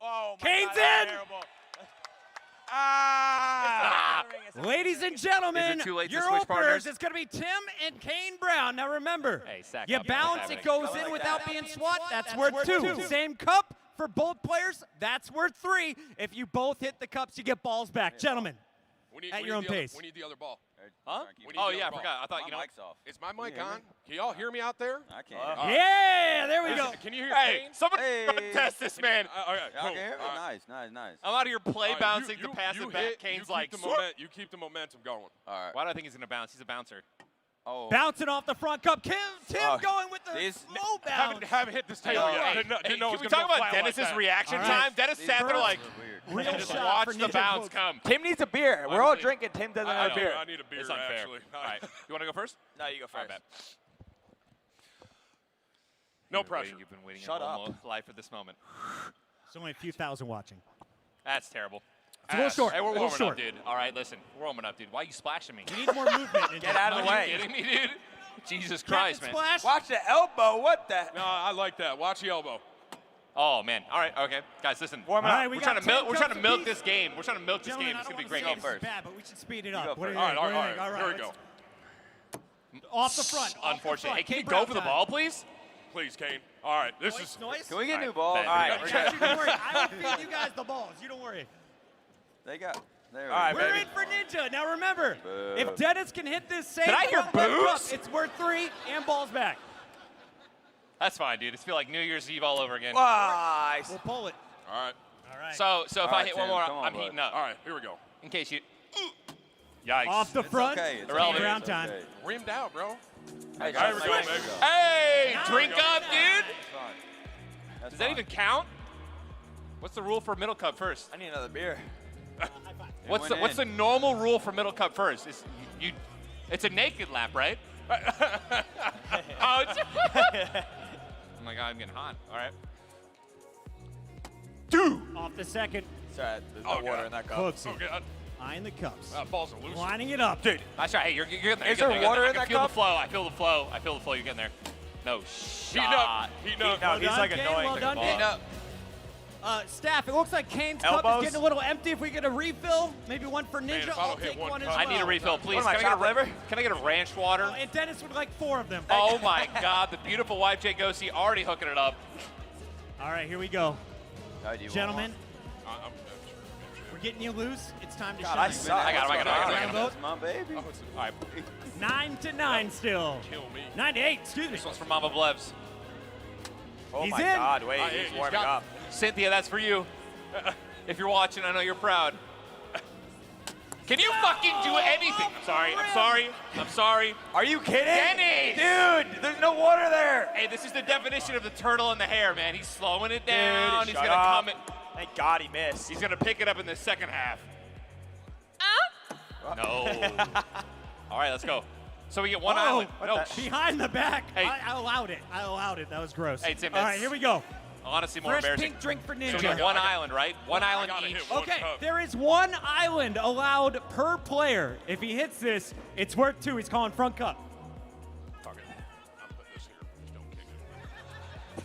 S11: Oh, my
S2: Kane's
S11: God, that's
S2: in.
S11: terrible.
S2: Ladies and gentlemen,
S18: Is it too late to
S2: your
S18: switch
S2: openers,
S18: partners?
S2: it's going to be Tim and Kane Brown. Now remember,
S18: Hey, sack
S2: you
S18: up.
S2: bounce, it goes in without being swat. That's worth 2. Same cup for both players. That's worth 3. If you both hit the cups, you get balls back. Gentlemen, at your own pace.
S19: We need the other ball.
S18: Huh?
S19: We need
S18: Oh,
S19: the
S18: yeah, I
S19: other ball.
S18: forgot. I thought, you know.
S17: Mic's off.
S19: Is my mic
S17: hear me?
S19: on? Can y'all hear me out there?
S17: I can't.
S2: Yeah, there we go.
S19: Can you hear
S18: Hey,
S19: Kane?
S18: somebody
S17: Hey.
S18: test this man.
S19: All right,
S17: Y'all
S19: cool.
S17: can hear me?
S19: All right.
S17: Nice.
S18: I'm out of here play
S19: All right,
S18: bouncing to pass
S19: you
S18: it back.
S19: hit,
S18: Kane's
S19: you
S18: like,
S19: keep the you keep the momentum going.
S17: All right.
S18: why do I think he's going to bounce? He's a bouncer.
S17: Oh.
S2: Bouncing off the front cup. Tim going with the
S17: These-
S2: slow bounce.
S19: Haven't hit this table
S18: Hey,
S19: yet.
S18: hey,
S19: Didn't know it
S18: can
S19: was
S18: we
S19: gonna
S18: talk
S19: go
S18: about
S19: flat like
S18: Dennis's
S19: that.
S18: reaction
S2: All right.
S18: time? Dennis sat there like,
S2: Real
S18: and just
S2: shot
S18: watched
S2: for
S18: the
S2: Ninja
S18: bounce
S2: folks.
S18: come.
S11: Tim needs a beer. We're all drinking. Tim doesn't have a beer.
S19: I need a beer,
S18: It's unfair.
S19: actually.
S18: All right. You want to go first?
S11: No, you go
S18: All right,
S11: first.
S18: bet.
S19: No pressure.
S18: You've been waiting
S11: Shut
S18: your whole
S11: up.
S18: life for this moment.
S2: There's only a few thousand watching.
S18: That's terrible.
S2: It's a little short.
S18: Hey, we're
S2: a little
S18: warming
S2: short.
S18: up, dude. All right, listen. We're warming up, dude. Why are you splashing me?
S2: We need more movement. Ninja.
S11: Get out of the
S18: Are
S11: way.
S18: you kidding me, dude? Jesus Christ, man.
S2: Splash.
S11: Watch the elbow. What the?
S19: No, I like that. Watch the elbow.
S18: Oh, man. All right, okay. Guys, listen.
S11: Warm it
S2: All
S11: up.
S2: right, we
S18: We're
S2: got
S18: trying to
S2: 10
S18: milk. We're trying to
S2: cups
S18: milk
S2: apiece.
S18: this game. We're trying to milk this
S2: Gentlemen,
S18: game.
S2: I
S18: It's
S2: don't
S18: gonna be a
S2: wanna
S18: great
S2: say
S18: game.
S2: this is bad, but we should speed it
S17: go
S2: up. What
S17: first.
S2: do
S19: All
S2: you
S19: right,
S2: think?
S19: all
S2: What do you
S19: right.
S2: think?
S19: Here we go.
S2: Off the front. off the
S18: Unfortunate.
S2: front.
S18: Hey, can you
S2: Kane
S18: go
S2: Brown
S18: for the
S2: time.
S18: ball, please?
S19: Please, Kane. All right, this is.
S2: Noise.
S17: Can we get
S18: All
S17: new
S18: right,
S17: balls?
S18: bet.
S11: All right,
S2: I got you. Don't worry. I will feed you guys the balls. You don't worry.
S17: They got. There we
S11: All right,
S17: go.
S2: We're
S11: baby.
S2: in for Ninja. Now remember, if Dennis can hit this same
S18: Did I hear
S2: front left cup,
S18: boos?
S2: it's worth 3 and balls back.
S18: That's fine, dude. It's feel like New Year's Eve all over again.
S11: Nice.
S2: We'll pull it.
S19: All right.
S2: All right.
S18: So if
S17: All
S18: I
S17: right,
S18: hit one
S17: Tim,
S18: more,
S17: come on,
S18: I'm
S17: bud.
S18: heating up.
S19: All right, here we go.
S18: In case you. Yikes.
S2: Off the
S17: It's
S2: front.
S17: okay. It's
S18: Irrelevant.
S17: okay.
S2: Brown
S17: It's
S2: time.
S17: okay.
S19: Rimmed out, bro.
S17: Hey,
S19: There we go,
S17: guys,
S19: baby.
S18: Hey,
S2: Now
S18: drink
S2: we
S18: up,
S2: got
S18: dude.
S17: That's fine. That's
S18: Does that
S17: fine.
S18: even count? What's the rule for middle cup first?
S11: I need another beer.
S18: What's
S17: went
S18: the
S17: in.
S18: normal rule for middle cup first? Is you it's a naked lap, right? Oh, oh my god, I'm getting hot. All right.
S2: Off the second.
S11: Sorry, there's no
S19: Oh,
S11: water
S19: God.
S11: in that cup.
S2: Cooksy.
S19: Okay.
S2: Eyeing the cups.
S19: Balls are loose.
S2: Lining it up.
S18: Dude, that's right. Hey, you're getting there.
S11: Is
S18: You're
S11: there
S18: getting
S11: water
S18: I
S11: in
S18: can
S11: that
S18: feel
S11: cup?
S18: the flow. I feel the flow. I feel the flow. You're getting there. No
S19: Heating
S18: shot.
S19: up. Heating up.
S11: No,
S2: Well
S11: he's
S2: done,
S11: like
S2: Kane.
S11: annoying.
S2: Well done,
S11: Heating
S2: Kane.
S11: up.
S2: Staff, it looks like Kane's cup
S11: Elbows.
S2: is getting a little empty. If we get a refill, maybe one for
S19: Man,
S2: Ninja,
S19: if I
S2: I'll
S19: don't hit
S2: take
S19: one
S2: one as
S19: cup-
S2: well.
S18: I need a refill, please.
S11: What am I,
S18: Can I
S11: chopped liver?
S18: Can I get a ranch water?
S2: And Dennis would like 4 of them.
S18: Oh my God, the beautiful wife Jay Gosi already hooking it up.
S2: All right, here we go.
S17: Oh, do you want
S2: Gentlemen,
S19: I'm
S2: we're getting you loose. It's time to
S11: God,
S2: shine.
S11: I suck.
S18: I got him.
S2: Round vote.
S17: That's my baby.
S18: All right,
S2: 9-9 still.
S19: Kill me.
S2: 9-8, excuse me.
S18: this one's for Mama Blevs.
S11: Oh
S2: He's
S11: my
S2: in.
S11: God! Wait,
S19: He's
S11: he's warming
S19: got-
S11: up.
S18: Cynthia, that's for you. If you're watching, I know you're proud. Can you fucking do anything? I'm sorry. I'm sorry. I'm sorry.
S11: Are you kidding?
S18: Dennis!
S11: Dude, there's no water there.
S18: Hey, this is the definition of the turtle in the hair, man. He's slowing it down. He's
S11: shut
S18: gonna
S11: up.
S18: come in.
S11: Thank God he missed.
S18: He's gonna pick it up in the second half. No. All right, let's go. So we get one island. No.
S2: Behind the back.
S18: Hey.
S2: I allowed it. I allowed it. That was gross.
S18: Hey, Tim,
S2: All right,
S18: that's-
S2: here we go.
S18: Honestly, more
S2: Fresh
S18: embarrassing.
S2: pink drink for
S18: So we
S2: Ninja.
S18: get one island, right? One island
S19: gotta
S18: each.
S19: hit one
S2: Okay,
S19: cup.
S2: there is 1 island allowed per player. If he hits this, it's worth 2. He's calling front cup.
S19: Fuck it. I'm putting this here. Just don't kick it.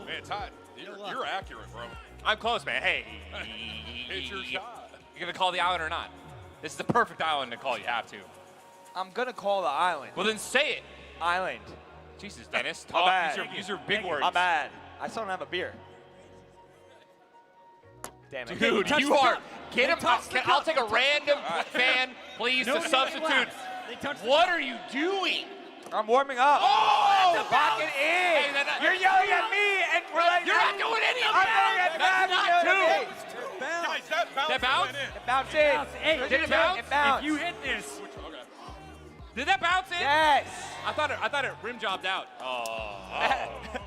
S19: Man, Todd, you're accurate, bro.
S18: I'm close, man. Hey.
S19: It's your shot.
S18: You're gonna call the island or not? This is the perfect island to call. You have to.
S11: I'm gonna call the island.
S18: Well, then say it.
S11: Island.
S18: Jesus, Dennis.
S11: I'm
S18: Talk.
S11: bad.
S18: Use your big words.
S11: I'm bad. I still don't have a beer. Damn it.
S18: Dude,
S2: touch
S18: you
S2: the
S18: are.
S2: cup.
S18: Get
S2: They
S18: him.
S2: touched the
S18: I'll
S2: cup.
S18: take a random fan, please,
S2: No
S18: to
S2: need
S18: substitute.
S2: glass. They touched the
S18: What
S2: cup.
S18: are you doing?
S11: I'm warming up.
S18: Oh,
S11: Lock it in.
S18: Hey,
S11: You're yelling at me and we're like,
S18: You're not doing any of
S11: I'm
S18: that.
S11: yelling at
S18: That's
S11: them.
S18: not two.
S19: Guys, that
S18: That bounce?
S20: It bounced in.
S18: Hey, did it bounce?
S20: It bounced.
S18: If you hit this. Did that bounce in?
S20: Yes.
S18: I thought it rim jobbed out. Oh.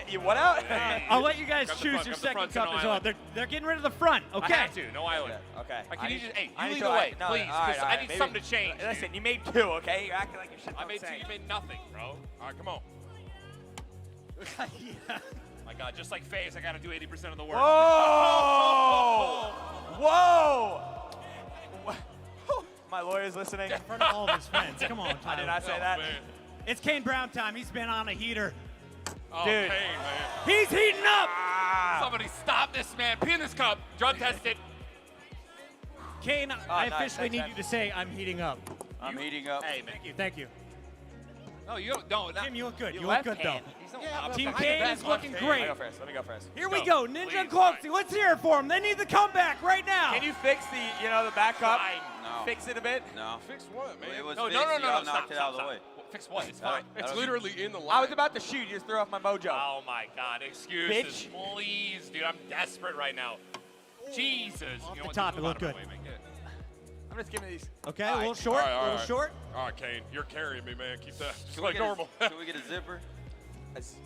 S20: You what out?
S2: I'll let you guys
S18: Grab the
S2: choose
S18: front,
S2: your
S18: grab the
S2: second
S18: front,
S2: cup
S18: no
S2: as well.
S18: island.
S2: They're getting rid of the front. Okay.
S18: I have to. No island.
S20: Okay.
S18: Can you just, hey,
S20: I
S18: you
S20: need
S18: lead the
S20: to-
S18: way,
S20: no,
S18: please.
S20: all right,
S18: 'cause
S20: all
S18: I
S20: right,
S18: need
S20: maybe-
S18: something to change.
S20: Listen,
S18: dude.
S20: you made 2, okay? You're acting like you're shit.
S18: I made 2. You made nothing, bro.
S19: All right, come on.
S18: Yeah. My God, just like FaZe, I got to do 80% of the work.
S20: Whoa! Whoa! My lawyer's listening.
S2: In front of all of his friends. Come on,
S20: I
S2: Tyler.
S20: did not say that.
S2: It's Kane Brown time. He's been on a heater.
S18: Oh,
S20: Dude.
S18: Kane, man.
S2: He's heating up.
S18: Somebody stop this man. Pin this cup. Drug test it.
S2: Kane, I
S20: nice.
S2: officially
S20: Thanks,
S2: need
S20: man.
S2: you to say I'm heating up.
S17: I'm heating up.
S18: Hey, man.
S2: Thank you.
S18: No, you don't.
S2: Tim, you look good. You look
S20: left
S2: good, though.
S20: hand. He's not
S2: Team
S20: behind
S2: Kane
S20: the
S2: is
S20: back.
S2: looking
S20: Let
S2: great.
S20: me go first. Let me go first.
S2: Here we go. Ninja and Cloaksy. Let's hear it for them. They need the comeback right now.
S20: Can you fix the back up?
S17: No.
S20: Fix it a bit?
S17: No.
S19: Fix what, man?
S17: It was
S18: No,
S17: fixed.
S18: no, no, no,
S17: Y'all
S18: no.
S17: knocked it out of the way.
S18: Fix what? It's fine.
S19: It's literally in the line.
S20: I was about to shoot. You just threw off my mojo.
S18: Oh, my God. Excuses. Please, dude. I'm desperate right now. Jesus.
S2: Off
S18: You know
S2: the
S18: what?
S2: top,
S18: Move
S2: it looked
S18: out of
S2: good.
S18: my way, man.
S20: I'm just giving these.
S2: Okay, a little short.
S19: All right, all
S2: a little
S19: right.
S2: short.
S19: All right, Kane, you're carrying me, man. Keep that. It's
S17: Can we
S19: like
S17: get a-
S19: normal.
S17: Can we get a zipper?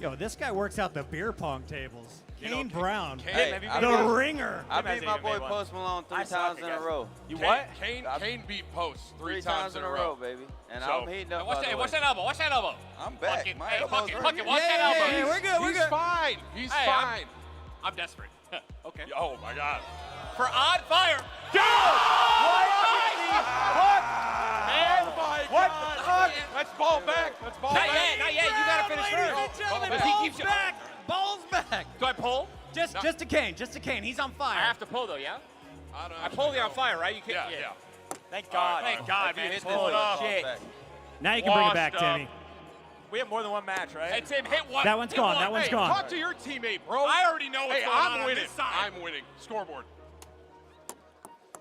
S2: Yo, this guy works out the beer pong tables.
S19: You know,
S2: Kane Brown.
S17: Hey,
S2: the ringer.
S17: I beat my boy Post Malone 3 times in a row.
S20: You what?
S19: Kane beat Post
S17: 3 times in a row, baby. And
S19: So-
S17: I'm heating up.
S18: Watch
S17: by the
S18: that,
S17: way.
S18: watch that elbow. Watch that elbow.
S17: I'm back.
S18: Fuck it.
S17: My
S18: Hey,
S17: elbow's
S18: fuck it.
S17: right
S18: Fuck it.
S17: here.
S18: Watch that elbow.
S2: Hey, we're good. We're
S19: He's
S2: good.
S19: fine. He's
S18: Hey,
S19: fine.
S18: I'm desperate. Okay.
S19: Oh my God.
S18: For odd fire. Go!
S19: Oh my
S20: What
S19: God.
S20: the fuck?
S19: Let's ball back. Let's ball
S18: Not
S19: back.
S18: yet. Not yet. You got to finish
S2: Ladies and
S18: first.
S2: gentlemen,
S18: But he
S2: balls
S18: keeps you-
S2: back. Balls back.
S18: Do I pull?
S2: Just a Kane. Just a Kane. He's on fire.
S18: I have to pull, though, yeah?
S19: I don't
S18: I pull you on fire, right? You can't.
S19: Yeah.
S20: Thank God.
S18: Thank God,
S17: If you
S18: man.
S17: hit
S18: It's
S17: this
S18: pulling
S17: one,
S18: off.
S17: balls
S20: Shit.
S17: back.
S2: Now you can bring it back,
S18: Washed up.
S2: Timmy.
S20: We have more than one match, right?
S18: Hey, Tim, hit one.
S2: That one's
S18: Hit
S2: gone.
S18: one.
S2: That one's
S19: Hey,
S2: gone.
S19: talk to your teammate, bro.
S18: I already know what's
S19: Hey,
S18: going on
S19: I'm
S18: on
S19: winning.
S18: this side.
S19: I'm winning. Scoreboard.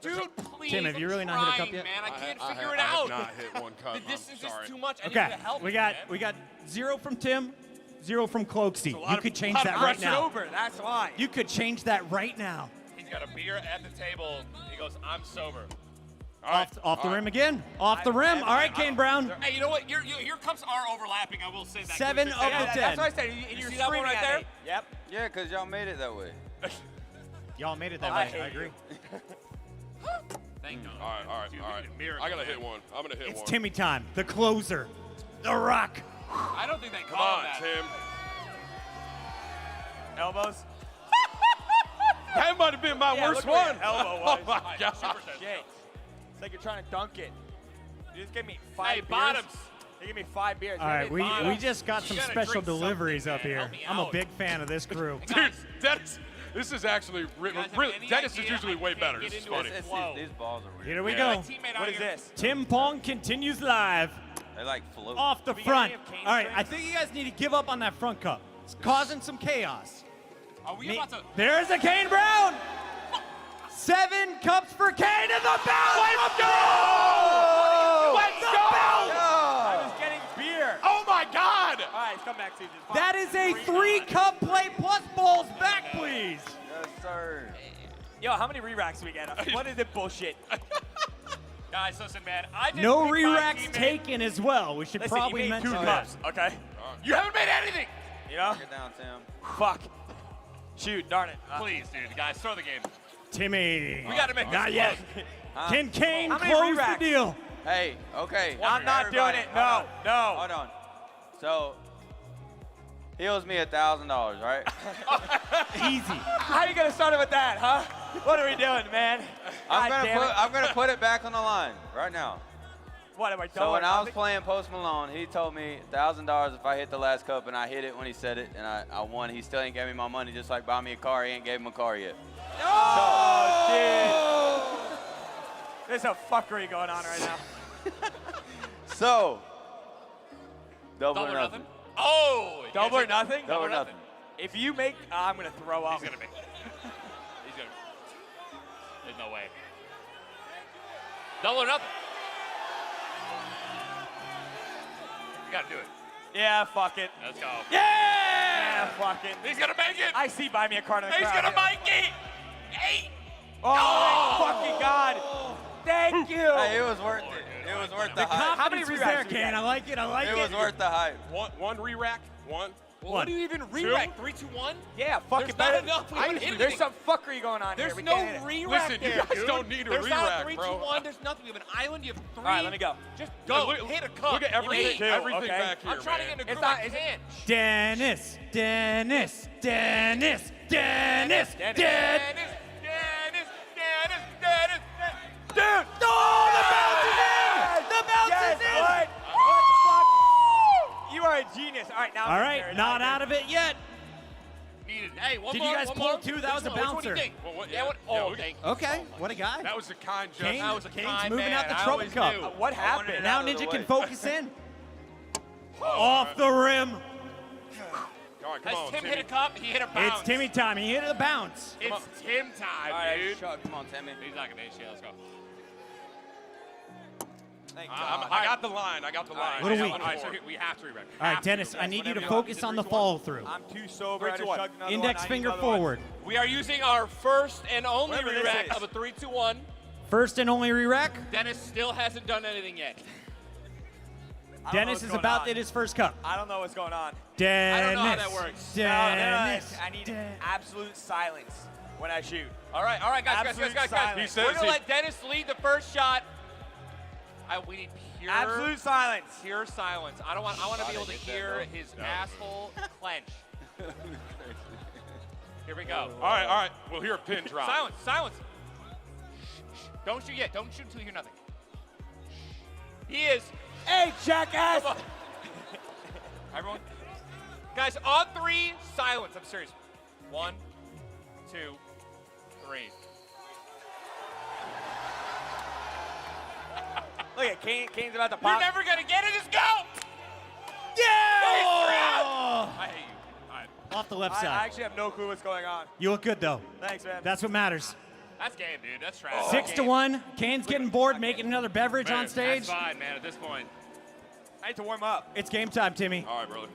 S18: Dude, please.
S2: Tim, have you really
S18: I'm
S2: not hit a cup
S18: trying,
S2: yet?
S18: man. I can't
S19: I
S18: figure
S19: have-
S18: it
S19: I have
S18: out.
S19: not hit one cup.
S18: The distance
S19: I'm sorry.
S18: is too much. I need
S2: Okay,
S18: you to help
S2: we
S18: me,
S2: got
S18: man.
S2: 0 from Tim, 0 from Cloaksy.
S19: lot
S2: You
S19: of-
S2: could change
S19: lot
S2: that
S19: of
S2: right
S20: I'm
S2: now.
S20: sober. That's why.
S2: You could change that right now.
S18: He's got a beer at the table. He goes, I'm sober.
S19: All right.
S2: Off the
S19: All
S2: rim
S19: right.
S2: again. Off the rim. All right, Kane Brown.
S18: Hey, you know what? Your cups are overlapping. I will say that.
S2: 7
S18: Can
S2: of
S18: we
S2: the
S18: fix that?
S2: 10.
S20: That's what I said.
S18: You
S20: You're
S18: see that one
S20: screaming
S18: right
S20: at
S18: there?
S20: me. Yep.
S17: Yeah, because y'all made it that way.
S2: Y'all made it that
S20: I
S2: way.
S20: hate
S2: I agree.
S18: Thank God.
S19: All right, all right,
S18: Dude,
S19: all
S18: we
S19: right.
S18: need a miracle,
S19: I gotta
S18: man.
S19: hit one. I'm gonna hit
S2: It's
S19: one.
S2: Timmy time. The closer. The Rock.
S18: I don't think they
S19: Come
S18: call
S19: on,
S18: that.
S19: Tim.
S20: Elbows.
S19: That might have been my
S20: Yeah,
S19: worst
S20: look where
S19: one.
S20: your elbow
S19: Oh
S20: was.
S19: my God.
S20: Shit. It's like you're trying to dunk it. You just gave me 5
S18: Hey,
S20: beers.
S18: bottoms.
S20: You give me 5 beers.
S2: All right, we
S18: bottom.
S2: just got
S18: You
S2: some
S18: gotta
S2: special
S18: drink something,
S2: deliveries up
S18: man.
S2: here.
S18: Help me
S2: I'm a
S18: out.
S2: big fan of this crew.
S19: Dude, this is actually really,
S18: Guys, have any
S19: Dennis is
S18: idea
S19: usually
S18: I
S19: way
S18: can't
S19: better.
S18: get
S19: This is
S18: into
S19: funny.
S18: it? Whoa.
S17: These balls are weird.
S2: Here we
S18: My
S2: go.
S18: teammate out
S20: What is
S18: here.
S20: this?
S2: Tim Pong continues live
S17: They like float.
S2: off the
S20: we got
S2: front.
S20: any of Kane's
S2: All right, I
S20: drinks?
S2: think you guys need to give up on that front cup. It's causing some chaos.
S18: Are we about to?
S2: There's a Kane Brown. 7 cups for Kane in the belt. Let's go!
S20: Let's
S2: The
S20: go!
S2: belt!
S20: I was getting beer.
S19: Oh my God!
S20: All right, come back, CJ.
S2: That is a 3-cup play plus balls back, please.
S17: Yes, sir.
S20: Yo, how many re-racks do we get? What is it bullshit?
S18: Guys, listen, man. I didn't
S2: No
S18: pick my
S2: re-racks
S18: teammate.
S2: taken as well. We should
S20: Listen,
S2: probably
S20: you made 2
S2: mention that.
S20: cups, okay?
S18: You haven't made anything.
S20: You know?
S17: Get down, Tim.
S20: Fuck. Shoot, darn it.
S18: Please, dude. Guys, throw the game.
S2: Timmy.
S18: We got to make
S2: Not
S18: this
S2: yet.
S17: Huh?
S2: Can Kane
S20: How many
S2: close the
S20: re-racks?
S2: deal?
S17: Hey, okay.
S20: I'm not doing
S17: Everybody,
S20: it.
S17: hold
S20: No,
S17: on.
S20: no.
S17: Hold on. So, he owes me $1,000, right?
S2: Easy.
S20: How you gonna start it with that, huh? What are we doing, man?
S17: I'm
S20: God damn it.
S17: gonna put it back on the line right now.
S20: What am I
S17: So
S20: doing?
S17: when I was playing Post Malone, he told me $1,000 if I hit the last cup, and I hit it when he said it, and I won. He still ain't gave me my money, just like buy me a car. He ain't gave him a car yet.
S20: Oh, dude. There's a fuckery going on right now.
S17: So, double or nothing.
S18: Oh! you
S20: Double
S18: can't
S20: or
S18: take that.
S20: nothing?
S17: Double or nothing.
S20: If you make, I'm gonna throw up.
S18: He's gonna make. He's gonna. There's no way. Double or nothing. You gotta do it.
S20: Yeah, fuck it.
S18: Let's go.
S20: Yeah, fuck it.
S18: He's gonna make it.
S20: I see buy me a card in the
S18: He's
S20: crowd.
S18: gonna make it. Hey.
S20: Oh, fucking God. Thank you.
S17: Hey, it was worth it. It was worth the hype.
S20: How many re-racks?
S2: I like it. I like
S17: It was worth the hype.
S19: One re-rack. One.
S18: Well, what do you even re-rack? 3, 2, 1?
S20: Yeah, fucking
S18: There's not enough. We haven't hit
S20: There's
S18: anything.
S20: some fuckery going on
S18: There's
S20: here. We
S18: no
S20: can't hit it.
S18: re-rack
S19: Listen,
S18: there,
S19: you guys
S18: dude.
S19: don't need a
S18: There's not a
S19: re-rack,
S18: 3, 2,
S19: bro.
S18: 1. There's nothing. You have an island. You have 3.
S20: All right, let me go.
S18: Just go.
S19: Look-
S18: Hit a cup.
S19: Look at everything,
S18: Three.
S19: everything
S20: okay.
S19: back here,
S18: I'm trying
S19: man.
S18: to get in a
S20: It's
S18: groove.
S20: not-
S18: I
S20: is it-
S18: can't.
S2: Dennis, Dennis, Dennis, Dennis, Dennis.
S18: Dennis.
S2: Dude! Oh, the bounce is in! The bounce is in!
S20: What? What the fuck? You are a genius. All right, now.
S2: All right, not out of it yet.
S18: Needed. Hey, one
S2: Did
S18: more.
S2: you guys
S18: one
S2: pull
S18: more.
S2: two? That was a
S18: Which one do
S2: bouncer.
S18: you think?
S19: Well, what-
S18: Yeah, what?
S19: yeah,
S18: Oh,
S19: we-
S18: thank
S2: Okay, what a guy.
S19: That was a kind gesture.
S2: Kane-
S18: That was a
S2: Kane's
S18: kind
S2: moving
S18: man.
S2: out the
S18: I
S2: trouble
S18: always
S2: cup.
S18: knew.
S20: What happened?
S2: Now Ninja can focus in. Off the rim.
S19: All right, come
S18: Has
S19: on,
S18: Tim
S19: Timmy.
S18: hit a cup? He hit a bounce.
S2: It's Timmy time. He hit the bounce.
S18: It's Tim time,
S17: All right,
S18: dude.
S17: Chuck, come on, Timmy.
S18: He's not gonna hit shit. Let's go.
S20: Thank
S19: I got the line. I got the line.
S2: What do
S19: I
S2: we-
S19: got
S18: All right,
S19: one
S18: so
S19: for
S18: we have to re-rack.
S2: All right, Dennis, I need you to focus on the follow through.
S20: I'm too sober. I
S18: 3, 2,
S20: just
S18: 1.
S20: chugged another
S2: Index
S20: one. I need
S2: finger
S20: another one.
S2: forward.
S18: We are using our first and only
S20: Whatever this
S18: re-rack
S20: is.
S18: of a 3, 2, 1.
S2: First and only re-rack.
S18: Dennis still hasn't done anything yet.
S20: I don't know
S2: Dennis
S20: what's
S2: is
S20: going
S2: about
S20: on.
S2: to hit his first cup.
S20: I don't know what's going on.
S2: Dennis.
S18: I don't know how that works.
S2: Dennis.
S20: I need absolute silence when I shoot.
S18: All right, guys.
S20: Absolute
S18: Guys.
S20: silence.
S19: He says
S18: We're gonna
S19: he-
S18: let Dennis lead the first shot. We need pure
S20: Absolute silence.
S18: Pure silence. I want to be able to hear his asshole clench. Here we go.
S19: All right. We'll hear a pin drop.
S18: Silence. Shh. Don't shoot yet. Don't shoot until you hear nothing. He is.
S20: Hey, jackass.
S18: Come on. Everyone. Guys, on 3, silence. I'm serious. 1, 2, 3.
S20: Look at Kane. Kane's about to
S18: You're
S20: pop.
S18: never gonna get it. Just go.
S2: Yeah!
S18: I hate you. All right.
S2: Off the left
S20: I
S2: side.
S20: actually have no clue what's going on.
S2: You look good though.
S20: Thanks, man.
S2: That's what matters.
S18: That's game, dude. That's trash.
S2: 6-1. Kane's getting bored, making another beverage on stage.
S18: That's fine, man. At this point,
S20: I need to warm up.
S2: It's game time, Timmy.
S19: All right, brother.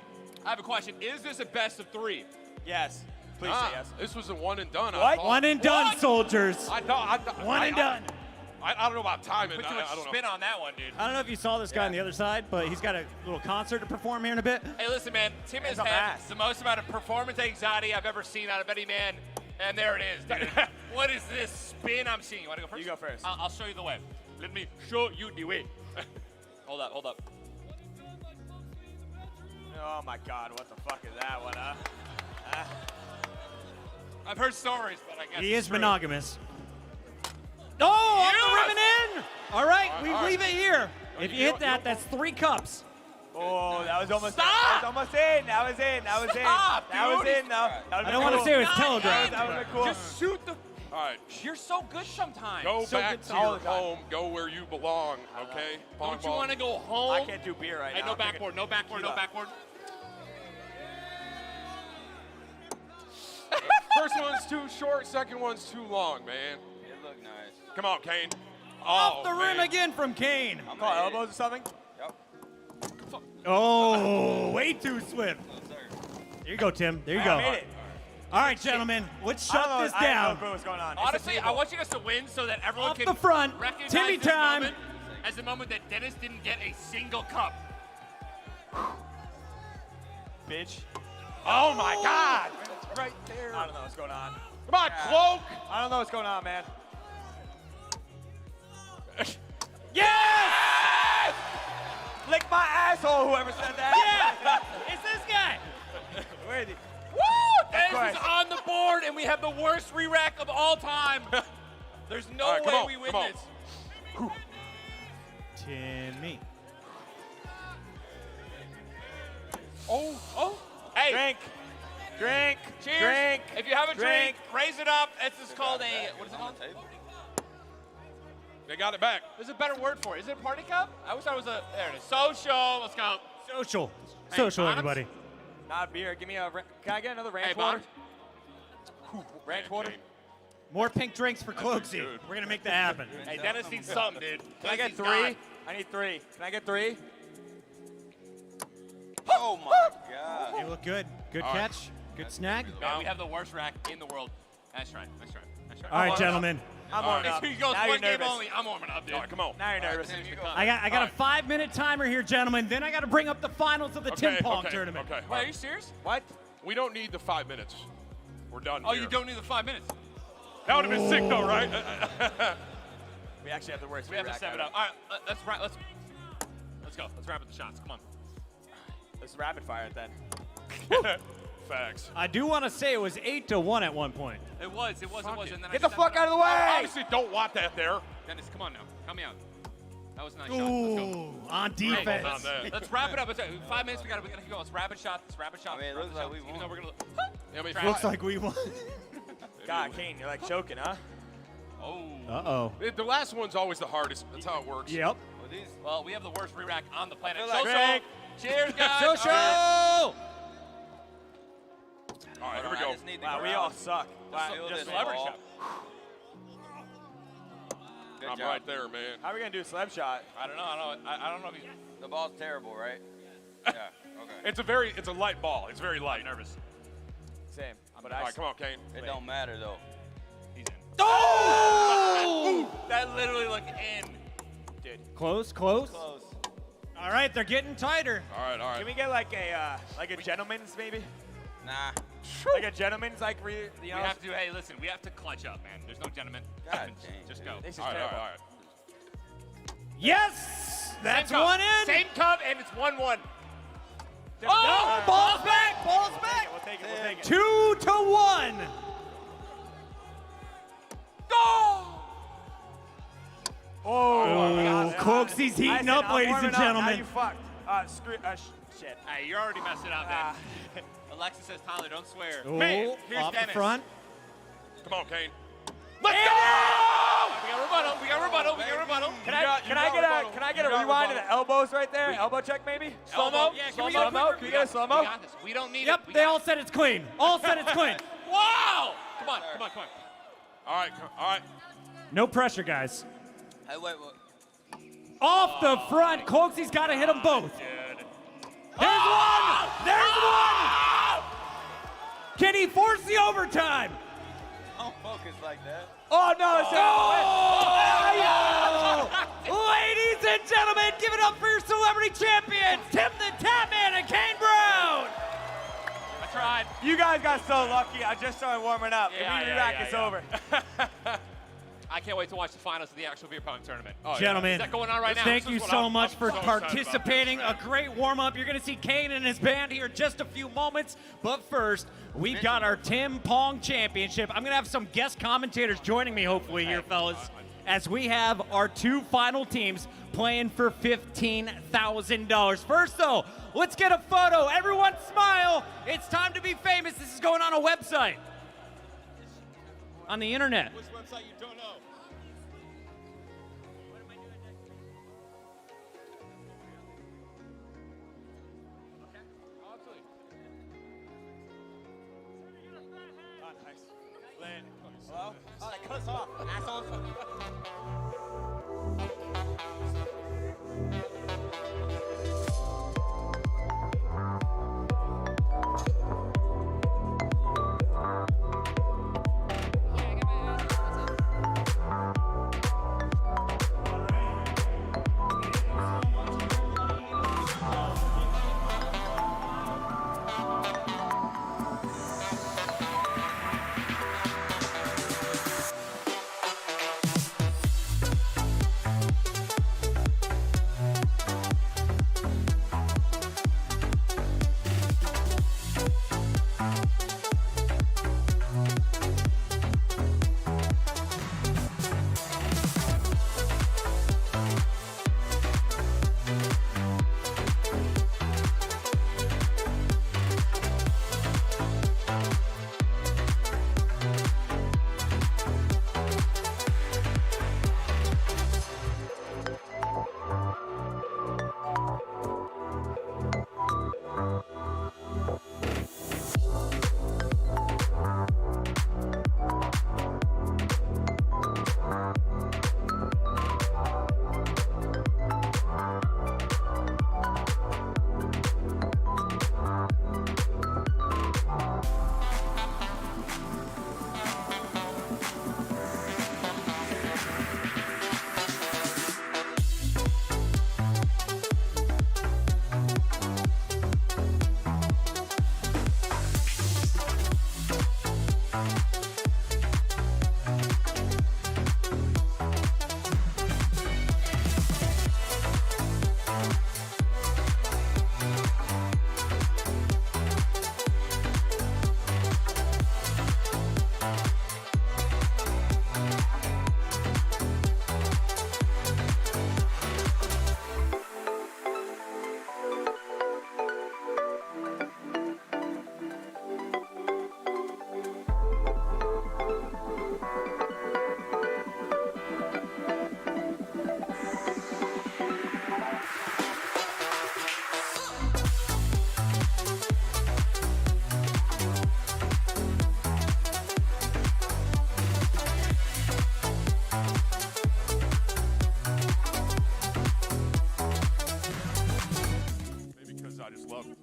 S18: I have a question. Is this a best of 3?
S20: Yes. Please
S19: Nah,
S20: say yes.
S19: This was a one and done.
S20: What?
S19: I thought.
S2: One and done, soldiers.
S19: I thought.
S2: One and done.
S19: I don't know about timing.
S18: Put too much
S19: I don't
S18: spin
S19: know.
S18: on that one, dude.
S2: I don't know if you saw this guy on the other side, but he's got a little concert to perform here in a bit.
S18: Hey, listen, man. Tim has
S20: That's a
S18: had
S20: mess.
S18: the most amount of performance anxiety I've ever seen out of any man. And there it is, dude. What is this spin I'm seeing? You want to go first?
S20: You go first.
S18: I'll show you the way. Let me show you the way. Hold up.
S20: Oh my God, what the fuck is that one, huh?
S18: I've heard stories, but I guess
S2: He
S18: it's
S2: is
S18: true.
S2: monogamous. Oh, off the rim and in. All right, we
S19: all right.
S2: leave it here. If
S19: you
S2: you hit
S19: don't-
S2: that, that's 3 cups.
S20: Oh, that was almost.
S18: Stop!
S20: That was almost in. That was in. That was in.
S18: Stop,
S20: That was
S18: dude.
S20: in, though.
S2: I don't want to say it was telegraphed.
S20: That would have been cool.
S18: Just shoot the.
S19: All right.
S18: You're so good sometimes.
S19: Go
S20: So
S19: back
S20: good
S19: to
S20: all
S19: your
S20: the time.
S19: home. Go where you belong. Okay. Pong
S18: Don't you
S19: ball.
S18: want to go home?
S20: I can't do beer right
S18: Hey,
S20: now.
S18: no
S20: I'm thinking-
S18: backboard, no backboard, no
S20: Tequila.
S18: backboard.
S19: First one's too short. Second one's too long, man.
S17: It looked nice.
S19: Come on, Kane.
S2: Off the rim
S19: man.
S2: again from Kane.
S17: I'm
S20: Call
S17: gonna hit
S20: elbows or something?
S17: Yep.
S2: Oh, way too swift.
S17: Yes, sir.
S2: There you go, Tim. There you
S20: I
S2: go.
S20: made it.
S2: All right, gentlemen, let's
S20: I don't
S2: shut
S20: know-
S2: this
S20: I have no
S2: down.
S20: clue what's going on.
S18: Honestly, I want you guys to win so that everyone
S2: Off
S18: can
S2: the front,
S18: recognize
S2: Timmy
S18: this
S2: time.
S18: moment as the moment that Dennis didn't get a single cup.
S20: Bitch.
S19: Oh my God.
S20: It's right there. I don't know what's going on.
S19: Come on, Cloak.
S20: I don't know what's going on, man.
S2: Yes!
S20: Lick my asshole, whoever said that.
S2: Yeah! It's this guy.
S20: Where is he?
S18: Woo! Dennis
S20: course.
S18: is on the board, and we have the worst re-rack of all time. There's no
S19: All right, come
S18: way
S19: on,
S18: we win
S19: come on.
S18: this.
S2: Timmy.
S18: Oh. Hey.
S20: Drink.
S18: Cheers.
S20: Drink.
S18: If you have a drink,
S20: Drink.
S18: raise it up. This is called a, what is it
S17: On
S18: called?
S17: the table.
S19: They got it back.
S18: There's a better word for it. Is it a party cup? I wish I was a, there it is. Social. Let's go.
S2: Social.
S18: Hey,
S2: Social,
S18: bottoms?
S2: everybody.
S20: Not beer. Give me a. Can I get another ranch
S18: Hey,
S20: water?
S18: bottoms.
S20: Ranch water.
S2: More pink drinks for Cloaksy.
S19: good.
S2: We're going to make that happen.
S18: Hey, Dennis needs something, dude.
S20: Can I get
S18: Dennis
S20: three?
S18: needs
S20: I need 3. Can I get 3?
S17: Oh my God.
S2: You look good. Good
S19: All right.
S2: catch. Good snag.
S18: God. Man, we have the worst rack in the world. Nice try.
S2: All right, gentlemen.
S18: I'm
S11: warming
S18: up.
S11: up. He goes
S18: Now
S11: one
S18: you're
S11: game
S18: nervous.
S11: only. I'm warming up, dude.
S19: All right, come on.
S18: Now you're nervous.
S11: Tim, you go.
S2: I got a 5-minute timer here, gentlemen. Then I got to bring up the finals of the Tim Pong
S19: okay,
S2: tournament.
S19: Okay.
S11: Wait, are you serious?
S18: What?
S19: We don't need the 5 minutes. We're done
S11: Oh,
S19: here.
S11: you don't need the 5 minutes.
S19: That would have been sick, though, right?
S18: We actually have the worst.
S11: We have to step it up. All right, let's go. Let's wrap up the shots. Come on.
S18: Let's rapid fire it then.
S19: Facts.
S2: I do want to say it was 8-1 at one point.
S11: It was. And then
S18: Get the fuck out of the way!
S19: Obviously, don't want that there.
S11: Dennis, come on now. Help me out. That was a nice shot. Let's go.
S2: Ooh, on defense.
S19: On that.
S11: Let's wrap it up. It's 5 minutes. We gotta keep going. Let's rapid shot.
S17: I mean, it looks like we
S11: Even
S17: won.
S11: though we're gonna.
S19: I mean,
S2: Looks like we won.
S18: God, Kane, you're like choking, huh?
S11: Oh.
S2: Uh-oh.
S19: The last one's always the hardest. That's how it works.
S2: Yep.
S11: Well, we have the worst re-rack on the planet.
S17: I feel like
S11: Greg. Cheers, guys.
S2: Social!
S19: All right, here we
S17: I
S19: go.
S17: just need the
S18: Wow, we
S17: ground.
S18: all suck. Wow,
S17: Feel
S18: just
S17: this
S18: celebrity
S17: ball.
S18: shot.
S17: Good
S19: I'm
S17: job.
S19: right there, man.
S18: How are we gonna do a celeb shot?
S11: I don't know. I don't know if he's
S17: The ball's terrible, right? Yeah. Okay.
S19: It's a light ball. It's very light.
S11: nervous.
S18: Same. But
S19: All right, come on, Kane.
S17: It don't matter though.
S11: He's in.
S2: Oh!
S18: That literally looked in. Dude.
S2: Close. All right, they're getting tighter.
S19: All right.
S18: Can we get like a gentleman's maybe?
S17: Nah.
S18: Like a gentleman's like
S11: We have to. Hey, listen. We have to clutch up, man. There's no gentleman.
S17: God dang.
S11: Just go.
S18: This is
S19: All right,
S18: terrible.
S19: all right.
S2: Yes! That's
S11: Same cup.
S2: one in.
S11: Same cup, and it's 1-1.
S2: Oh, ball's back.
S18: We'll take it.
S2: 2-1.
S11: Go!
S2: Oh, Coxie's heating up, ladies and
S18: Now
S2: gentlemen.
S18: you fucked. Shit.
S11: Hey, you already messed it up, then. Alexa says, Tyler, don't swear.
S2: Oh,
S11: Man, here's
S2: off the
S11: Dennis.
S2: front.
S19: Come on, Kane.
S11: Let's go! We got rebuttal.
S18: Can I get a rewind to the elbows right there? Elbow check maybe?
S11: Slow-mo? Yeah, can we get a quick-
S18: Can we get a slow-mo?
S11: We got this. We don't need it.
S2: Yep, they all said it's clean. All said it's clean.
S11: Wow! Come on.
S19: All right.
S2: No pressure, guys.
S17: Hey, wait.
S2: Off the front. Coxie's got to hit them both. There's one. There's one. Can he force the overtime?
S17: Don't focus like that.
S18: Oh no!
S2: Ladies and gentlemen, give it up for your celebrity champions, TimTheTatman and Kane Brown.
S11: I tried.
S18: You guys got so lucky. I just started warming up.
S11: Yeah,
S18: If we
S11: yeah,
S18: re-rack,
S11: yeah,
S18: it's
S11: yeah.
S18: over.
S11: I can't wait to watch the finals of the actual beer pong tournament.
S19: Oh, yeah.
S2: Gentlemen,
S11: Is that going on right now?
S2: thank
S11: This
S2: you
S11: is what
S2: so
S11: I'm
S2: much for
S19: so excited about this,
S2: participating.
S19: man.
S2: A great warm-up. You're going to see Kane and his band here in just a few moments. But first, we've got our Tim Pong Championship. I'm going to have some guest commentators joining me, hopefully, here, fellas, as we have our two final teams playing for $15,000. First, though, let's get a photo. Everyone smile. It's time to be famous. This is going on a website. On the internet.
S19: Which website you don't know?
S18: Hello? Oh, that cuts off, assholes.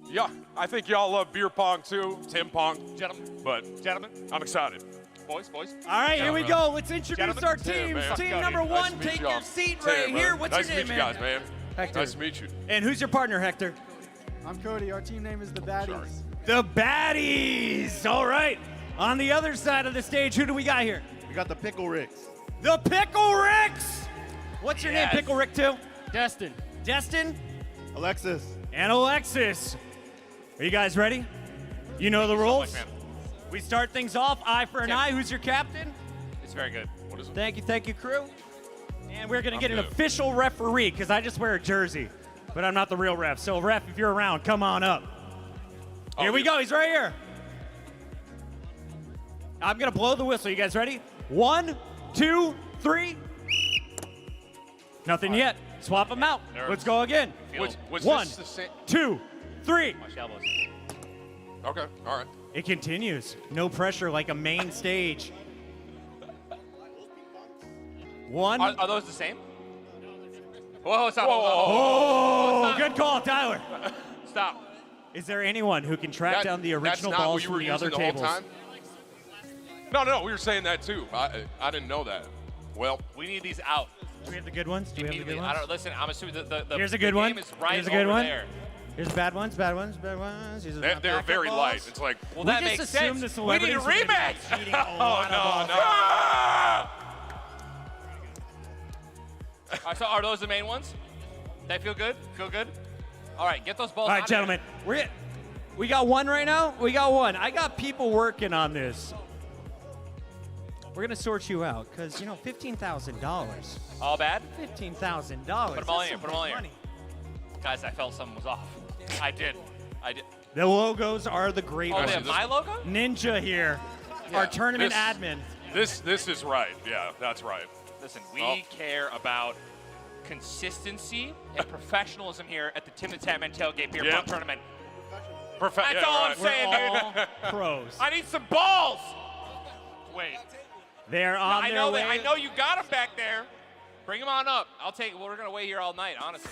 S19: Yeah, I think y'all love beer pong too, Tim Pong.
S18: Gentlemen.
S19: But
S18: Gentlemen.
S19: I'm excited.
S18: Boys.
S2: All right, here we go. Let's introduce
S18: Gentlemen.
S2: our
S19: Tim,
S2: teams.
S19: man.
S2: Team
S19: Nice
S2: number
S19: to
S2: one,
S19: meet
S2: take
S19: y'all.
S2: your seat
S19: Tim,
S2: right here.
S19: man.
S2: What's
S19: nice
S2: your name,
S19: to meet you guys, man.
S2: Hector.
S19: Nice to meet you.
S2: And who's your partner, Hector?
S21: I'm Cody. Our team name is the Baddies.
S2: The Baddies. All right. On the other side of the stage, who do we got here?
S22: We got the Pickle Ricks.
S2: The Pickle Ricks. What's your name, Pickle Rick, too?
S21: Destin.
S2: Destin?
S22: Alexis.
S2: And Alexis. Are you guys ready? You know the rules.
S18: man.
S2: We start things off, eye for an eye. Who's your captain?
S18: It's very good. What is it?
S2: Thank you, crew. And we're going to get an
S19: good.
S2: official referee because I just wear a jersey, but I'm not the real ref. So, ref, if you're around, come on up. Here we go. He's right here. I'm going to blow the whistle. You guys ready? 1, 2, 3. Nothing yet. Swap them out.
S18: Nerves.
S2: Let's go again.
S19: Was
S2: 1,
S19: this the same?
S2: 2, 3.
S18: Watch the elbows.
S19: Okay, all right.
S2: It continues. No pressure like a main stage. 1.
S18: Are those the same? Whoa, stop.
S2: Oh, good call, Tyler.
S18: Stop.
S2: Is there anyone who can track down the original
S19: that's not
S2: balls
S19: what you
S2: from
S19: were
S2: the other
S19: using the
S2: tables?
S19: whole time? No, we were saying that too. I didn't know that. Well,
S18: We need these out.
S2: Do we have the good ones? Do we have the
S18: Immediately.
S2: good
S18: I
S2: ones?
S18: don't listen. I'm assuming the
S2: Here's a
S18: the
S2: good one.
S18: game is right
S2: Here's a good
S18: over
S2: one.
S18: there.
S2: Here's bad ones. These are
S19: they're
S2: backup
S19: very
S2: balls.
S19: light. It's like,
S18: Well,
S2: We
S18: that
S2: just
S18: makes
S2: assume
S18: sense.
S2: the
S18: We need a
S2: celebrities were gonna be
S18: rematch.
S2: cheating a lot of balls.
S18: All right, so are those the main ones? They feel good? Feel good? All right, get those balls
S2: All
S18: out
S2: right,
S18: of here.
S2: gentlemen. We got one right now? We got one. I got people working on this. We're going to sort you out because, $15,000.
S18: All bad?
S2: $15,000.
S18: Put them all in here. Put them all in here. Guys, I felt something was off. I did.
S2: The logos are the greatest.
S18: Oh, they have my logo?
S2: Ninja here, our tournament admin.
S19: This is right. Yeah, that's right.
S18: Listen, we care about consistency and professionalism here at the TimTheTatman Tailgate Beer Pong Tournament. That's all I'm saying, dude.
S2: Pros.
S18: I need some balls. Wait.
S2: They're on their way.
S18: I know you got them back there. Bring them on up. I'll take it. We're going to wait here all night, honestly.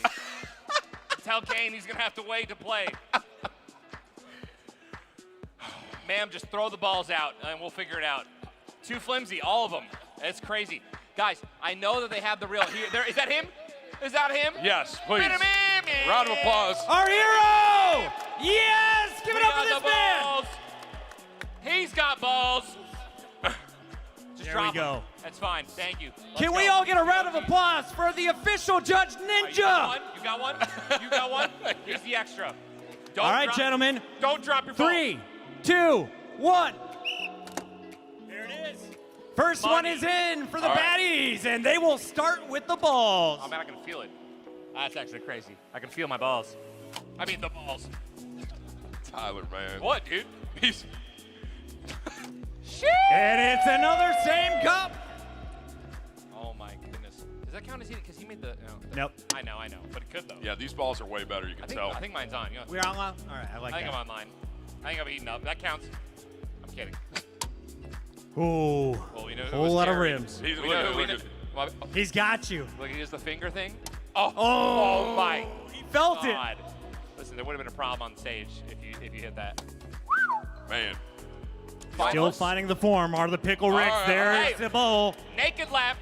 S18: Tell Kane he's going to have to wait to play. Ma'am, just throw the balls out, and we'll figure it out. Too flimsy, all of them. It's crazy. Guys, I know that they have the real here. Is that him? Is that him?
S19: Yes, please. Round of applause.
S2: Our hero! Yes! Give it up for this man!
S18: Balls. He's got balls. Just
S2: There
S18: drop
S2: we go.
S18: them. That's fine. Thank you.
S2: Can we all get a round of applause for the official Judge Ninja?
S18: You got one? You got one? Here's the extra. Don't
S2: All right,
S18: drop-
S2: gentlemen.
S18: Don't drop your ball.
S2: 3, 2, 1. There it is. First one is in for the Baddies, and they will start with the balls.
S18: Oh, man, I can feel it. That's actually crazy. I can feel my balls. I mean, the balls.
S19: Tyler, man.
S18: What, dude?
S19: He's.
S2: And it's another same cup.
S18: Oh, my goodness. Does that count as eating? Because he made the.
S2: Nope.
S18: I know. But it could, though.
S19: Yeah, these balls are way better. You can tell.
S18: I think mine's on. You know,
S2: We're online? All right, I like
S18: I think
S2: that.
S18: I'm online. I think I'm eating up. That counts. I'm kidding.
S2: Ooh,
S18: Well, we know it
S2: whole
S18: was
S2: lot of
S18: Terry.
S2: rims.
S19: He's,
S18: We
S19: look,
S18: know-
S19: look,
S18: we
S19: look,
S18: know-
S2: He's got you.
S18: Look, here's the finger thing. Oh my.
S2: He felt it.
S18: God. Listen, there would have been a problem on stage if you hit that.
S19: Man.
S2: Still finding the form are the Pickle Ricks.
S18: All right,
S2: There's
S18: all right.
S2: the bowl.
S18: Naked lap.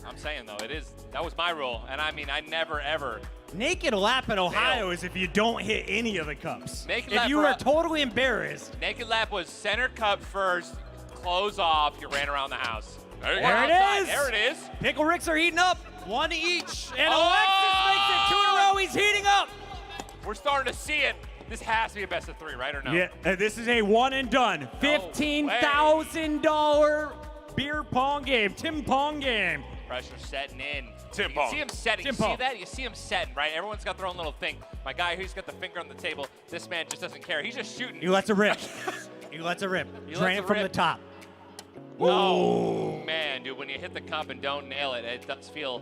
S18: I'm saying though, that was my rule, and I mean I never ever.
S2: Naked lap in Ohio is if you don't hit any of the cups.
S18: Naked
S2: if
S18: lap
S2: you
S18: for
S2: are
S18: us-
S2: totally embarrassed.
S18: Naked lap was center cup first, close off. You ran around the house.
S19: There
S2: There it is.
S18: There it is.
S2: Pickle Ricks are heating up. One each. And
S18: Oh!
S2: Alexis makes it 2 in a row. He's heating up.
S18: We're starting to see it. This has to be a best of 3, right or no?
S2: Yeah, this is a one and done. $15,000 beer pong game. Tim Pong game.
S18: Pressure setting in.
S19: Tim
S18: You
S19: Pong.
S18: see him setting.
S2: Tim
S18: You see
S2: Pong.
S18: that? You see him setting, right? Everyone's got their own little thing. My guy who's got the finger on the table, this man just doesn't care. He's just shooting.
S2: He lets it rip. He lets it rip.
S18: He
S2: Drain
S18: lets
S2: it
S18: it
S2: from the
S18: rip.
S2: top.
S18: Oh, man, dude, when you hit the cup and don't nail it, it does feel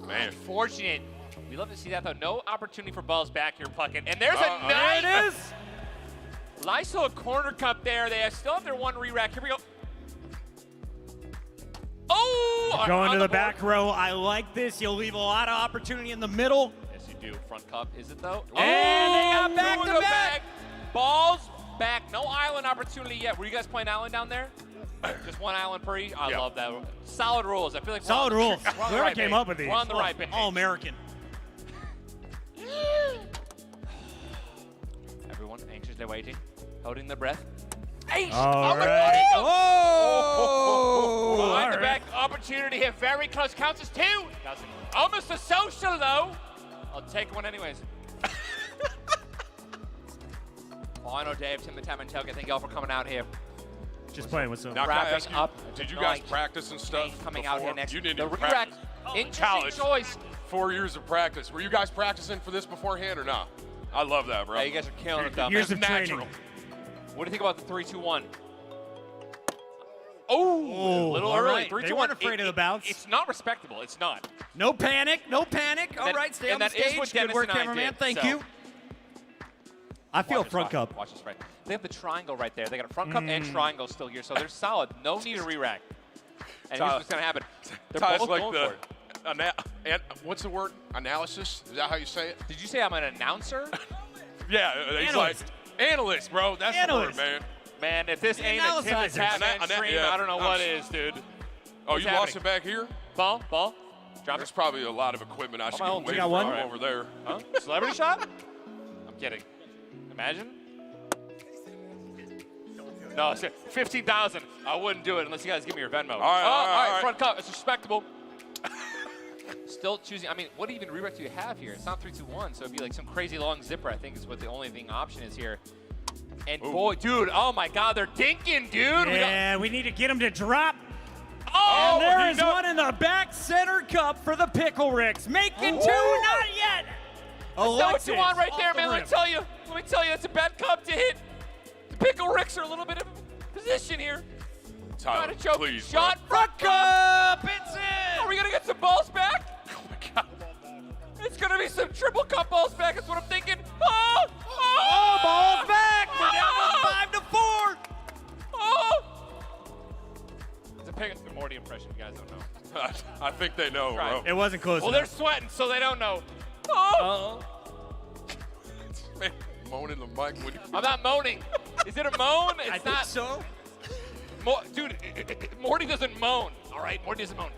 S19: Man.
S18: unfortunate. We love to see that, though. No opportunity for balls back here, Puckett. And there's a
S2: There
S18: nice.
S2: it is.
S18: Lyso a corner cup there. They still have their one re-rack. Here we go. Oh!
S2: Going to
S18: on
S2: the
S18: board.
S2: back row. I like this. You'll leave a lot of opportunity in the middle.
S18: Yes, you do. Front cup, is it though?
S2: And they got back
S18: through
S2: to
S18: the
S2: back.
S18: Balls back. No island opportunity yet. Were you guys playing island down there? Just one island per each? I love that. Solid rules. I feel like
S2: Solid rules.
S18: We're on the
S2: Whoever
S18: right
S2: came
S18: page.
S2: up with these.
S18: We're on the right page.
S2: All American.
S18: Everyone anxiously waiting, holding their breath. Ace!
S2: All
S18: my
S2: right.
S18: God.
S2: Oh!
S18: Behind the
S2: All
S18: back opportunity here. Very close. Counts as 2. Almost a social though. I'll take one anyways. Final day of TimTheTatman Tailgate. Thank y'all for coming out here.
S2: Just playing with some.
S11: Now, can I
S18: Wrapping
S11: ask you,
S18: up
S11: did you
S18: tonight.
S11: guys practice and stuff
S18: Coming
S11: before?
S18: out here next.
S11: You didn't
S18: The
S11: even
S18: re-rack.
S11: practice.
S18: Interesting
S11: College.
S18: choice.
S11: 4 years of practice. Were you guys practicing for this beforehand or not? I love that, bro.
S18: Yeah, you guys are killing it though.
S2: Years of
S11: natural.
S2: training.
S18: What do you think about the 3-2-1? Oh, a little
S2: all
S18: early.
S2: right.
S18: 3-2-1.
S2: They weren't afraid of the bounce.
S18: It's not respectable. It's not.
S2: No panic. No panic. All
S18: That-
S2: right, stay
S18: and
S2: on the
S18: that is
S2: stage.
S18: what
S2: Good work,
S18: Dennis and I
S2: cameraman.
S18: did,
S2: Thank
S18: so.
S2: you. I feel
S18: Watch this,
S2: front
S18: watch-
S2: cup.
S18: Watch this right. They have the triangle right there. They got a front cup and triangle still here, so they're solid. No need to re-rack. And here's what's going to happen. They're
S11: Ty's
S18: both
S11: like
S18: going
S11: the
S18: for it.
S11: what's the word? Analysis? Is that how you say it?
S18: Did you say I'm an announcer?
S11: Yeah, he's
S2: Analyst.
S11: like analyst, bro. That's
S2: Analyst.
S11: the word, man.
S18: Man, if this ain't a
S2: Analyzers.
S18: TimTheTatman stream,
S11: yeah.
S18: I don't know what is, dude.
S11: Oh,
S18: What's
S11: you lost it
S18: happening?
S11: back here?
S18: Ball. Drop
S11: There's
S18: it.
S11: probably a lot of equipment I should
S18: my
S11: get
S18: own.
S11: away
S2: We got
S11: from
S2: one?
S11: over there.
S18: Huh? Celebrity shot? I'm kidding. Imagine. No, it's 15,000. I wouldn't do it unless you guys give me your Venmo.
S11: All right, all right.
S18: Front cup. It's respectable. Still choosing. I mean, what even re-rack do you have here? It's not 3-2-1, so it'd be like some crazy long zipper. I think is what the only thing option is here. And boy, dude, oh my God, they're dinking, dude.
S2: Yeah, we need to get him to drop.
S18: Oh,
S2: And there
S18: he
S2: is
S18: knows-
S2: one in the back center cup for the Pickle Ricks. Making 2, not yet.
S18: Know what
S2: Alexis,
S18: you want right
S2: off
S18: there,
S2: the
S18: man.
S2: rim.
S18: Let me tell you, it's a bad cup to hit. The Pickle Ricks are a little bit of position here.
S11: Tyler,
S18: Trying to choke.
S11: please,
S18: Shot front
S2: Cup, it's in.
S18: Are we gonna get some balls back? Oh my God. It's gonna be some triple cup balls back. That's what I'm thinking. Oh!
S2: Oh, balls back. We're down to 5-4.
S18: Oh! It's a Pickle Morty impression. You guys don't know.
S11: I think they know,
S18: Try
S11: bro.
S18: it.
S2: It wasn't close
S18: Well, they're
S2: enough.
S18: sweating, so they don't know. Oh!
S11: Man, moaning the mic. When you,
S18: I'm not moaning. Is it a moan? It's
S2: I
S18: not.
S2: think so.
S18: Dude, Morty doesn't moan. All right, Morty doesn't moan.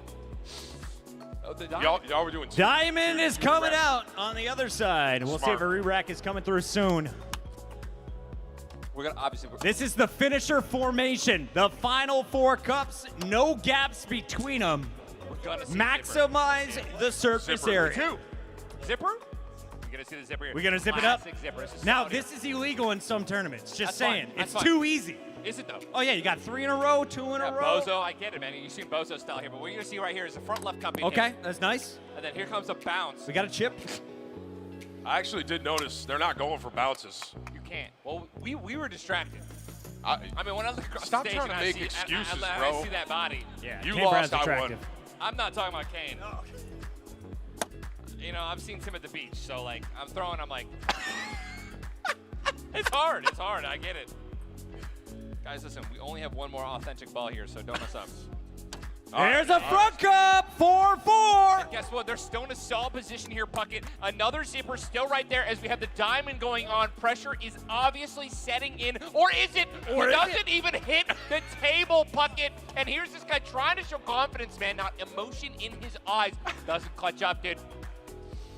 S18: Oh, the
S11: y'all were doing
S2: Diamond is coming out on the other side. We'll see if a re-rack is coming through soon.
S18: We're gonna obviously.
S2: This is the finisher formation. The final 4 cups, no gaps between them.
S18: We're gonna see
S2: Maximize the surface area.
S18: Zipper? You're gonna see the zipper here.
S2: We're gonna zip it up.
S18: Classic zipper. This is
S2: Now,
S18: solid here.
S2: this is illegal in some tournaments. Just
S18: That's
S2: saying.
S18: fine. That's
S2: It's
S18: fine.
S2: too easy.
S18: Is it though?
S2: Oh, yeah, you got 3 in a row, 2 in a row.
S18: Bozo, I get it, man. You've seen Bozo style here, but what you're gonna see right here is the front left cup in
S2: Okay,
S18: here.
S2: that's nice.
S18: And then here comes a bounce.
S2: We got a chip.
S11: I actually did notice they're not going for bounces.
S18: You can't. Well, we were distracted.
S11: I
S18: mean, when I look across
S11: Stop
S18: the stage
S11: trying to
S18: and I
S11: make
S18: see,
S11: excuses,
S18: and I
S11: bro.
S18: see that body.
S2: Yeah,
S11: You
S2: Kane
S11: lost,
S2: Brown's
S11: I won.
S2: attractive.
S18: I'm not talking about Kane. You know, I've seen Tim at the beach, so like I'm throwing, I'm like, it's hard. It's hard. I get it. Guys, listen, we only have one more authentic ball here, so don't mess up.
S2: There's a front cup, 4-4.
S18: And guess what? They're still in a solid position here, Puckett. Another zipper still right there as we have the diamond going on. Pressure is obviously setting in. Or is it?
S2: Or
S18: It
S2: is
S18: doesn't even hit the table, Puckett. And here's this guy trying to show confidence, man. Not emotion in his eyes. Doesn't clutch up, dude.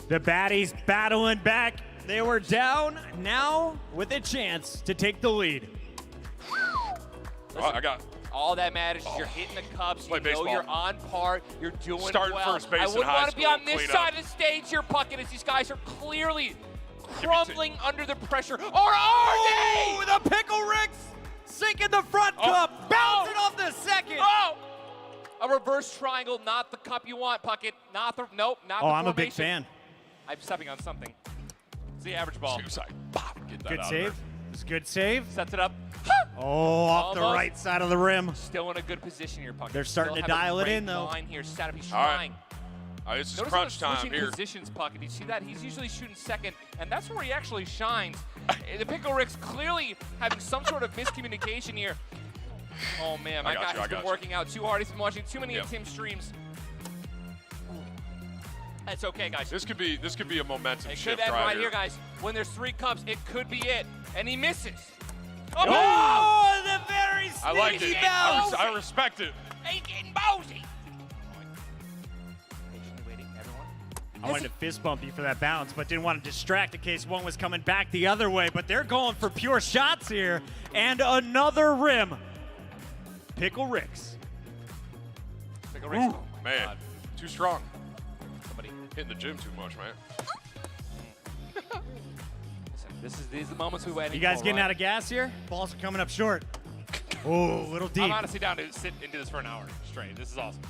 S2: The baddies battling back. They were down, now with a chance to take the lead.
S11: I got.
S18: All that matters is you're hitting the cups.
S11: Play
S18: You know
S11: baseball.
S18: you're on par. You're doing
S11: Starting
S18: well.
S11: first base
S18: I
S11: in
S18: wouldn't
S11: high
S18: want to be
S11: school,
S18: on this
S11: clean
S18: side
S11: up.
S18: of the stage here, Puckett, as these guys are clearly crumbling under the pressure. Or are they?
S2: Oh, the Pickle Ricks sinking the front cup, bouncing off the second.
S18: Oh! A reverse triangle, not the cup you want, Puckett. Not the, nope, not the
S2: Oh, I'm a big
S18: formation.
S2: fan.
S18: I'm stepping on something. It's the average ball.
S11: Suicide. Pop, get that
S2: Good
S11: out
S2: save.
S11: Of
S2: It's a good save.
S18: Sets it up.
S2: Oh, off the
S18: Almost.
S2: right side of the rim.
S18: Still in a good position here, Puckett.
S2: They're starting
S18: Still
S2: to
S18: have a
S2: dial it
S18: great
S2: in, though.
S18: Line here, set up. He's
S11: All right.
S18: trying.
S11: All right, this is
S18: Notice
S11: crunch
S18: how they're
S11: time
S18: switching
S11: here.
S18: positions, Puckett. You see that? He's usually shooting second, and that's where he actually shines. The Pickle Ricks clearly having some sort of miscommunication here. Oh man, my guy has been working out too hard. He's been watching too many of Tim's streams. That's okay, guys.
S19: This could be a momentum
S18: It
S19: shift
S18: could end right
S19: here.
S18: here, guys. When there's 3 cups, it could be it. And he misses.
S2: Oh, the very sneaky
S19: I like it.
S2: bounce.
S19: I respect it.
S18: He's getting ballsy.
S2: I wanted to fist bump you for that bounce, but didn't want to distract in case one was coming back the other way. But they're going for pure shots here. And another rim. Pickle Ricks.
S18: Pickle Ricks.
S19: Ooh, man, too strong. Somebody hitting the gym too much, man.
S18: These are the moments we waited.
S2: You guys getting out of gas here? Balls are coming up short. Oh, little deep.
S18: I'm honestly down to sit and do this for an hour straight. This is awesome.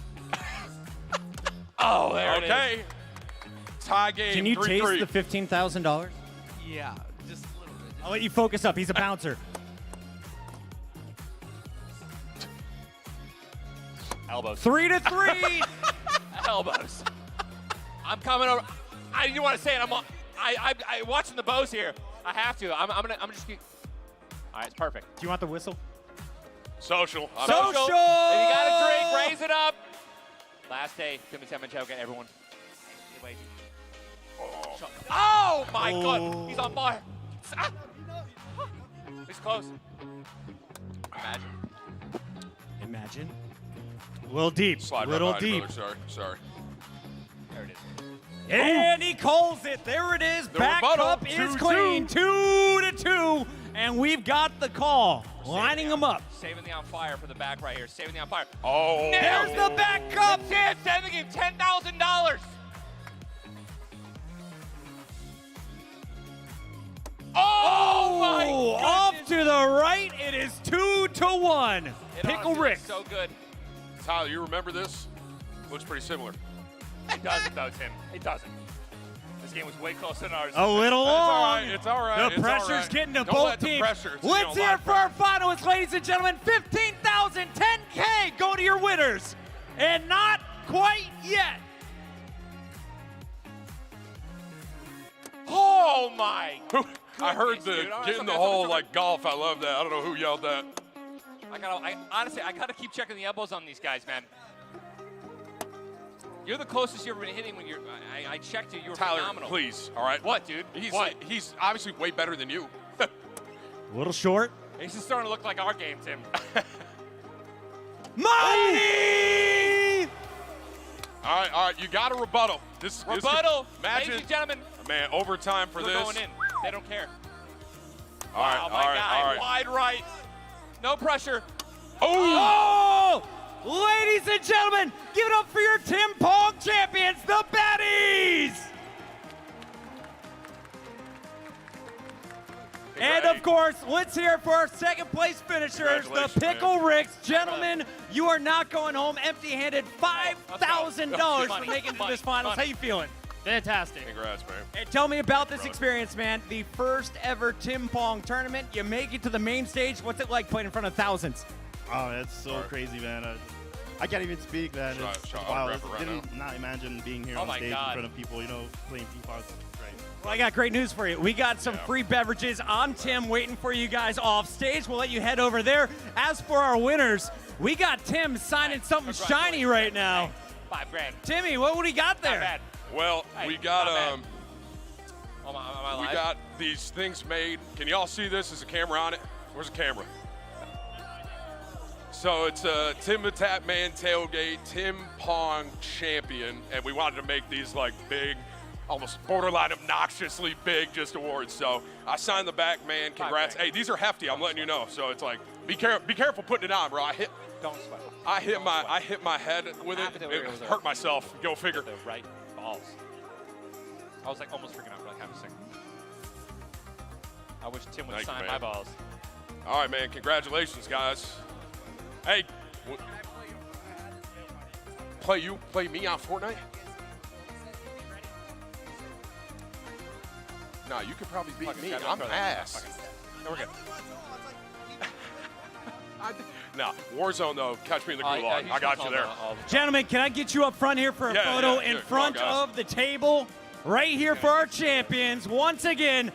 S18: Oh, there it is.
S19: Okay. Tie game.
S2: Can you
S19: 3-3.
S2: taste the $15,000?
S6: Yeah, just a little bit.
S2: I'll let you focus up. He's a bouncer.
S3: Elbows.
S2: 3-3.
S18: Elbows. I'm coming over. I didn't want to say it. I'm watching the bows here. I have to. I'm just. All right, it's perfect.
S2: Do you want the whistle?
S19: Social.
S2: Social.
S18: If you got a drink, raise it up. Last day, TimTheTatman Tailgate, everyone. Wait. Oh my God, he's on fire. Ah. He's close.
S2: Imagine. A little deep.
S19: Slide
S2: little
S19: right behind you,
S2: deep.
S19: brother. Sorry.
S18: There it is.
S2: And he calls it. There it is.
S19: The
S2: Back
S19: rebuttal.
S2: up is
S19: 2-2.
S2: clean. 2-2. And we've got the call. Lining them up.
S18: Saving the on fire for the back right here. Saving the on fire.
S19: Oh.
S2: There's the back cup.
S18: That's it. Saving him $10,000. Oh my goodness.
S2: Off to the right. It is 2-1. Pickle Rick.
S18: So good.
S19: Tyler, you remember this? Looks pretty similar.
S18: It doesn't though, Tim. It doesn't. This game was way closer than ours.
S2: A little long.
S19: It's all right.
S2: The
S19: It's all
S2: pressure's
S19: right.
S2: getting to
S19: Don't
S2: both
S19: let the
S2: teams.
S19: pressure. It's,
S2: Let's
S19: you know,
S2: hear
S19: a
S2: it for our finalists, ladies and gentlemen. 15,000, 10K go to your winners. And not quite yet.
S18: Oh my!
S19: I heard the
S18: dude. All right,
S19: get in the
S18: okay,
S19: hole
S18: okay.
S19: like golf. I love that. I don't know who yelled that.
S18: Honestly, I gotta keep checking the elbows on these guys, man. You're the closest you've ever been hitting when you're. I checked you. You were
S19: Tyler,
S18: phenomenal.
S19: please. All right.
S18: What, dude?
S19: He's obviously way better than you.
S2: A little short.
S18: This is starting to look like our game, Tim.
S2: Money!
S19: All right. You got a rebuttal.
S18: Rebuttal,
S19: Imagine,
S18: ladies and gentlemen.
S19: man, overtime for
S18: They're
S19: this.
S18: going in. They don't care.
S19: All right.
S18: Wow,
S19: All
S18: my
S19: right.
S18: guy,
S19: All right.
S18: wide right. No pressure.
S2: Oh! Ladies and gentlemen, give it up for your Tim Pong champions, the Baddies! And of course, let's hear it for our second place finishers, the Pickle Ricks. Gentlemen, you are not going home empty-handed. $5,000 for making it to this finals. How you feeling?
S20: Fantastic.
S19: Congrats, man.
S2: And tell me about this experience, man. The first ever Tim Pong tournament. You make it to the main stage. What's it like playing in front of thousands?
S22: Oh, that's so crazy, man. I can't even speak, man. It's
S19: I'll
S22: wild.
S19: grab it right
S22: Didn't not imagine being here
S18: Oh
S22: on
S18: my
S22: stage
S18: God.
S22: in front of people, playing ping pong. It's great.
S2: Well, I got great news for you. We got some free beverages on Tim waiting for you guys off stage. We'll let you head over there. As for our winners, we got Tim signing something shiny right now.
S18: $5 grand.
S2: Timmy, what would he got there?
S18: Not bad.
S19: Well,
S18: Hey,
S19: we got
S18: not bad. Am I
S19: we
S18: live?
S19: got these things made. Can y'all see this? There's a camera on it. Where's the camera? So it's a TimTheTatman Tailgate Tim Pong champion, and we wanted to make these like big, almost borderline obnoxiously big just awards. So I signed the back, man. Congrats. Hey, these are hefty. I'm letting you know. So it's like, be careful putting it on, bro.
S18: Don't sweat.
S19: I hit my head with it. It hurt myself. Go figure.
S18: The right balls. I was like almost freaking out for like half a second. I wish Tim would
S19: Thank you,
S18: sign
S19: man.
S18: my balls.
S19: All right, man. Congratulations, guys. Hey, play me on Fortnite? Nah, you could probably beat me. I'm ass.
S18: No, we're good.
S19: Nah, Warzone though. Catch me in the gulag. I got you there.
S2: Gentlemen, can I get you up front here for a photo in front of the table? Right here for our champions. Once again,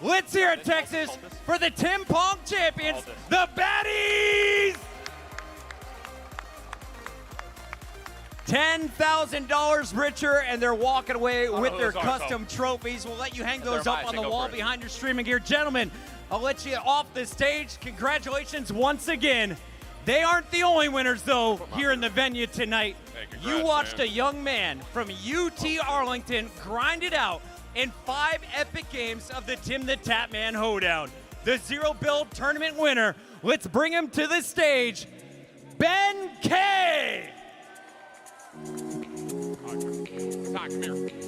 S2: let's hear it, Texas, for the Tim Pong champions, the Baddies! $10,000 richer, and they're walking away with their
S18: those are,
S2: custom trophies. We'll let you hang those
S18: They're
S2: up on
S18: mine,
S2: the
S18: go
S2: wall
S18: for it.
S2: behind your streaming gear. Gentlemen, I'll let you off the stage. Congratulations once again. They aren't the only winners, though, here in the venue tonight.
S19: Hey, congrats,
S2: You watched
S19: man.
S2: a young man from UT Arlington grind it out in 5 epic games of the TimTheTatman Hoedown. The Zero Build tournament winner. Let's bring him to the stage, Ben K.
S19: Come here.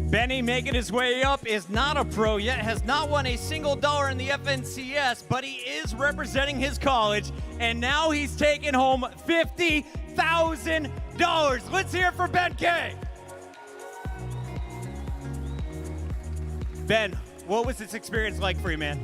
S2: Benny making his way up is not a pro yet, has not won a single dollar in the FNCS, but he is representing his college, and now he's taking home $50,000. Let's hear it for Ben K. Ben, what was this experience like for you, man?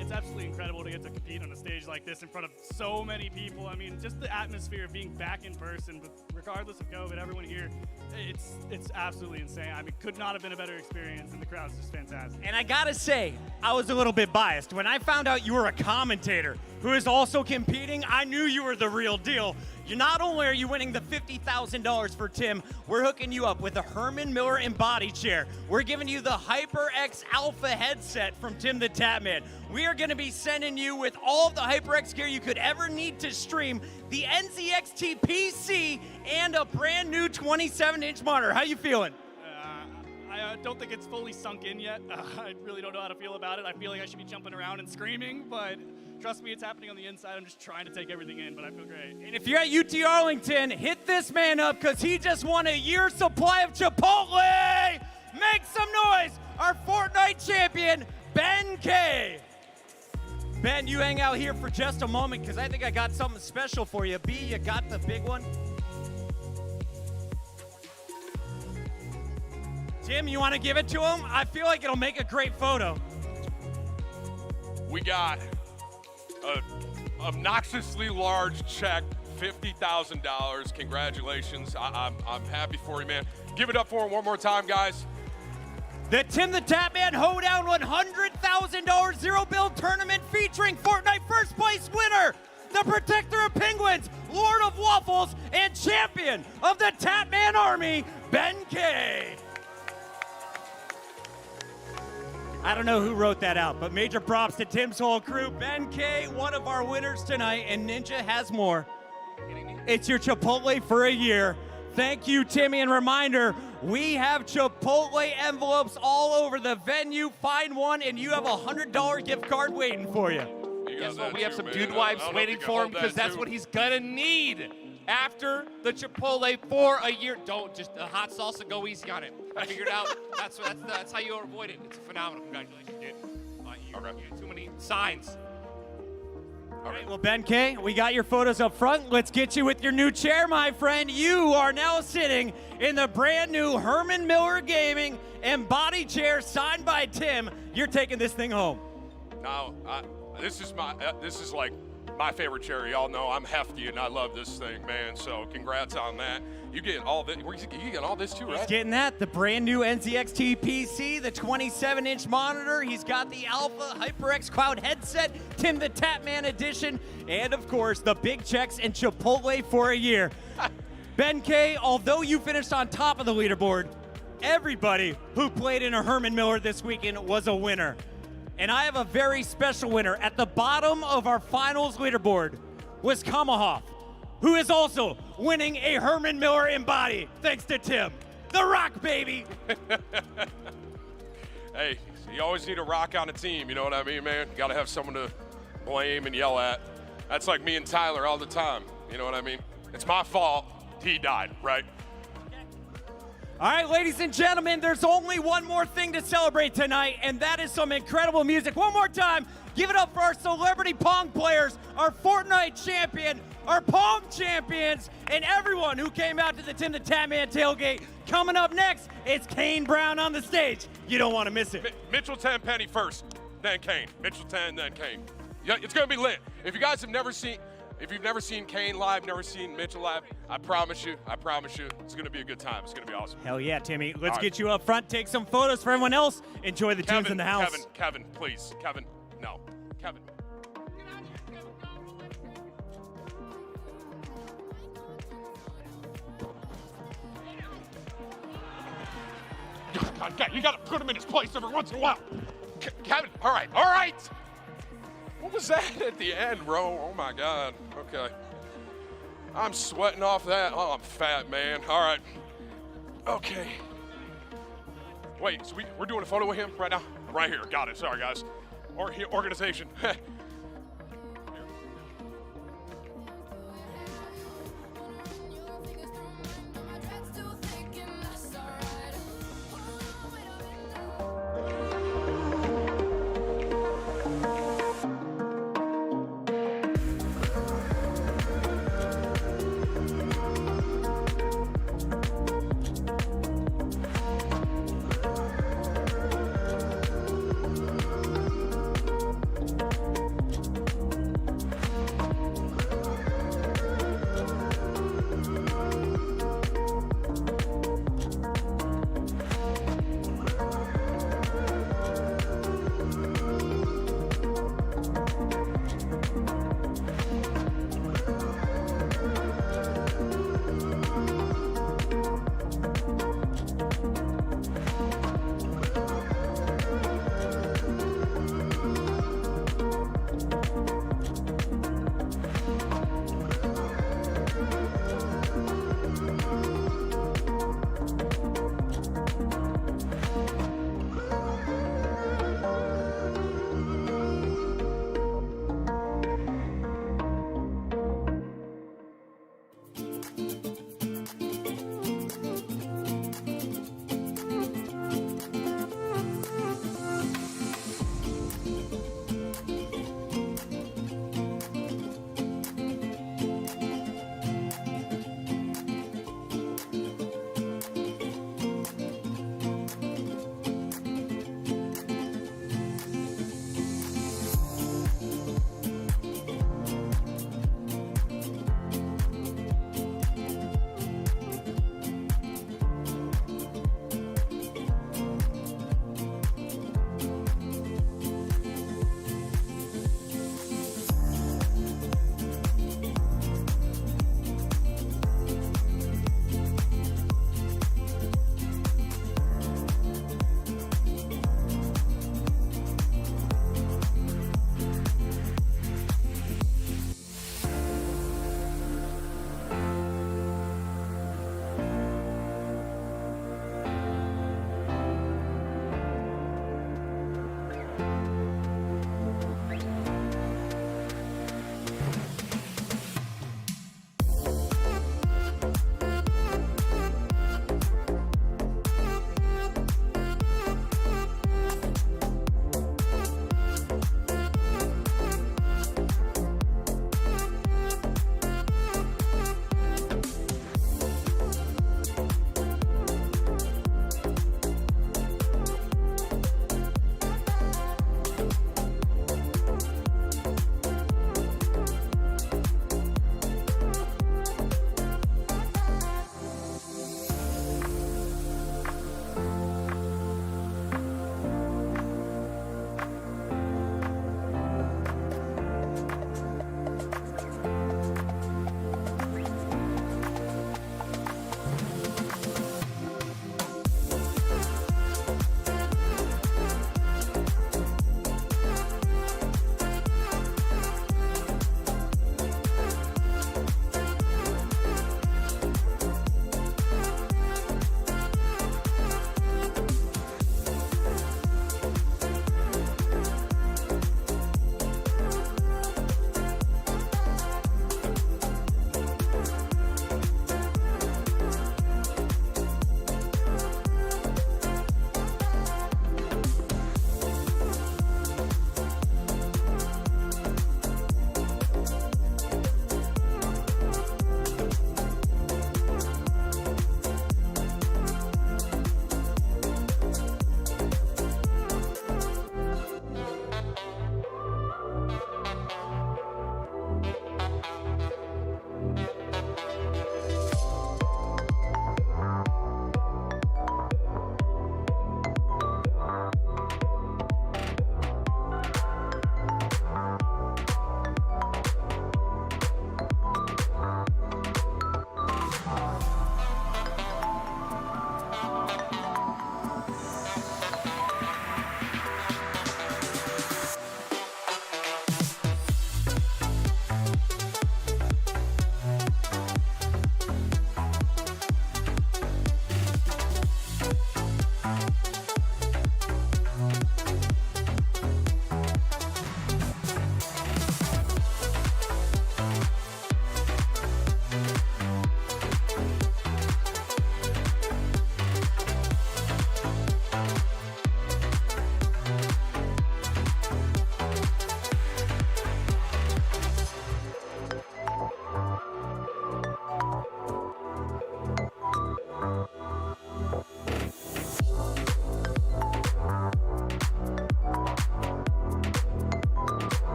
S1: It's absolutely incredible to get to compete on a stage like this in front of so many people. I mean, just the atmosphere of being back in person, but regardless of COVID, everyone here, it's absolutely insane. I mean, could not have been a better experience, and the crowd's just fantastic.
S2: And I gotta say, I was a little bit biased. When I found out you were a commentator who is also competing, I knew you were the real deal. Not only are you winning the $50,000 for Tim, we're hooking you up with a Herman Miller embody chair. We're giving you the HyperX Alpha headset from TimTheTatman. We are going to be sending you with all of the HyperX gear you could ever need to stream, the NZXT PC, and a brand new 27-inch monitor. How you feeling?
S1: I don't think it's fully sunk in yet. I really don't know how to feel about it. I feel like I should be jumping around and screaming, but trust me, it's happening on the inside. I'm just trying to take everything in, but I feel great.
S2: And if you're at UT Arlington, hit this man up because he just won a year's supply of Chipotle. Make some noise. Our Fortnite champion, Ben K. Ben, you hang out here for just a moment because I think I got something special for you. B, you got the big one? Tim, you want to give it to him? I feel like it'll make a great photo.
S19: We got a obnoxiously large check, $50,000. Congratulations. I'm happy for you, man. Give it up for him one more time, guys.
S2: The TimTheTatman Hoedown $100,000 Zero Build Tournament featuring Fortnite first place winner, the Protector of Penguins, Lord of Waffles, and champion of the Tatman Army, Ben K. I don't know who wrote that out, but major props to Tim's whole crew. Ben K, one of our winners tonight, and Ninja has more. It's your Chipotle for a year. Thank you, Timmy, and reminder, we have Chipotle envelopes all over the venue. Find one, and you have a $100 gift card waiting for you.
S18: Guess what? We have some dude wipes waiting for him because that's what he's gonna need after the Chipotle for a year. Don't just the hot salsa. Go easy on it. I figured out that's how you avoid it. It's phenomenal. Congratulations, dude. You too many signs.
S2: All right, well, Ben K, we got your photos up front. Let's get you with your new chair, my friend. You are now sitting in the brand new Herman Miller Gaming embody chair signed by Tim. You're taking this thing home.
S19: Now, this is like my favorite chair. Y'all know I'm hefty and I love this thing, man. So congrats on that. You get all this. You get all this too, right?
S2: He's getting that. The brand new NZXT PC, the 27-inch monitor. He's got the Alpha HyperX Cloud headset, TimTheTatman edition, and of course the big checks and Chipotle for a year. Ben K, although you finished on top of the leaderboard, everybody who played in a Herman Miller this weekend was a winner. And I have a very special winner. At the bottom of our finals leaderboard was Kamahoff, who is also winning a Herman Miller embody, thanks to Tim. The Rock, baby.
S19: Hey, you always need a rock on a team, you know what I mean, man? Got to have someone to blame and yell at. That's like me and Tyler all the time, you know what I mean? It's my fault he died, right?
S2: All right, ladies and gentlemen, there's only one more thing to celebrate tonight, and that is some incredible music. One more time, give it up for our celebrity Pong players, our Fortnite champion, our Pong champions, and everyone who came out to the TimTheTatman tailgate. Coming up next, it's Kane Brown on the stage. You don't want to miss it.
S19: Mitchell Tenpenny first, then Kane. Mitchell 10, then Kane. Yeah, it's going to be lit. If you guys have never seen... If you've never seen Kane live, never seen Mitchell live, I promise you, it's going to be a good time. It's going to be awesome.
S2: Hell yeah, Timmy. Let's get you up front, take some photos for everyone else. Enjoy the tunes in the house.
S19: Kevin, please. Kevin, no. Kevin. on, you gotta put him in his place every once in a while. Kevin, all right. What was that at the end, bro? Oh my God. Okay. I'm sweating off that. Oh, I'm fat, man. All right. Okay. Wait, so we're doing a photo with him right now? Right here. Got it. Sorry, guys. Organization.